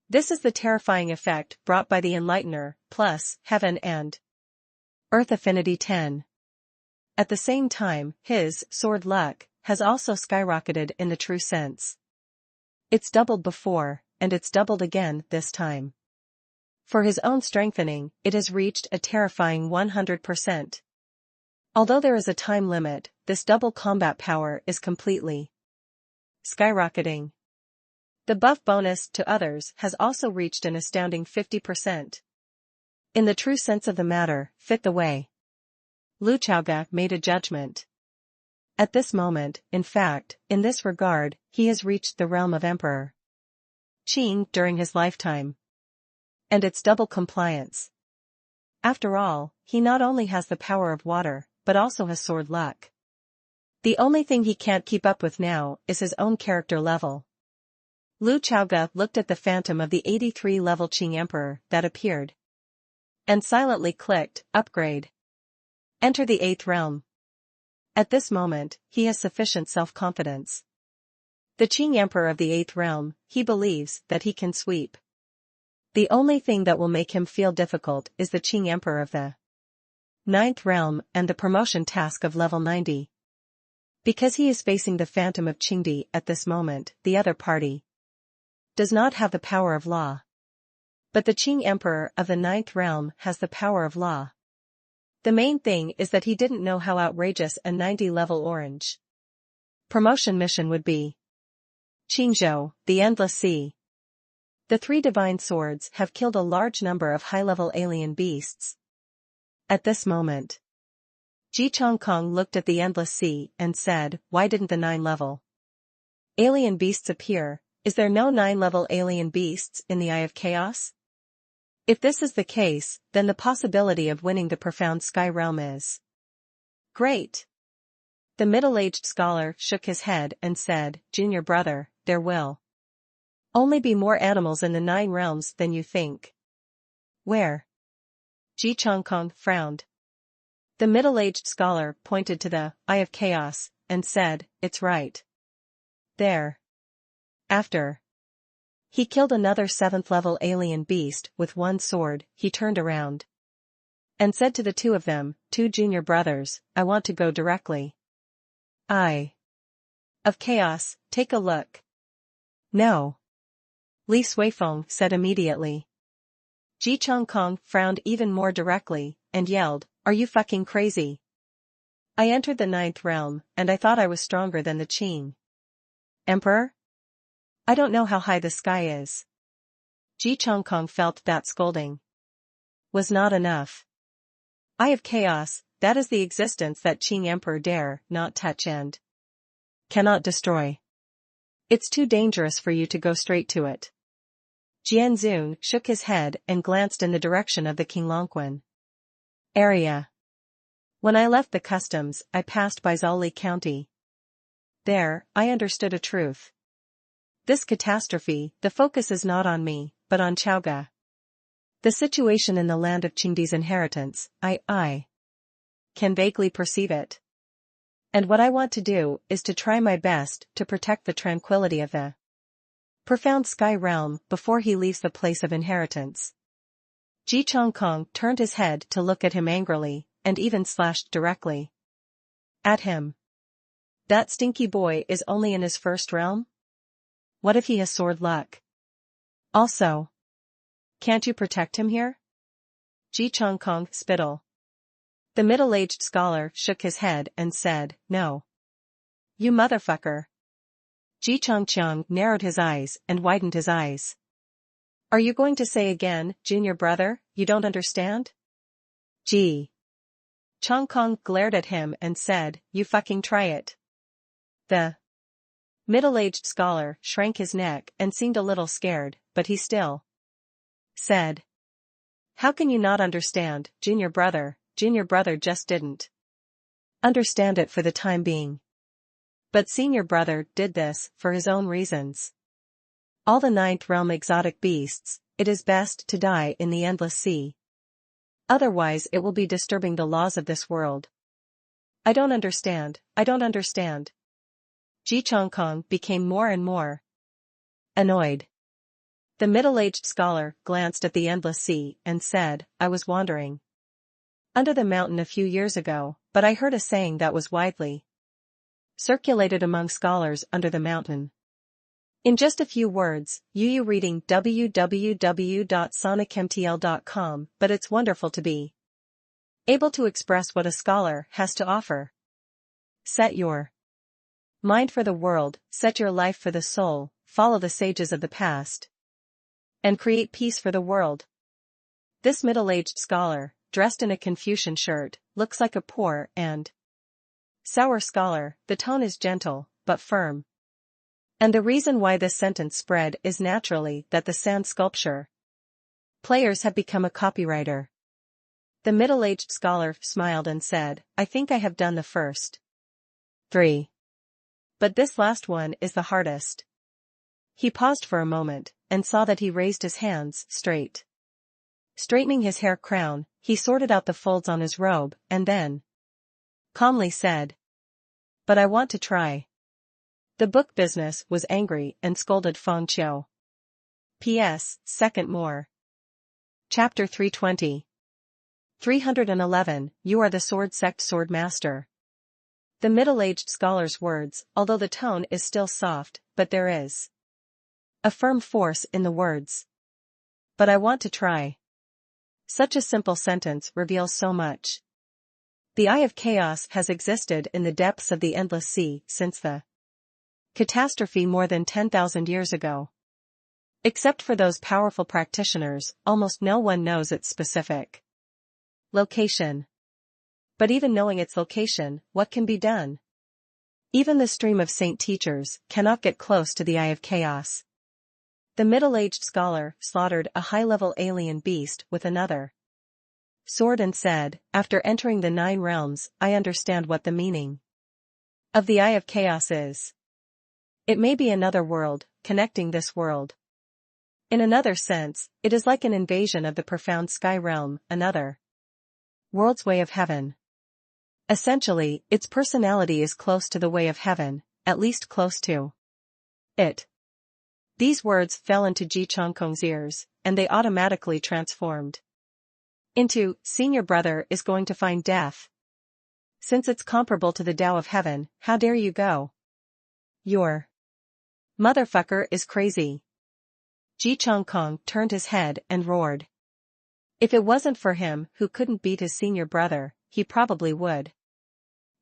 This is the terrifying effect brought by the Enlightener, plus, heaven and earth affinity 10. At the same time, his sword luck has also skyrocketed in the true sense. It's doubled before, and it's doubled again this time. For his own strengthening, it has reached a terrifying 100%. Although there is a time limit, this double combat power is completely skyrocketing. The buff bonus to others has also reached an astounding 50%. In the true sense of the matter, fit the way Lu Chaoga made a judgment. At this moment, in fact, in this regard, he has reached the realm of Emperor Qing during his lifetime. And its double compliance. After all, he not only has the power of water, but also has sword luck. The only thing he can't keep up with now is his own character level. Lu Chaoga looked at the phantom of the 83-level Qing Emperor that appeared and silently clicked, upgrade. Enter the 8th realm. At this moment, he has sufficient self-confidence. The Qing Emperor of the 8th realm, he believes that he can sweep. The only thing that will make him feel difficult is the Qing Emperor of the 9th realm and the promotion task of level 90. Because he is facing the phantom of Qingdi at this moment, the other party does not have the power of law. But the Qing Emperor of the 9th realm has the power of law. The main thing is that he didn't know how outrageous a 90-level orange promotion mission would be. Qingzhou, the Endless Sea. The 3 divine swords have killed a large number of high-level alien beasts. At this moment, Ji Chongkong looked at the Endless Sea and said, why didn't the 9-level alien beasts appear? Is there no 9-level alien beasts in the Eye of Chaos? If this is the case, then the possibility of winning the profound sky realm is great. The middle-aged scholar shook his head and said, Junior brother, there will only be more animals in the 9 realms than you think. Where? Ji Chongkong frowned. The middle-aged scholar pointed to the Eye of Chaos and said, it's right there. After he killed another 7th-level alien beast with one sword, he turned around and said to the 2 of them, 2 junior brothers, I want to go directly. Eye of Chaos, take a look. No. Li Suifeng said immediately. Ji Chongkong frowned even more directly, and yelled, are you fucking crazy? I entered the 9th realm, and I thought I was stronger than the Qing Emperor? I don't know how high the sky is. Ji Chongkong felt that scolding was not enough. Eye of Chaos, that is the existence that Qing Emperor dare not touch and cannot destroy. It's too dangerous for you to go straight to it. Jianzun shook his head and glanced in the direction of the Qinglongquan area. When I left the customs, I passed by Zhali County. There, I understood a truth. This catastrophe, the focus is not on me, but on Chaoga. The situation in the land of Qingdi's inheritance, I can vaguely perceive it. And what I want to do is to try my best to protect the tranquility of the profound sky realm before he leaves the place of inheritance. Ji Chongkong turned his head to look at him angrily, and even slashed directly at him. That stinky boy is only in his first realm? What if he has sword luck? Also, can't you protect him here? Ji Chongkong spittle. The middle-aged scholar shook his head and said, no. You motherfucker. Ji Chongqiang narrowed his eyes and widened his eyes. Are you going to say again, junior brother, you don't understand? Ji Chongkong glared at him and said, you fucking try it. The middle-aged scholar shrank his neck and seemed a little scared, but he still said, how can you not understand, junior brother? Junior brother just didn't understand it for the time being. But senior brother did this for his own reasons. All the ninth realm exotic beasts, it is best to die in the endless sea. Otherwise it will be disturbing the laws of this world. I don't understand. Ji Chongkong became more and more annoyed. The middle-aged scholar glanced at the endless sea and said, I was wandering under the mountain a few years ago, but I heard a saying that was widely circulated among scholars under the mountain. In just a few words, you reading www.sonicmtl.com, but it's wonderful to be able to express what a scholar has to offer. Set your mind for the world, set your life for the soul, follow the sages of the past, and create peace for the world. This middle-aged scholar, dressed in a Confucian shirt, looks like a poor and sour scholar. The tone is gentle, but firm. And the reason why this sentence spread is naturally that the sand sculpture players have become a copywriter. The middle-aged scholar smiled and said, I think I have done the first 3. But this last one is the hardest. He paused for a moment, and saw that he raised his hands straight. Straightening his hair crown, he sorted out the folds on his robe, and then calmly said, but I want to try. The book business was angry and scolded Feng Qiu. P.S. Second more. Chapter 320. 311, You are the sword sect sword master. The middle-aged scholar's words, although the tone is still soft, but there is a firm force in the words. But I want to try. Such a simple sentence reveals so much. The Eye of Chaos has existed in the depths of the endless sea since the catastrophe more than 10,000 years ago. Except for those powerful practitioners, almost no one knows its specific location. But even knowing its location, what can be done? Even the stream of saint teachers cannot get close to the Eye of Chaos. The middle-aged scholar slaughtered a high-level alien beast with another sword and said, after entering the 9 realms, I understand what the meaning of the Eye of Chaos is. It may be another world, connecting this world. In another sense, it is like an invasion of the profound sky realm, another world's way of heaven. Essentially, its personality is close to the way of heaven, at least close to it. These words fell into Ji Chongkong's ears, and they automatically transformed into, senior brother is going to find death. Since it's comparable to the Tao of heaven, how dare you go? Your motherfucker is crazy. Ji Chongkong turned his head and roared. If it wasn't for him who couldn't beat his senior brother, he probably would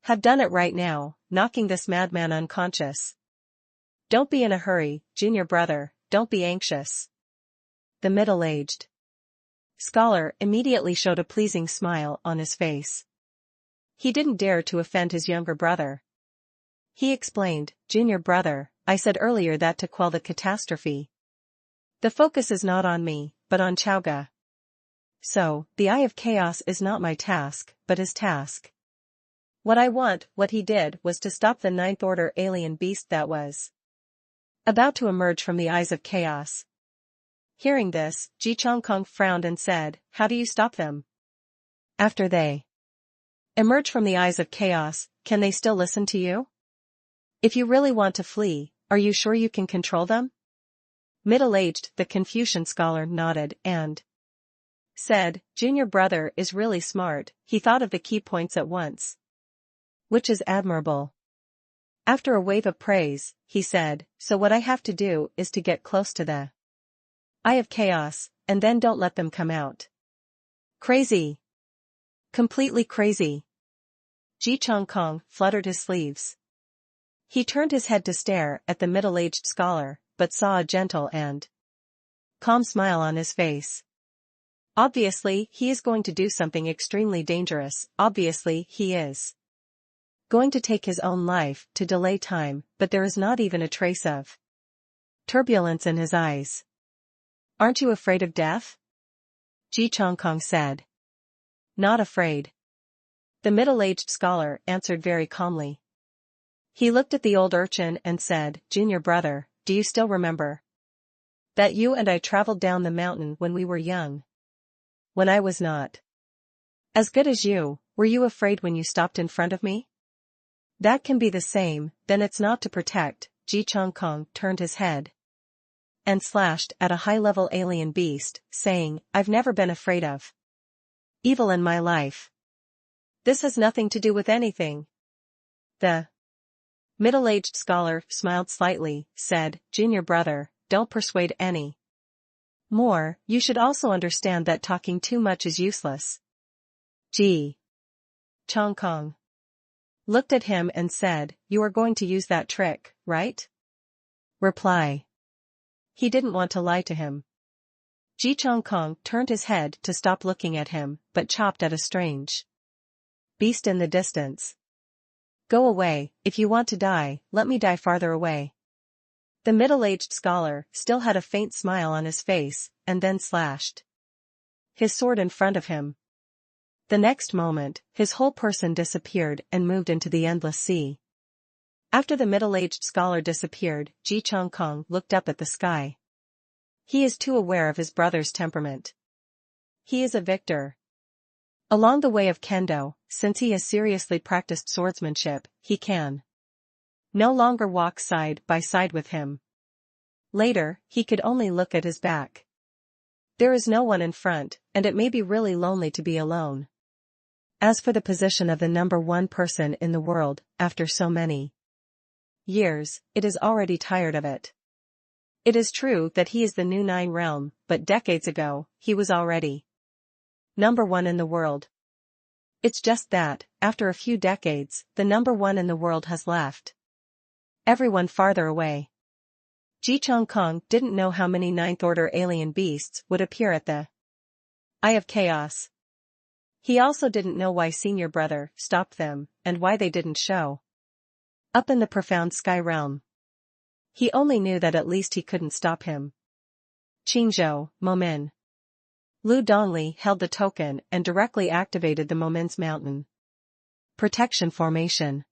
have done it right now, knocking this madman unconscious. Don't be in a hurry, junior brother, don't be anxious. The middle-aged scholar immediately showed a pleasing smile on his face. He didn't dare to offend his younger brother. He explained, junior brother, I said earlier that to quell the catastrophe, the focus is not on me, but on Chaoga. So, the Eye of Chaos is not my task, but his task. What he did was to stop the 9th order alien beast that was about to emerge from the Eyes of Chaos. Hearing this, Ji Chongkong frowned and said, how do you stop them? After they emerge from the Eyes of Chaos, can they still listen to you? If you really want to flee, are you sure you can control them? Middle-aged, the Confucian scholar nodded and said, "Junior brother is really smart, he thought of the key points at once. Which is admirable." After a wave of praise, he said, "So what I have to do is to get close to the eye of chaos, and then don't let them come out." Crazy. Completely crazy. Ji Chongkong fluttered his sleeves. He turned his head to stare at the middle-aged scholar, but saw a gentle and calm smile on his face. Obviously, he is going to do something extremely dangerous. Obviously, he is going to take his own life to delay time, but there is not even a trace of turbulence in his eyes. "Aren't you afraid of death?" Ji Chongkong said. "Not afraid." The middle-aged scholar answered very calmly. He looked at the old urchin and said, "Junior brother, do you still remember that you and I traveled down the mountain when we were young? When I was not as good as you, were you afraid when you stopped in front of me?" "That can be the same, then it's not to protect." Ji Chongkong turned his head and slashed at a high-level alien beast, saying, "I've never been afraid of evil in my life. This has nothing to do with anything." The middle-aged scholar smiled slightly, said, "Junior brother, don't persuade any more, you should also understand that talking too much is useless." Ji Chongkong looked at him and said, "You are going to use that trick, right?" Reply. He didn't want to lie to him. Ji Chongkong turned his head to stop looking at him, but chopped at a strange beast in the distance. "Go away, if you want to die, let me die farther away." The middle-aged scholar still had a faint smile on his face, and then slashed his sword in front of him. The next moment, his whole person disappeared and moved into the endless sea. After the middle-aged scholar disappeared, Ji Chongkong looked up at the sky. He is too aware of his brother's temperament. He is a victor. Along the way of kendo, since he has seriously practiced swordsmanship, he can no longer walk side by side with him. Later, he could only look at his back. There is no one in front, and it may be really lonely to be alone. As for the position of the number one person in the world, after so many years, it is already tired of it. It is true that he is the new Nine Realm, but decades ago, he was already number one in the world. It's just that, after a few decades, the number one in the world has left everyone farther away. Ji Chongkong didn't know how many ninth-order alien beasts would appear at the Eye of Chaos. He also didn't know why Senior Brother stopped them, and why they didn't show up in the profound sky realm. He only knew that at least he couldn't stop him. Qingzhou, Momin. Lu Dongli held the token and directly activated the Momin's mountain protection formation.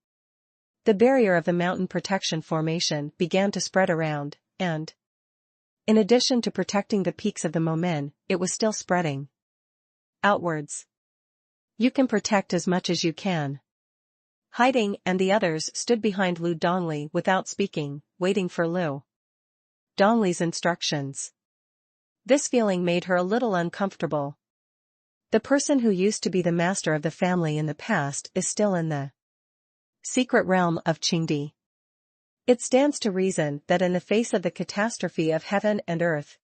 The barrier of the mountain protection formation began to spread around, and in addition to protecting the peaks of the Momin, it was still spreading outwards. "You can protect as much as you can." Hiding and the others stood behind Lu Dongli without speaking, waiting for Lu Dongli's instructions. This feeling made her a little uncomfortable. The person who used to be the master of the family in the past is still in the secret realm of Qingdi. It stands to reason that in the face of the catastrophe of heaven and earth,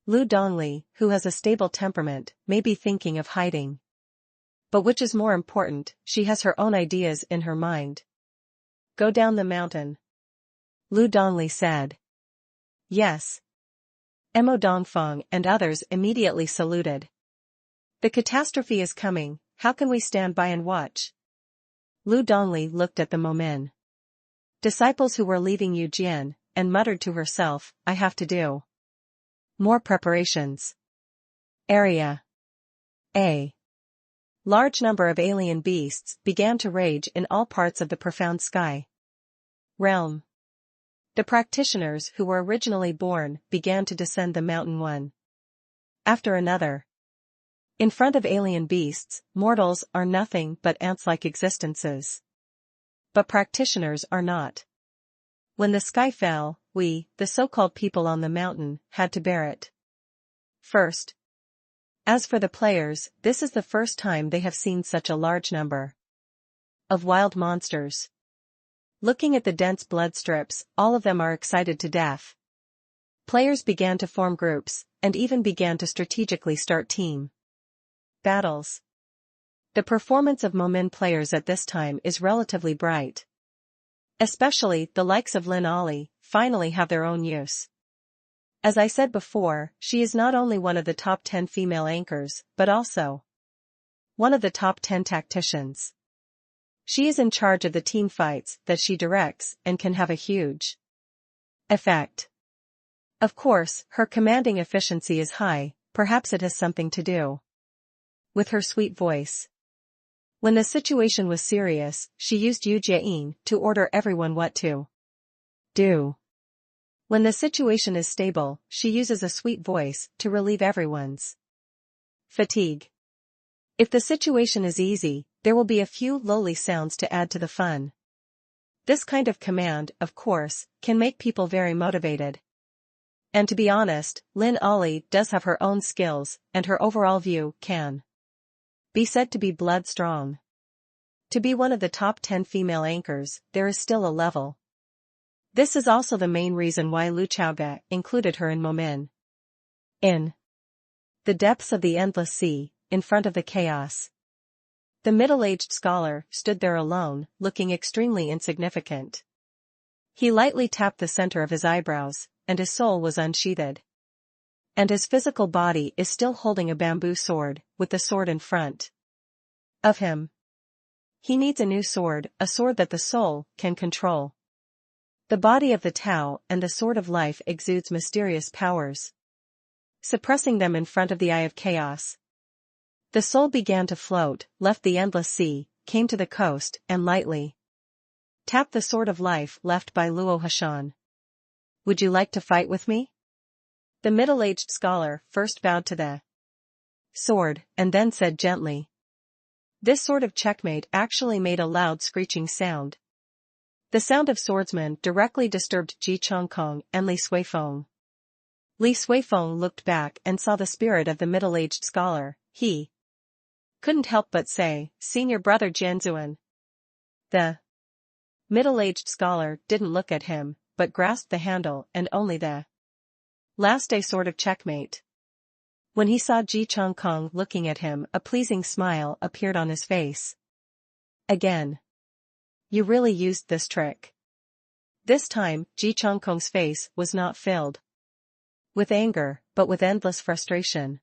Lu Dongli, who has a stable temperament, may be thinking of hiding. But which is more important, she has her own ideas in her mind. "Go down the mountain," Lu Dongli said. "Yes." Emo Dongfeng and others immediately saluted. "The catastrophe is coming, how can we stand by and watch?" Lu Dongli looked at the Momin disciples who were leaving Yujian, and muttered to herself, "I have to do more preparations." Area A. Large number of alien beasts began to rage in all parts of the profound sky realm. The practitioners who were originally born began to descend the mountain one after another. In front of alien beasts, mortals are nothing but ants-like existences. But practitioners are not. When the sky fell, we, the so-called people on the mountain, had to bear it. First. As for the players, this is the first time they have seen such a large number of wild monsters. Looking at the dense blood strips, all of them are excited to death. Players began to form groups, and even began to strategically start team battles. The performance of Momin players at this time is relatively bright. Especially the likes of Lynn Ollie, finally have their own use. As I said before, she is not only one of the top 10 female anchors, but also one of the top 10 tacticians. She is in charge of the team fights that she directs and can have a huge effect. Of course, her commanding efficiency is high, perhaps it has something to do with her sweet voice. When the situation was serious, she used Yu Jie-in to order everyone what to do. When the situation is stable, she uses a sweet voice to relieve everyone's fatigue. If the situation is easy, there will be a few lowly sounds to add to the fun. This kind of command, of course, can make people very motivated. And to be honest, Lynn Ollie does have her own skills, and her overall view can be said to be blood strong. To be one of the top 10 female anchors, there is still a level. This is also the main reason why Lu Chaoge included her in Momin. In the depths of the endless sea, in front of the chaos, the middle-aged scholar stood there alone, looking extremely insignificant. He lightly tapped the center of his eyebrows, and his soul was unsheathed. And his physical body is still holding a bamboo sword, with the sword in front of him. He needs a new sword, a sword that the soul can control. The body of the Tao and the sword of life exudes mysterious powers, suppressing them in front of the eye of chaos. The soul began to float, left the endless sea, came to the coast, and lightly tapped the sword of life left by Luo Hashan. Would you like to fight with me? The middle-aged scholar first bowed to the sword, and then said gently. This sort of checkmate actually made a loud screeching sound. The sound of swordsmen directly disturbed Ji Chongkong and Li Suifeng. Li Suifeng looked back and saw the spirit of the middle-aged scholar. He couldn't help but say, "Senior brother Jianzuan." The middle-aged scholar didn't look at him, but grasped the handle and only the last a sort of checkmate. When he saw Ji Chongkong looking at him, a pleasing smile appeared on his face. Again. You really used this trick. This time, Ji Chongkong's face was not filled with anger, but with endless frustration.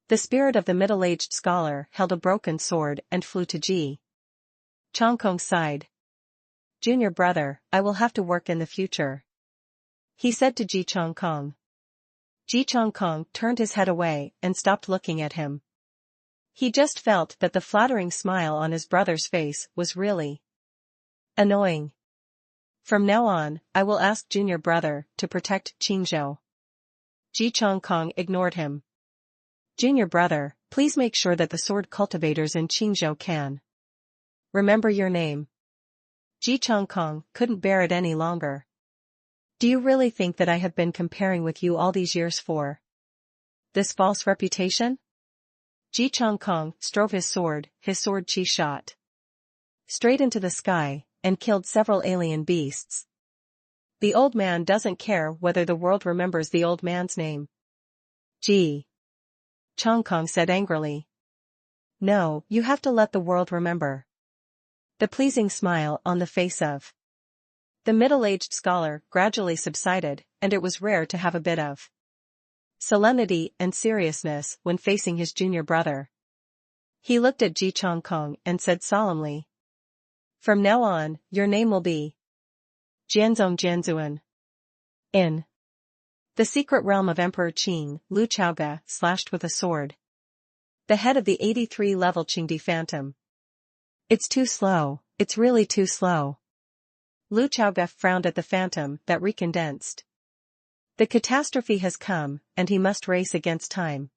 The spirit of the middle-aged scholar held a broken sword and flew to Ji Chongkong's side. Junior brother, I will have to work in the future, he said to Ji Chongkong. Ji Chongkong turned his head away and stopped looking at him. He just felt that the flattering smile on his brother's face was really annoying. From now on, I will ask junior brother to protect Qingzhou. Ji Chongkong ignored him. Junior brother, please make sure that the sword cultivators in Qingzhou can remember your name. Ji Chongkong couldn't bear it any longer. Do you really think that I have been comparing with you all these years for this false reputation? Ji Chongkong strove his sword chi shot straight into the sky, and killed several alien beasts. The old man doesn't care whether the world remembers the old man's name. Ji Chongkong said angrily. No, you have to let the world remember. The pleasing smile on the face of the middle-aged scholar gradually subsided, and it was rare to have a bit of solemnity and seriousness when facing his junior brother. He looked at Ji Chongkong and said solemnly, "From now on, your name will be Jianzong Jianzuan." In the secret realm of Emperor Qing, Lu Chaoge slashed with a sword the head of the 83-level Qingdi Phantom. It's too slow, it's really too slow. Lu Chaoge frowned at the phantom that recondensed. The catastrophe has come, and he must race against time.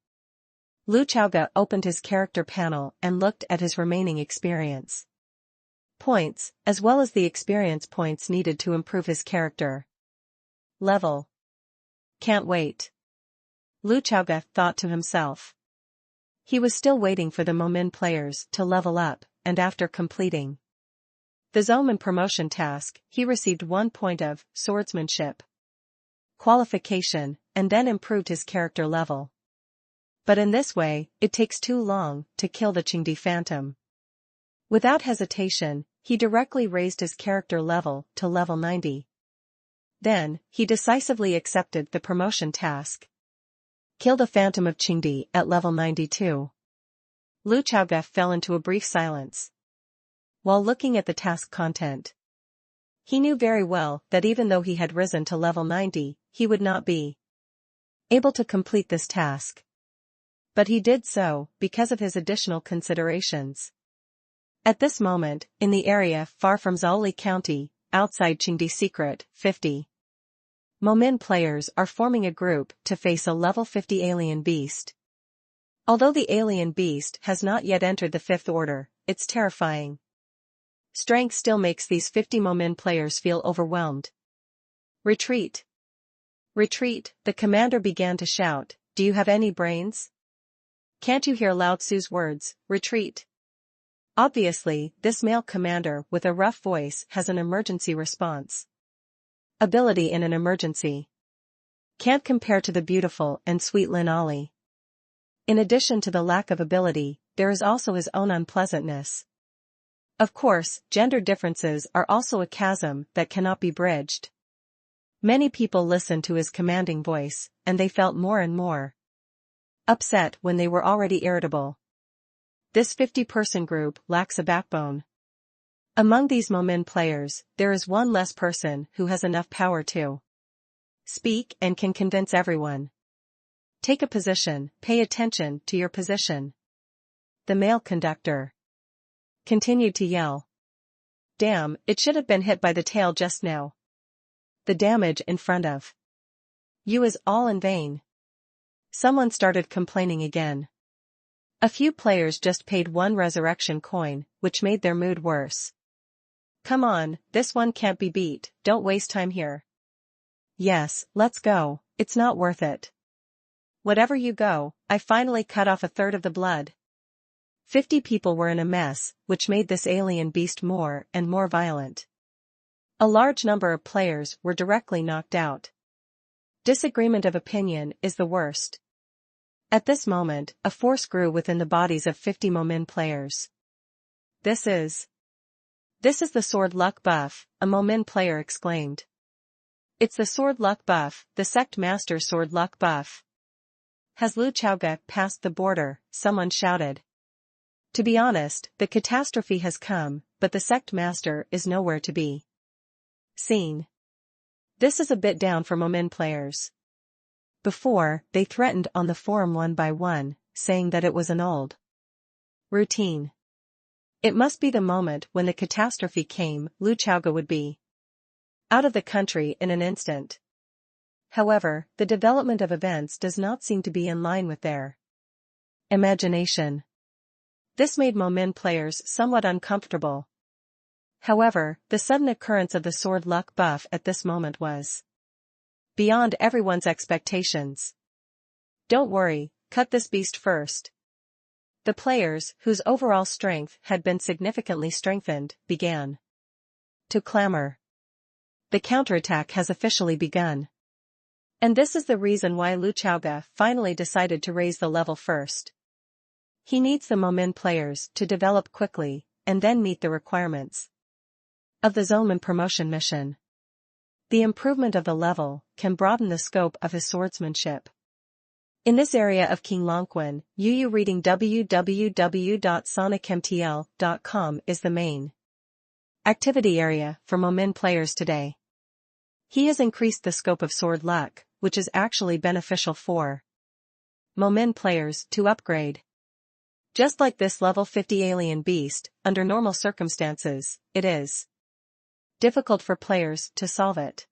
Lu Chaoge opened his character panel and looked at his remaining experience points, as well as the experience points needed to improve his character. Level. Can't wait. Lu Chaoga thought to himself. He was still waiting for the Momin players to level up, and after completing the Zoman promotion task, he received 1 point of swordsmanship qualification, and then improved his character level. But in this way, it takes too long to kill the Qingdi Phantom. Without hesitation, he directly raised his character level to level 90. Then, he decisively accepted the promotion task. Kill the Phantom of Qingdi at level 92. Lu Chaoga fell into a brief silence. While looking at the task content, he knew very well that even though he had risen to level 90, he would not be able to complete this task. But he did so because of his additional considerations. At this moment, in the area far from Zhaoli County, outside Qingdi Secret, 50 Momin players are forming a group to face a level 50 alien beast. Although the alien beast has not yet entered the 5th order, its terrifying strength still makes these 50 Momin players feel overwhelmed. Retreat! Retreat! The commander began to shout, "Do you have any brains? Can't you hear Lao Tzu's words, retreat?" Obviously, this male commander with a rough voice has an emergency response ability in an emergency. Can't compare to the beautiful and sweet Lin Ali. In addition to the lack of ability, there is also his own unpleasantness. Of course, gender differences are also a chasm that cannot be bridged. Many people listened to his commanding voice, and they felt more and more upset when they were already irritable. This 50-person group lacks a backbone. Among these Momin players, there is one less person who has enough power to speak and can convince everyone. Take a position, pay attention to your position. The male conductor continued to yell. Damn, it should have been hit by the tail just now. The damage in front of you is all in vain. Someone started complaining again. A few players just paid 1 resurrection coin, which made their mood worse. Come on, this one can't be beat, don't waste time here. Yes, let's go, it's not worth it. Whatever you go, I finally cut off 1/3 of the blood. 50 people were in a mess, which made this alien beast more and more violent. A large number of players were directly knocked out. Disagreement of opinion is the worst. At this moment, a force grew within the bodies of 50 Momin players. This is the sword luck buff, a Momin player exclaimed. It's the sword luck buff, the Sect Master sword luck buff. Has Lu Chaoga passed the border? Someone shouted. To be honest, the catastrophe has come, but the Sect Master is nowhere to be seen. This is a bit down for Momin players. Before, they threatened on the forum one by one, saying that it was an old routine. It must be the moment when the catastrophe came, Lu Chaoga would be out of the country in an instant. However, the development of events does not seem to be in line with their imagination. This made Momin players somewhat uncomfortable. However, the sudden occurrence of the sword luck buff at this moment was beyond everyone's expectations. Don't worry, cut this beast first. The players, whose overall strength had been significantly strengthened, began to clamor. The counterattack has officially begun. And this is the reason why Lu Chaoga finally decided to raise the level first. He needs the Momin players to develop quickly, and then meet the requirements of the Zoman promotion mission. The improvement of the level can broaden the scope of his swordsmanship. In this area of King Longquan, Yu reading www.sonicmtl.com is the main activity area for Momin players today. He has increased the scope of sword luck, which is actually beneficial for Momin players to upgrade. Just like this level 50 alien beast, under normal circumstances, it is difficult for players to solve it.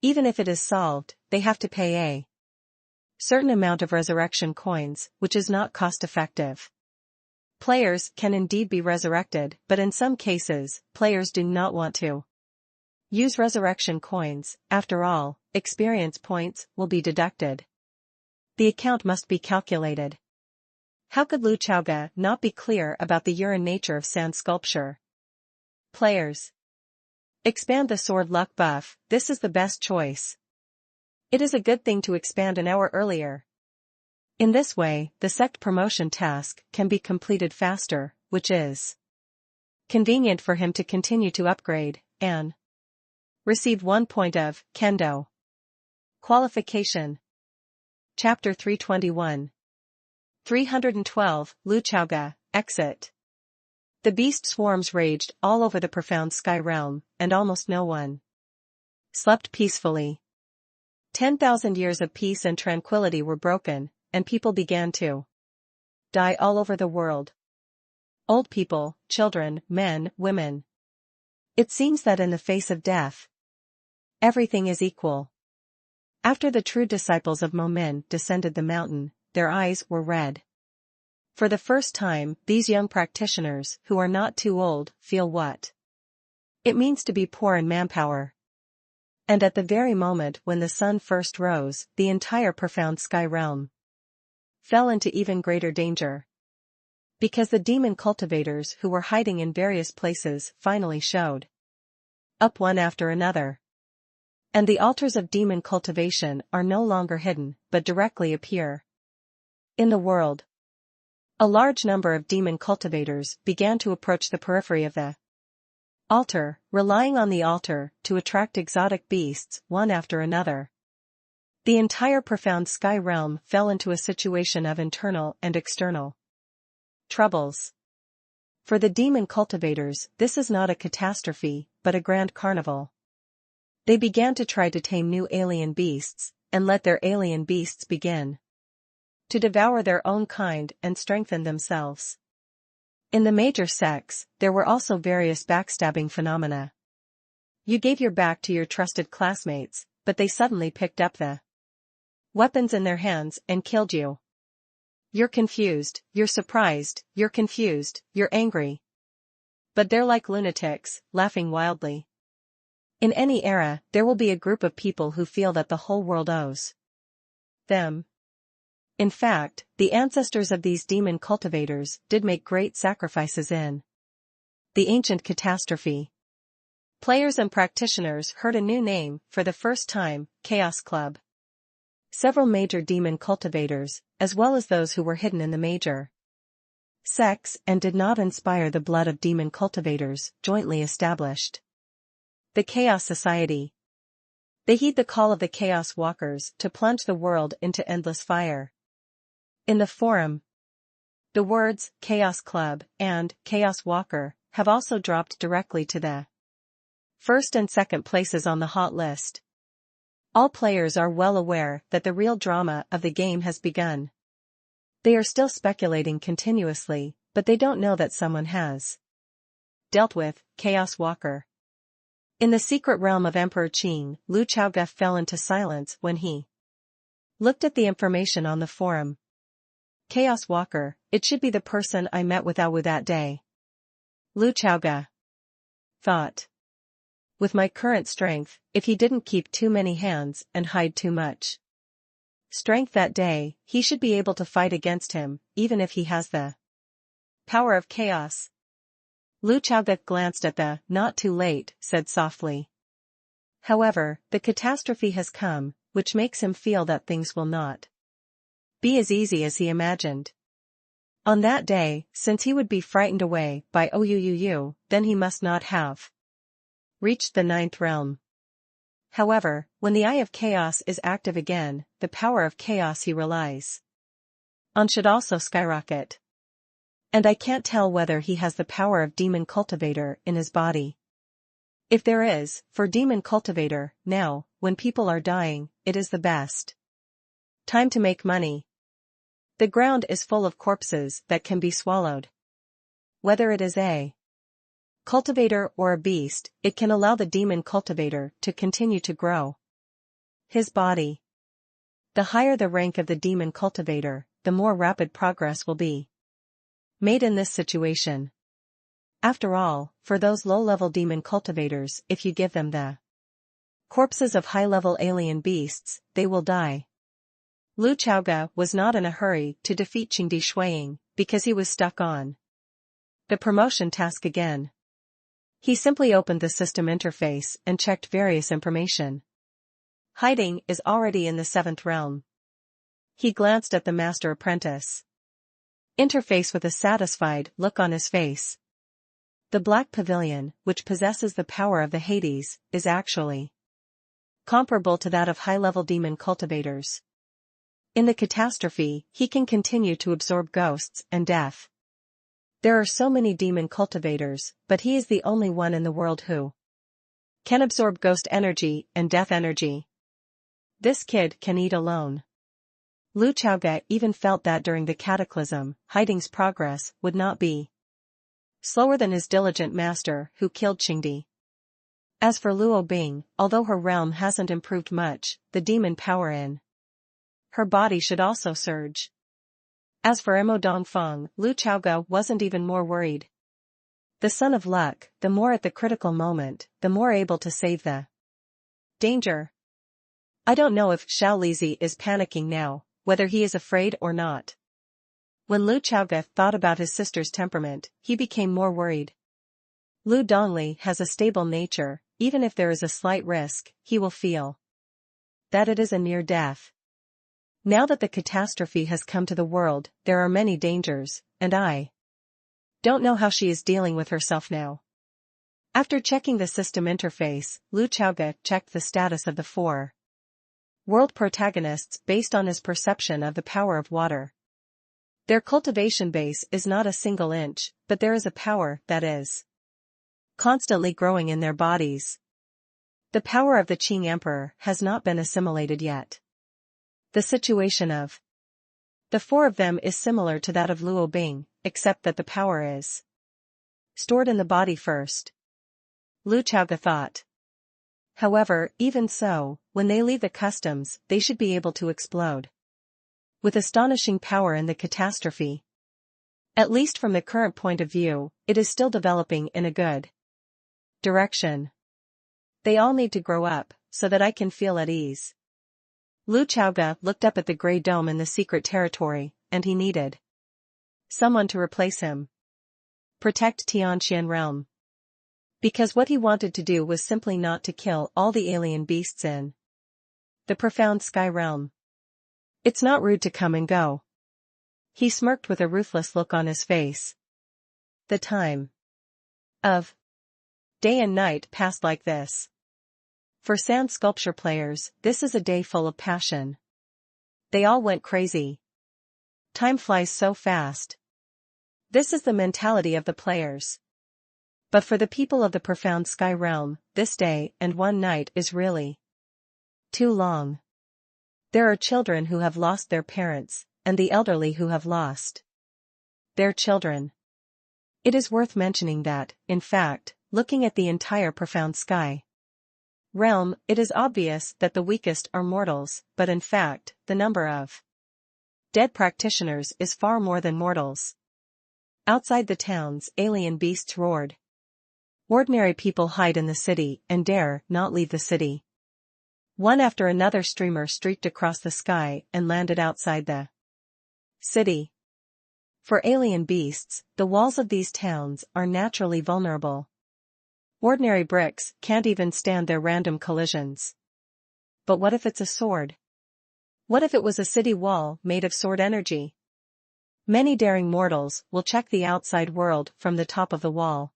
Even if it is solved, they have to pay a certain amount of resurrection coins, which is not cost-effective. Players can indeed be resurrected, but in some cases, players do not want to use resurrection coins. After all, experience points will be deducted. The account must be calculated. How could Lu Chaoga not be clear about the urine nature of sand sculpture? Players. Expand the sword luck buff, this is the best choice. It is a good thing to expand an hour earlier. In this way, the Sect promotion task can be completed faster, which is convenient for him to continue to upgrade, and receive 1 point of Kendo. Qualification. Chapter 321. 312, Lu Chaoga, Exit. The beast swarms raged all over the profound sky realm, and almost no one slept peacefully. 10,000 years of peace and tranquility were broken, and people began to die all over the world. Old people, children, men, women. It seems that in the face of death, everything is equal. After the true disciples of Momin descended the mountain, their eyes were red. For the first time, these young practitioners, who are not too old, feel what it means to be poor in manpower. And at the very moment when the sun first rose, the entire profound sky realm fell into even greater danger. Because the demon cultivators who were hiding in various places finally showed up one after another. And the altars of demon cultivation are no longer hidden, but directly appear in the world. A large number of demon cultivators began to approach the periphery of the altar, relying on the altar to attract exotic beasts one after another. The entire profound sky realm fell into a situation of internal and external troubles. For the demon cultivators, this is not a catastrophe, but a grand carnival. They began to try to tame new alien beasts, and let their alien beasts begin to devour their own kind and strengthen themselves. In the major sects, there were also various backstabbing phenomena. You gave your back to your trusted classmates, but they suddenly picked up the weapons in their hands and killed you. You're confused, you're surprised, you're confused, you're angry. But they're like lunatics, laughing wildly. In any era, there will be a group of people who feel that the whole world owes them. In fact, the ancestors of these demon cultivators did make great sacrifices in the ancient catastrophe. Players and practitioners heard a new name for the first time, Chaos Club. Several major demon cultivators, as well as those who were hidden in the major sects and did not inspire the blood of demon cultivators, jointly established the Chaos Society. They heed the call of the Chaos Walkers to plunge the world into endless fire. In the forum, the words Chaos Club and Chaos Walker have also dropped directly to the first and second places on the hot list. All players are well aware that the real drama of the game has begun. They are still speculating continuously, but they don't know that someone has dealt with Chaos Walker. In the secret realm of Emperor Qing, Lu Chaoga fell into silence when he looked at the information on the forum. Chaos Walker, it should be the person I met with Awu that day. Lu Chaoga thought. With my current strength, if he didn't keep too many hands and hide too much strength that day, he should be able to fight against him, even if he has the power of chaos. Lu Chaoga glanced at the not too late, said softly. However, the catastrophe has come, which makes him feel that things will not be as easy as he imagined. On that day, since he would be frightened away by Ouyuyu, then he must not have reached the 9th realm. However, when the Eye of Chaos is active again, the power of chaos he relies on should also skyrocket. And I can't tell whether he has the power of Demon Cultivator in his body. If there is, for Demon Cultivator, now, when people are dying, it is the best time to make money. The ground is full of corpses that can be swallowed. Whether it is a cultivator or a beast, it can allow the demon cultivator to continue to grow his body. The higher the rank of the demon cultivator, the more rapid progress will be made in this situation. After all, for those low-level demon cultivators, if you give them the corpses of high-level alien beasts, they will die. Lu Chaoge was not in a hurry to defeat Qingdi Shuiying, because he was stuck on the promotion task again. He simply opened the system interface and checked various information. Hiding is already in the 7th realm. He glanced at the master apprentice interface with a satisfied look on his face. The Black Pavilion, which possesses the power of the Hades, is actually comparable to that of high-level demon cultivators. In the catastrophe, he can continue to absorb ghosts and death. There are so many demon cultivators, but he is the only one in the world who can absorb ghost energy and death energy. This kid can eat alone. Lu Chaoge even felt that during the cataclysm, Hiding's progress would not be slower than his diligent master who killed Qingdi. As for Luo Bing, although her realm hasn't improved much, the demon power in her body should also surge. As for Emo Dongfeng, Lu Chaoge wasn't even more worried. The son of luck, the more at the critical moment, the more able to save the danger. I don't know if Xiao Lizi is panicking now, whether he is afraid or not. When Lu Chaoge thought about his sister's temperament, he became more worried. Lu Dongli has a stable nature, even if there is a slight risk, he will feel that it is a near death. Now that the catastrophe has come to the world, there are many dangers, and I don't know how she is dealing with herself now. After checking the system interface, Lu Chaoge checked the status of the 4 world protagonists based on his perception of the power of water. Their cultivation base is not a single inch, but there is a power that is constantly growing in their bodies. The power of the Qing Emperor has not been assimilated yet. The situation of the 4 of them is similar to that of Luo Bing, except that the power is stored in the body first. Lu Chaoge thought. However, even so, when they leave the customs, they should be able to explode with astonishing power in the catastrophe. At least from the current point of view, it is still developing in a good direction. They all need to grow up, so that I can feel at ease. Lu Chaoge looked up at the grey dome in the secret territory, and he needed someone to replace him. Protect Tianxian realm. Because what he wanted to do was simply not to kill all the alien beasts in the profound sky realm. It's not rude to come and go. He smirked with a ruthless look on his face. The time of day and night passed like this. For sand sculpture players, this is a day full of passion. They all went crazy. Time flies so fast. This is the mentality of the players. But for the people of the profound sky realm, this day and one night is really too long. There are children who have lost their parents, and the elderly who have lost their children. It is worth mentioning that, in fact, looking at the entire profound sky realm, it is obvious that the weakest are mortals, but in fact, the number of dead practitioners is far more than mortals. Outside the towns, alien beasts roared. Ordinary people hide in the city and dare not leave the city. One after another streamer streaked across the sky and landed outside the city. For alien beasts, the walls of these towns are naturally vulnerable. Ordinary bricks can't even stand their random collisions. But what if it's a sword? What if it was a city wall made of sword energy? Many daring mortals will check the outside world from the top of the wall.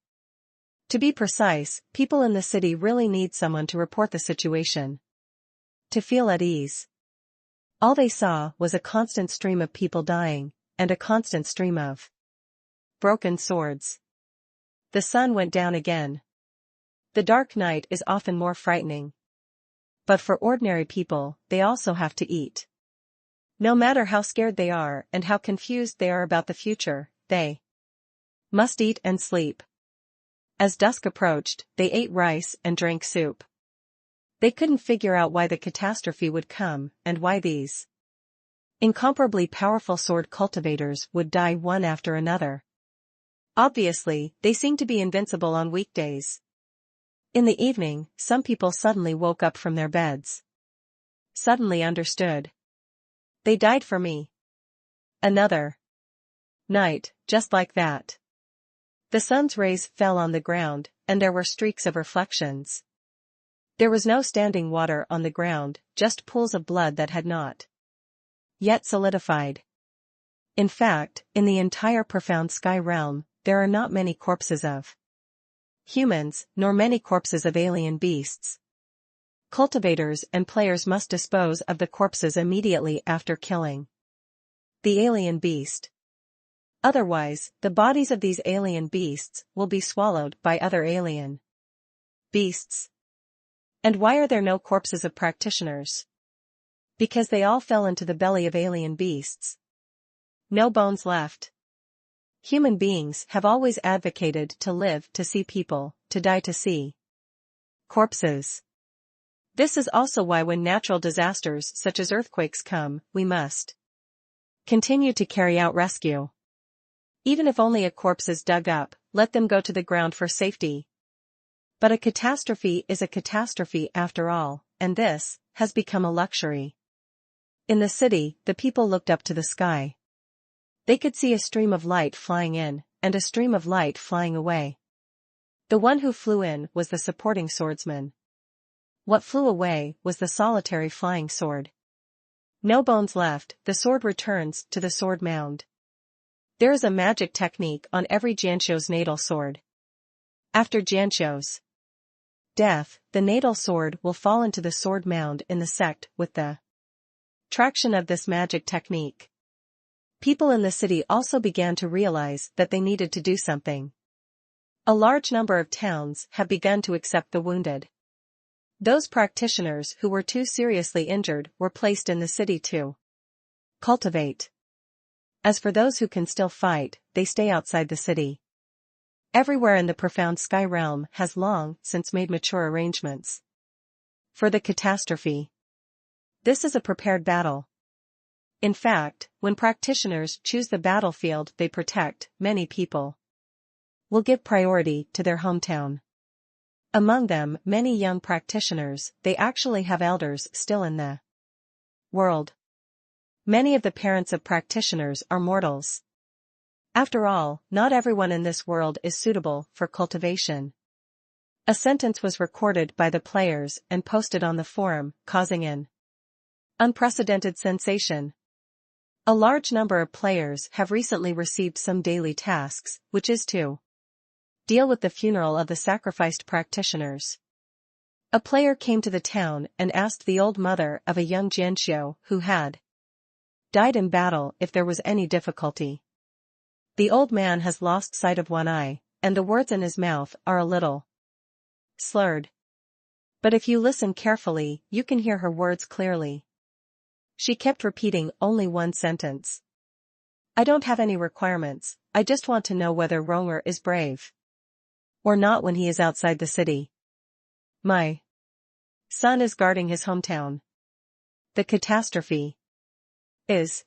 To be precise, people in the city really need someone to report the situation. To feel at ease. All they saw was a constant stream of people dying, and a constant stream of broken swords. The sun went down again. The dark night is often more frightening. But for ordinary people, they also have to eat. No matter how scared they are and how confused they are about the future, they must eat and sleep. As dusk approached, they ate rice and drank soup. They couldn't figure out why the catastrophe would come, and why these incomparably powerful sword cultivators would die one after another. Obviously, they seemed to be invincible on weekdays. In the evening, some people suddenly woke up from their beds. Suddenly understood. They died for me. Another night, just like that. The sun's rays fell on the ground, and there were streaks of reflections. There was no standing water on the ground, just pools of blood that had not yet solidified. In fact, in the entire profound sky realm, there are not many corpses of humans, nor many corpses of alien beasts. Cultivators and players must dispose of the corpses immediately after killing the alien beast. Otherwise, the bodies of these alien beasts will be swallowed by other alien beasts. And why are there no corpses of practitioners? Because they all fell into the belly of alien beasts. No bones left. Human beings have always advocated to live to see people, to die to see corpses. This is also why when natural disasters such as earthquakes come, we must continue to carry out rescue. Even if only a corpse is dug up, let them go to the ground for safety. But a catastrophe is a catastrophe after all, and this has become a luxury. In the city, the people looked up to the sky. They could see a stream of light flying in, and a stream of light flying away. The one who flew in was the supporting swordsman. What flew away was the solitary flying sword. No bones left, the sword returns to the sword mound. There is a magic technique on every Jianqiu's natal sword. After Jianqiu's death, the natal sword will fall into the sword mound in the sect with the traction of this magic technique. People in the city also began to realize that they needed to do something. A large number of towns have begun to accept the wounded. Those practitioners who were too seriously injured were placed in the city to cultivate. As for those who can still fight, they stay outside the city. Everywhere in the profound sky realm has long since made mature arrangements for the catastrophe. This is a prepared battle. In fact, when practitioners choose the battlefield they protect, many people will give priority to their hometown. Among them, many young practitioners, they actually have elders still in the world. Many of the parents of practitioners are mortals. After all, not everyone in this world is suitable for cultivation. A sentence was recorded by the players and posted on the forum, causing an unprecedented sensation. A large number of players have recently received some daily tasks, which is to deal with the funeral of the sacrificed practitioners. A player came to the town and asked the old mother of a young Jianqiu who had died in battle if there was any difficulty. The old man has lost sight of one eye, and the words in his mouth are a little slurred. But if you listen carefully, you can hear her words clearly. She kept repeating only one sentence. I don't have any requirements, I just want to know whether Ronger is brave or not when he is outside the city. My son is guarding his hometown. The catastrophe is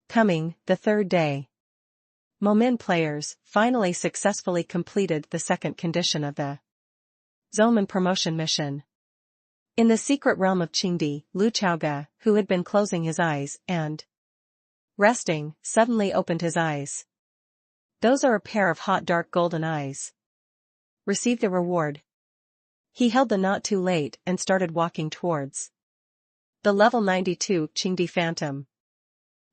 coming. The third day. Momin players finally successfully completed the second condition of the Zoman promotion mission. In the secret realm of Qingdi, Lu Chaoga, who had been closing his eyes and resting, suddenly opened his eyes. Those are a pair of hot dark golden eyes. Receive the reward. He held the not too late and started walking towards the level 92 Qingdi Phantom.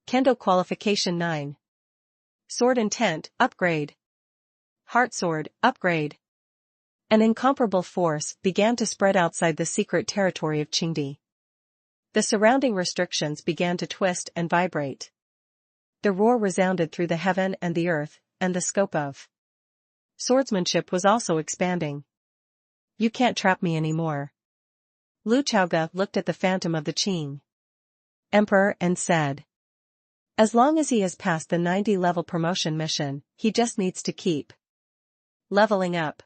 Kendo qualification 9. Sword intent, upgrade. Heart sword, upgrade. An incomparable force began to spread outside the secret territory of Qingdi. The surrounding restrictions began to twist and vibrate. The roar resounded through the heaven and the earth, and the scope of swordsmanship was also expanding. You can't trap me anymore. Lu Chaoga looked at the phantom of the Qing Emperor and said, as long as he has passed the 90 level promotion mission, he just needs to keep leveling up.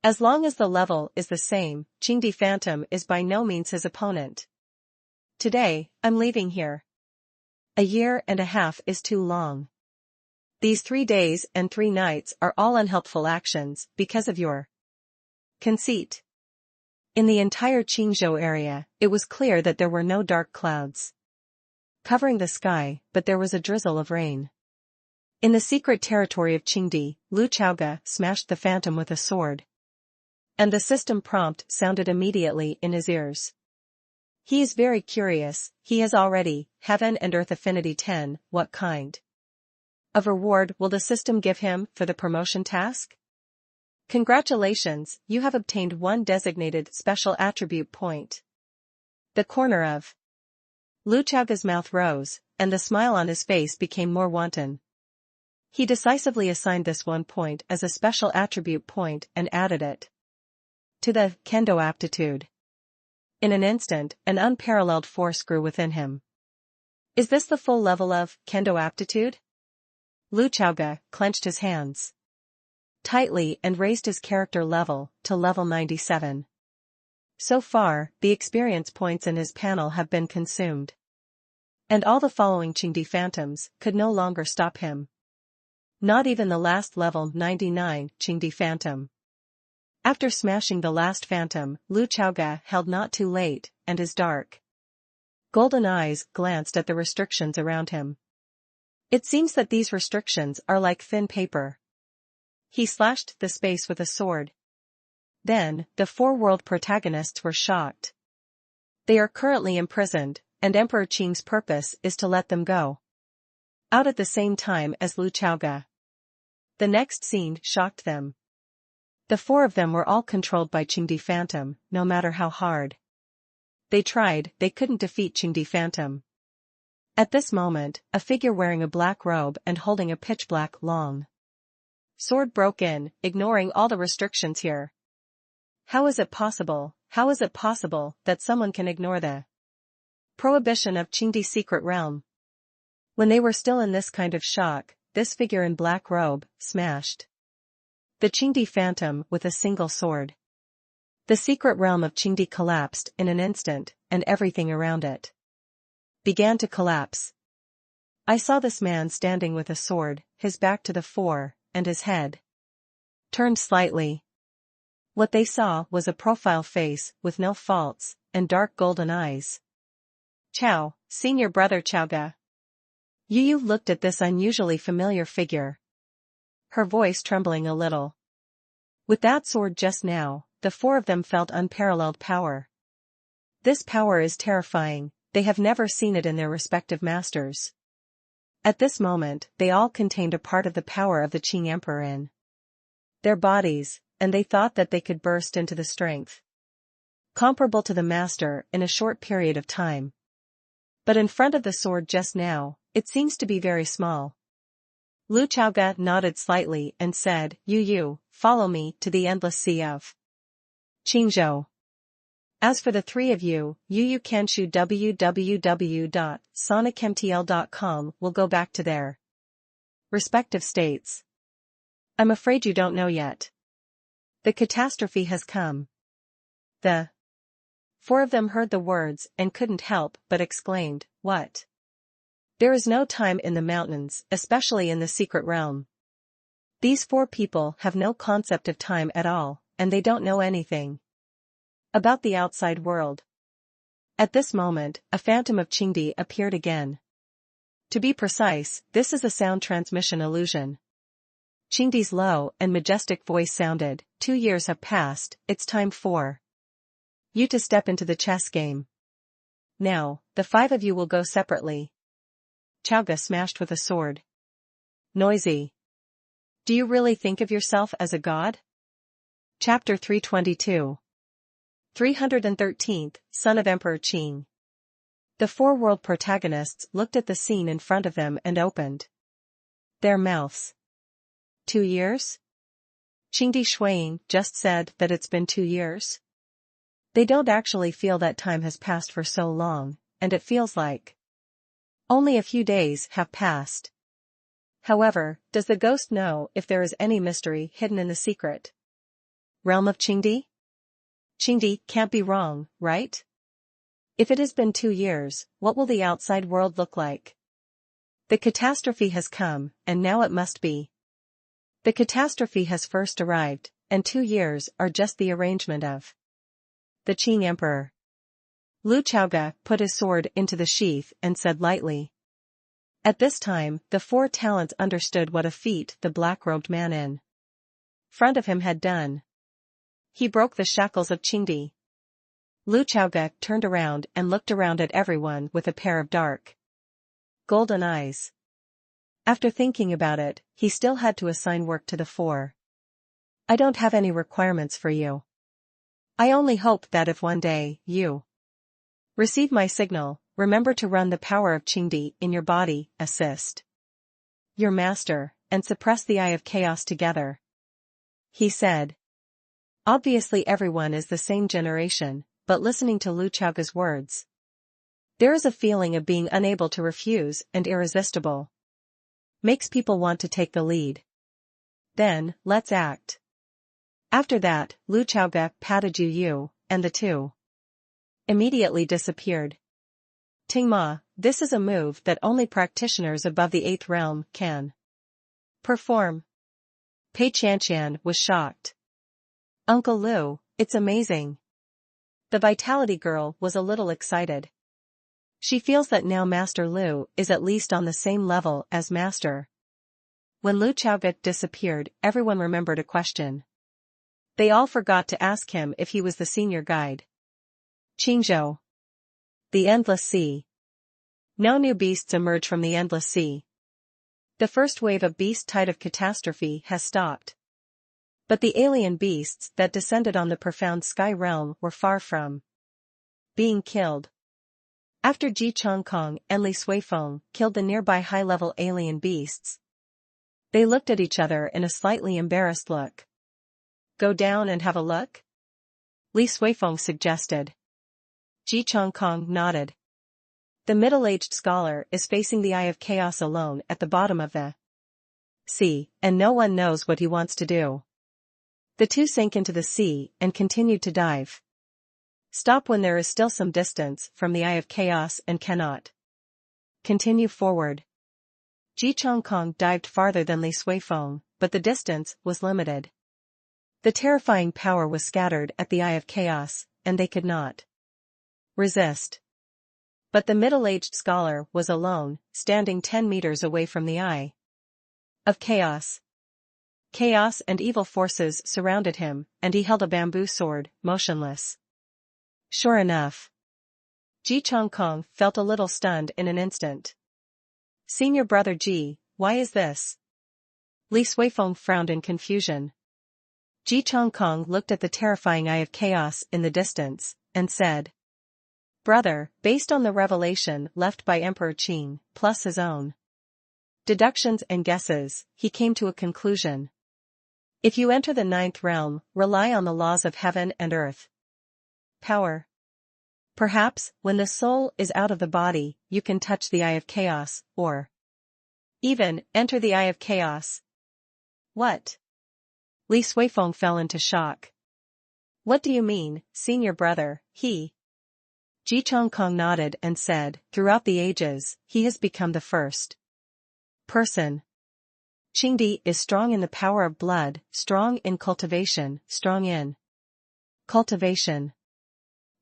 As long as the level is the same, Qingdi Phantom is by no means his opponent. Today, I'm leaving here. A year and a half is too long. These 3 days and 3 nights are all unhelpful actions because of your Conceit. In the entire Qingzhou area, it was clear that there were no dark clouds covering the sky, but there was a drizzle of rain. In the secret territory of Qingdi, Lu Chaoga smashed the phantom with a sword. And the system prompt sounded immediately in his ears. He is very curious, he has already, Heaven and Earth Affinity 10, what kind of reward will the system give him for the promotion task? Congratulations, you have obtained one designated special attribute point. The corner of Lu Chaoga's mouth rose, and the smile on his face became more wanton. He decisively assigned this 1 point as a special attribute point and added it to the kendo aptitude. In an instant, an unparalleled force grew within him. Is this the full level of kendo aptitude? Lu Chaoga clenched his hands tightly and raised his character level to level 97. So far, the experience points in his panel have been consumed. And all the following Qingdi phantoms could no longer stop him. Not even the last level 99 Qingdi phantom. After smashing the last phantom, Lu Chaoga held not too late, and his dark golden eyes glanced at the restrictions around him. It seems that these restrictions are like thin paper. He slashed the space with a sword. Then, the 4 world protagonists were shocked. They are currently imprisoned, and Emperor Qing's purpose is to let them go out at the same time as Lu Chaoga. The next scene shocked them. The 4 of them were all controlled by Qingdi Phantom, no matter how hard they tried, they couldn't defeat Qingdi Phantom. At this moment, a figure wearing a black robe and holding a pitch-black, long sword broke in, ignoring all the restrictions here. How is it possible that someone can ignore the prohibition of Qingdi's secret realm? When they were still in this kind of shock, this figure in black robe smashed the Qingdi Phantom with a single sword. The secret realm of Qingdi collapsed in an instant, and everything around it began to collapse. I saw this man standing with a sword, his back to the 4, and his head turned slightly. What they saw was a profile face with no faults, and dark golden eyes. Chao, senior brother Chaoga. Yu looked at this unusually familiar figure, her voice trembling a little. With that sword just now, the 4 of them felt unparalleled power. This power is terrifying, they have never seen it in their respective masters. At this moment, they all contained a part of the power of the Qing Emperor in their bodies, and they thought that they could burst into the strength comparable to the master in a short period of time. But in front of the sword just now, it seems to be very small. Lu Chaoga nodded slightly and said, Yu, follow me to the endless sea of Qingzhou. As for the 3 of you, Yu Kanshu www.sonicmtl.com will go back to their respective states. I'm afraid you don't know yet. The catastrophe has come. The 4 of them heard the words and couldn't help but exclaimed, what? There is no time in the mountains, especially in the secret realm. These 4 people have no concept of time at all, and they don't know anything about the outside world. At this moment, a phantom of Qingdi appeared again. To be precise, this is a sound transmission illusion. Qingdi's low and majestic voice sounded, 2 years have passed, it's time for you to step into the chess game. Now, the 5 of you will go separately. Chaoga smashed with a sword. Noisy. Do you really think of yourself as a god? Chapter 322. 313th, Son of Emperor Qing. The 4 world protagonists looked at the scene in front of them and opened their mouths. 2 years? Qingdi Shuiying just said that it's been 2 years? They don't actually feel that time has passed for so long, and it feels like only a few days have passed. However, does the ghost know if there is any mystery hidden in the secret realm of Qingdi? Qingdi can't be wrong, right? If it has been 2 years, what will the outside world look like? The catastrophe has come, and now it must be. The catastrophe has first arrived, and 2 years are just the arrangement of the Qing emperor. Lu Chaoge put his sword into the sheath and said lightly. At this time, the 4 talents understood what a feat the black-robed man in front of him had done. He broke the shackles of Qingdi. Lu Chaoge turned around and looked around at everyone with a pair of dark, golden eyes. After thinking about it, he still had to assign work to the 4. I don't have any requirements for you. I only hope that if one day, you receive my signal, remember to run the power of Qingdi in your body, assist your master, and suppress the Eye of Chaos together. He said. Obviously everyone is the same generation, but listening to Lu Chaoge's words, there is a feeling of being unable to refuse and irresistible. Makes people want to take the lead. Then, let's act. After that, Lu Chaoge patted Yu, and the 2 immediately disappeared. Tingma, this is a move that only practitioners above the 8th realm can perform. Pei Qianqian was shocked. Uncle Lu, it's amazing. The Vitality Girl was a little excited. She feels that now Master Lu is at least on the same level as Master. When Lu Chaoge disappeared, everyone remembered a question. They all forgot to ask him if he was the senior guide. Qingzhou. The Endless Sea. No new beasts emerge from the Endless Sea. The first wave of beast tide of catastrophe has stopped. But the alien beasts that descended on the profound sky realm were far from being killed. After Ji Chongkong and Li Suifeng killed the nearby high-level alien beasts, they looked at each other in a slightly embarrassed look. Go down and have a look? Li Suifeng suggested. Ji Chongkong nodded. The middle-aged scholar is facing the Eye of Chaos alone at the bottom of the sea, and no one knows what he wants to do. The 2 sank into the sea and continued to dive. Stop when there is still some distance from the Eye of Chaos and cannot continue forward. Ji Chongkong dived farther than Li Suifeng, but the distance was limited. The terrifying power was scattered at the Eye of Chaos, and they could not resist. But the middle-aged scholar was alone, standing 10 meters away from the Eye of Chaos. Chaos and evil forces surrounded him, and he held a bamboo sword, motionless. Sure enough. Ji Chongkong felt a little stunned in an instant. Senior brother Ji, why is this? Li Suifeng frowned in confusion. Ji Chongkong looked at the terrifying Eye of Chaos in the distance, and said, Brother, based on the revelation left by Emperor Qing, plus his own deductions and guesses, he came to a conclusion. If you enter the 9th realm, rely on the laws of heaven and earth. Power. Perhaps, when the soul is out of the body, you can touch the Eye of Chaos, or even enter the Eye of Chaos. What? Li Suifeng fell into shock. What do you mean, senior brother? Ji Chongkong nodded and said, throughout the ages, he has become the first person. Qingdi is strong in the power of blood, strong in cultivation, strong in cultivation.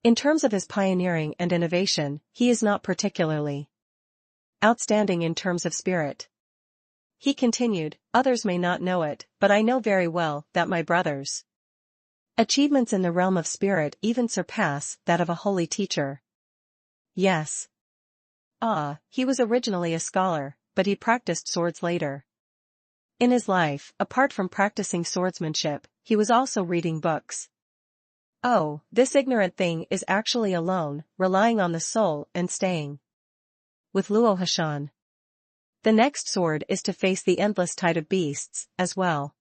In terms of his pioneering and innovation, he is not particularly outstanding in terms of spirit. He continued, others may not know it, but I know very well that my brother's achievements in the realm of spirit even surpass that of a holy teacher. Yes. He was originally a scholar, but he practiced swords later. In his life, apart from practicing swordsmanship, he was also reading books. Oh, this ignorant thing is actually alone, relying on the soul and staying with Luo Hashan. The next sword is to face the endless tide of beasts, as well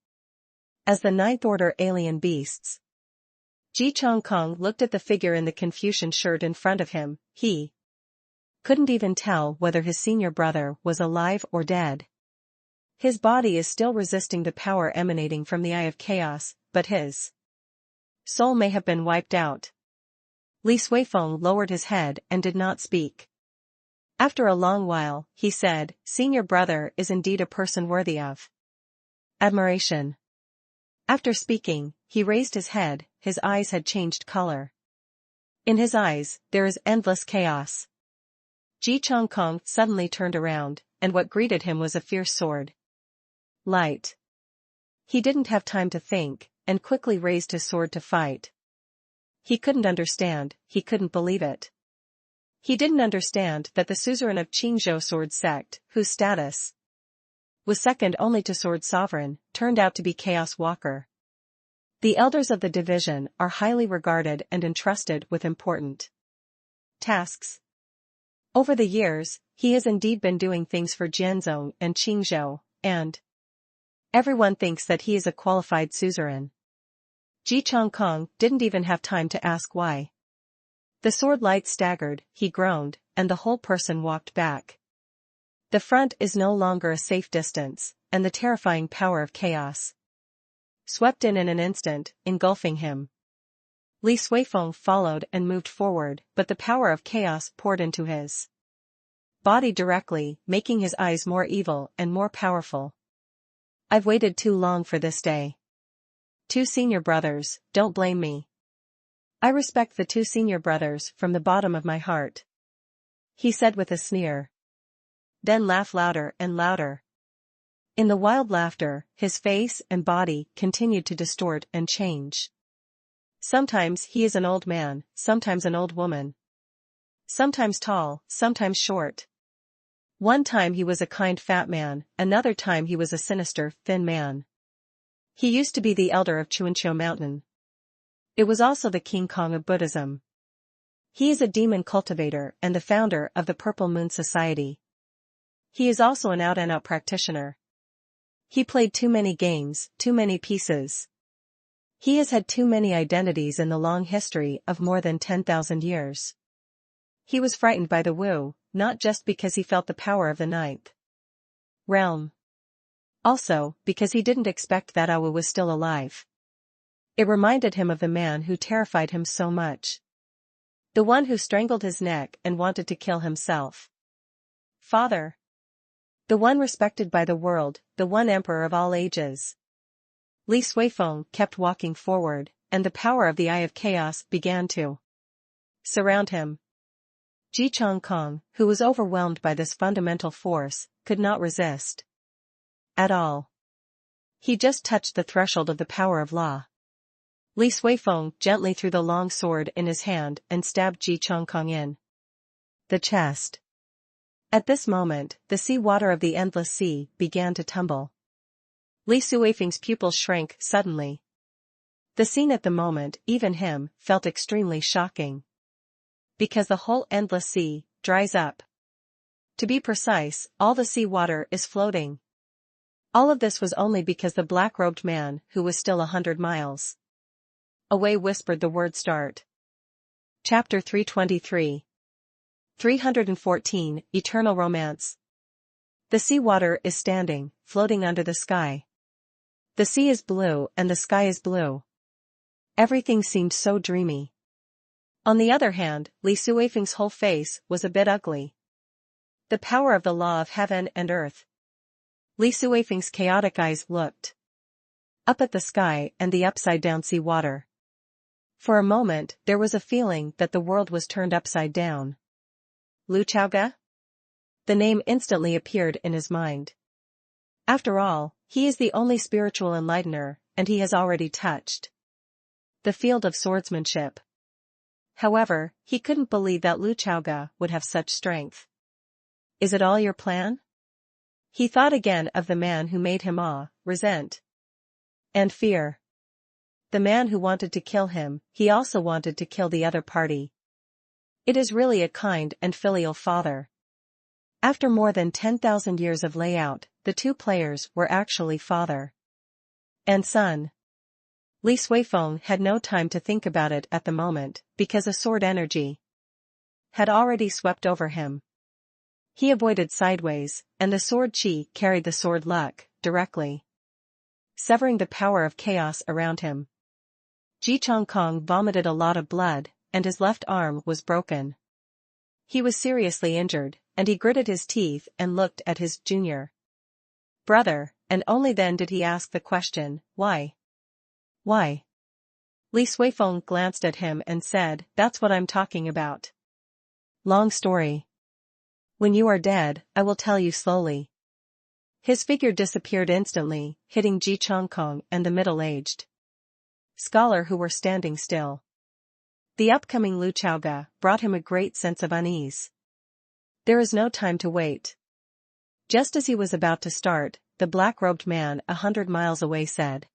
as the 9th order alien beasts. Ji Chongkong looked at the figure in the Confucian shirt in front of him. He couldn't even tell whether his senior brother was alive or dead. His body is still resisting the power emanating from the Eye of Chaos, but his soul may have been wiped out. Li Suifeng lowered his head and did not speak. After a long while, he said, Senior brother is indeed a person worthy of admiration. After speaking, he raised his head, his eyes had changed color. In his eyes, there is endless chaos. Ji Changkong suddenly turned around, and what greeted him was a fierce sword. Light. He didn't have time to think, and quickly raised his sword to fight. He couldn't understand, he couldn't believe it. He didn't understand that the suzerain of Qingzhou sword sect, whose status was second only to sword sovereign, turned out to be Chaos Walker. The elders of the division are highly regarded and entrusted with important tasks. Over the years, he has indeed been doing things for Jianzhou and Qingzhou, and everyone thinks that he is a qualified suzerain. Ji Changkong didn't even have time to ask why. The sword light staggered, he groaned, and the whole person walked back. The front is no longer a safe distance, and the terrifying power of chaos swept in an instant, engulfing him. Li Suifeng followed and moved forward, but the power of chaos poured into his body directly, making his eyes more evil and more powerful. I've waited too long for this day. 2 senior brothers, don't blame me. I respect the 2 senior brothers from the bottom of my heart. He said with a sneer. Then laugh louder and louder. In the wild laughter, his face and body continued to distort and change. Sometimes he is an old man, sometimes an old woman. Sometimes tall, sometimes short. One time he was a kind fat man, another time he was a sinister, thin man. He used to be the elder of Chuanqiu Mountain. It was also the King Kong of Buddhism. He is a demon cultivator and the founder of the Purple Moon Society. He is also an out-and-out practitioner. He played too many games, too many pieces. He has had too many identities in the long history of more than 10,000 years. He was frightened by the Wu, not just because he felt the power of the 9th realm. Also, because he didn't expect that Awu was still alive. It reminded him of the man who terrified him so much. The one who strangled his neck and wanted to kill himself. Father. The one respected by the world, the one emperor of all ages. Li Suifeng kept walking forward, and the power of the Eye of Chaos began to surround him. Ji Changkong, who was overwhelmed by this fundamental force, could not resist. At all. He just touched the threshold of the power of law. Li Suifeng gently threw the long sword in his hand and stabbed Ji Changkong in the chest. At this moment, the sea water of the endless sea began to tumble. Li Suifeng's pupils shrank suddenly. The scene at the moment, even him, felt extremely shocking. Because the whole endless sea dries up. To be precise, all the sea water is floating. All of this was only because the black-robed man, who was still 100 miles away, whispered the word start. Chapter 323. 314, Eternal Romance. The sea water is standing, floating under the sky. The sea is blue and the sky is blue. Everything seemed so dreamy. On the other hand, Li Suifeng's whole face was a bit ugly. The power of the law of heaven and earth. Li Suifeng's chaotic eyes looked up at the sky and the upside-down sea water. For a moment, there was a feeling that the world was turned upside down. Lu Chaoga? The name instantly appeared in his mind. After all, he is the only spiritual enlightener, and he has already touched the field of swordsmanship. However, he couldn't believe that Lu Chaoga would have such strength. Is it all your plan? He thought again of the man who made him awe, resent, and fear. The man who wanted to kill him, he also wanted to kill the other party. It is really a kind and filial father. After more than 10,000 years of layout, the 2 players were actually father and son. Li Suifeng had no time to think about it at the moment, because a sword energy had already swept over him. He avoided sideways, and the sword chi carried the sword luck, directly severing the power of chaos around him. Ji Changkong vomited a lot of blood, and his left arm was broken. He was seriously injured, and he gritted his teeth and looked at his junior brother, and only then did he ask the question, why? Why? Li Suifeng glanced at him and said, "That's what I'm talking about." Long story. When you are dead, I will tell you slowly. His figure disappeared instantly, hitting Ji Chongkong and the middle-aged scholar who were standing still. The upcoming Lu Chaoga brought him a great sense of unease. There is no time to wait. Just as he was about to start, the black-robed man 100 miles away said,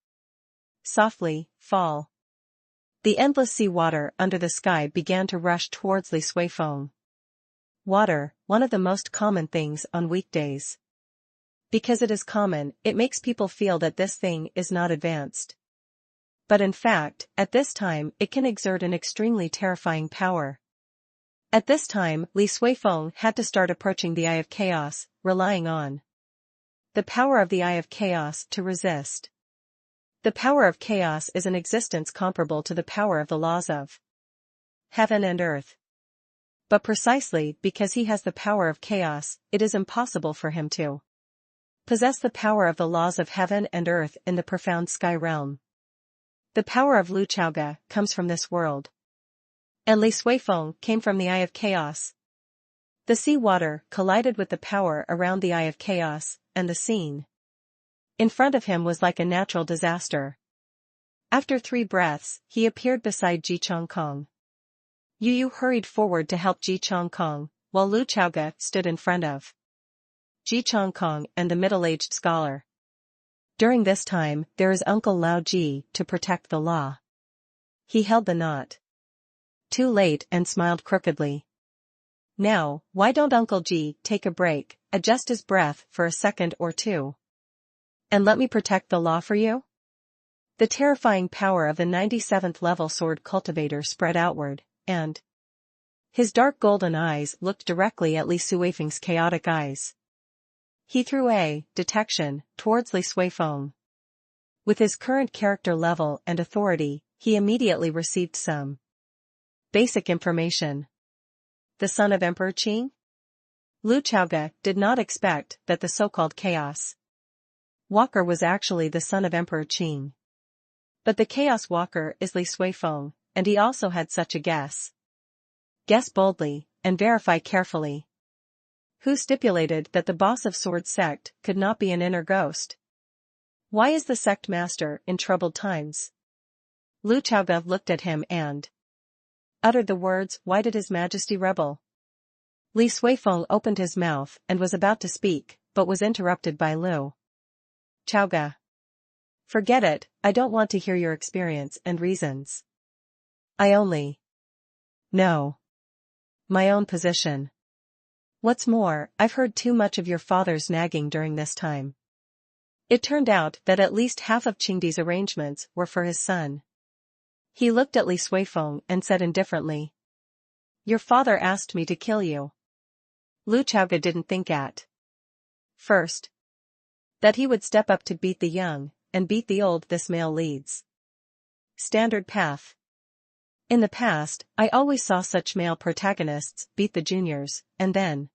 "Softly, fall." The endless sea water under the sky began to rush towards Li Suifeng. Water, one of the most common things on weekdays. Because it is common, it makes people feel that this thing is not advanced. But in fact, at this time, it can exert an extremely terrifying power. At this time, Li Suifeng had to start approaching the Eye of Chaos, relying on the power of the Eye of Chaos to resist. The power of chaos is an existence comparable to the power of the laws of heaven and earth. But precisely because he has the power of chaos, it is impossible for him to possess the power of the laws of heaven and earth in the profound sky realm. The power of Lu Chaoga comes from this world. And Li Suifeng came from the Eye of Chaos. The sea water collided with the power around the Eye of Chaos, and the scene in front of him was like a natural disaster. After 3 breaths, he appeared beside Ji Chongkong. Yu hurried forward to help Ji Chongkong, while Lu Chaoga stood in front of Ji Chongkong and the middle-aged scholar. During this time, there is Uncle Lao Ji to protect the law. He held the knot. Too late and smiled crookedly. Now, why don't Uncle Ji take a break, adjust his breath for a second or two, and let me protect the law for you? The terrifying power of the 97th level sword cultivator spread outward, and his dark golden eyes looked directly at Li Suifeng's chaotic eyes. He threw a detection towards Li Suifeng. With his current character level and authority, he immediately received some basic information. The son of Emperor Qing? Lu Chaoga did not expect that the so-called Chaos Walker was actually the son of Emperor Qing. But the Chaos Walker is Li Suifeng, and he also had such a guess. Guess boldly, and verify carefully. Who stipulated that the boss of Sword Sect could not be an inner ghost? Why is the sect master in troubled times? Lu Chaoga looked at him and uttered the words, "Why did His Majesty rebel?" Li Suifeng opened his mouth and was about to speak, but was interrupted by Lu Chaoga. "Forget it, I don't want to hear your experience and reasons. I only know my own position. What's more, I've heard too much of your father's nagging during this time." It turned out that at least half of Qingdi's arrangements were for his son. He looked at Li Suifeng and said indifferently, "Your father asked me to kill you." Lu Chaoga didn't think at first that he would step up to beat the young, and beat the old. This male leads standard path. In the past, I always saw such male protagonists beat the juniors, and then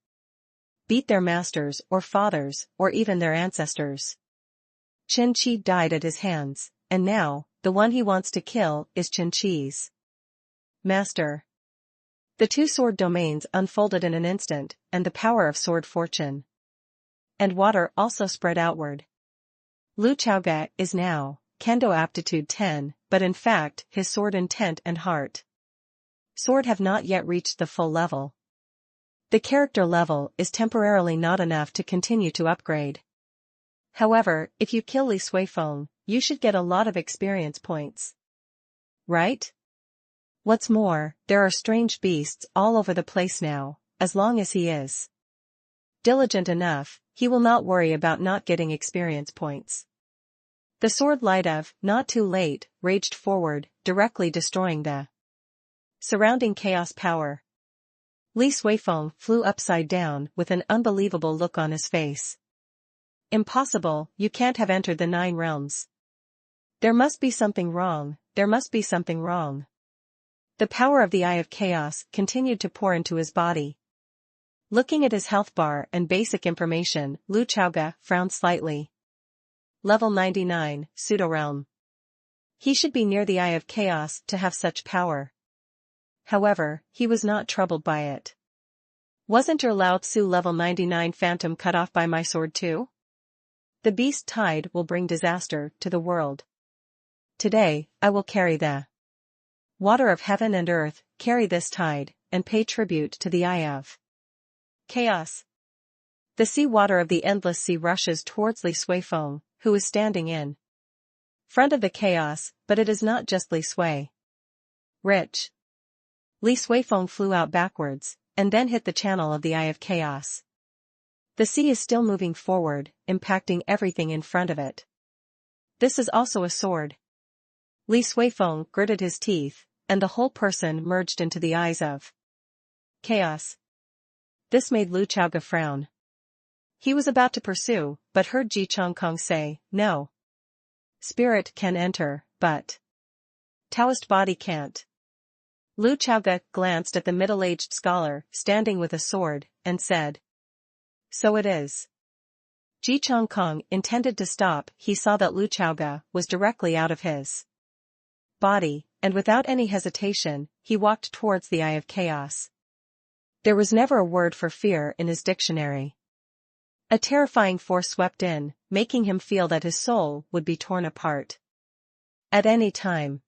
beat their masters or fathers, or even their ancestors. Chen Qi died at his hands, and now, the one he wants to kill is Chen Qi's master. The 2 sword domains unfolded in an instant, and the power of sword fortune and water also spread outward. Lu Chaoga is now Kendo aptitude 10, but in fact, his sword intent and heart sword have not yet reached the full level. The character level is temporarily not enough to continue to upgrade. However, if you kill Li Suifeng, you should get a lot of experience points. Right? What's more, there are strange beasts all over the place now. As long as he is diligent enough, he will not worry about not getting experience points. The sword light of "Not Too Late" raged forward, directly destroying the surrounding chaos power. Li Suifeng flew upside down with an unbelievable look on his face. "Impossible, you can't have entered the 9 realms. There must be something wrong, there must be something wrong." The power of the Eye of Chaos continued to pour into his body. Looking at his health bar and basic information, Lu Chaoga frowned slightly. Level 99, Pseudo-Realm. He should be near the Eye of Chaos to have such power. However, he was not troubled by it. Wasn't your Lao Tzu level 99 phantom cut off by my sword too? The beast tide will bring disaster to the world. Today, I will carry the water of heaven and earth, carry this tide, and pay tribute to the Eye of Chaos. The sea water of the endless sea rushes towards Li Suifeng, who is standing in front of the chaos, but it is not just Li Sui. Rich. Li Suifeng flew out backwards, and then hit the channel of the Eye of Chaos. The sea is still moving forward, impacting everything in front of it. This is also a sword. Li Suifeng gritted his teeth, and the whole person merged into the eyes of chaos. This made Lu Chaoge frown. He was about to pursue, but heard Ji Chongkong say, "No. Spirit can enter, but Taoist body can't." Lu Chaoge glanced at the middle-aged scholar, standing with a sword, and said, "So it is." Ji Chongkong intended to stop. He saw that Lu Chaoge was directly out of his body, and without any hesitation, he walked towards the Eye of Chaos. There was never a word for fear in his dictionary. A terrifying force swept in, making him feel that his soul would be torn apart at any time.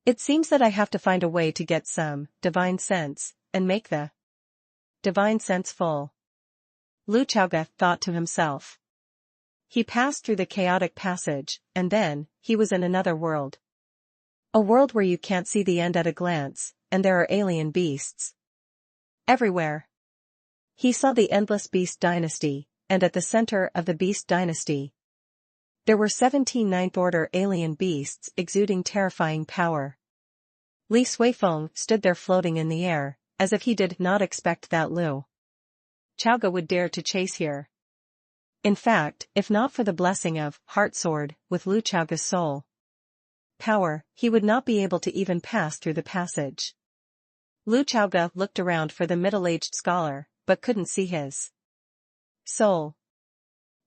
It seems that I have to find a way to get some divine sense, and make the divine sense full. Lu Chaoge thought to himself. He passed through the chaotic passage, and then, he was in another world. A world where you can't see the end at a glance, and there are alien beasts everywhere. He saw the endless beast dynasty, and at the center of the beast dynasty, there were 17 ninth-order alien beasts exuding terrifying power. Li Suifeng stood there floating in the air, as if he did not expect that Lu Chaoge would dare to chase here. In fact, if not for the blessing of Heart Sword with Lu Chaoge's soul power, he would not be able to even pass through the passage. Lu Chaoge looked around for the middle-aged scholar, but couldn't see his soul.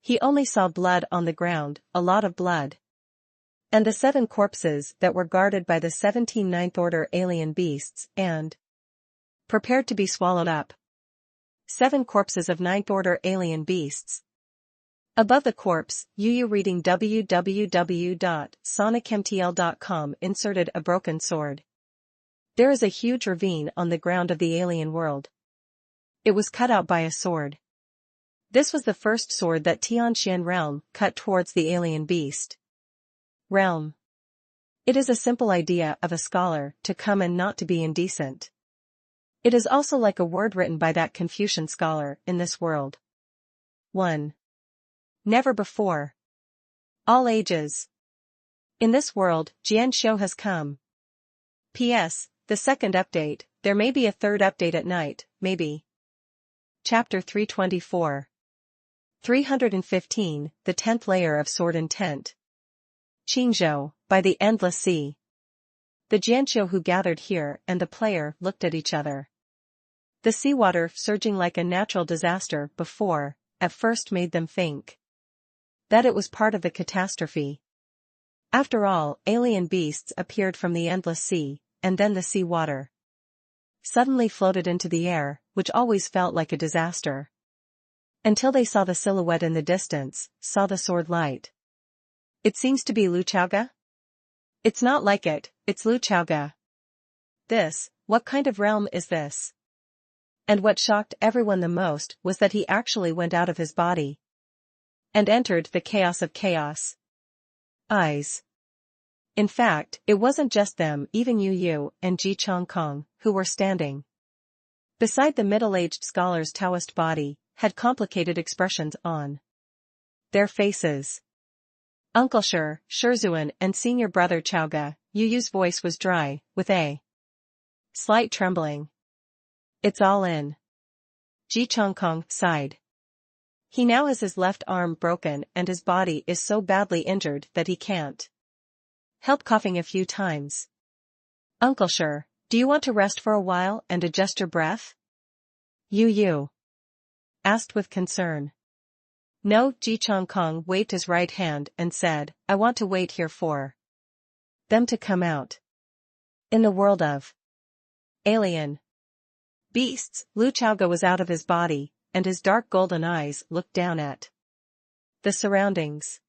He only saw blood on the ground, a lot of blood. And the 7 corpses that were guarded by the 17 ninth-order alien beasts, and prepared to be swallowed up. 7 corpses of ninth-order alien beasts. Above the corpse, Yu reading www.sonicmtl.com inserted a broken sword. There is a huge ravine on the ground of the alien world. It was cut out by a sword. This was the first sword that Tianxian realm cut towards the alien beast realm. It is a simple idea of a scholar to come and not to be indecent. It is also like a word written by that Confucian scholar in this world. 1. Never before. All ages. In this world, Jian Shou has come. P.S. The second update, there may be a third update at night, maybe. Chapter 324. 315, the 10th layer of sword intent. Qingzhou, by the endless sea. The Jianqiu who gathered here and the player looked at each other. The seawater surging like a natural disaster before, at first made them think that it was part of the catastrophe. After all, alien beasts appeared from the endless sea, and then the sea water suddenly floated into the air, which always felt like a disaster. Until they saw the silhouette in the distance, saw the sword light. It seems to be Lu Chaoge? It's not like it, it's Lu Chaoge. What kind of realm is this? And what shocked everyone the most was that he actually went out of his body and entered the chaos of chaos. Eyes. In fact, it wasn't just them, even Yu and Ji Chongkong, who were standing beside the middle-aged scholar's Taoist body, had complicated expressions on their faces. Uncle Shurzuan and senior brother Chaoge, Yu's voice was dry, with a slight trembling. It's all in. Ji Chongkong sighed. He now has his left arm broken and his body is so badly injured that he can't help coughing a few times. Uncle do you want to rest for a while and adjust your breath? Yu asked with concern. No, Ji Chongkong waved his right hand and said, I want to wait here for them to come out. In the world of alien beasts, Lu Chaoga was out of his body, and his dark golden eyes looked down at the surroundings.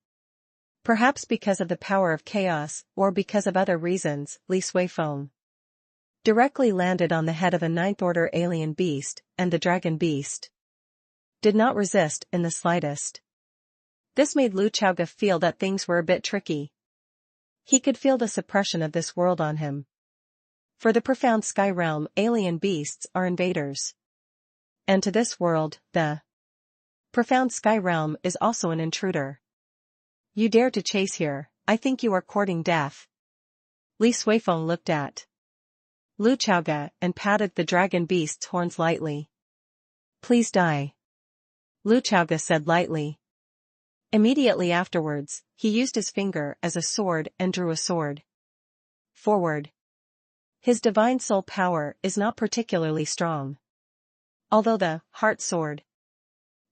Perhaps because of the power of chaos, or because of other reasons, Li Suifeng directly landed on the head of a ninth-order alien beast, and the dragon beast did not resist in the slightest. This made Lu Chaoga feel that things were a bit tricky. He could feel the suppression of this world on him. For the profound sky realm, alien beasts are invaders. And to this world, the profound sky realm is also an intruder. You dare to chase here, I think you are courting death. Li Suifeng looked at Lu Chaoga and patted the dragon beast's horns lightly. Please die. Lu Chaoga said lightly. Immediately afterwards, he used his finger as a sword and drew a sword forward. His divine soul power is not particularly strong. Although the heart sword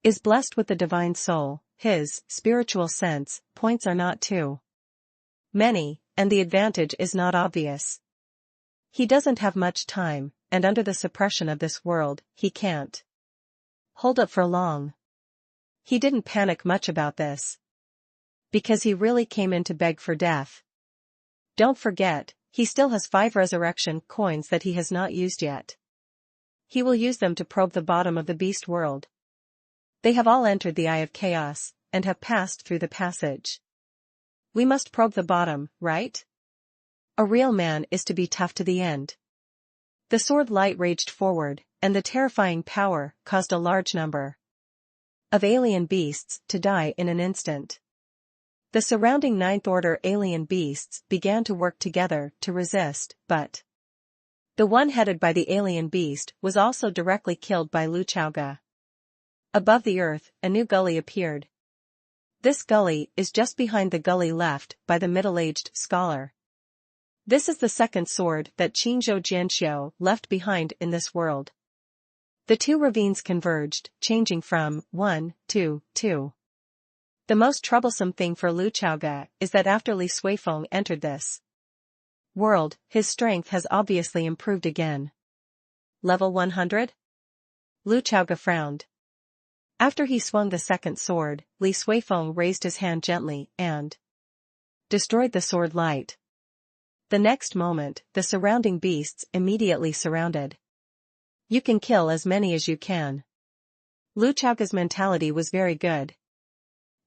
is blessed with the divine soul, his spiritual sense points are not too many, and the advantage is not obvious. He doesn't have much time, and under the suppression of this world, he can't hold up for long. He didn't panic much about this, because he really came in to beg for death. Don't forget, he still has 5 resurrection coins that he has not used yet. He will use them to probe the bottom of the beast world. They have all entered the Eye of Chaos, and have passed through the passage. We must probe the bottom, right? A real man is to be tough to the end. The sword light raged forward, and the terrifying power caused a large number of alien beasts to die in an instant. The surrounding ninth-order alien beasts began to work together to resist, but the one headed by the alien beast was also directly killed by Lu Chaoga. Above the earth, a new gully appeared. This gully is just behind the gully left by the middle-aged scholar. This is the second sword that Qingzhou Jianxiu left behind in this world. The 2 ravines converged, changing from 1 to 2. The most troublesome thing for Lu Chaoga is that after Li Suifeng entered this world, his strength has obviously improved again. Level 100? Lu Chaoga frowned. After he swung the second sword, Li Suifeng raised his hand gently and destroyed the sword light. The next moment, the surrounding beasts immediately surrounded. You can kill as many as you can. Lu Chaoga's mentality was very good.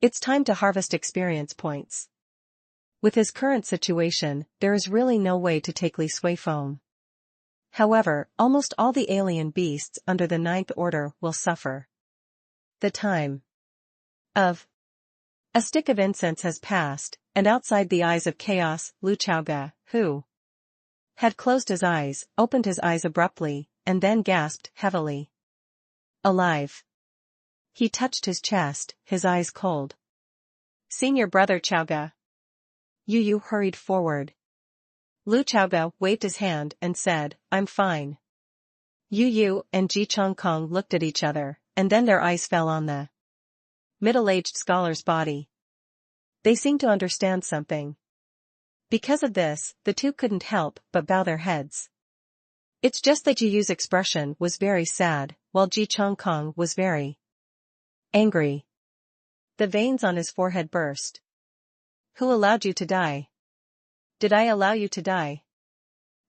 It's time to harvest experience points. With his current situation, there is really no way to take Li Suifeng. However, almost all the alien beasts under the ninth order will suffer. The time of a stick of incense has passed, and outside the eyes of chaos, Lu Chaoga, who had closed his eyes, opened his eyes abruptly, and then gasped heavily. Alive. He touched his chest, his eyes cold. Senior brother Chaoga. Yu hurried forward. Lu Chaoga waved his hand and said, I'm fine. Yu and Ji Chongkong looked at each other, and then their eyes fell on the middle-aged scholar's body. They seemed to understand something. Because of this, the 2 couldn't help but bow their heads. It's just that Yuyu's expression was very sad, while Ji Chongkong was very angry. The veins on his forehead burst. Who allowed you to die? Did I allow you to die?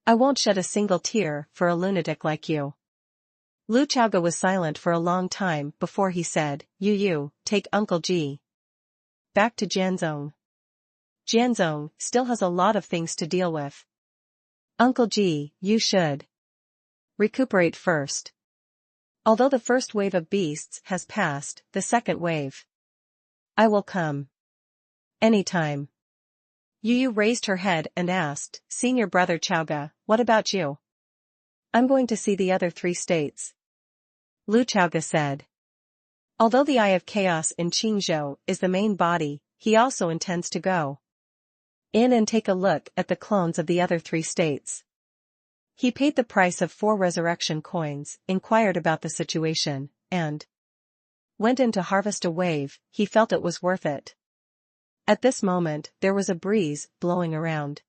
I won't shed a single tear for a lunatic like you. Lu Chaoga was silent for a long time before he said, Yu, take Uncle Ji back to Jianzhong. Jianzhong still has a lot of things to deal with. Uncle Ji, you should recuperate first. Although the first wave of beasts has passed, the second wave. I will come. Anytime. Yu raised her head and asked, Senior brother Chaoga, what about you? I'm going to see the other 3 states. Lu Chaoga said. Although the Eye of Chaos in Qingzhou is the main body, he also intends to go in and take a look at the clones of the other 3 states. He paid the price of 4 resurrection coins, inquired about the situation, and went in to harvest a wave. He felt it was worth it. At this moment, there was a breeze blowing around.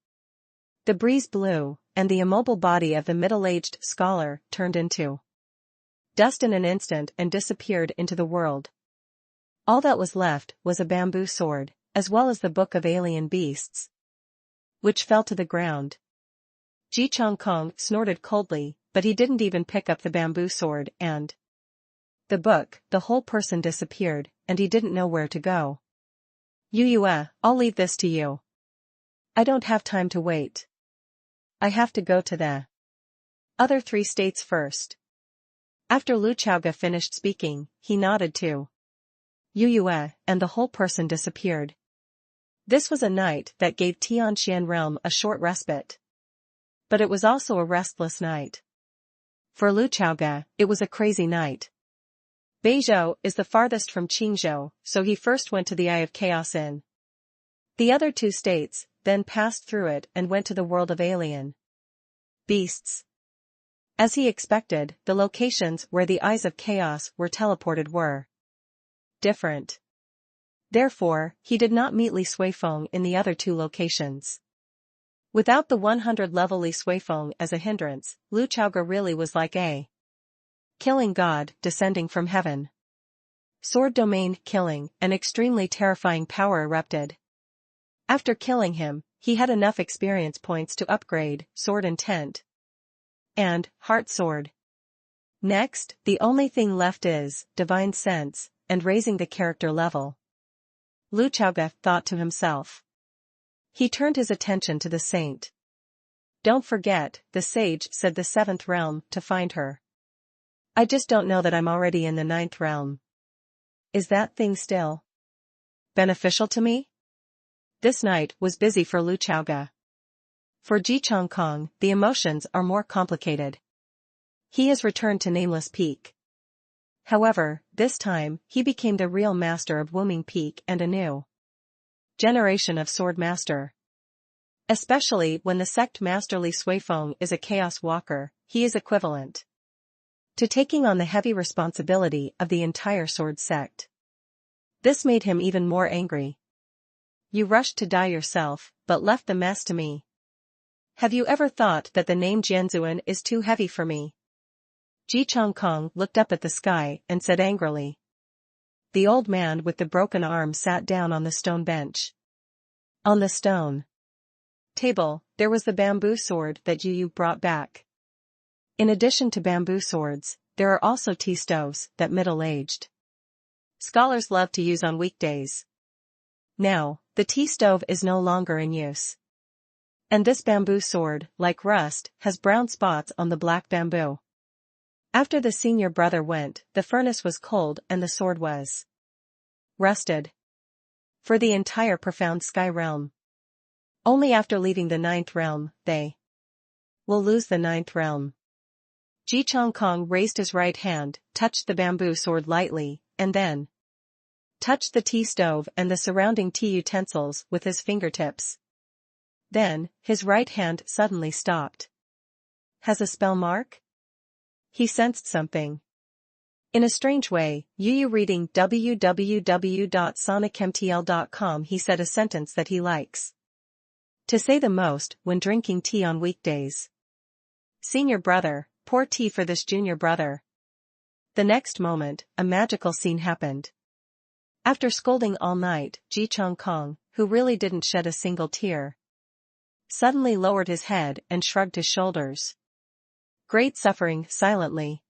The breeze blew, and the immobile body of the middle-aged scholar turned into dust in an instant and disappeared into the world. All that was left was a bamboo sword, as well as the book of alien beasts, which fell to the ground. Ji Changkong snorted coldly, but he didn't even pick up the bamboo sword and the book. The whole person disappeared, and he didn't know where to go. Yue, I'll leave this to you. I don't have time to wait. I have to go to the other 3 states first. After Lu Chaoga finished speaking, he nodded to Yue, and the whole person disappeared. This was a night that gave Tianxian realm a short respite. But it was also a restless night. For Lu Chaoga, it was a crazy night. Beizhou is the farthest from Qingzhou, so he first went to the Eye of Chaos in the other 2 states, then passed through it and went to the world of alien beasts. As he expected, the locations where the Eyes of Chaos were teleported were different. Therefore, he did not meet Li Suifeng in the other 2 locations. Without the 100-level Li Suifeng as a hindrance, Lu Chaoga really was like a killing god descending from heaven. Sword domain killing, an extremely terrifying power erupted. After killing him, he had enough experience points to upgrade Sword Intent and Heart Sword. Next, the only thing left is Divine Sense and raising the character level. Lu Chaoga thought to himself. He turned his attention to the saint. Don't forget, the sage said the 7th realm to find her. I just don't know that I'm already in the 9th realm. Is that thing still beneficial to me? This night was busy for Lu Chaoga. For Ji Changkong, the emotions are more complicated. He has returned to Nameless Peak. However, this time, he became the real master of Wuming Peak and a new generation of sword master. Especially when the sect master Li Suifeng is a chaos walker, he is equivalent to taking on the heavy responsibility of the entire sword sect. This made him even more angry. You rushed to die yourself, but left the mess to me. Have you ever thought that the name Jianzuan is too heavy for me? Ji Changkong looked up at the sky and said angrily. The old man with the broken arm sat down on the stone bench. On the stone table, there was the bamboo sword that Yu brought back. In addition to bamboo swords, there are also tea stoves that middle-aged scholars love to use on weekdays. Now, the tea stove is no longer in use. And this bamboo sword, like rust, has brown spots on the black bamboo. After the senior brother went, the furnace was cold and the sword was rusted. For the entire profound sky realm. Only after leaving the 9th realm, they will lose the 9th realm. Ji Changkong raised his right hand, touched the bamboo sword lightly, and then touched the tea stove and the surrounding tea utensils with his fingertips. Then, his right hand suddenly stopped. Has a spell mark? He sensed something. In a strange way, Yu reading www.sonicmtl.com, he said a sentence that he likes to say the most when drinking tea on weekdays. Senior brother, pour tea for this junior brother. The next moment, a magical scene happened. After scolding all night, Ji Changkong, who really didn't shed a single tear, suddenly lowered his head and shrugged his shoulders. Great suffering, silently.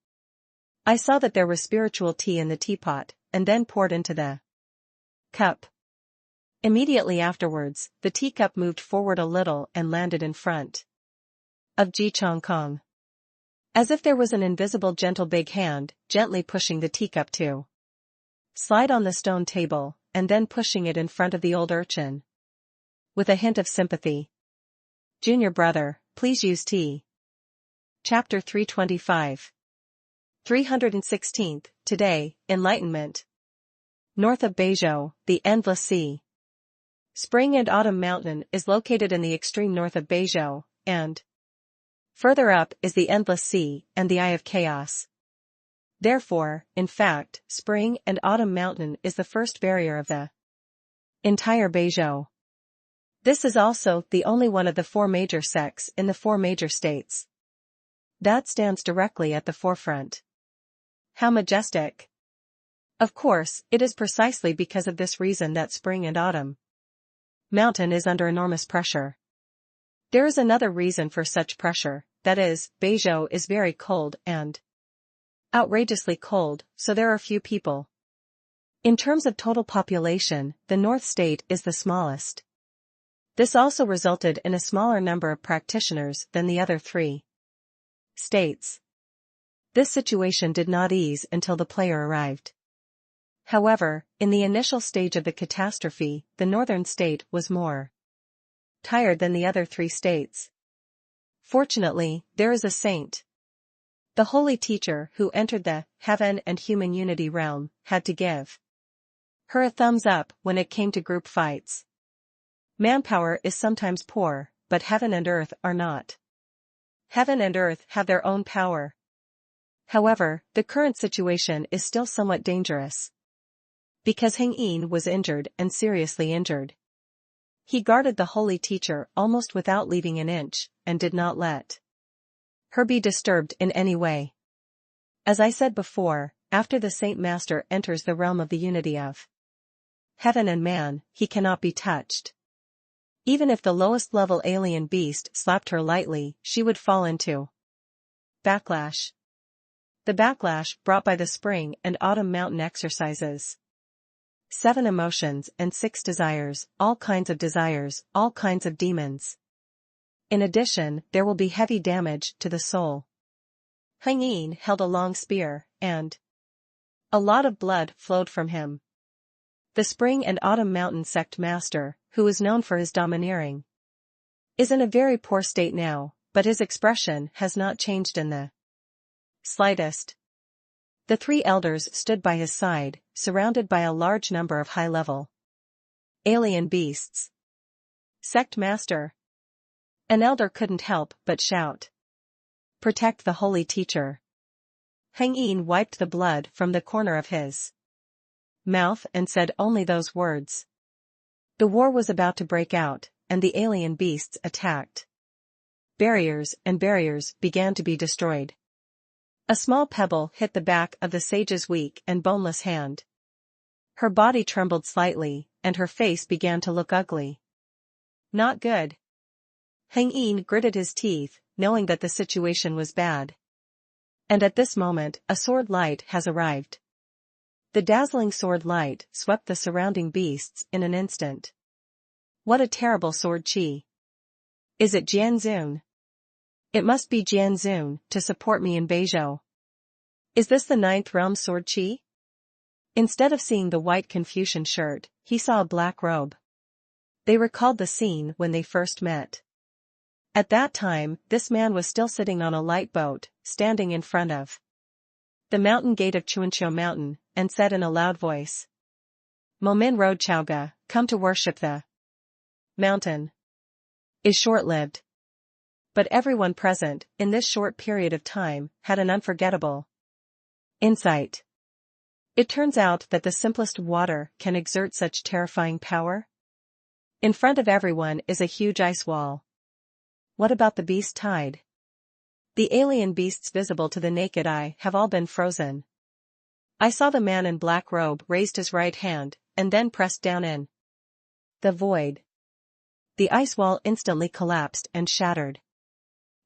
I saw that there was spiritual tea in the teapot, and then poured into the cup. Immediately afterwards, the teacup moved forward a little and landed in front of Ji Changkong. As if there was an invisible gentle big hand, gently pushing the teacup to slide on the stone table, and then pushing it in front of the old urchin. With a hint of sympathy. Junior brother, please use tea. Chapter 325. 316th, today, Enlightenment. North of Beizhou, the Endless Sea. Spring and Autumn Mountain is located in the extreme north of Beizhou, and further up is the Endless Sea and the Eye of Chaos. Therefore, in fact, Spring and Autumn Mountain is the first barrier of the entire Beizhou. This is also the only one of the four major sects in the four major states that stands directly at the forefront. How majestic! Of course, it is precisely because of this reason that spring and autumn mountain is under enormous pressure. There is another reason for such pressure, that is, Beizhou is very cold and outrageously cold, so there are few people. In terms of total population, the North State is the smallest. This also resulted in a smaller number of practitioners than the other three states. This situation did not ease until the player arrived. However, in the initial stage of the catastrophe, the northern state was more tired than the other three states. Fortunately, there is a saint. The holy teacher who entered the heaven and human unity realm had to give her a thumbs up when it came to group fights. Manpower is sometimes poor, but heaven and earth are not. Heaven and earth have their own power. However, the current situation is still somewhat dangerous. Because Heng Yin was injured and seriously injured. He guarded the holy teacher almost without leaving an inch, and did not let her be disturbed in any way. As I said before, after the Saint Master enters the realm of the unity of heaven and man, he cannot be touched. Even if the lowest level alien beast slapped her lightly, she would fall into backlash. The backlash brought by the spring and autumn mountain exercises. 7 emotions and 6 desires, all kinds of demons. In addition, there will be heavy damage to the soul. Heng Yin held a long spear, and a lot of blood flowed from him. The spring and autumn mountain sect master, who is known for his domineering, is in a very poor state now, but his expression has not changed in the slightest. The 3 elders stood by his side, surrounded by a large number of high-level alien beasts. Sect master. An elder couldn't help but shout. Protect the holy teacher. Heng Yin wiped the blood from the corner of his mouth and said only those words. The war was about to break out, and the alien beasts attacked. Barriers began to be destroyed. A small pebble hit the back of the sage's weak and boneless hand. Her body trembled slightly, and her face began to look ugly. Not good. Heng Yin gritted his teeth, knowing that the situation was bad. And at this moment, a sword light has arrived. The dazzling sword light swept the surrounding beasts in an instant. What a terrible sword chi. Is it Jianzun? It must be Jianzun to support me in Beizhou. Is this the 9th realm sword chi? Instead of seeing the white Confucian shirt, he saw a black robe. They recalled the scene when they first met. At that time, this man was still sitting on a light boat, standing in front of the mountain gate of Chuanqiu Mountain, and said in a loud voice, Momin Road Chaoga, come to worship the mountain. Is short-lived. But everyone present, in this short period of time, had an unforgettable insight. It turns out that the simplest water can exert such terrifying power. In front of everyone is a huge ice wall. What about the beast tide? The alien beasts visible to the naked eye have all been frozen. I saw the man in black robe raised his right hand, and then pressed down in the void. The ice wall instantly collapsed and shattered.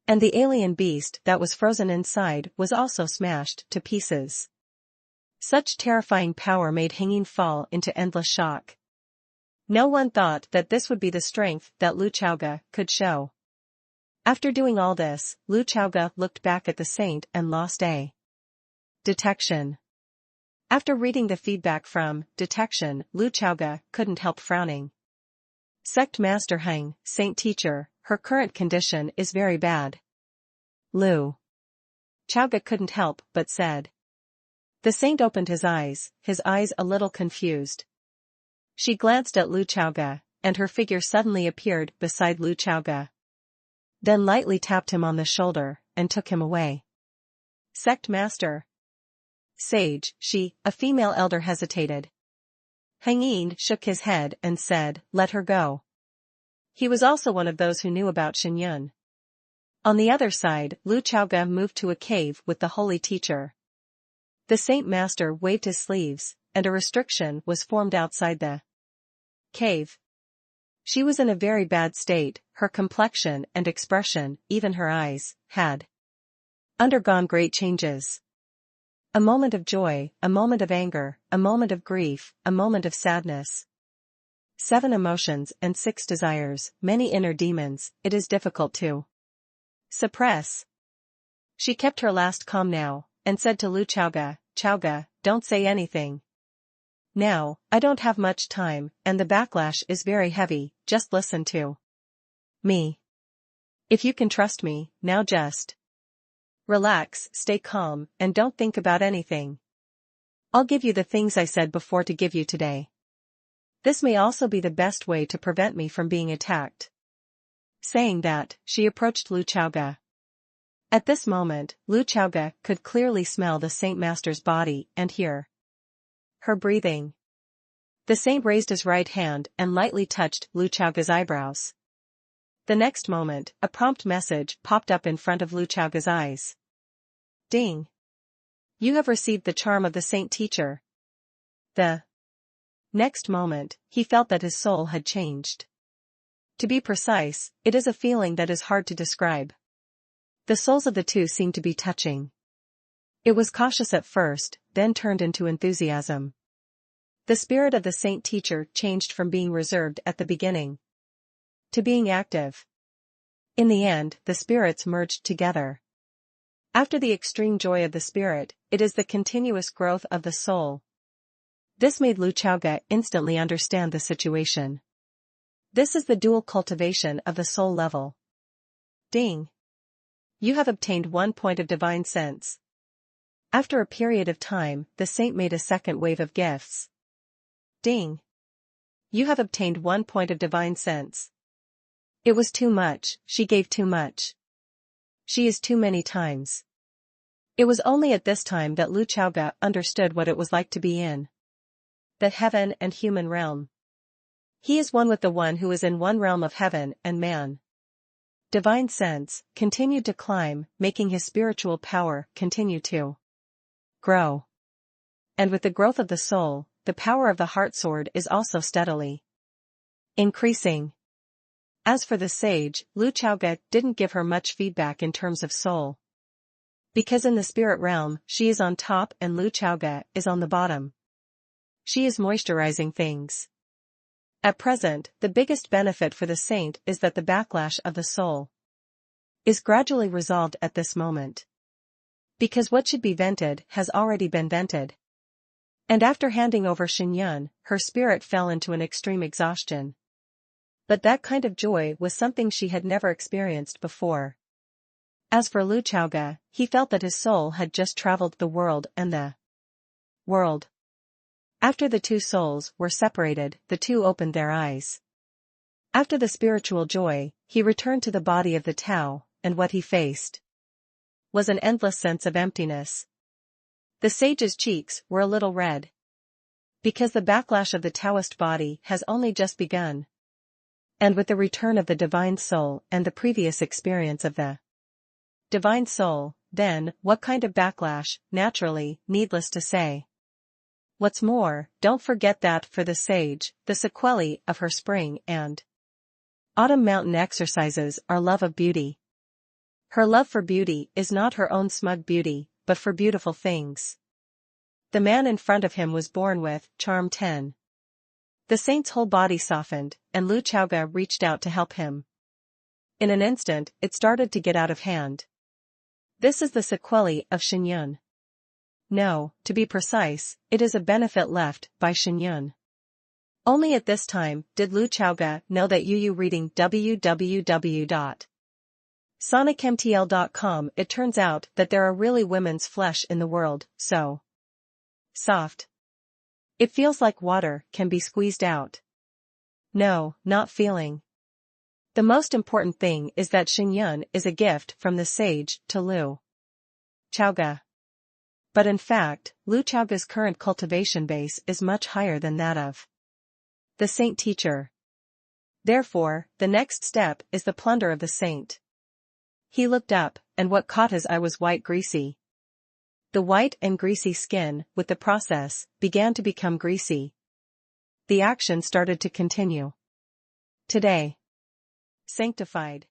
And the alien beast that was frozen inside was also smashed to pieces. Such terrifying power made Heng Yin fall into endless shock. No one thought that this would be the strength that Lu Chaoga could show. After doing all this, Lu Chaoga looked back at the saint and lost a detection. After reading the feedback from detection, Lu Chaoga couldn't help frowning. Sect Master Heng, Saint Teacher, her current condition is very bad. Lu Chaoga couldn't help but said. The saint opened his eyes a little confused. She glanced at Lu Chaoga, and her figure suddenly appeared beside Lu Chaoga. Then lightly tapped him on the shoulder, and took him away. Sect Master. Sage, a female elder hesitated. Heng Yin shook his head and said, let her go. He was also one of those who knew about Xinyun. On the other side, Lu Chaoge moved to a cave with the holy teacher. The Saint Master waved his sleeves, and a restriction was formed outside the cave. She was in a very bad state, her complexion and expression, even her eyes, had undergone great changes. A moment of joy, a moment of anger, a moment of grief, a moment of sadness. 7 emotions and 6 desires, many inner demons, it is difficult to suppress. She kept her last calm now, and said to Lu Chaoge, "Chaoge, don't say anything. Now, I don't have much time, and the backlash is very heavy, just listen to me. If you can trust me, now just relax, stay calm, and don't think about anything. I'll give you the things I said before to give you today. This may also be the best way to prevent me from being attacked." Saying that, she approached Lu Chaoge. At this moment, Lu Chaoge could clearly smell the Saint Master's body and hear her breathing. The saint raised his right hand and lightly touched Lu Chaoge's eyebrows. The next moment, a prompt message popped up in front of Lu Chaoge's eyes. Ding! You have received the charm of the saint teacher. The next moment, he felt that his soul had changed. To be precise, it is a feeling that is hard to describe. The souls of the two seemed to be touching. It was cautious at first, then turned into enthusiasm. The spirit of the saint teacher changed from being reserved at the beginning to being active. In the end, the spirits merged together. After the extreme joy of the spirit, it is the continuous growth of the soul. This made Lu Chaoge instantly understand the situation. This is the dual cultivation of the soul level. Ding! You have obtained 1 point of divine sense. After a period of time, the saint made a second wave of gifts. Ding! You have obtained 1 point of divine sense. It was too much, she gave too much. She is too many times. It was only at this time that Lu Chaoge understood what it was like to be in the heaven and human realm. He is one with the one who is in one realm of heaven and man. Divine sense continued to climb, making his spiritual power continue to grow. And with the growth of the soul, the power of the heart sword is also steadily increasing. As for the sage, Lu Chaoge didn't give her much feedback in terms of soul. Because in the spirit realm, she is on top and Lu Chaoge is on the bottom. She is moisturizing things. At present, the biggest benefit for the saint is that the backlash of the soul is gradually resolved at this moment. Because what should be vented has already been vented. And after handing over Xinyun, her spirit fell into an extreme exhaustion. But that kind of joy was something she had never experienced before. As for Lu Chaoge, he felt that his soul had just traveled the world and the world. After the two souls were separated, the two opened their eyes. After the spiritual joy, he returned to the body of the Tao, and what he faced was an endless sense of emptiness. The sage's cheeks were a little red. Because the backlash of the Taoist body has only just begun. And with the return of the divine soul and the previous experience of the divine soul, then, what kind of backlash, naturally, needless to say. What's more, don't forget that for the sage, the sequelae of her spring and autumn mountain exercises are love of beauty. Her love for beauty is not her own smug beauty, but for beautiful things. The man in front of him was born with charm 10. The saint's whole body softened, and Lu Chaoge reached out to help him. In an instant, it started to get out of hand. This is the sequelae of Xinyun. No, to be precise, it is a benefit left by Xinyun. Only at this time did Lu Chaoge know that Yu reading www.sonicmtl.com. It turns out that there are really women's flesh in the world, so soft. It feels like water can be squeezed out. No, not feeling. The most important thing is that Xinyun is a gift from the sage to Lu Chaoge. But in fact, Lu Chaoge's current cultivation base is much higher than that of the saint teacher. Therefore, the next step is the plunder of the saint. He looked up, and what caught his eye was white greasy. The white and greasy skin, with the process, began to become greasy. The action started to continue. Today. Sanctified.